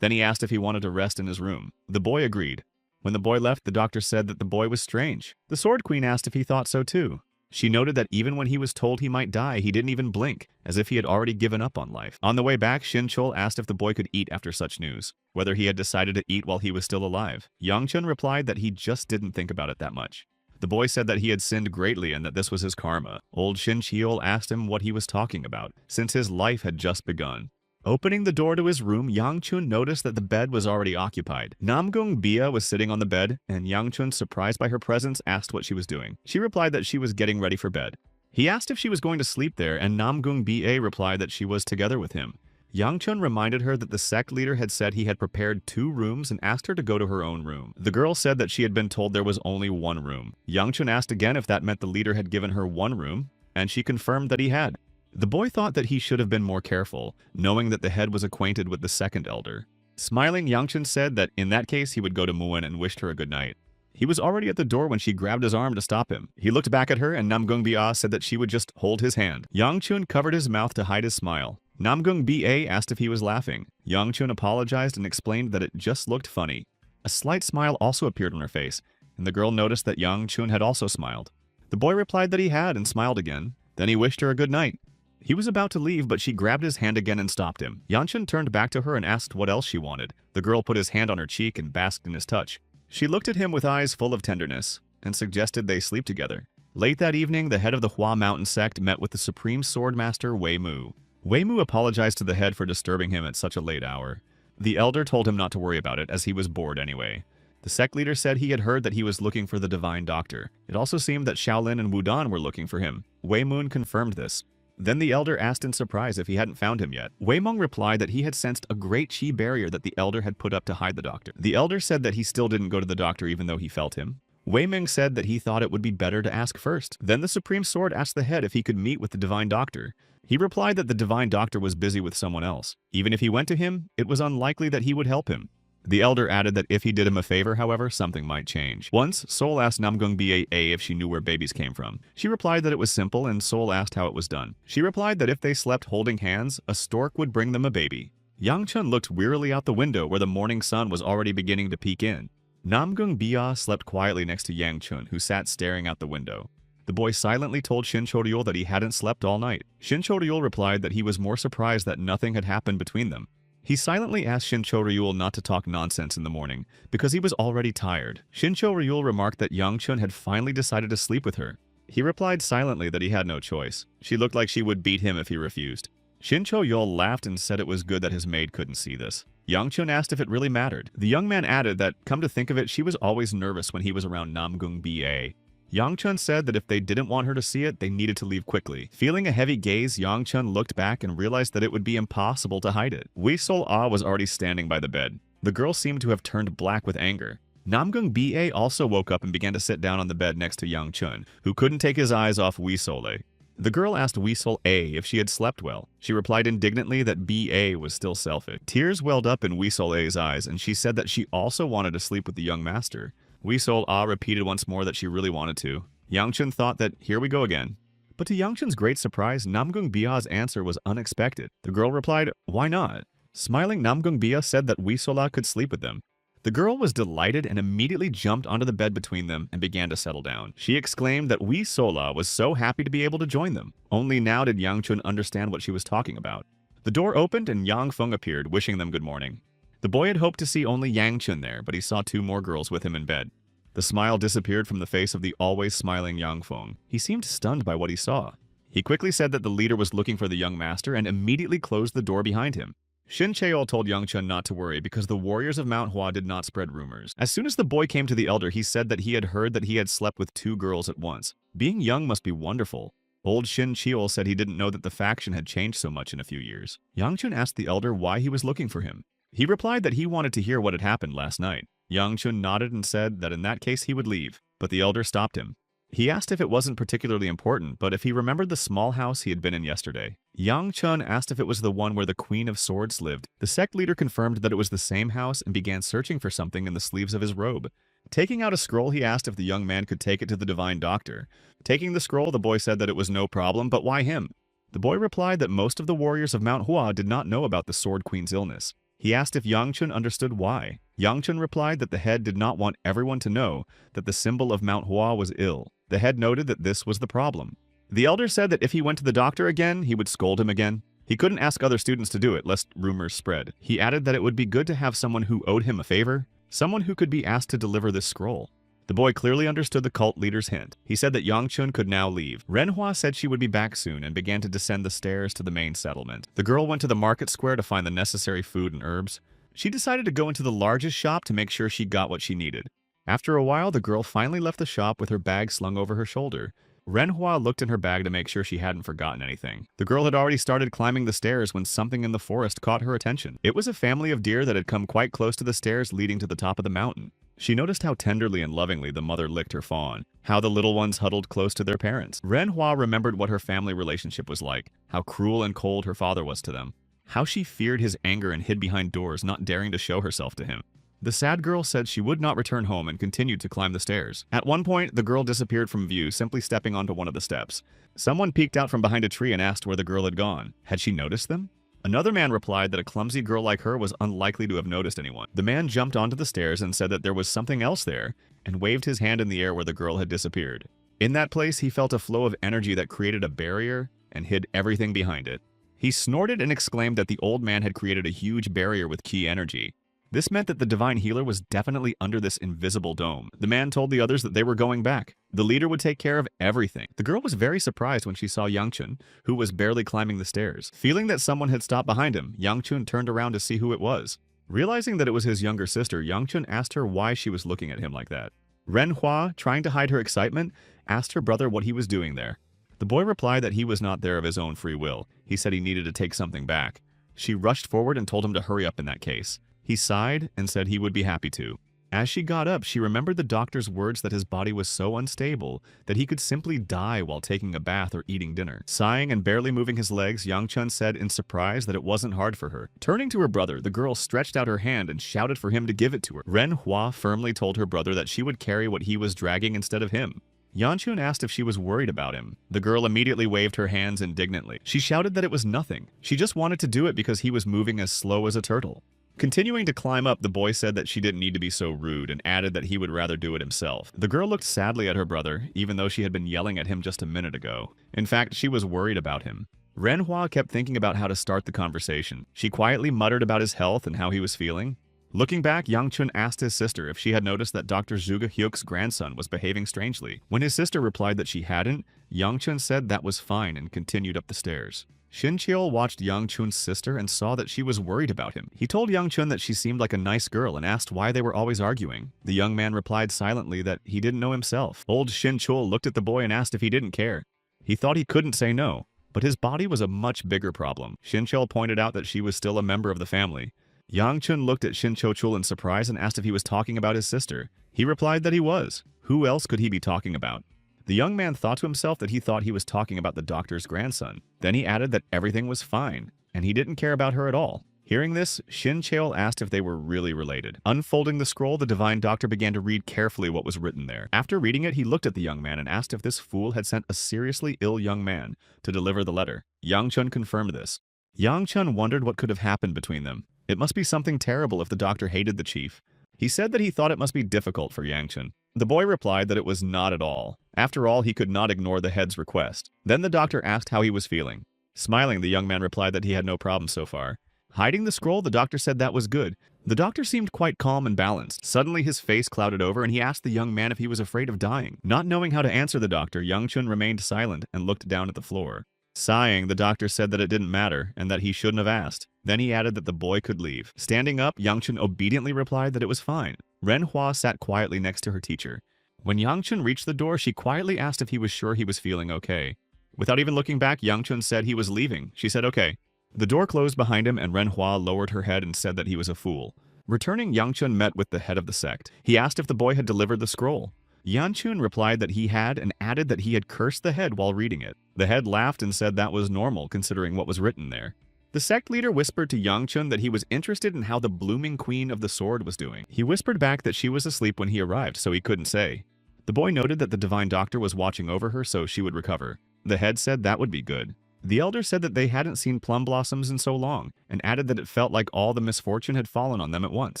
[SPEAKER 1] Then he asked if he wanted to rest in his room. The boy agreed. When the boy left, the doctor said that the boy was strange. The Sword Queen asked if he thought so too. She noted that even when he was told he might die, he didn't even blink, as if he had already given up on life. On the way back, Shinchul asked if the boy could eat after such news, whether he had decided to eat while he was still alive. Yangchun replied that he just didn't think about it that much. The boy said that he had sinned greatly and that this was his karma. Old Shinchiol asked him what he was talking about, since his life had just begun. Opening the door to his room, Yangchun noticed that the bed was already occupied. Namgung Bia was sitting on the bed, and Yangchun, surprised by her presence, asked what she was doing. She replied that she was getting ready for bed. He asked if she was going to sleep there, and Namgung Ba replied that she was together with him. Yangchun reminded her that the sect leader had said he had prepared 2 rooms and asked her to go to her own room. The girl said that she had been told there was only 1 room. Yangchun asked again if that meant the leader had given her 1 room, and she confirmed that he had. The boy thought that he should have been more careful, knowing that the head was acquainted with the second elder. Smiling, Yangchun said that in that case he would go to Muin and wished her a good night. He was already at the door when she grabbed his arm to stop him. He looked back at her and Namgung Bia said that she would just hold his hand. Yangchun covered his mouth to hide his smile. Namgung Ba asked if he was laughing. Yangchun apologized and explained that it just looked funny. A slight smile also appeared on her face, and the girl noticed that Yangchun had also smiled. The boy replied that he had and smiled again. Then he wished her a good night. He was about to leave, but she grabbed his hand again and stopped him. Yangchun turned back to her and asked what else she wanted. The girl put his hand on her cheek and basked in his touch. She looked at him with eyes full of tenderness and suggested they sleep together. Late that evening, the head of the Hua Mountain sect met with the Supreme Swordmaster Wei Mu. Wei Mu apologized to the head for disturbing him at such a late hour. The elder told him not to worry about it, as he was bored anyway. The sect leader said he had heard that he was looking for the divine doctor. It also seemed that Shaolin and Wudon were looking for him. Wei Moon confirmed this. Then the elder asked in surprise if he hadn't found him yet. Wei Meng replied that he had sensed a great chi barrier that the elder had put up to hide the doctor. The elder said that he still didn't go to the doctor even though he felt him. Wei Meng said that he thought it would be better to ask first. Then the Supreme Sword asked the head if he could meet with the divine doctor. He replied that the divine doctor was busy with someone else. Even if he went to him, it was unlikely that he would help him. The elder added that if he did him a favor, however, something might change. Once, Sol asked Namgung Ba if she knew where babies came from. She replied that it was simple, and Sol asked how it was done. She replied that if they slept holding hands, a stork would bring them a baby. Yangchun looked wearily out the window where the morning sun was already beginning to peek in. Namgung Bia slept quietly next to Yangchun, who sat staring out the window. The boy silently told Shin Choryul that he hadn't slept all night. Shin Choryul replied that he was more surprised that nothing had happened between them. He silently asked Shincho Ryul not to talk nonsense in the morning, because he was already tired. Shincho Ryul remarked that Yangchun had finally decided to sleep with her. He replied silently that he had no choice. She looked like she would beat him if he refused. Shincho Yul laughed and said it was good that his maid couldn't see this. Yangchun asked if it really mattered. The young man added that, come to think of it, she was always nervous when he was around Namgung Ba. Yangchun said that if they didn't want her to see it, they needed to leave quickly. Feeling a heavy gaze, Yangchun looked back and realized that it would be impossible to hide it. Wei Sol Ah was already standing by the bed. The girl seemed to have turned black with anger. Namgung Ba also woke up and began to sit down on the bed next to Yang Chun, who couldn't take his eyes off Wisole. The girl asked Wisole A if she had slept well. She replied indignantly that Ba was still selfish. Tears welled up in Wisole A's eyes, and she said that she also wanted to sleep with the young master. Wisole A repeated once more that she really wanted to. Yang Chun thought that here we go again. But to Yang Chun's great surprise, Namgung Ba's answer was unexpected. The girl replied, "Why not?" Smiling, Namgung Ba said that Wisola could sleep with them. The girl was delighted and immediately jumped onto the bed between them and began to settle down. She exclaimed that Wisola was so happy to be able to join them. Only now did Yang Chun understand what she was talking about. The door opened and Yang Feng appeared, wishing them good morning. The boy had hoped to see only Yang Chun there, but he saw two more girls with him in bed. The smile disappeared from the face of the always smiling Yang Feng. He seemed stunned by what he saw. He quickly said that the leader was looking for the young master and immediately closed the door behind him. Shin Cheol told Yang Chun not to worry because the warriors of Mount Hua did not spread rumors. As soon as the boy came to the elder, he said that he had heard that he had slept with two girls at once. Being young must be wonderful. Old Shin Cheol said he didn't know that the faction had changed so much in a few years. Yang Chun asked the elder why he was looking for him. He replied that he wanted to hear what had happened last night. Yang Chun nodded and said that in that case he would leave, but the elder stopped him. He asked if it wasn't particularly important, but if he remembered the small house he had been in yesterday. Yang Chun asked if it was the one where the Queen of Swords lived. The sect leader confirmed that it was the same house and began searching for something in the sleeves of his robe. Taking out a scroll, he asked if the young man could take it to the divine doctor. Taking the scroll, the boy said that it was no problem, but why him? The boy replied that most of the warriors of Mount Hua did not know about the Sword Queen's illness. He asked if Yang Chun understood why. Yang Chun replied that the head did not want everyone to know that the symbol of Mount Hua was ill. The head noted that this was the problem. The elder said that if he went to the doctor again, he would scold him again. He couldn't ask other students to do it, lest rumors spread. He added that it would be good to have someone who owed him a favor, someone who could be asked to deliver this scroll. The boy clearly understood the cult leader's hint. He said that Yang Chun could now leave. Renhua said she would be back soon and began to descend the stairs to the main settlement. The girl went to the market square to find the necessary food and herbs. She decided to go into the largest shop to make sure she got what she needed. After a while, the girl finally left the shop with her bag slung over her shoulder. Renhua looked in her bag to make sure she hadn't forgotten anything. The girl had already started climbing the stairs when something in the forest caught her attention. It was a family of deer that had come quite close to the stairs leading to the top of the mountain. She noticed how tenderly and lovingly the mother licked her fawn, how the little ones huddled close to their parents. Renhua remembered what her family relationship was like, how cruel and cold her father was to them, how she feared his anger and hid behind doors, not daring to show herself to him. The sad girl said she would not return home and continued to climb the stairs. At one point, the girl disappeared from view, simply stepping onto one of the steps. Someone peeked out from behind a tree and asked where the girl had gone. Had she noticed them? Another man replied that a clumsy girl like her was unlikely to have noticed anyone. The man jumped onto the stairs and said that there was something else there, and waved his hand in the air where the girl had disappeared. In that place, he felt a flow of energy that created a barrier and hid everything behind it. He snorted and exclaimed that the old man had created a huge barrier with key energy. This meant that the divine healer was definitely under this invisible dome. The man told the others that they were going back. The leader would take care of everything. The girl was very surprised when she saw Yang Chun, who was barely climbing the stairs. Feeling that someone had stopped behind him, Yang Chun turned around to see who it was. Realizing that it was his younger sister, Yang Chun asked her why she was looking at him like that. Ren Hua, trying to hide her excitement, asked her brother what he was doing there. The boy replied that he was not there of his own free will. He said he needed to take something back. She rushed forward and told him to hurry up in that case. He sighed and said he would be happy to. As she got up, she remembered the doctor's words that his body was so unstable that he could simply die while taking a bath or eating dinner. Sighing and barely moving his legs, Yang Chun said in surprise that it wasn't hard for her. Turning to her brother, the girl stretched out her hand and shouted for him to give it to her. Ren Hua firmly told her brother that she would carry what he was dragging instead of him. Yang Chun asked if she was worried about him. The girl immediately waved her hands indignantly. She shouted that it was nothing. She just wanted to do it because he was moving as slow as a turtle. Continuing to climb up, the boy said that she didn't need to be so rude and added that he would rather do it himself. The girl looked sadly at her brother, even though she had been yelling at him just a minute ago. In fact, she was worried about him. Renhua kept thinking about how to start the conversation. She quietly muttered about his health and how he was feeling. Looking back, Yang Chun asked his sister if she had noticed that Dr. Zhuge Hyuk's grandson was behaving strangely. When his sister replied that she hadn't, Yang Chun said that was fine and continued up the stairs. Shin Cheol watched Yang Chun's sister and saw that she was worried about him. He told Yang Chun that she seemed like a nice girl and asked why they were always arguing. The young man replied silently that he didn't know himself. Old Shin Cheol looked at the boy and asked if he didn't care. He thought he couldn't say no, but his body was a much bigger problem. Shin Cheol pointed out that she was still a member of the family. Yang Chun looked at Shin Cho-chul in surprise and asked if he was talking about his sister. He replied that he was. Who else could he be talking about? The young man thought to himself that he thought he was talking about the doctor's grandson. Then he added that everything was fine, and he didn't care about her at all. Hearing this, Shin Cheol asked if they were really related. Unfolding the scroll, the divine doctor began to read carefully what was written there. After reading it, he looked at the young man and asked if this fool had sent a seriously ill young man to deliver the letter. Yang Chun confirmed this. Yang Chun wondered what could have happened between them. It must be something terrible if the doctor hated the chief. He said that he thought it must be difficult for Yang Chun. The boy replied that it was not at all. After all, he could not ignore the head's request. Then the doctor asked how he was feeling. Smiling, the young man replied that he had no problem so far. Hiding the scroll, the doctor said that was good. The doctor seemed quite calm and balanced. Suddenly his face clouded over and he asked the young man if he was afraid of dying. Not knowing how to answer the doctor, Yang Chun remained silent and looked down at the floor. Sighing, the doctor said that it didn't matter and that he shouldn't have asked. Then he added that the boy could leave. Standing up, Yang Chun obediently replied that it was fine. Manhwa sat quietly next to her teacher. When Yang Chun reached the door, she quietly asked if he was sure he was feeling okay. Without even looking back, Yang Chun said he was leaving. She said okay. The door closed behind him and Manhwa lowered her head and said that he was a fool. Returning, Yang Chun met with the head of the sect. He asked if the boy had delivered the scroll. Yang Chun replied that he had and added that he had cursed the head while reading it. The head laughed and said that was normal considering what was written there. The sect leader whispered to Yang Chun that he was interested in how the blooming queen of the sword was doing. He whispered back that she was asleep when he arrived, so he couldn't say. The boy noted that the divine doctor was watching over her so she would recover. The head said that would be good. The elder said that they hadn't seen plum blossoms in so long, and added that it felt like all the misfortune had fallen on them at once.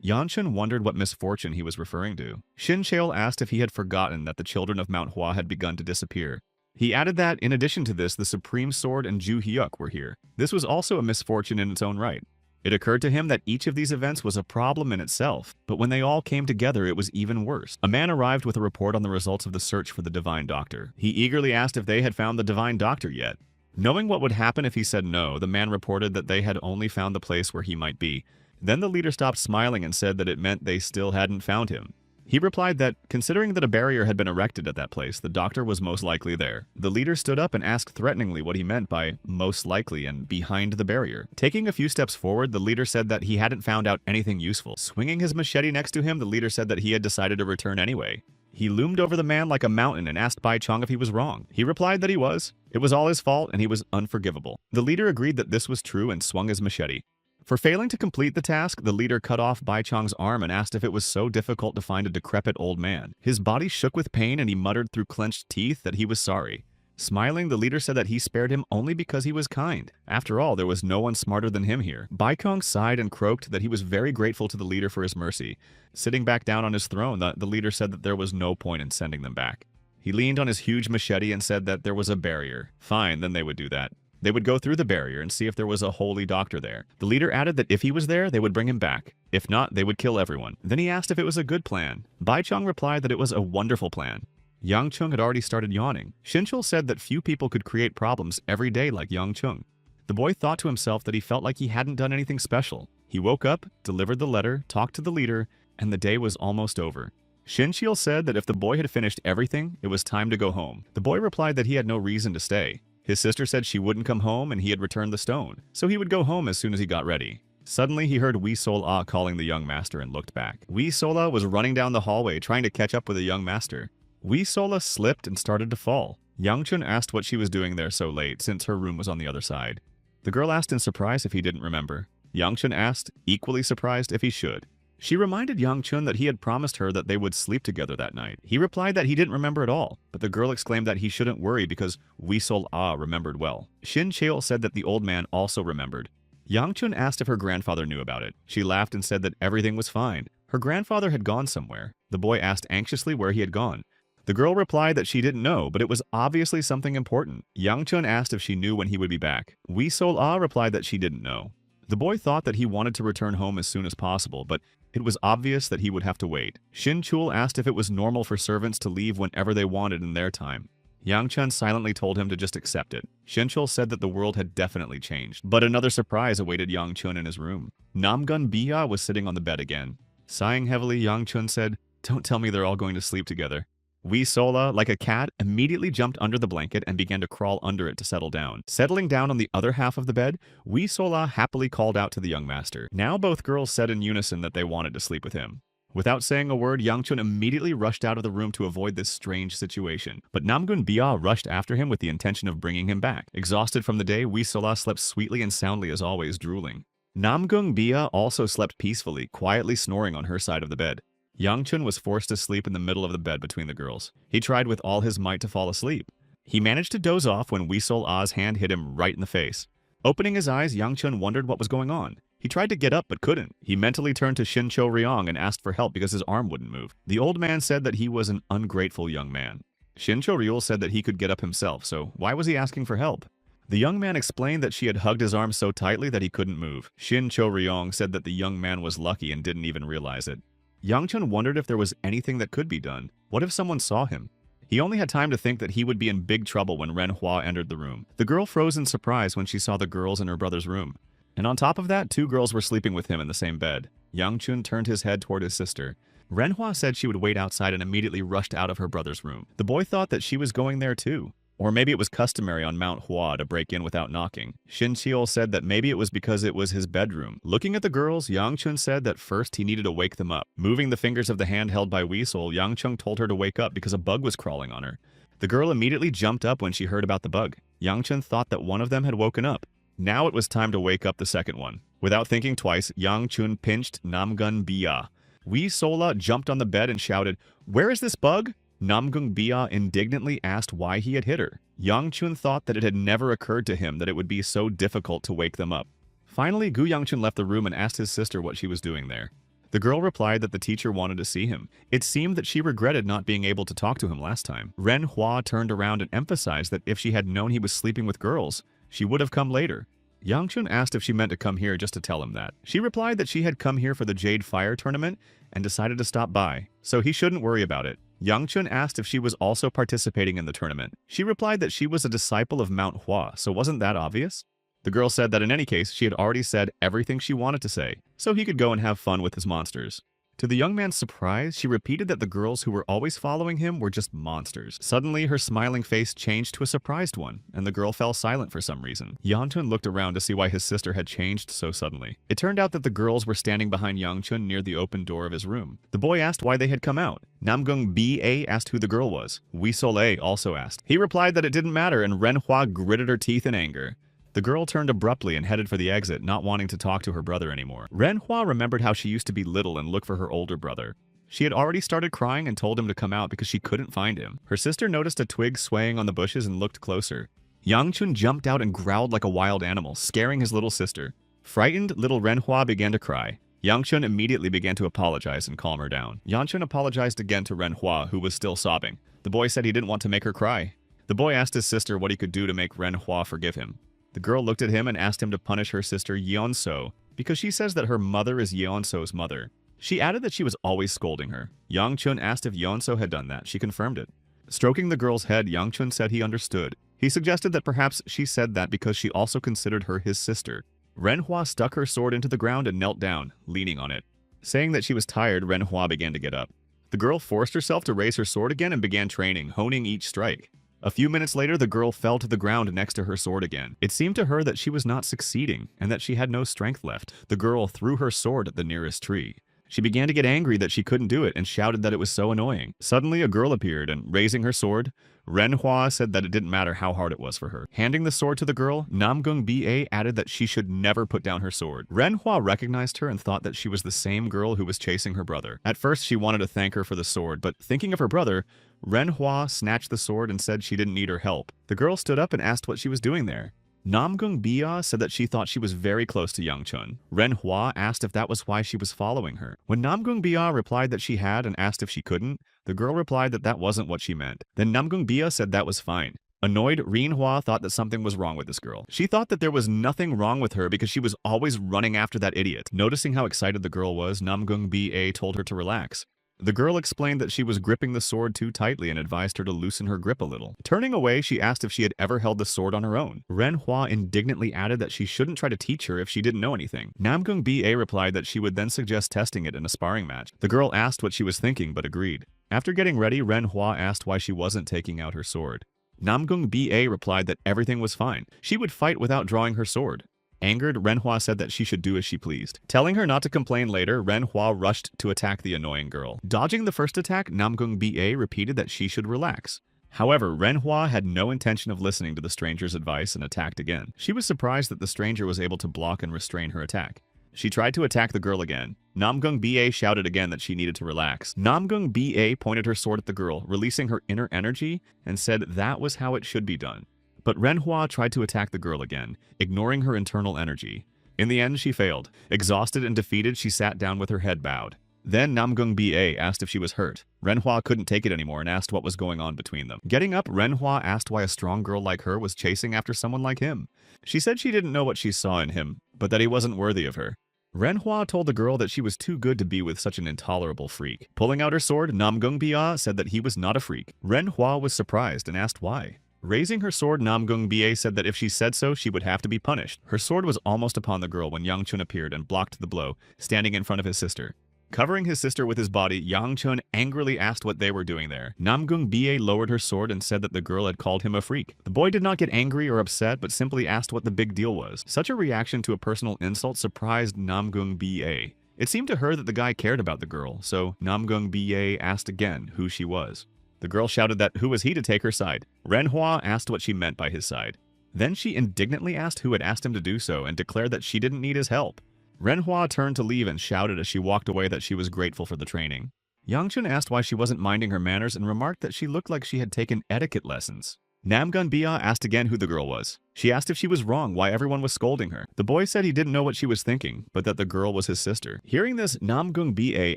[SPEAKER 1] Yang Chun wondered what misfortune he was referring to. Shin Cheol asked if he had forgotten that the children of Mount Hua had begun to disappear. He added that, in addition to this, the Supreme Sword and Ju Hyuk were here. This was also a misfortune in its own right. It occurred to him that each of these events was a problem in itself, but when they all came together, it was even worse. A man arrived with a report on the results of the search for the divine doctor. He eagerly asked if they had found the divine doctor yet. Knowing what would happen if he said no, the man reported that they had only found the place where he might be. Then the leader stopped smiling and said that it meant they still hadn't found him. He replied that, considering that a barrier had been erected at that place, the doctor was most likely there. The leader stood up and asked threateningly what he meant by most likely and behind the barrier. Taking a few steps forward, the leader said that he hadn't found out anything useful. Swinging his machete next to him, the leader said that he had decided to return anyway. He loomed over the man like a mountain and asked Bai Chong if he was wrong. He replied that he was. It was all his fault and he was unforgivable. The leader agreed that this was true and swung his machete. For failing to complete the task, the leader cut off Bai Chong's arm and asked if it was so difficult to find a decrepit old man. His body shook with pain and he muttered through clenched teeth that he was sorry. Smiling, the leader said that he spared him only because he was kind. After all, there was no one smarter than him here. Bai Chong sighed and croaked that he was very grateful to the leader for his mercy. Sitting back down on his throne, the leader said that there was no point in sending them back. He leaned on his huge machete and said that there was a barrier. Fine, then they would do that. They would go through the barrier and see if there was a holy doctor there. The leader added that if he was there, they would bring him back. If not, they would kill everyone. Then he asked if it was a good plan. Bai Chong replied that it was a wonderful plan. Yang Chung had already started yawning. Shinchul said that few people could create problems every day like Yang Chung. The boy thought to himself that he felt like he hadn't done anything special. He woke up, delivered the letter, talked to the leader, and the day was almost over. Shinchil said that if the boy had finished everything, it was time to go home. The boy replied that he had no reason to stay. His sister said she wouldn't come home and he had returned the stone, so he would go home as soon as he got ready. Suddenly, he heard Wee Sol Ah calling the young master and looked back. Wee Sol Ah was running down the hallway trying to catch up with the young master. Wee Sol Ah slipped and started to fall. Yang Chun asked what she was doing there so late, since her room was on the other side. The girl asked in surprise if he didn't remember. Yang Chun asked, equally surprised, if he should. She reminded Yang Chun that he had promised her that they would sleep together that night. He replied that he didn't remember at all, but the girl exclaimed that he shouldn't worry because Wee Sol Ah remembered well. Shin Cheol said that the old man also remembered. Yang Chun asked if her grandfather knew about it. She laughed and said that everything was fine. Her grandfather had gone somewhere. The boy asked anxiously where he had gone. The girl replied that she didn't know, but it was obviously something important. Yang Chun asked if she knew when he would be back. Wee Sol Ah replied that she didn't know. The boy thought that he wanted to return home as soon as possible, but it was obvious that he would have to wait. Shin Chul asked if it was normal for servants to leave whenever they wanted in their time. Yang Chun silently told him to just accept it. Shin Chul said that the world had definitely changed, but another surprise awaited Yang Chun in his room. Namgun Biya was sitting on the bed again. Sighing heavily, Yang Chun said, "Don't tell me they're all going to sleep together." Wee Sola, like a cat, immediately jumped under the blanket and began to crawl under it to settle down. Settling down on the other half of the bed, Wee Sola happily called out to the young master. Now both girls said in unison that they wanted to sleep with him. Without saying a word, Yangchun immediately rushed out of the room to avoid this strange situation. But Namgun Bia rushed after him with the intention of bringing him back. Exhausted from the day, Wee Sola slept sweetly and soundly as always, drooling. Namgung Bia also slept peacefully, quietly snoring on her side of the bed. Yangchun was forced to sleep in the middle of the bed between the girls. He tried with all his might to fall asleep. He managed to doze off when Wee Sol A's hand hit him right in the face. Opening his eyes, Yangchun wondered what was going on. He tried to get up but couldn't. He mentally turned to Shin Cho Ryong and asked for help because his arm wouldn't move. The old man said that he was an ungrateful young man. Shin Cho Ryul said that he could get up himself, so why was he asking for help? The young man explained that she had hugged his arm so tightly that he couldn't move. Shin Cho Ryong said that the young man was lucky and didn't even realize it. Yangchun wondered if there was anything that could be done. What if someone saw him? He only had time to think that he would be in big trouble when Ren Hua entered the room. The girl froze in surprise when she saw the girls in her brother's room. And on top of that, 2 girls were sleeping with him in the same bed. Yangchun turned his head toward his sister. Renhua said she would wait outside and immediately rushed out of her brother's room. The boy thought that she was going there too. Or maybe it was customary on Mount Hua to break in without knocking. Shin Chiol said that maybe it was because it was his bedroom. Looking at the girls, Yangchun said that first he needed to wake them up. Moving the fingers of the hand held by Weasel, Yangchun told her to wake up because a bug was crawling on her. The girl immediately jumped up when she heard about the bug. Yangchun thought that one of them had woken up. Now it was time to wake up the second one. Without thinking twice, Yangchun pinched Namgun Bia. Wee Sola jumped on the bed and shouted, "Where is this bug?" Namgung Bia indignantly asked why he had hit her. Yangchun thought that it had never occurred to him that it would be so difficult to wake them up. Finally, Gu Yangchun left the room and asked his sister what she was doing there. The girl replied that the teacher wanted to see him. It seemed that she regretted not being able to talk to him last time. Ren Hua turned around and emphasized that if she had known he was sleeping with girls, she would have come later. Yangchun asked if she meant to come here just to tell him that. She replied that she had come here for the Jade Fire tournament and decided to stop by, so he shouldn't worry about it. Yangchun asked if she was also participating in the tournament. She replied that she was a disciple of Mount Hua, so wasn't that obvious? The girl said that in any case, she had already said everything she wanted to say, so he could go and have fun with his monsters. To the young man's surprise, she repeated that the girls who were always following him were just monsters. Suddenly, her smiling face changed to a surprised one, and the girl fell silent for some reason. Yangchun looked around to see why his sister had changed so suddenly. It turned out that the girls were standing behind Yangchun near the open door of his room. The boy asked why they had come out. Namgung Ba asked who the girl was. Wee Soleil also asked. He replied that it didn't matter, and Ren Hua gritted her teeth in anger. The girl turned abruptly and headed for the exit, not wanting to talk to her brother anymore. Ren Hua remembered how she used to be little and look for her older brother. She had already started crying and told him to come out because she couldn't find him. Her sister noticed a twig swaying on the bushes and looked closer. Yangchun jumped out and growled like a wild animal, scaring his little sister. Frightened, little Ren Hua began to cry. Yangchun immediately began to apologize and calm her down. Yangchun apologized again to Ren Hua, who was still sobbing. The boy said he didn't want to make her cry. The boy asked his sister what he could do to make Ren Hua forgive him. The girl looked at him and asked him to punish her sister Yeonso because she says that her mother is Yeonso's mother. She added that she was always scolding her. Yangchun asked if Yeonso had done that. She confirmed it. Stroking the girl's head, Yangchun said he understood. He suggested that perhaps she said that because she also considered her his sister. Ren Hua stuck her sword into the ground and knelt down, leaning on it. Saying that she was tired, Ren Hua began to get up. The girl forced herself to raise her sword again and began training, honing each strike. A few minutes later, the girl fell to the ground next to her sword again. It seemed to her that she was not succeeding and that she had no strength left. The girl threw her sword at the nearest tree. She began to get angry that she couldn't do it and shouted that it was so annoying. Suddenly, a girl appeared and, raising her sword, Ren Hua said that it didn't matter how hard it was for her. Handing the sword to the girl, Namgung Ba added that she should never put down her sword. Ren Hua recognized her and thought that she was the same girl who was chasing her brother. At first, she wanted to thank her for the sword, but thinking of her brother, Ren Hua snatched the sword and said she didn't need her help. The girl stood up and asked what she was doing there. Namgung Bia said that she thought she was very close to Yangchun. Ren Hua asked if that was why she was following her. When Namgung Bia replied that she had and asked if she couldn't, the girl replied that that wasn't what she meant. Then Namgung Bia said that was fine. Annoyed, Rin Hua thought that something was wrong with this girl. She thought that there was nothing wrong with her because she was always running after that idiot. Noticing how excited the girl was, Namgung Ba told her to relax. The girl explained that she was gripping the sword too tightly and advised her to loosen her grip a little. Turning away, she asked if she had ever held the sword on her own. Ren Hua indignantly added that she shouldn't try to teach her if she didn't know anything. Namgung Ba replied that she would then suggest testing it in a sparring match. The girl asked what she was thinking but agreed. After getting ready, Renhua asked why she wasn't taking out her sword. Namgung Ba replied that everything was fine. She would fight without drawing her sword. Angered, Renhua said that she should do as she pleased. Telling her not to complain later, Renhua rushed to attack the annoying girl. Dodging the first attack, Namgung Ba repeated that she should relax. However, Renhua had no intention of listening to the stranger's advice and attacked again. She was surprised that the stranger was able to block and restrain her attack. She tried to attack the girl again. Namgung Ba shouted again that she needed to relax. Namgung Ba pointed her sword at the girl, releasing her inner energy, and said that was how it should be done. But Renhua tried to attack the girl again, ignoring her internal energy. In the end, she failed. Exhausted and defeated, she sat down with her head bowed. Then Namgung Ba asked if she was hurt. Renhua couldn't take it anymore and asked what was going on between them. Getting up, Renhua asked why a strong girl like her was chasing after someone like him. She said she didn't know what she saw in him, but that he wasn't worthy of her. Renhua told the girl that she was too good to be with such an intolerable freak. Pulling out her sword, Namgung Ba said that he was not a freak. Renhua was surprised and asked why. Raising her sword, Namgung Ba said that if she said so, she would have to be punished. Her sword was almost upon the girl when Yangchun appeared and blocked the blow, standing in front of his sister. Covering his sister with his body, Yangchun angrily asked what they were doing there. Namgung Ba lowered her sword and said that the girl had called him a freak. The boy did not get angry or upset, but simply asked what the big deal was. Such a reaction to a personal insult surprised Namgung Ba. It seemed to her that the guy cared about the girl, so Namgung Ba asked again who she was. The girl shouted that who was he to take her side. Renhua asked what she meant by his side. Then she indignantly asked who had asked him to do so and declared that she didn't need his help. Renhua turned to leave and shouted as she walked away that she was grateful for the training. Yangchun asked why she wasn't minding her manners and remarked that she looked like she had taken etiquette lessons. Namgung Ba asked again who the girl was. She asked if she was wrong, why everyone was scolding her. The boy said he didn't know what she was thinking, but that the girl was his sister. Hearing this, Namgung Ba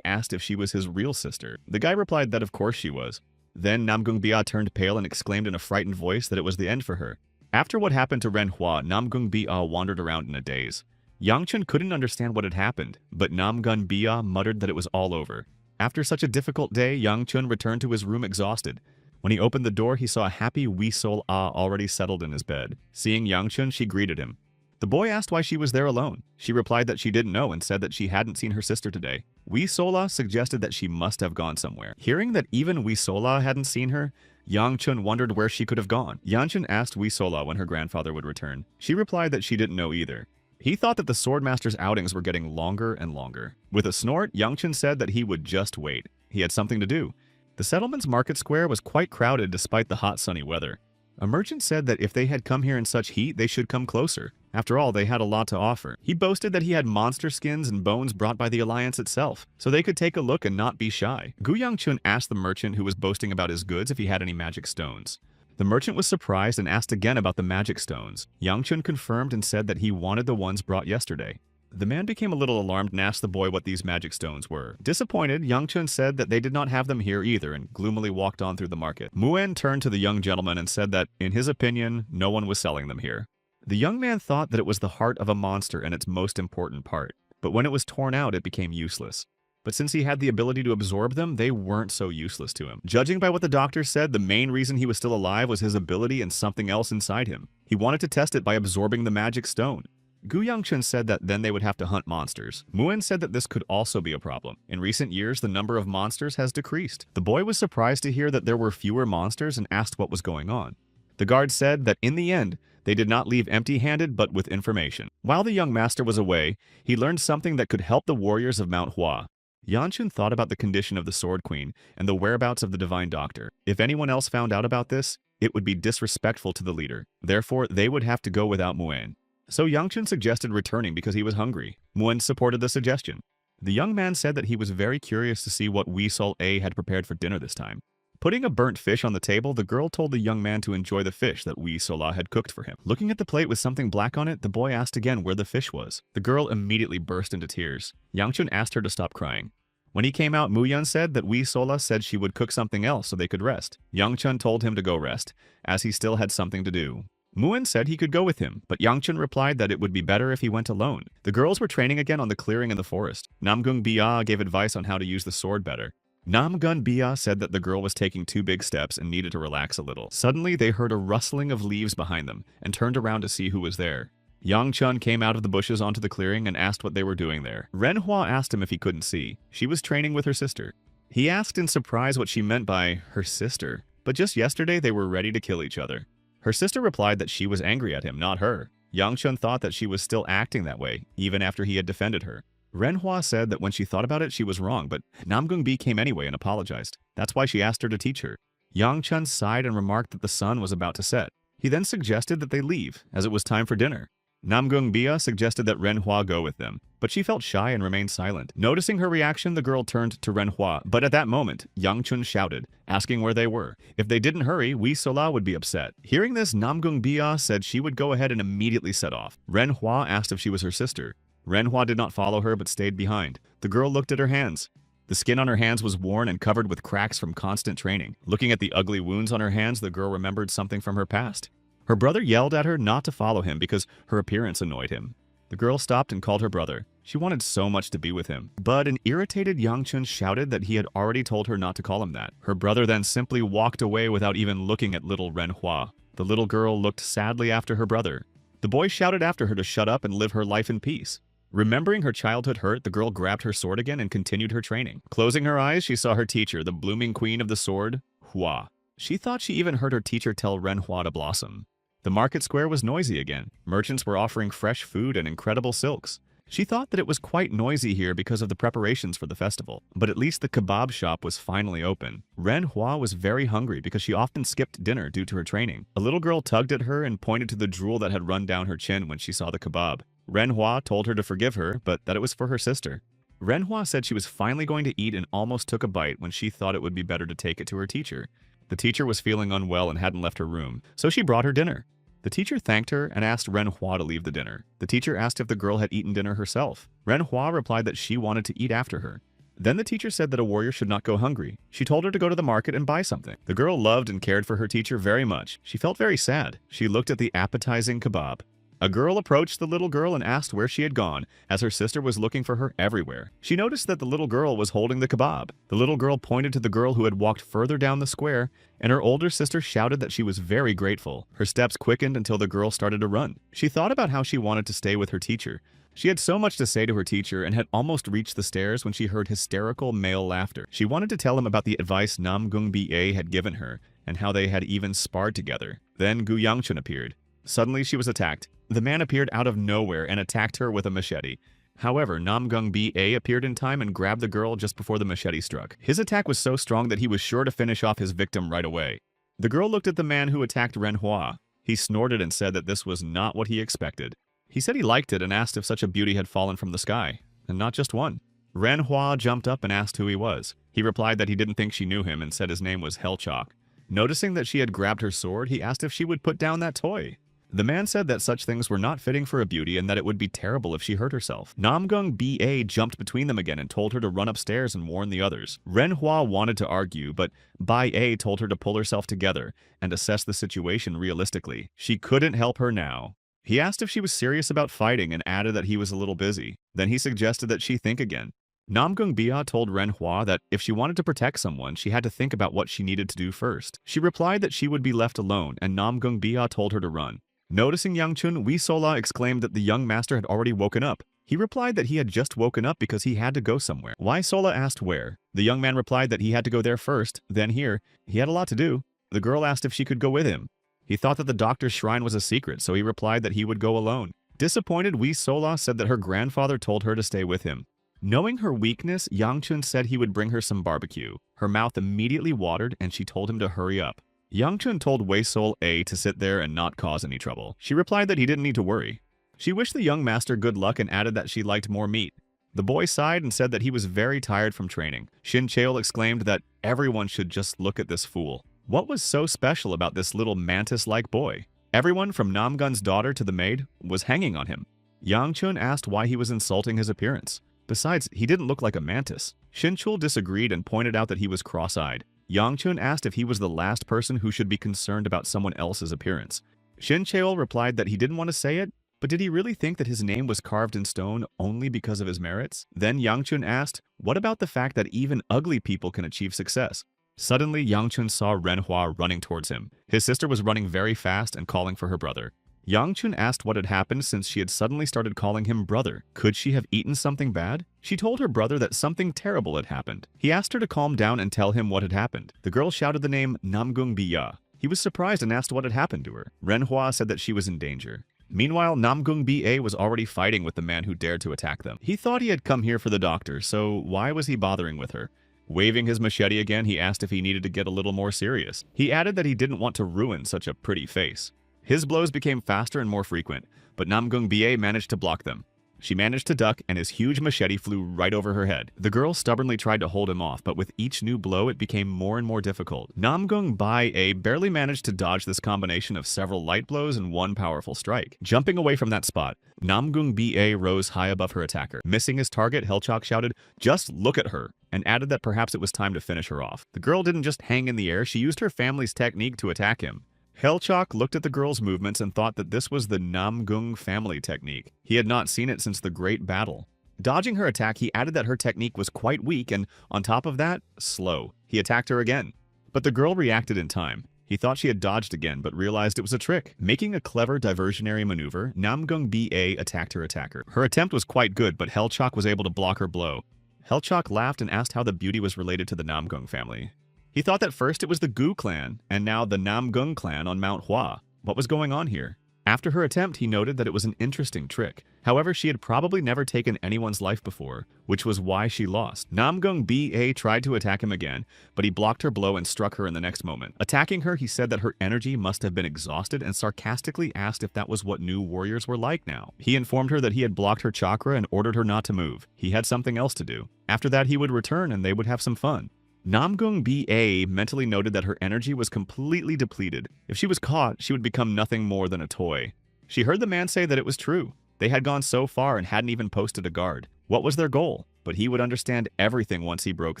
[SPEAKER 1] asked if she was his real sister. The guy replied that of course she was. Then Namgung Ba turned pale and exclaimed in a frightened voice that it was the end for her. After what happened to Renhua, Namgung Ba wandered around in a daze. Yangchun couldn't understand what had happened, but Namgung Ba muttered that it was all over. After such a difficult day, Yangchun returned to his room exhausted. When he opened the door, he saw a happy Wee Sol Ah already settled in his bed. Seeing Yangchun, she greeted him. The boy asked why she was there alone. She replied that she didn't know and said that she hadn't seen her sister today. Wee Sol Ah suggested that she must have gone somewhere. Hearing that even Wee Sol Ah hadn't seen her, Yangchun wondered where she could have gone. Yangchun asked Wee Sol Ah when her grandfather would return. She replied that she didn't know either. He thought that the Swordmaster's outings were getting longer and longer. With a snort, Yangchun said that he would just wait. He had something to do. The settlement's market square was quite crowded despite the hot sunny weather. A merchant said that if they had come here in such heat, they should come closer. After all, they had a lot to offer. He boasted that he had monster skins and bones brought by the Alliance itself, so they could take a look and not be shy. Gu Yangchun asked the merchant who was boasting about his goods if he had any magic stones. The merchant was surprised and asked again about the magic stones. Yangchun confirmed and said that he wanted the ones brought yesterday. The man became a little alarmed and asked the boy what these magic stones were. Disappointed, Yangchun said that they did not have them here either and gloomily walked on through the market. Muen turned to the young gentleman and said that, in his opinion, no one was selling them here. The young man thought that it was the heart of a monster and its most important part, but when it was torn out, it became useless. But since he had the ability to absorb them, they weren't so useless to him. Judging by what the doctor said, the main reason he was still alive was his ability and something else inside him. He wanted to test it by absorbing the magic stone. Gu Yangchun said that then they would have to hunt monsters. Muen said that this could also be a problem. In recent years, the number of monsters has decreased. The boy was surprised to hear that there were fewer monsters and asked what was going on. The guard said that in the end, they did not leave empty-handed but with information. While the young master was away, he learned something that could help the warriors of Manhwa. Yangchun thought about the condition of the Sword Queen and the whereabouts of the Divine Doctor. If anyone else found out about this, it would be disrespectful to the leader. Therefore, they would have to go without Muen. So Yangchun suggested returning because he was hungry. Muen supported the suggestion. The young man said that he was very curious to see what Wee Sol A had prepared for dinner this time. Putting a burnt fish on the table, the girl told the young man to enjoy the fish that Wee Sol A had cooked for him. Looking at the plate with something black on it, the boy asked again where the fish was. The girl immediately burst into tears. Yangchun asked her to stop crying. When he came out, Muyun said that Wee Sol A said she would cook something else so they could rest. Yangchun told him to go rest, as he still had something to do. Muen said he could go with him, but Yangchun replied that it would be better if he went alone. The girls were training again on the clearing in the forest. Namgung Ba gave advice on how to use the sword better. Namgung Ba said that the girl was taking 2 big steps and needed to relax a little. Suddenly, they heard a rustling of leaves behind them and turned around to see who was there. Yangchun came out of the bushes onto the clearing and asked what they were doing there. Renhua asked him if he couldn't see. She was training with her sister. He asked in surprise what she meant by her sister, but just yesterday they were ready to kill each other. Her sister replied that she was angry at him, not her. Yang Chun thought that she was still acting that way, even after he had defended her. Renhua said that when she thought about it, she was wrong, but Namgung-bi came anyway and apologized. That's why she asked her to teach her. Yang Chun sighed and remarked that the sun was about to set. He then suggested that they leave, as it was time for dinner. Namgung-bia suggested that Renhua go with them, but she felt shy and remained silent. Noticing her reaction, the girl turned to Renhua, but at that moment, Yang Chun shouted, asking where they were. If they didn't hurry, Wee Sola would be upset. Hearing this, Namgung-bia said she would go ahead and immediately set off. Renhua asked if she was her sister. Renhua did not follow her but stayed behind. The girl looked at her hands. The skin on her hands was worn and covered with cracks from constant training. Looking at the ugly wounds on her hands, the girl remembered something from her past. Her brother yelled at her not to follow him because her appearance annoyed him. The girl stopped and called her brother. She wanted so much to be with him. But an irritated Yang Chun shouted that he had already told her not to call him that. Her brother then simply walked away without even looking at little Renhua. The little girl looked sadly after her brother. The boy shouted after her to shut up and live her life in peace. Remembering her childhood hurt, the girl grabbed her sword again and continued her training. Closing her eyes, she saw her teacher, the blooming queen of the sword, Hua. She thought she even heard her teacher tell Renhua to blossom. The market square was noisy again. Merchants were offering fresh food and incredible silks. She thought that it was quite noisy here because of the preparations for the festival, but at least the kebab shop was finally open. Renhua was very hungry because she often skipped dinner due to her training. A little girl tugged at her and pointed to the drool that had run down her chin when she saw the kebab. Renhua told her to forgive her, but that it was for her sister. Renhua said she was finally going to eat and almost took a bite when she thought it would be better to take it to her teacher. The teacher was feeling unwell and hadn't left her room, so she brought her dinner. The teacher thanked her and asked Renhua to leave the dinner. The teacher asked if the girl had eaten dinner herself. Renhua replied that she wanted to eat after her. Then the teacher said that a warrior should not go hungry. She told her to go to the market and buy something. The girl loved and cared for her teacher very much. She felt very sad. She looked at the appetizing kebab. A girl approached the little girl and asked where she had gone, as her sister was looking for her everywhere. She noticed that the little girl was holding the kebab. The little girl pointed to the girl who had walked further down the square, and her older sister shouted that she was very grateful. Her steps quickened until the girl started to run. She thought about how she wanted to stay with her teacher. She had so much to say to her teacher and had almost reached the stairs when she heard hysterical male laughter. She wanted to tell him about the advice Namgung-bi had given her and how they had even sparred together. Then Gu Yangchun appeared. Suddenly she was attacked. The man appeared out of nowhere and attacked her with a machete. However, Namgung-bi appeared in time and grabbed the girl just before the machete struck. His attack was so strong that he was sure to finish off his victim right away. The girl looked at the man who attacked Renhua. He snorted and said that this was not what he expected. He said he liked it and asked if such a beauty had fallen from the sky, and not just one. Renhua jumped up and asked who he was. He replied that he didn't think she knew him and said his name was Hellchalk. Noticing that she had grabbed her sword, he asked if she would put down that toy. The man said that such things were not fitting for a beauty and that it would be terrible if she hurt herself. Namgung-bi jumped between them again and told her to run upstairs and warn the others. Renhua wanted to argue, but Bai told her to pull herself together and assess the situation realistically. She couldn't help her now. He asked if she was serious about fighting and added that he was a little busy. Then he suggested that she think again. Namgung-bia told Renhua that if she wanted to protect someone, she had to think about what she needed to do first. She replied that she would be left alone, and Namgung-bia told her to run. Noticing Yang Chun, Wee Sola exclaimed that the young master had already woken up. He replied that he had just woken up because he had to go somewhere. Wee Sola asked where. The young man replied that he had to go there first, then here. He had a lot to do. The girl asked if she could go with him. He thought that the doctor's shrine was a secret, so he replied that he would go alone. Disappointed, Wee Sola said that her grandfather told her to stay with him. Knowing her weakness, Yang Chun said he would bring her some barbecue. Her mouth immediately watered and she told him to hurry up. Yang Chun told Wei Sol A to sit there and not cause any trouble. She replied that he didn't need to worry. She wished the young master good luck and added that she liked more meat. The boy sighed and said that he was very tired from training. Shin Cheol exclaimed that everyone should just look at this fool. What was so special about this little mantis-like boy? Everyone from Namgun's daughter to the maid was hanging on him. Yang Chun asked why he was insulting his appearance. Besides, he didn't look like a mantis. Shin Chul disagreed and pointed out that he was cross-eyed. Yang Chun asked if he was the last person who should be concerned about someone else's appearance. Shin Cheol replied that he didn't want to say it, but did he really think that his name was carved in stone only because of his merits? Then Yang Chun asked, what about the fact that even ugly people can achieve success? Suddenly, Yang Chun saw Renhua running towards him. His sister was running very fast and calling for her brother. Yang-chun asked what had happened since she had suddenly started calling him brother. Could she have eaten something bad? She told her brother that something terrible had happened. He asked her to calm down and tell him what had happened. The girl shouted the name Namgung Biya. He was surprised and asked what had happened to her. Manhwa said that she was in danger. Meanwhile, Namgung Ba was already fighting with the man who dared to attack them. He thought he had come here for the doctor, so why was he bothering with her? Waving his machete again, he asked if he needed to get a little more serious. He added that he didn't want to ruin such a pretty face. His blows became faster and more frequent, but Namgung Ba managed to block them. She managed to duck, and his huge machete flew right over her head. The girl stubbornly tried to hold him off, but with each new blow, it became more and more difficult. Namgung Ba barely managed to dodge this combination of several light blows and one powerful strike. Jumping away from that spot, Namgung Ba rose high above her attacker. Missing his target, Helchok shouted, "Just look at her," and added that perhaps it was time to finish her off. The girl didn't just hang in the air, she used her family's technique to attack him. Helchok looked at the girl's movements and thought that this was the Namgung family technique. He had not seen it since the Great Battle. Dodging her attack, he added that her technique was quite weak and, on top of that, slow. He attacked her again. But the girl reacted in time. He thought she had dodged again, but realized it was a trick. Making a clever diversionary maneuver, Namgung Ba attacked her attacker. Her attempt was quite good, but Helchok was able to block her blow. Helchok laughed and asked how the beauty was related to the Namgung family. He thought that first it was the Gu clan, and now the Namgung clan on Mount Hua. What was going on here? After her attempt, he noted that it was an interesting trick. However, she had probably never taken anyone's life before, which was why she lost. Namgung Ba tried to attack him again, but he blocked her blow and struck her in the next moment. Attacking her, he said that her energy must have been exhausted and sarcastically asked if that was what new warriors were like now. He informed her that he had blocked her chakra and ordered her not to move. He had something else to do. After that, he would return and they would have some fun. Namgung Ba mentally noted that her energy was completely depleted. If she was caught, she would become nothing more than a toy. She heard the man say that it was true. They had gone so far and hadn't even posted a guard. What was their goal? But he would understand everything once he broke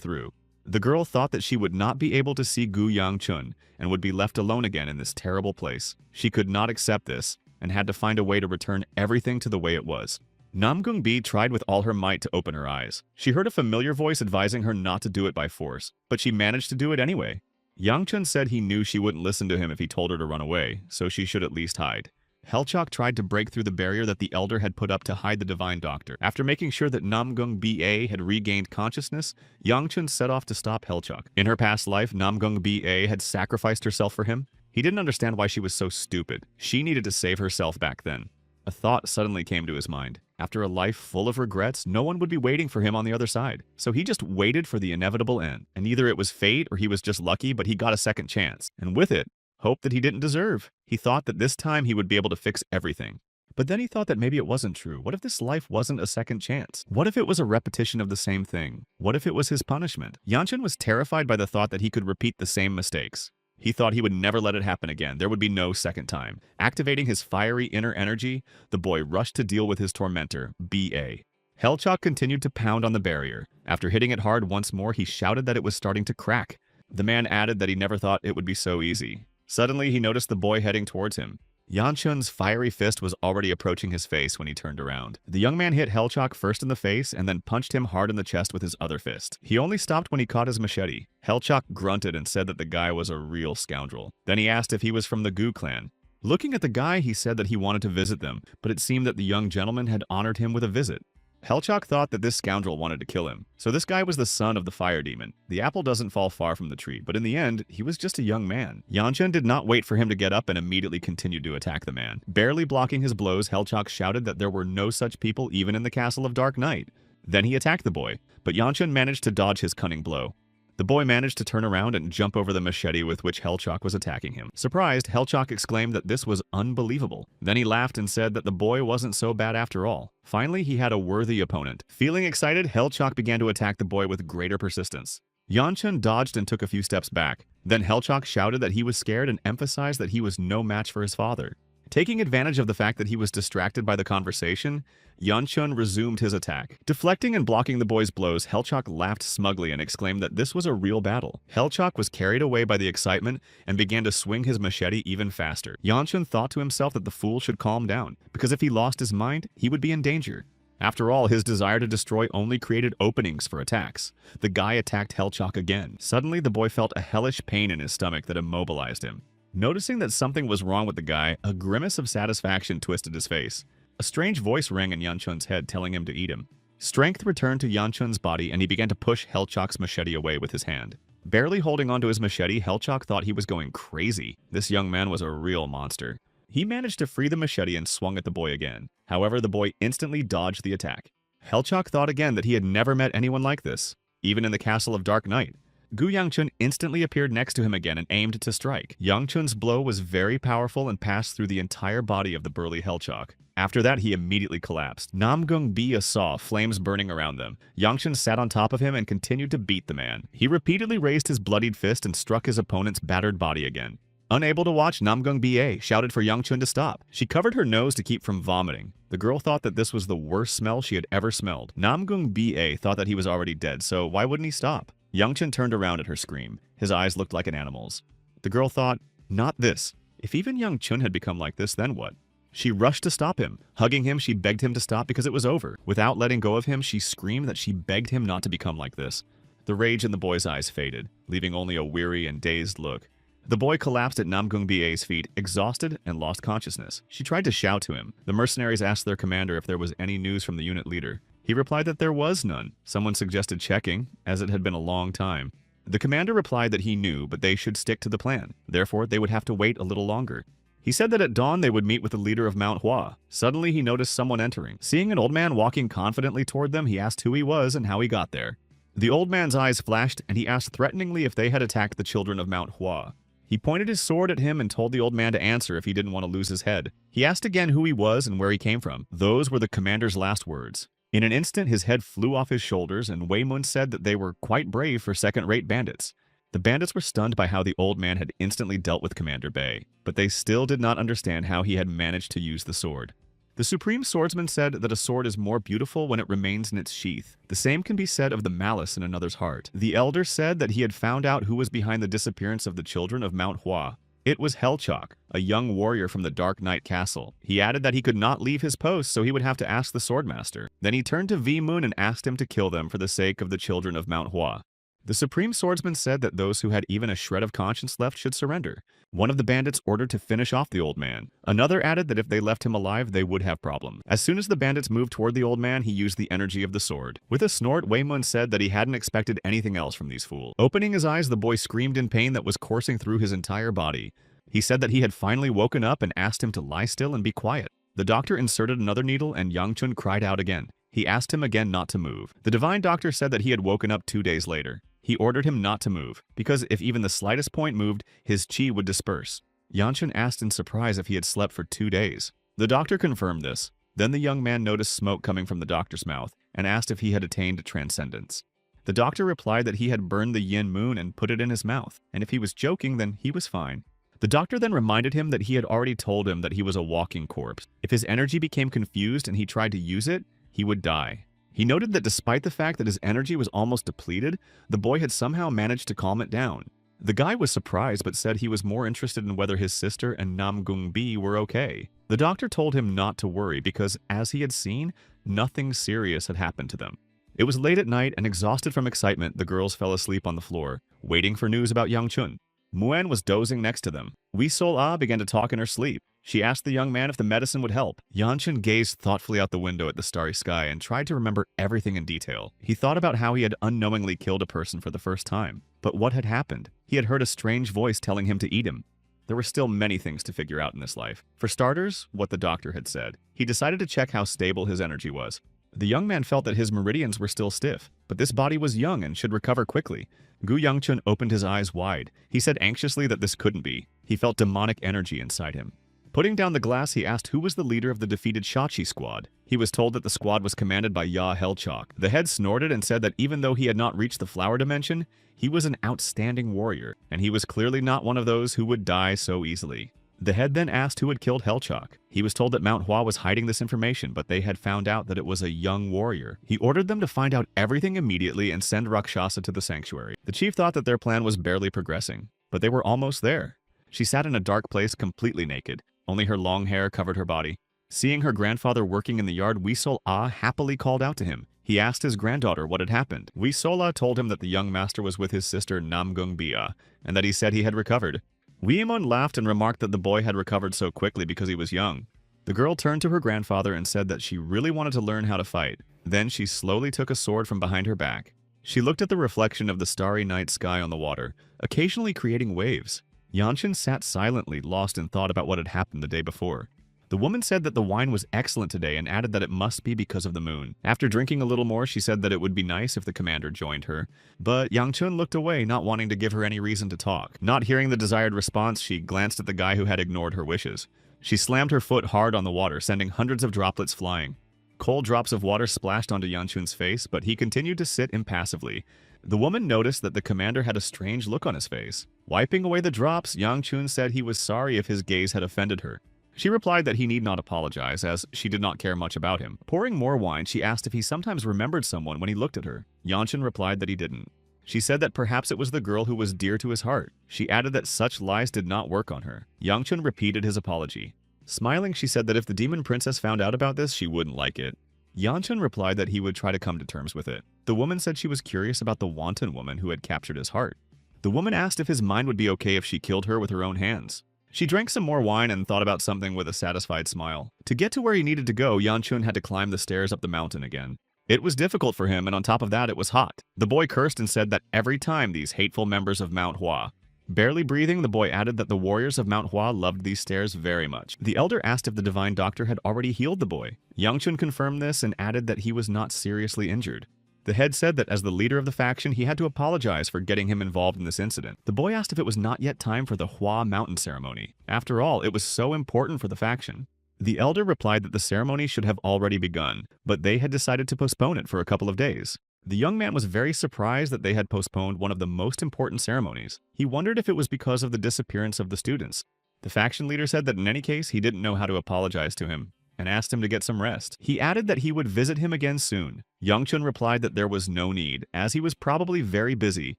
[SPEAKER 1] through. The girl thought that she would not be able to see Gu Yang-chun and would be left alone again in this terrible place. She could not accept this and had to find a way to return everything to the way it was. Namgung Ba tried with all her might to open her eyes. She heard a familiar voice advising her not to do it by force, but she managed to do it anyway. Yang-chun said he knew she wouldn't listen to him if he told her to run away, so she should at least hide. Helchok tried to break through the barrier that the elder had put up to hide the divine doctor. After making sure that Namgung Ba had regained consciousness, Yang-chun set off to stop Helchok. In her past life, Namgung Ba had sacrificed herself for him. He didn't understand why she was so stupid. She needed to save herself back then. A thought suddenly came to his mind. After a life full of regrets, no one would be waiting for him on the other side. So he just waited for the inevitable end. And either it was fate or he was just lucky, but he got a second chance. And with it, hope that he didn't deserve. He thought that this time he would be able to fix everything. But then he thought that maybe it wasn't true. What if this life wasn't a second chance? What if it was a repetition of the same thing? What if it was his punishment? Yang-chun was terrified by the thought that he could repeat the same mistakes. He thought he would never let it happen again. There would be no second time. Activating his fiery inner energy, the boy rushed to deal with his tormentor, B.A. Helchok continued to pound on the barrier. After hitting it hard once more, he shouted that it was starting to crack. The man added that he never thought it would be so easy. Suddenly, he noticed the boy heading towards him. Yang-chun's fiery fist was already approaching his face when he turned around. The young man hit Helchok first in the face and then punched him hard in the chest with his other fist. He only stopped when he caught his machete. Helchok grunted and said that the guy was a real scoundrel. Then he asked if he was from the Gu clan. Looking at the guy, he said that he wanted to visit them, but it seemed that the young gentleman had honored him with a visit. Helchok thought that this scoundrel wanted to kill him. So this guy was the son of the fire demon. The apple doesn't fall far from the tree, but in the end, he was just a young man. Yang-chun did not wait for him to get up and immediately continued to attack the man. Barely blocking his blows, Helchok shouted that there were no such people even in the castle of Dark Night. Then he attacked the boy, but Yang-chun managed to dodge his cunning blow. The boy managed to turn around and jump over the machete with which Helchok was attacking him. Surprised, Helchok exclaimed that this was unbelievable. Then he laughed and said that the boy wasn't so bad after all. Finally, he had a worthy opponent. Feeling excited, Helchok began to attack the boy with greater persistence. Yang-chun dodged and took a few steps back. Then Helchok shouted that he was scared and emphasized that he was no match for his father. Taking advantage of the fact that he was distracted by the conversation, Yang-chun resumed his attack. Deflecting and blocking the boy's blows, Helchok laughed smugly and exclaimed that this was a real battle. Helchok was carried away by the excitement and began to swing his machete even faster. Yang-chun thought to himself that the fool should calm down, because if he lost his mind, he would be in danger. After all, his desire to destroy only created openings for attacks. The guy attacked Helchok again. Suddenly, the boy felt a hellish pain in his stomach that immobilized him. Noticing that something was wrong with the guy, a grimace of satisfaction twisted his face. A strange voice rang in Yanchun's head telling him to eat him. Strength returned to Yanchun's body and he began to push Helchok's machete away with his hand. Barely holding onto his machete, Helchok thought he was going crazy. This young man was a real monster. He managed to free the machete and swung at the boy again. However, the boy instantly dodged the attack. Helchok thought again that he had never met anyone like this, even in the Castle of Dark Night. Gu Yangchun instantly appeared next to him again and aimed to strike. Yangchun's blow was very powerful and passed through the entire body of the burly Helchok. After that, he immediately collapsed. Namgung Bia saw flames burning around them. Yangchun sat on top of him and continued to beat the man. He repeatedly raised his bloodied fist and struck his opponent's battered body again. Unable to watch, Namgung Ba shouted for Yangchun to stop. She covered her nose to keep from vomiting. The girl thought that this was the worst smell she had ever smelled. Namgung Ba thought that he was already dead, so why wouldn't he stop? Yangchun turned around at her scream. His eyes looked like an animal's. The girl thought, not this. If even Yangchun had become like this, then what? She rushed to stop him. Hugging him, she begged him to stop because it was over. Without letting go of him, she screamed that she begged him not to become like this. The rage in the boy's eyes faded, leaving only a weary and dazed look. The boy collapsed at Namgung Ba's feet, exhausted and lost consciousness. She tried to shout to him. The mercenaries asked their commander if there was any news from the unit leader. He replied that there was none. Someone suggested checking, as it had been a long time. The commander replied that he knew, but they should stick to the plan. Therefore, they would have to wait a little longer. He said that at dawn they would meet with the leader of Manhwa. Suddenly, he noticed someone entering. Seeing an old man walking confidently toward them, he asked who he was and how he got there. The old man's eyes flashed, and he asked threateningly if they had attacked the children of Mount Hua. He pointed his sword at him and told the old man to answer if he didn't want to lose his head. He asked again who he was and where he came from. Those were the commander's last words. In an instant, his head flew off his shoulders, and Wei Mun said that they were quite brave for second-rate bandits. The bandits were stunned by how the old man had instantly dealt with Commander Bei, but they still did not understand how he had managed to use the sword. The Supreme Swordsman said that a sword is more beautiful when it remains in its sheath. The same can be said of the malice in another's heart. The elder said that he had found out who was behind the disappearance of the children of Mount Hua. It was Helchok, a young warrior from the Dark Night Castle. He added that he could not leave his post, so he would have to ask the Swordmaster. Then he turned to V Moon and asked him to kill them for the sake of the children of Mount Hua. The Supreme Swordsman said that those who had even a shred of conscience left should surrender. One of the bandits ordered to finish off the old man. Another added that if they left him alive, they would have problems. As soon as the bandits moved toward the old man, he used the energy of the sword. With a snort, Wei Mun said that he hadn't expected anything else from these fools. Opening his eyes, the boy screamed in pain that was coursing through his entire body. He said that he had finally woken up and asked him to lie still and be quiet. The doctor inserted another needle and Yangchun cried out again. He asked him again not to move. The divine doctor said that he had woken up 2 days later. He ordered him not to move, because if even the slightest point moved, his chi would disperse. Yangchun asked in surprise if he had slept for 2 days. The doctor confirmed this. Then the young man noticed smoke coming from the doctor's mouth and asked if he had attained transcendence. The doctor replied that he had burned the yin moon and put it in his mouth, and if he was joking, then he was fine. The doctor then reminded him that he had already told him that he was a walking corpse. If his energy became confused and he tried to use it, he would die. He noted that despite the fact that his energy was almost depleted, the boy had somehow managed to calm it down. The guy was surprised but said he was more interested in whether his sister and Namgung Bi were okay. The doctor told him not to worry because, as he had seen, nothing serious had happened to them. It was late at night and exhausted from excitement, the girls fell asleep on the floor, waiting for news about Yangchun. Muen was dozing next to them. Wei Sol-ah began to talk in her sleep. She asked the young man if the medicine would help. Yangchun gazed thoughtfully out the window at the starry sky and tried to remember everything in detail. He thought about how he had unknowingly killed a person for the first time. But what had happened? He had heard a strange voice telling him to eat him. There were still many things to figure out in this life. For starters, what the doctor had said. He decided to check how stable his energy was. The young man felt that his meridians were still stiff, but this body was young and should recover quickly. Gu Yangchun opened his eyes wide. He said anxiously that this couldn't be. He felt demonic energy inside him. Putting down the glass, he asked who was the leader of the defeated Shachi squad. He was told that the squad was commanded by Ya Helchok. The head snorted and said that even though he had not reached the flower dimension, he was an outstanding warrior, and he was clearly not one of those who would die so easily. The head then asked who had killed Helchok. He was told that Mount Hua was hiding this information, but they had found out that it was a young warrior. He ordered them to find out everything immediately and send Rakshasa to the sanctuary. The chief thought that their plan was barely progressing, but they were almost there. She sat in a dark place completely naked. Only her long hair covered her body. Seeing her grandfather working in the yard, Wei Sol-ah happily called out to him. He asked his granddaughter what had happened. Wei Sol-ah told him that the young master was with his sister Namgung Bia, and that he said he had recovered. Weemon laughed and remarked that the boy had recovered so quickly because he was young. The girl turned to her grandfather and said that she really wanted to learn how to fight. Then she slowly took a sword from behind her back. She looked at the reflection of the starry night sky on the water, occasionally creating waves. Yanshin sat silently, lost in thought about what had happened the day before. The woman said that the wine was excellent today and added that it must be because of the moon. After drinking a little more, she said that it would be nice if the commander joined her. But Yang Chun looked away, not wanting to give her any reason to talk. Not hearing the desired response, she glanced at the guy who had ignored her wishes. She slammed her foot hard on the water, sending hundreds of droplets flying. Cold drops of water splashed onto Yang Chun's face, but he continued to sit impassively. The woman noticed that the commander had a strange look on his face. Wiping away the drops, Yang Chun said he was sorry if his gaze had offended her. She replied that he need not apologize, as she did not care much about him. Pouring more wine, she asked if he sometimes remembered someone when he looked at her. Yanshin replied that he didn't. She said that perhaps it was the girl who was dear to his heart. She added that such lies did not work on her. Yangchun repeated his apology. Smiling, she said that if the demon princess found out about this, she wouldn't like it. Yanshin replied that he would try to come to terms with it. The woman said she was curious about the wanton woman who had captured his heart. The woman asked if his mind would be okay if she killed her with her own hands. She drank some more wine and thought about something with a satisfied smile. To get to where he needed to go, Yanchun had to climb the stairs up the mountain again. It was difficult for him, and on top of that, it was hot. The boy cursed and said that every time these hateful members of Mount Hua. Barely breathing, the boy added that the warriors of Mount Hua loved these stairs very much. The elder asked if the divine doctor had already healed the boy. Yangchun confirmed this and added that he was not seriously injured. The head said that as the leader of the faction, he had to apologize for getting him involved in this incident. The boy asked if it was not yet time for the Hua Mountain ceremony. After all, it was so important for the faction. The elder replied that the ceremony should have already begun, but they had decided to postpone it for a couple of days. The young man was very surprised that they had postponed one of the most important ceremonies. He wondered if it was because of the disappearance of the students. The faction leader said that in any case, he didn't know how to apologize to him, and asked him to get some rest. He added that he would visit him again soon. Yangchun replied that there was no need, as he was probably very busy.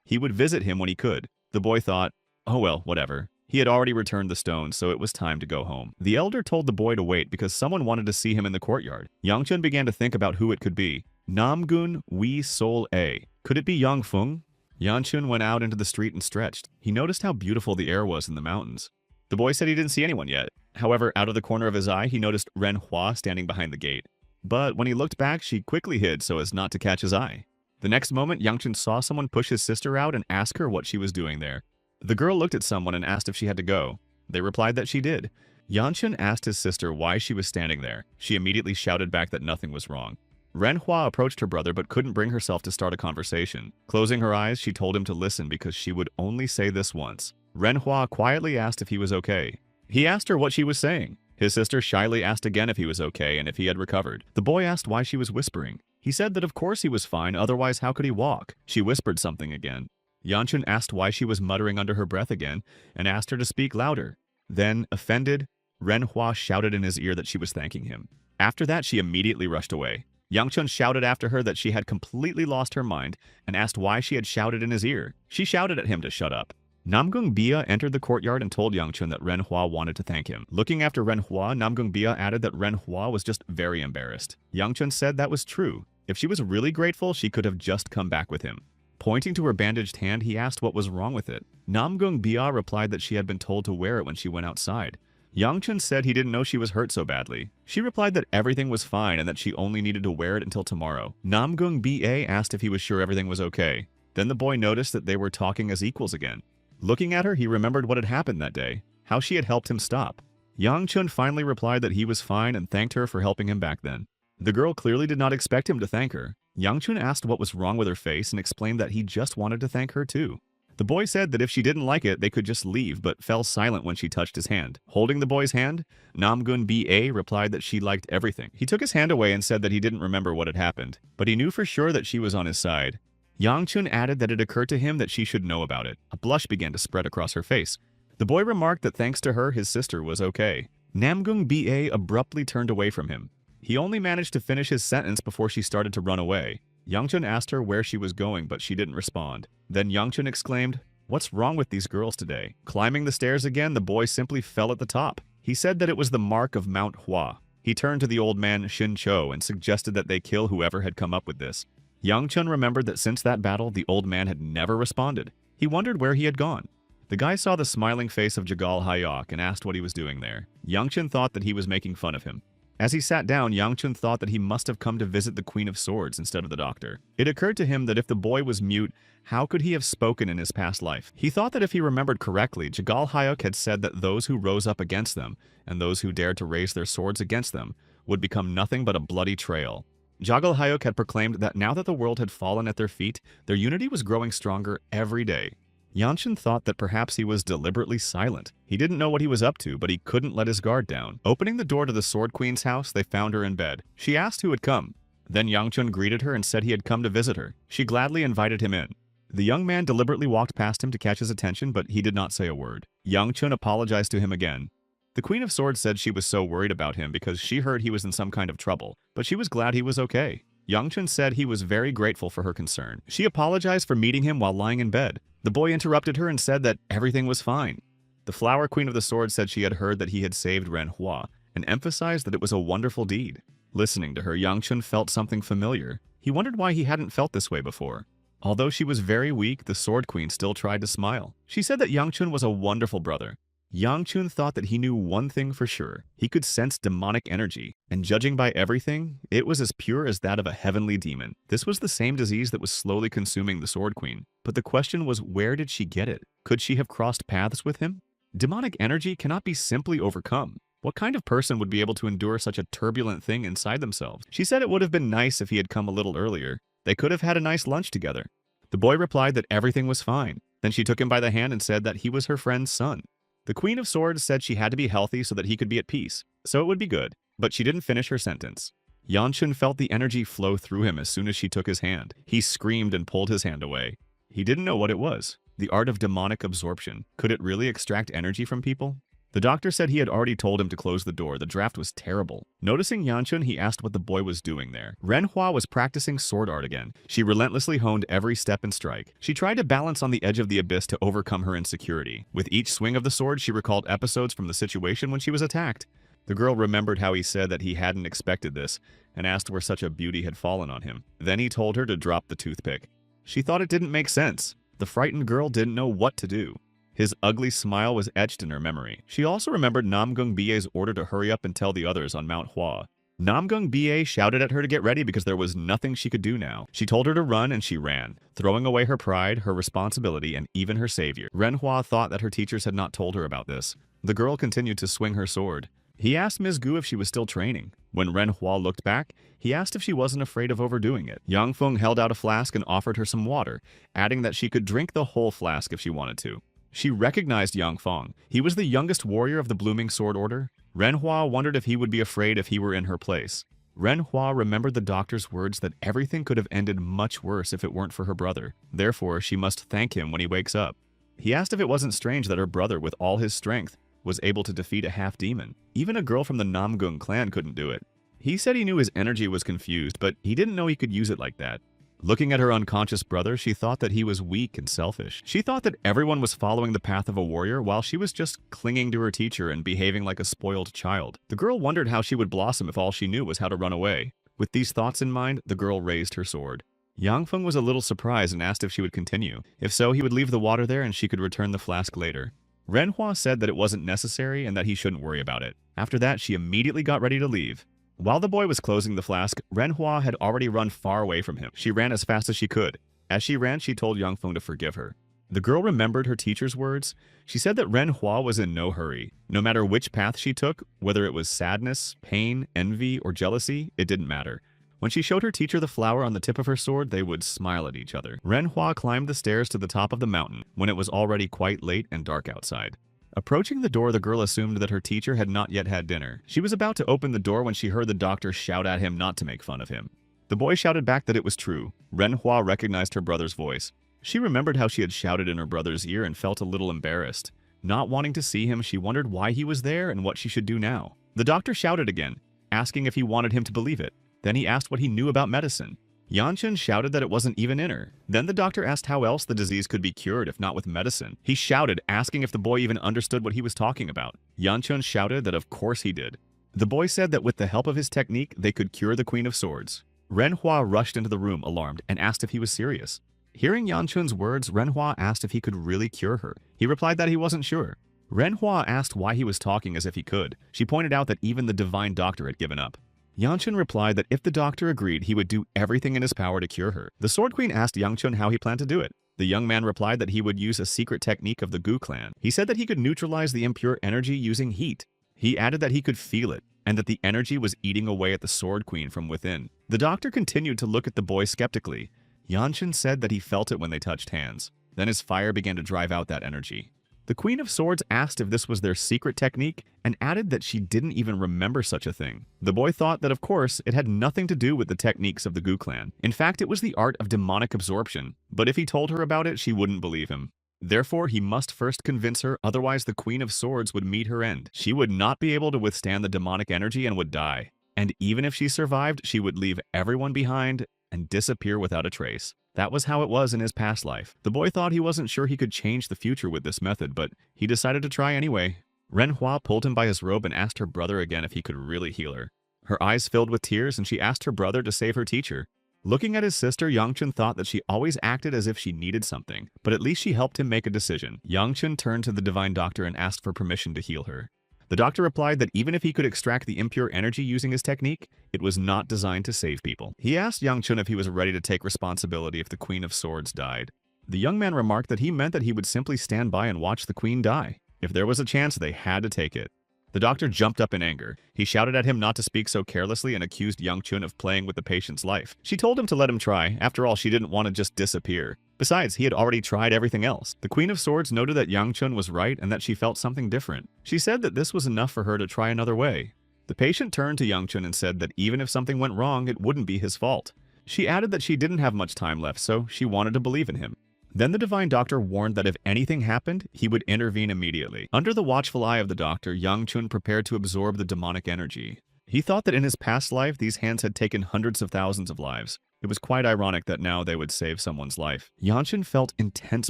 [SPEAKER 1] He would visit him when he could. The boy thought, oh well, whatever. He had already returned the stone, so it was time to go home. The elder told the boy to wait because someone wanted to see him in the courtyard. Yangchun began to think about who it could be. Namgun Wi Sol A. Could it be Yang Feng? Yanchun went out into the street and stretched. He noticed how beautiful the air was in the mountains. The boy said he didn't see anyone yet. However, out of the corner of his eye, he noticed Ren Hua standing behind the gate. But when he looked back, she quickly hid so as not to catch his eye. The next moment, Yangchun saw someone push his sister out and ask her what she was doing there. The girl looked at someone and asked if she had to go. They replied that she did. Yanchun asked his sister why she was standing there. She immediately shouted back that nothing was wrong. Ren Hua approached her brother but couldn't bring herself to start a conversation. Closing her eyes, she told him to listen because she would only say this once. Ren Hua quietly asked if he was okay. He asked her what she was saying. His sister shyly asked again if he was okay and if he had recovered. The boy asked why she was whispering. He said that of course he was fine, otherwise how could he walk? She whispered something again. Yanchun asked why she was muttering under her breath again and asked her to speak louder. Then, offended, Ren Hua shouted in his ear that she was thanking him. After that, she immediately rushed away. Yangchun shouted after her that she had completely lost her mind and asked why she had shouted in his ear. She shouted at him to shut up. Namgung Bia entered the courtyard and told Yangchun that Ren Hua wanted to thank him. Looking after Ren Hua, Namgung Bia added that Ren Hua was just very embarrassed. Yangchun said that was true. If she was really grateful, she could have just come back with him. Pointing to her bandaged hand, he asked what was wrong with it. Namgung Bia replied that she had been told to wear it when she went outside. Yangchun said he didn't know she was hurt so badly. She replied that everything was fine and that she only needed to wear it until tomorrow. Namgung Ba asked if he was sure everything was okay. Then the boy noticed that they were talking as equals again. Looking at her, he remembered what had happened that day, how she had helped him stop. Yangchun finally replied that he was fine and thanked her for helping him back then. The girl clearly did not expect him to thank her. Yangchun asked what was wrong with her face and explained that he just wanted to thank her too. The boy said that if she didn't like it, they could just leave, but fell silent when she touched his hand. Holding the boy's hand, Namgun Ba replied that she liked everything. He took his hand away and said that he didn't remember what had happened, but he knew for sure that she was on his side. Yangchun added that it occurred to him that she should know about it. A blush began to spread across her face. The boy remarked that thanks to her, his sister was okay. Namgung Ba abruptly turned away from him. He only managed to finish his sentence before she started to run away. Yangchun asked her where she was going, but she didn't respond. Then Yangchun exclaimed, "What's wrong with these girls today?" Climbing the stairs again, the boy simply fell at the top. He said that it was the mark of Mount Hua. He turned to the old man Shin Cho and suggested that they kill whoever had come up with this. Yangchun remembered that since that battle, the old man had never responded. He wondered where he had gone. The guy saw the smiling face of Jagal Hayok and asked what he was doing there. Yangchun thought that he was making fun of him. As he sat down, Yangchun thought that he must have come to visit the Queen of Swords instead of the doctor. It occurred to him that if the boy was mute, how could he have spoken in his past life? He thought that if he remembered correctly, Jagal Hayok had said that those who rose up against them, and those who dared to raise their swords against them, would become nothing but a bloody trail. Jagal Hayok had proclaimed that now that the world had fallen at their feet, their unity was growing stronger every day. Yangchun thought that perhaps he was deliberately silent. He didn't know what he was up to, but he couldn't let his guard down. Opening the door to the Sword Queen's house, they found her in bed. She asked who had come. Then Yangchun greeted her and said he had come to visit her. She gladly invited him in. The young man deliberately walked past him to catch his attention, but he did not say a word. Yangchun apologized to him again. The Queen of Swords said she was so worried about him because she heard he was in some kind of trouble, but she was glad he was okay. Yangchun said he was very grateful for her concern. She apologized for meeting him while lying in bed. The boy interrupted her and said that everything was fine. The Flower Queen of the Sword said she had heard that he had saved Manhwa and emphasized that it was a wonderful deed. Listening to her, Yangchun felt something familiar. He wondered why he hadn't felt this way before. Although she was very weak, the Sword Queen still tried to smile. She said that Yangchun was a wonderful brother. Yangchun thought that he knew one thing for sure. He could sense demonic energy, and judging by everything, it was as pure as that of a heavenly demon. This was the same disease that was slowly consuming the Sword Queen. But the question was, where did she get it? Could she have crossed paths with him? Demonic energy cannot be simply overcome. What kind of person would be able to endure such a turbulent thing inside themselves? She said it would have been nice if he had come a little earlier. They could have had a nice lunch together. The boy replied that everything was fine. Then she took him by the hand and said that he was her friend's son. The Queen of Swords said she had to be healthy so that he could be at peace, so it would be good, but she didn't finish her sentence. Yangchun felt the energy flow through him as soon as she took his hand. He screamed and pulled his hand away. He didn't know what it was. The art of demonic absorption. Could it really extract energy from people? The doctor said he had already told him to close the door. The draft was terrible. Noticing Yangchun, he asked what the boy was doing there. Manhwa was practicing sword art again. She relentlessly honed every step and strike. She tried to balance on the edge of the abyss to overcome her insecurity. With each swing of the sword, she recalled episodes from the situation when she was attacked. The girl remembered how he said that he hadn't expected this, and asked where such a beauty had fallen on him. Then he told her to drop the toothpick. She thought it didn't make sense. The frightened girl didn't know what to do. His ugly smile was etched in her memory. She also remembered Namgung Bie's order to hurry up and tell the others on Mount Hua. Namgung Bie shouted at her to get ready because there was nothing she could do now. She told her to run and she ran, throwing away her pride, her responsibility, and even her savior. Manhwa thought that her teachers had not told her about this. The girl continued to swing her sword. He asked Ms. Gu if she was still training. When Manhwa looked back, he asked if she wasn't afraid of overdoing it. Yang Feng held out a flask and offered her some water, adding that she could drink the whole flask if she wanted to. She recognized Yang Feng. He was the youngest warrior of the Blooming Sword Order. Manhwa wondered if he would be afraid if he were in her place. Manhwa remembered the doctor's words that everything could have ended much worse if it weren't for her brother. Therefore, she must thank him when he wakes up. He asked if it wasn't strange that her brother, with all his strength, was able to defeat a half-demon. Even a girl from the Namgung clan couldn't do it. He said he knew his energy was confused, but he didn't know he could use it like that. Looking at her unconscious brother, she thought that he was weak and selfish. She thought that everyone was following the path of a warrior while she was just clinging to her teacher and behaving like a spoiled child. The girl wondered how she would blossom if all she knew was how to run away. With these thoughts in mind, the girl raised her sword. Yang Feng was a little surprised and asked if she would continue. If so, he would leave the water there and she could return the flask later. Manhwa said that it wasn't necessary and that he shouldn't worry about it. After that, she immediately got ready to leave. While the boy was closing the flask, Manhwa had already run far away from him. She ran as fast as she could. As she ran, she told Yang Feng to forgive her. The girl remembered her teacher's words. She said that Manhwa was in no hurry. No matter which path she took, whether it was sadness, pain, envy, or jealousy, it didn't matter. When she showed her teacher the flower on the tip of her sword, they would smile at each other. Manhwa climbed the stairs to the top of the mountain when it was already quite late and dark outside. Approaching the door, the girl assumed that her teacher had not yet had dinner. She was about to open the door when she heard the doctor shout at him not to make fun of him. The boy shouted back that it was true. Manhwa recognized her brother's voice. She remembered how she had shouted in her brother's ear and felt a little embarrassed. Not wanting to see him, she wondered why he was there and what she should do now. The doctor shouted again, asking if he wanted him to believe it. Then he asked what he knew about medicine. Yangchun shouted that it wasn't even in her. Then the doctor asked how else the disease could be cured if not with medicine. He shouted, asking if the boy even understood what he was talking about. Yangchun shouted that of course he did. The boy said that with the help of his technique, they could cure the Queen of Swords. Manhwa rushed into the room, alarmed, and asked if he was serious. Hearing Yanchun's words, Manhwa asked if he could really cure her. He replied that he wasn't sure. Manhwa asked why he was talking as if he could. She pointed out that even the divine doctor had given up. Yanchun replied that if the doctor agreed, he would do everything in his power to cure her. The Sword Queen asked Yanchun how he planned to do it. The young man replied that he would use a secret technique of the Gu clan. He said that he could neutralize the impure energy using heat. He added that he could feel it, and that the energy was eating away at the Sword Queen from within. The doctor continued to look at the boy skeptically. Yanchun said that he felt it when they touched hands. Then his fire began to drive out that energy. The Queen of Swords asked if this was their secret technique and added that she didn't even remember such a thing. The boy thought that, of course, it had nothing to do with the techniques of the Gu clan. In fact, it was the art of demonic absorption, but if he told her about it, she wouldn't believe him. Therefore, he must first convince her, otherwise the Queen of Swords would meet her end. She would not be able to withstand the demonic energy and would die. And even if she survived, she would leave everyone behind and disappear without a trace. That was how it was in his past life. The boy thought he wasn't sure he could change the future with this method, but he decided to try anyway. Manhwa pulled him by his robe and asked her brother again if he could really heal her. Her eyes filled with tears and she asked her brother to save her teacher. Looking at his sister, Yanchun thought that she always acted as if she needed something, but at least she helped him make a decision. Yanchun turned to the divine doctor and asked for permission to heal her. The doctor replied that even if he could extract the impure energy using his technique, it was not designed to save people. He asked Yanchun if he was ready to take responsibility if the Queen of Swords died. The young man remarked that he meant that he would simply stand by and watch the queen die. If there was a chance, they had to take it. The doctor jumped up in anger. He shouted at him not to speak so carelessly and accused Yanchun of playing with the patient's life. She told him to let him try. After all, she didn't want to just disappear. Besides, he had already tried everything else. The Queen of Swords noted that Yanchun was right and that she felt something different. She said that this was enough for her to try another way. The patient turned to Yanchun and said that even if something went wrong, it wouldn't be his fault. She added that she didn't have much time left, so she wanted to believe in him. Then the divine doctor warned that if anything happened, he would intervene immediately. Under the watchful eye of the doctor, Yanchun prepared to absorb the demonic energy. He thought that in his past life, these hands had taken hundreds of thousands of lives. It was quite ironic that now they would save someone's life. Yanchun felt intense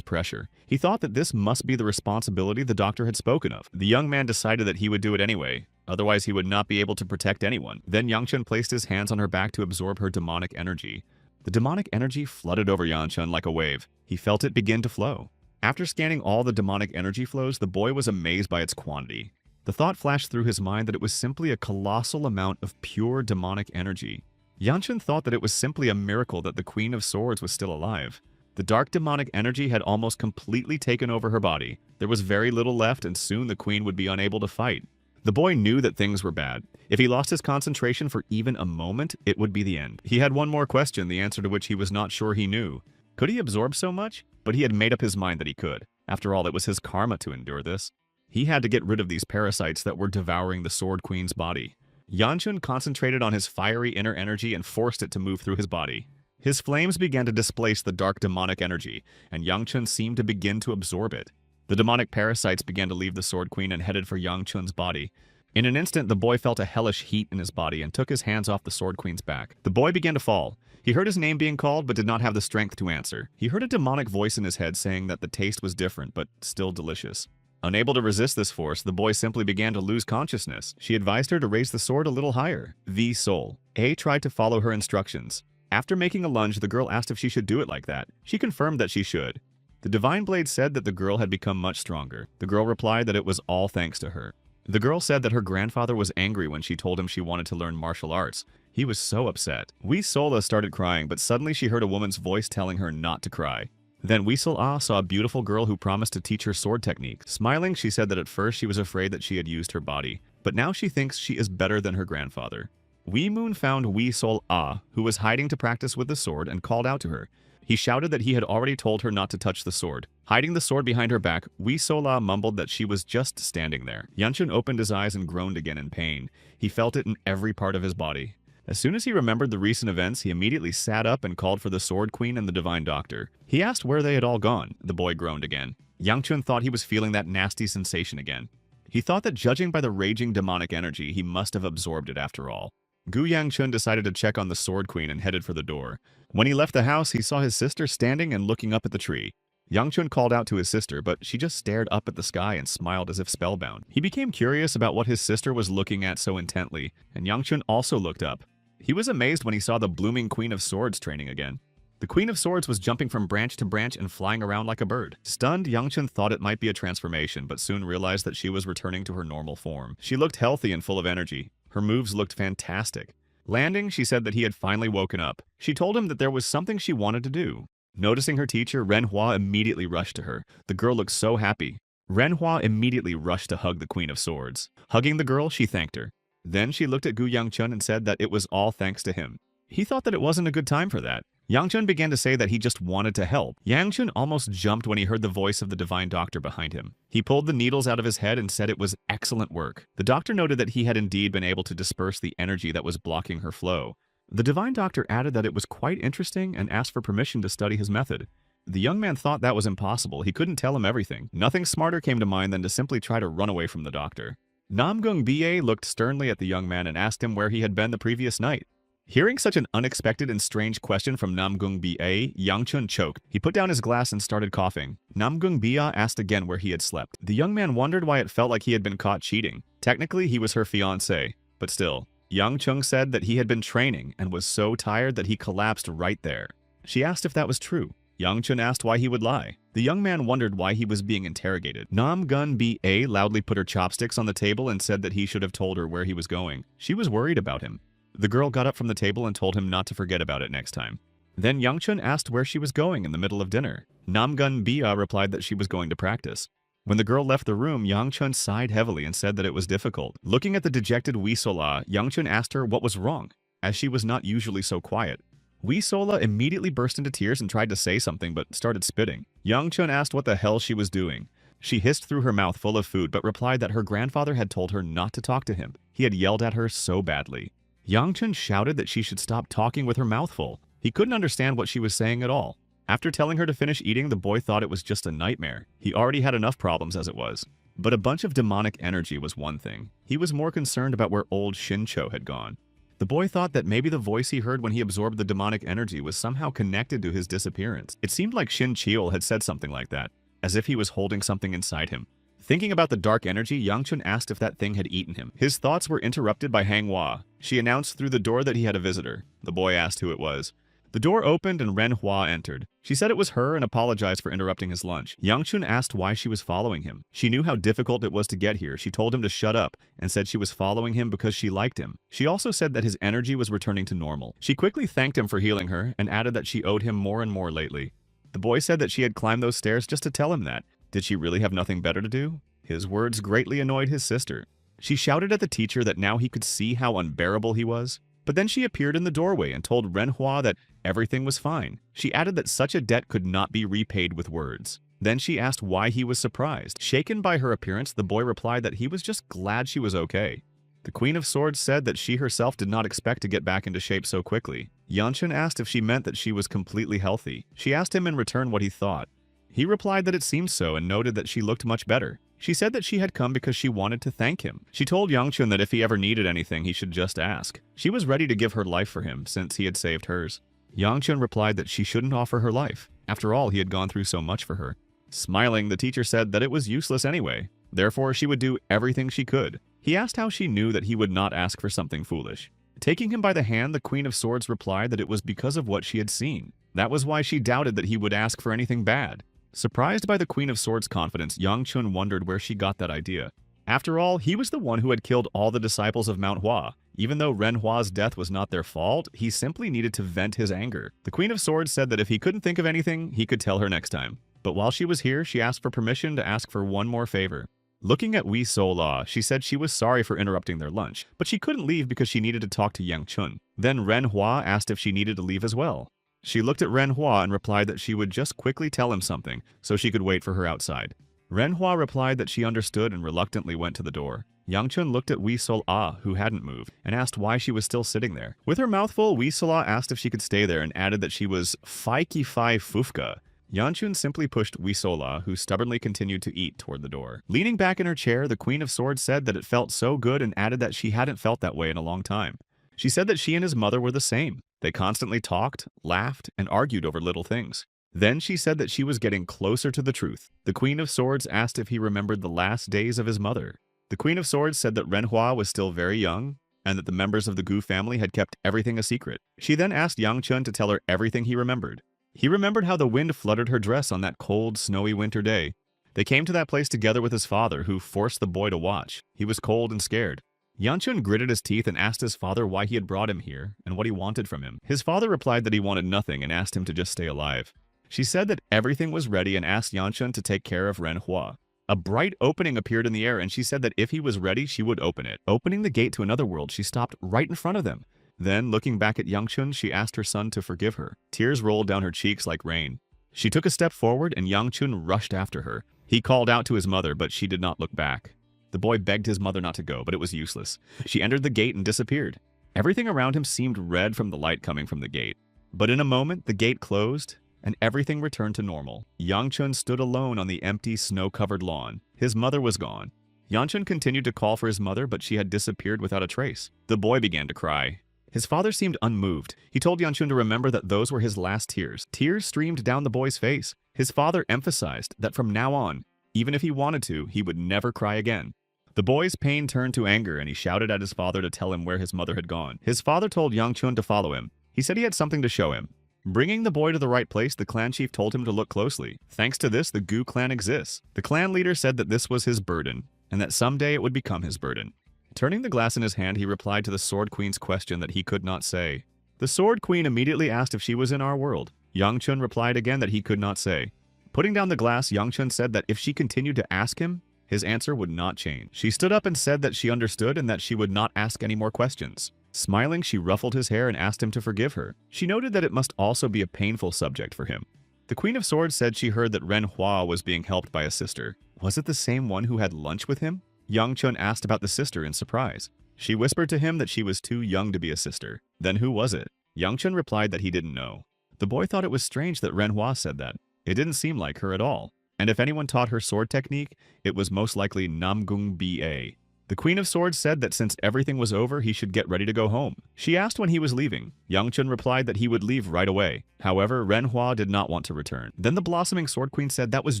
[SPEAKER 1] pressure. He thought that this must be the responsibility the doctor had spoken of. The young man decided that he would do it anyway. Otherwise, he would not be able to protect anyone. Then Yanchun placed his hands on her back to absorb her demonic energy. The demonic energy flooded over Yanchun like a wave. He felt it begin to flow. After scanning all the demonic energy flows, the boy was amazed by its quantity. The thought flashed through his mind that it was simply a colossal amount of pure demonic energy. Yanchun thought that it was simply a miracle that the Queen of Swords was still alive. The dark demonic energy had almost completely taken over her body. There was very little left, and soon the queen would be unable to fight. The boy knew that things were bad. If he lost his concentration for even a moment, it would be the end. He had one more question, the answer to which he was not sure he knew. Could he absorb so much? But he had made up his mind that he could. After all, it was his karma to endure this. He had to get rid of these parasites that were devouring the Sword Queen's body. Yanchun concentrated on his fiery inner energy and forced it to move through his body. His flames began to displace the dark demonic energy, and Yanchun seemed to begin to absorb it. The demonic parasites began to leave the Sword Queen and headed for Yanchun's body. In an instant, the boy felt a hellish heat in his body and took his hands off the Sword Queen's back. The boy began to fall. He heard his name being called but did not have the strength to answer. He heard a demonic voice in his head saying that the taste was different but still delicious. Unable to resist this force, the boy simply began to lose consciousness. She advised her to raise the sword a little higher. The soul. A tried to follow her instructions. After making a lunge, the girl asked if she should do it like that. She confirmed that she should. The Divine Blade said that the girl had become much stronger. The girl replied that it was all thanks to her. The girl said that her grandfather was angry when she told him she wanted to learn martial arts. He was so upset. Wee Sola started crying, but suddenly she heard a woman's voice telling her not to cry. Then Weasel Ah saw a beautiful girl who promised to teach her sword technique. Smiling, she said that at first she was afraid that she had used her body, but now she thinks she is better than her grandfather. Wee Moon found Weasel Ah, who was hiding to practice with the sword, and called out to her. He shouted that he had already told her not to touch the sword. Hiding the sword behind her back, Wee Sola mumbled that she was just standing there. Yanchun opened his eyes and groaned again in pain. He felt it in every part of his body. As soon as he remembered the recent events, he immediately sat up and called for the Sword Queen and the Divine Doctor. He asked where they had all gone. The boy groaned again. Yanchun thought he was feeling that nasty sensation again. He thought that judging by the raging demonic energy, he must have absorbed it after all. Gu Yangchun decided to check on the Sword Queen and headed for the door. When he left the house, he saw his sister standing and looking up at the tree. Yangchun called out to his sister, but she just stared up at the sky and smiled as if spellbound. He became curious about what his sister was looking at so intently, and Yangchun also looked up. He was amazed when he saw the blooming Queen of Swords training again. The Queen of Swords was jumping from branch to branch and flying around like a bird. Stunned, Yangchun thought it might be a transformation, but soon realized that she was returning to her normal form. She looked healthy and full of energy. Her moves looked fantastic. Landing, she said that he had finally woken up. She told him that there was something she wanted to do. Noticing her teacher, Manhwa immediately rushed to her. The girl looked so happy. Manhwa immediately rushed to hug the Queen of Swords. Hugging the girl, she thanked her. Then she looked at Gu Yangchun and said that it was all thanks to him. He thought that it wasn't a good time for that. Yangchun began to say that he just wanted to help. Yangchun almost jumped when he heard the voice of the divine doctor behind him. He pulled the needles out of his head and said it was excellent work. The doctor noted that he had indeed been able to disperse the energy that was blocking her flow. The divine doctor added that it was quite interesting and asked for permission to study his method. The young man thought that was impossible. He couldn't tell him everything. Nothing smarter came to mind than to simply try to run away from the doctor. Namgung Ba looked sternly at the young man and asked him where he had been the previous night. Hearing such an unexpected and strange question from Namgung Ba, Yangchun choked. He put down his glass and started coughing. Namgung Ba asked again where he had slept. The young man wondered why it felt like he had been caught cheating. Technically, he was her fiancé, but still. Yangchun said that he had been training and was so tired that he collapsed right there. She asked if that was true. Yangchun asked why he would lie. The young man wondered why he was being interrogated. Namgung Ba loudly put her chopsticks on the table and said that he should have told her where he was going. She was worried about him. The girl got up from the table and told him not to forget about it next time. Then Yangchun asked where she was going in the middle of dinner. Namgung Ba replied that she was going to practice. When the girl left the room, Yangchun sighed heavily and said that it was difficult. Looking at the dejected Wee Sola, Yangchun asked her what was wrong, as she was not usually so quiet. Wee Sola immediately burst into tears and tried to say something but started spitting. Yangchun asked what the hell she was doing. She hissed through her mouth full of food but replied that her grandfather had told her not to talk to him. He had yelled at her so badly. Yangchun shouted that she should stop talking with her mouth full. He couldn't understand what she was saying at all. After telling her to finish eating, the boy thought it was just a nightmare. He already had enough problems as it was. But a bunch of demonic energy was one thing. He was more concerned about where old Shincho had gone. The boy thought that maybe the voice he heard when he absorbed the demonic energy was somehow connected to his disappearance. It seemed like Shin Cheol had said something like that, as if he was holding something inside him. Thinking about the dark energy, Yangchun asked if that thing had eaten him. His thoughts were interrupted by Manhwa. She announced through the door that he had a visitor. The boy asked who it was. The door opened and Manhwa entered. She said it was her and apologized for interrupting his lunch. Yangchun asked why she was following him. She knew how difficult it was to get here. She told him to shut up and said she was following him because she liked him. She also said that his energy was returning to normal. She quickly thanked him for healing her and added that she owed him more and more lately. The boy said that she had climbed those stairs just to tell him that. Did she really have nothing better to do? His words greatly annoyed his sister. She shouted at the teacher that now he could see how unbearable he was. But then she appeared in the doorway and told Manhwa that everything was fine. She added that such a debt could not be repaid with words. Then she asked why he was surprised. Shaken by her appearance, the boy replied that he was just glad she was okay. The Queen of Swords said that she herself did not expect to get back into shape so quickly. Yangchun asked if she meant that she was completely healthy. She asked him in return what he thought. He replied that it seemed so and noted that she looked much better. She said that she had come because she wanted to thank him. She told Yangchun that if he ever needed anything, he should just ask. She was ready to give her life for him since he had saved hers. Yangchun replied that she shouldn't offer her life. After all, he had gone through so much for her. Smiling, the teacher said that it was useless anyway. Therefore, she would do everything she could. He asked how she knew that he would not ask for something foolish. Taking him by the hand, the Queen of Swords replied that it was because of what she had seen. That was why she doubted that he would ask for anything bad. Surprised by the Queen of Swords' confidence, Yangchun wondered where she got that idea. After all, he was the one who had killed all the disciples of Manhwa. Even though Manhwa's death was not their fault, he simply needed to vent his anger. The Queen of Swords said that if he couldn't think of anything, he could tell her next time. But while she was here, she asked for permission to ask for one more favor. Looking at Wee Sola, she said she was sorry for interrupting their lunch, but she couldn't leave because she needed to talk to Yangchun. Then Manhwa asked if she needed to leave as well. She looked at Manhwa and replied that she would just quickly tell him something, so she could wait for her outside. Manhwa replied that she understood and reluctantly went to the door. Yangchun looked at Wee Sola, who hadn't moved, and asked why she was still sitting there. With her mouth full, Wee Sola asked if she could stay there and added that she was Faiki Fai Fufka. Yangchun simply pushed Wee Sola, who stubbornly continued to eat, toward the door. Leaning back in her chair, the Queen of Swords said that it felt so good and added that she hadn't felt that way in a long time. She said that she and his mother were the same. They constantly talked, laughed, and argued over little things. Then she said that she was getting closer to the truth. The Queen of Swords asked if he remembered the last days of his mother. The Queen of Swords said that Manhwa was still very young, and that the members of the Gu family had kept everything a secret. She then asked Yang Chun to tell her everything he remembered. He remembered how the wind fluttered her dress on that cold, snowy winter day. They came to that place together with his father, who forced the boy to watch. He was cold and scared. Yang Chun gritted his teeth and asked his father why he had brought him here and what he wanted from him. His father replied that he wanted nothing and asked him to just stay alive. She said that everything was ready and asked Yang Chun to take care of Manhwa. A bright opening appeared in the air, and she said that if he was ready, she would open it. Opening the gate to another world, she stopped right in front of them. Then, looking back at Yang Chun, she asked her son to forgive her. Tears rolled down her cheeks like rain. She took a step forward, and Yang Chun rushed after her. He called out to his mother, but she did not look back. The boy begged his mother not to go, but it was useless. She entered the gate and disappeared. Everything around him seemed red from the light coming from the gate. But in a moment, the gate closed, and everything returned to normal. Yang Chun stood alone on the empty, snow-covered lawn. His mother was gone. Yang Chun continued to call for his mother, but she had disappeared without a trace. The boy began to cry. His father seemed unmoved. He told Yang Chun to remember that those were his last tears. Tears streamed down the boy's face. His father emphasized that from now on, even if he wanted to, he would never cry again. The boy's pain turned to anger, and he shouted at his father to tell him where his mother had gone. His father told Yang Chun to follow him. He said he had something to show him. Bringing the boy to the right place, the clan chief told him to look closely. Thanks to this, the Gu clan exists. The clan leader said that this was his burden, and that someday it would become his burden. Turning the glass in his hand, he replied to the Sword Queen's question that he could not say. The Sword Queen immediately asked if she was in our world. Yang Chun replied again that he could not say. Putting down the glass, Yang Chun said that if she continued to ask him, his answer would not change. She stood up and said that she understood and that she would not ask any more questions. Smiling, she ruffled his hair and asked him to forgive her. She noted that it must also be a painful subject for him. The Queen of Swords said she heard that Manhwa was being helped by a sister. Was it the same one who had lunch with him? Yang Chun asked about the sister in surprise. She whispered to him that she was too young to be a sister. Then who was it? Yang Chun replied that he didn't know. The boy thought it was strange that Manhwa said that. It didn't seem like her at all. And if anyone taught her sword technique, it was most likely Namgung Ba. The Queen of Swords said that since everything was over, he should get ready to go home. She asked when he was leaving. Yang Chun replied that he would leave right away. However, Manhwa did not want to return. Then the Blossoming Sword Queen said that was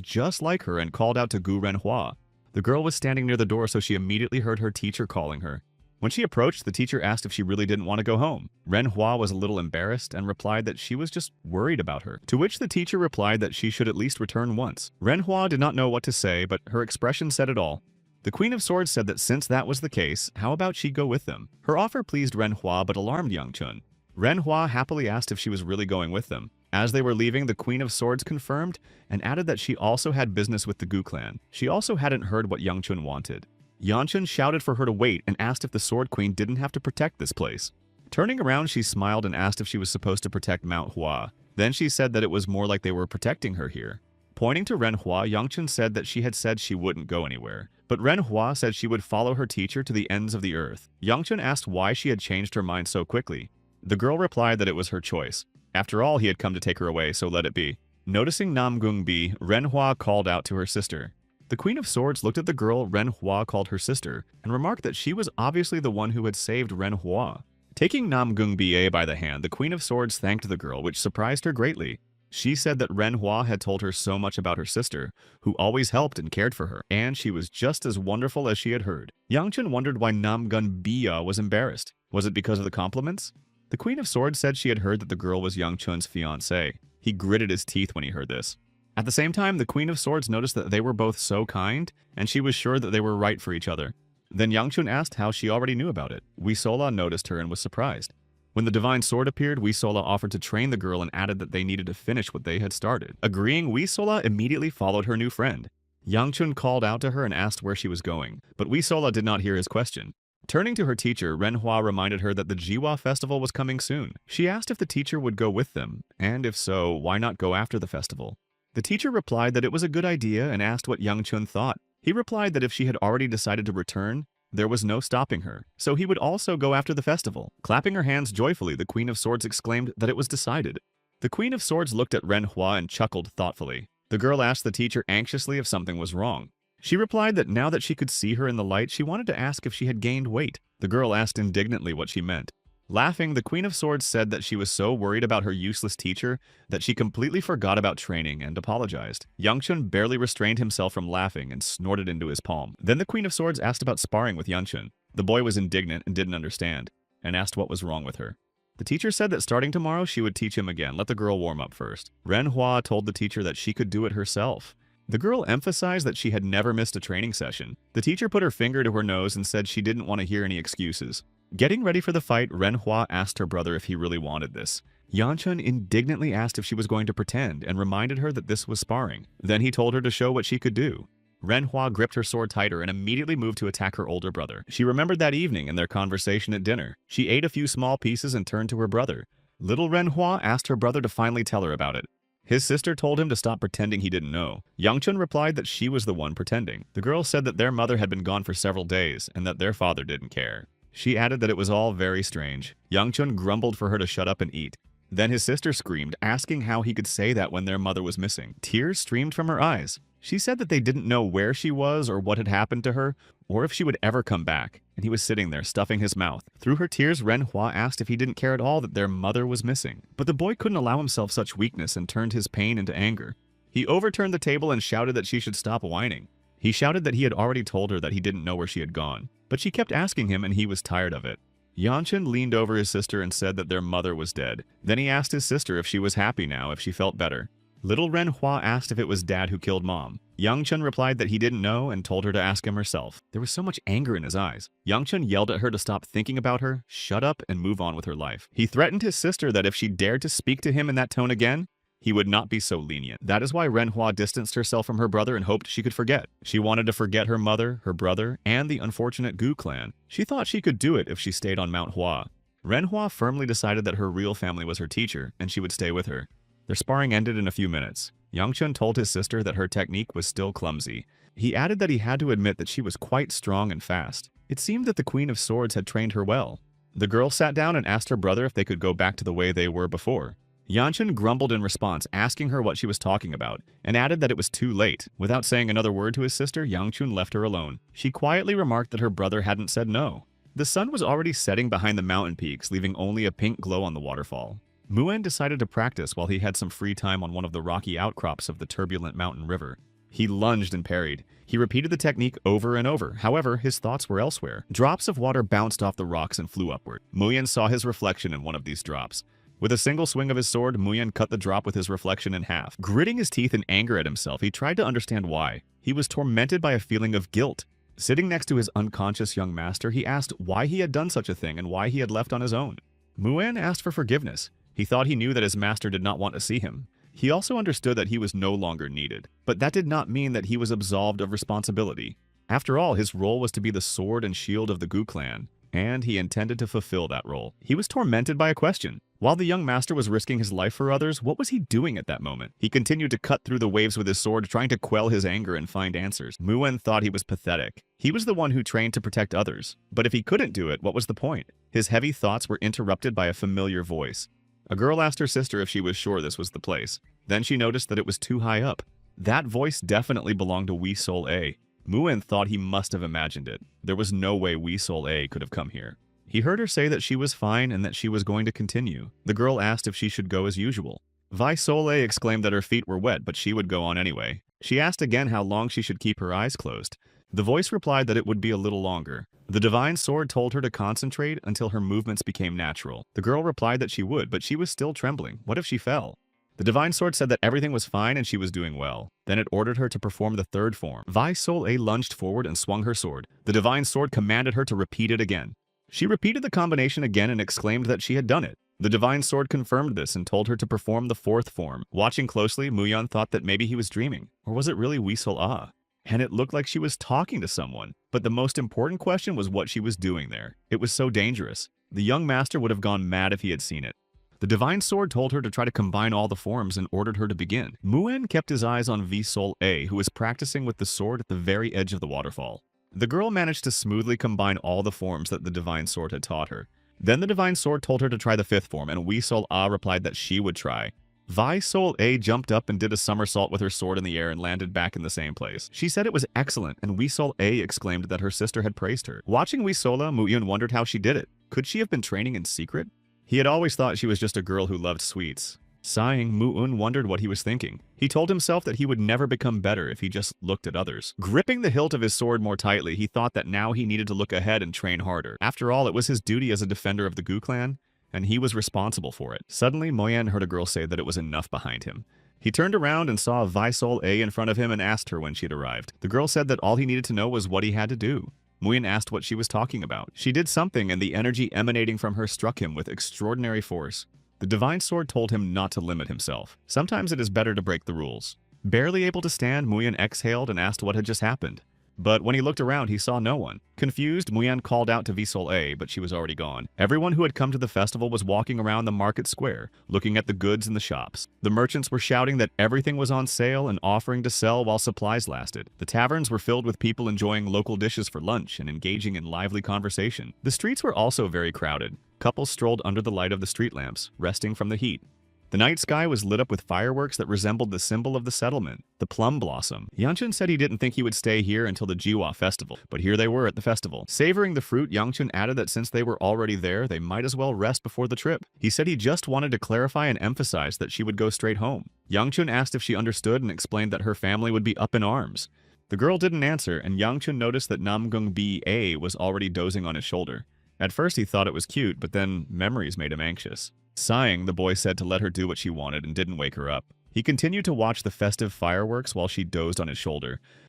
[SPEAKER 1] just like her and called out to Gu Manhwa. The girl was standing near the door, so she immediately heard her teacher calling her. When she approached, the teacher asked if she really didn't want to go home. Manhwa was a little embarrassed and replied that she was just worried about her, to which the teacher replied that she should at least return once. Manhwa did not know what to say, but her expression said it all. The Queen of Swords said that since that was the case, how about she go with them? Her offer pleased Manhwa but alarmed Yang Chun. Manhwa happily asked if she was really going with them. As they were leaving, the Queen of Swords confirmed and added that she also had business with the Gu clan. She also hadn't heard what Yang Chun wanted. Yang Chun shouted for her to wait and asked if the Sword Queen didn't have to protect this place. Turning around, she smiled and asked if she was supposed to protect Mount Hua. Then she said that it was more like they were protecting her here. Pointing to Manhwa, Yang Chun said that she had said she wouldn't go anywhere. But Manhwa said she would follow her teacher to the ends of the earth. Yang Chun asked why she had changed her mind so quickly. The girl replied that it was her choice. After all, he had come to take her away, so let it be. Noticing Namgung Bi, Manhwa called out to her sister. The Queen of Swords looked at the girl Manhwa called her sister and remarked that she was obviously the one who had saved Manhwa. Taking Namgung Ba by the hand, the Queen of Swords thanked the girl, which surprised her greatly. She said that Manhwa had told her so much about her sister, who always helped and cared for her, and she was just as wonderful as she had heard. Yang Chun wondered why Namgun Bia was embarrassed. Was it because of the compliments? The Queen of Swords said she had heard that the girl was Yang Chun's fiancée. He gritted his teeth when he heard this. At the same time, the Queen of Swords noticed that they were both so kind, and she was sure that they were right for each other. Then Yang Chun asked how she already knew about it. Wisola noticed her and was surprised. When the Divine Sword appeared, Wisola offered to train the girl and added that they needed to finish what they had started. Agreeing, Wisola immediately followed her new friend. Yang Chun called out to her and asked where she was going, but Wisola did not hear his question. Turning to her teacher, Manhwa reminded her that the Jiwa festival was coming soon. She asked if the teacher would go with them, and if so, why not go after the festival? The teacher replied that it was a good idea and asked what Yang Chun thought. He replied that if she had already decided to return, there was no stopping her, so he would also go after the festival. Clapping her hands joyfully, the Queen of Swords exclaimed that it was decided. The Queen of Swords looked at Manhwa and chuckled thoughtfully. The girl asked the teacher anxiously if something was wrong. She replied that now that she could see her in the light, she wanted to ask if she had gained weight. The girl asked indignantly what she meant. Laughing, the Queen of Swords said that she was so worried about her useless teacher that she completely forgot about training and apologized. Yang Chun barely restrained himself from laughing and snorted into his palm. Then the Queen of Swords asked about sparring with Yang Chun. The boy was indignant and didn't understand, and asked what was wrong with her. The teacher said that starting tomorrow she would teach him again. Let the girl warm up first. Manhwa told the teacher that she could do it herself. The girl emphasized that she had never missed a training session. The teacher put her finger to her nose and said she didn't want to hear any excuses. Getting ready for the fight, Manhwa asked her brother if he really wanted this. Yeonchun indignantly asked if she was going to pretend and reminded her that this was sparring. Then he told her to show what she could do. Manhwa gripped her sword tighter and immediately moved to attack her older brother. She remembered that evening and their conversation at dinner. She ate a few small pieces and turned to her brother. Little Manhwa asked her brother to finally tell her about it. His sister told him to stop pretending he didn't know. Yeonchun replied that she was the one pretending. The girl said that their mother had been gone for several days and that their father didn't care. She added that it was all very strange. Yeonchun grumbled for her to shut up and eat. Then his sister screamed, asking how he could say that when their mother was missing. Tears streamed from her eyes. She said that they didn't know where she was or what had happened to her, or if she would ever come back, and he was sitting there stuffing his mouth. Through her tears, Manhwa asked if he didn't care at all that their mother was missing. But the boy couldn't allow himself such weakness and turned his pain into anger. He overturned the table and shouted that she should stop whining. He shouted that he had already told her that he didn't know where she had gone, but she kept asking him and he was tired of it. Yeonchun leaned over his sister and said that their mother was dead. Then he asked his sister if she was happy now, if she felt better. Little Manhwa asked if it was Dad who killed Mom. Yeonchun replied that he didn't know and told her to ask him herself. There was so much anger in his eyes. Yeonchun yelled at her to stop thinking about her, shut up, and move on with her life. He threatened his sister that if she dared to speak to him in that tone again, he would not be so lenient. That is why Manhwa distanced herself from her brother and hoped she could forget. She wanted to forget her mother, her brother, and the unfortunate Gu clan. She thought she could do it if she stayed on Mount Hua. Manhwa firmly decided that her real family was her teacher, and she would stay with her. Their sparring ended in a few minutes. Yeonchun told his sister that her technique was still clumsy. He added that he had to admit that she was quite strong and fast. It seemed that the Queen of Swords had trained her well. The girl sat down and asked her brother if they could go back to the way they were before. Yeonchun grumbled in response, asking her what she was talking about, and added that it was too late. Without saying another word to his sister, Yeonchun left her alone. She quietly remarked that her brother hadn't said no. The sun was already setting behind the mountain peaks, leaving only a pink glow on the waterfall. Muen decided to practice while he had some free time on one of the rocky outcrops of the turbulent mountain river. He lunged and parried. He repeated the technique over and over. However, his thoughts were elsewhere. Drops of water bounced off the rocks and flew upward. Muen saw his reflection in one of these drops. With a single swing of his sword, Muen cut the drop with his reflection in half. Gritting his teeth in anger at himself, he tried to understand why. He was tormented by a feeling of guilt. Sitting next to his unconscious young master, he asked why he had done such a thing and why he had left on his own. Muen asked for forgiveness. He thought he knew that his master did not want to see him. He also understood that he was no longer needed, but that did not mean that he was absolved of responsibility. After all, his role was to be the sword and shield of the Gu clan, and he intended to fulfill that role. He was tormented by a question. While the young master was risking his life for others, what was he doing at that moment? He continued to cut through the waves with his sword, trying to quell his anger and find answers. Muen thought he was pathetic. He was the one who trained to protect others. But if he couldn't do it, what was the point? His heavy thoughts were interrupted by a familiar voice. A girl asked her sister if she was sure this was the place. Then she noticed that it was too high up. That voice definitely belonged to Wee Sol A. Muen thought he must have imagined it. There was no way Wee Sol A could have come here. He heard her say that she was fine and that she was going to continue. The girl asked if she should go as usual. Vi Sol A exclaimed that her feet were wet, but she would go on anyway. She asked again how long she should keep her eyes closed. The voice replied that it would be a little longer. The divine sword told her to concentrate until her movements became natural. The girl replied that she would, but she was still trembling. What if she fell? The divine sword said that everything was fine and she was doing well. Then it ordered her to perform the third form. Vi Sol A lunged forward and swung her sword. The divine sword commanded her to repeat it again. She repeated the combination again and exclaimed that she had done it. The divine sword confirmed this and told her to perform the fourth form. Watching closely, Muyeon thought that maybe he was dreaming. Or was it really Wee Sol A? And it looked like she was talking to someone. But the most important question was what she was doing there. It was so dangerous. The young master would have gone mad if he had seen it. The divine sword told her to try to combine all the forms and ordered her to begin. Muen kept his eyes on V Sol A, who was practicing with the sword at the very edge of the waterfall. The girl managed to smoothly combine all the forms that the divine sword had taught her. Then the divine sword told her to try the fifth form, and Wee Sol A replied that she would try. Vi Sol A jumped up and did a somersault with her sword in the air and landed back in the same place. She said it was excellent, and Wee Sol A exclaimed that her sister had praised her. Watching Wee Sol A, Muyeon wondered how she did it. Could she have been training in secret? He had always thought she was just a girl who loved sweets. Sighing, Mu-un wondered what he was thinking. He told himself that he would never become better if he just looked at others. Gripping the hilt of his sword more tightly, he thought that now he needed to look ahead and train harder. After all, it was his duty as a defender of the Gu clan, and he was responsible for it. Suddenly, Moyen heard a girl say that it was enough behind him. He turned around and saw Visol A in front of him and asked her when she had arrived. The girl said that all he needed to know was what he had to do. Muyen asked what she was talking about. She did something, and the energy emanating from her struck him with extraordinary force. The divine sword told him not to limit himself. Sometimes it is better to break the rules. Barely able to stand, Muyen exhaled and asked what had just happened. But when he looked around, he saw no one. Confused, Muyen called out to Visol A, but she was already gone. Everyone who had come to the festival was walking around the market square, looking at the goods in the shops. The merchants were shouting that everything was on sale and offering to sell while supplies lasted. The taverns were filled with people enjoying local dishes for lunch and engaging in lively conversation. The streets were also very crowded. Couples strolled under the light of the street lamps, resting from the heat. The night sky was lit up with fireworks that resembled the symbol of the settlement, the plum blossom. Yangchun said he didn't think he would stay here until the Jiwa festival, but here they were at the festival. Savoring the fruit, Yangchun added that since they were already there, they might as well rest before the trip. He said he just wanted to clarify and emphasize that she would go straight home. Yangchun asked if she understood and explained that her family would be up in arms. The girl didn't answer, and Yangchun noticed that Namgung B.A. was already dozing on his shoulder. At first he thought it was cute, but then memories made him anxious. Sighing, the boy said to let her do what she wanted and didn't wake her up. He continued to watch the festive fireworks while she dozed on his shoulder.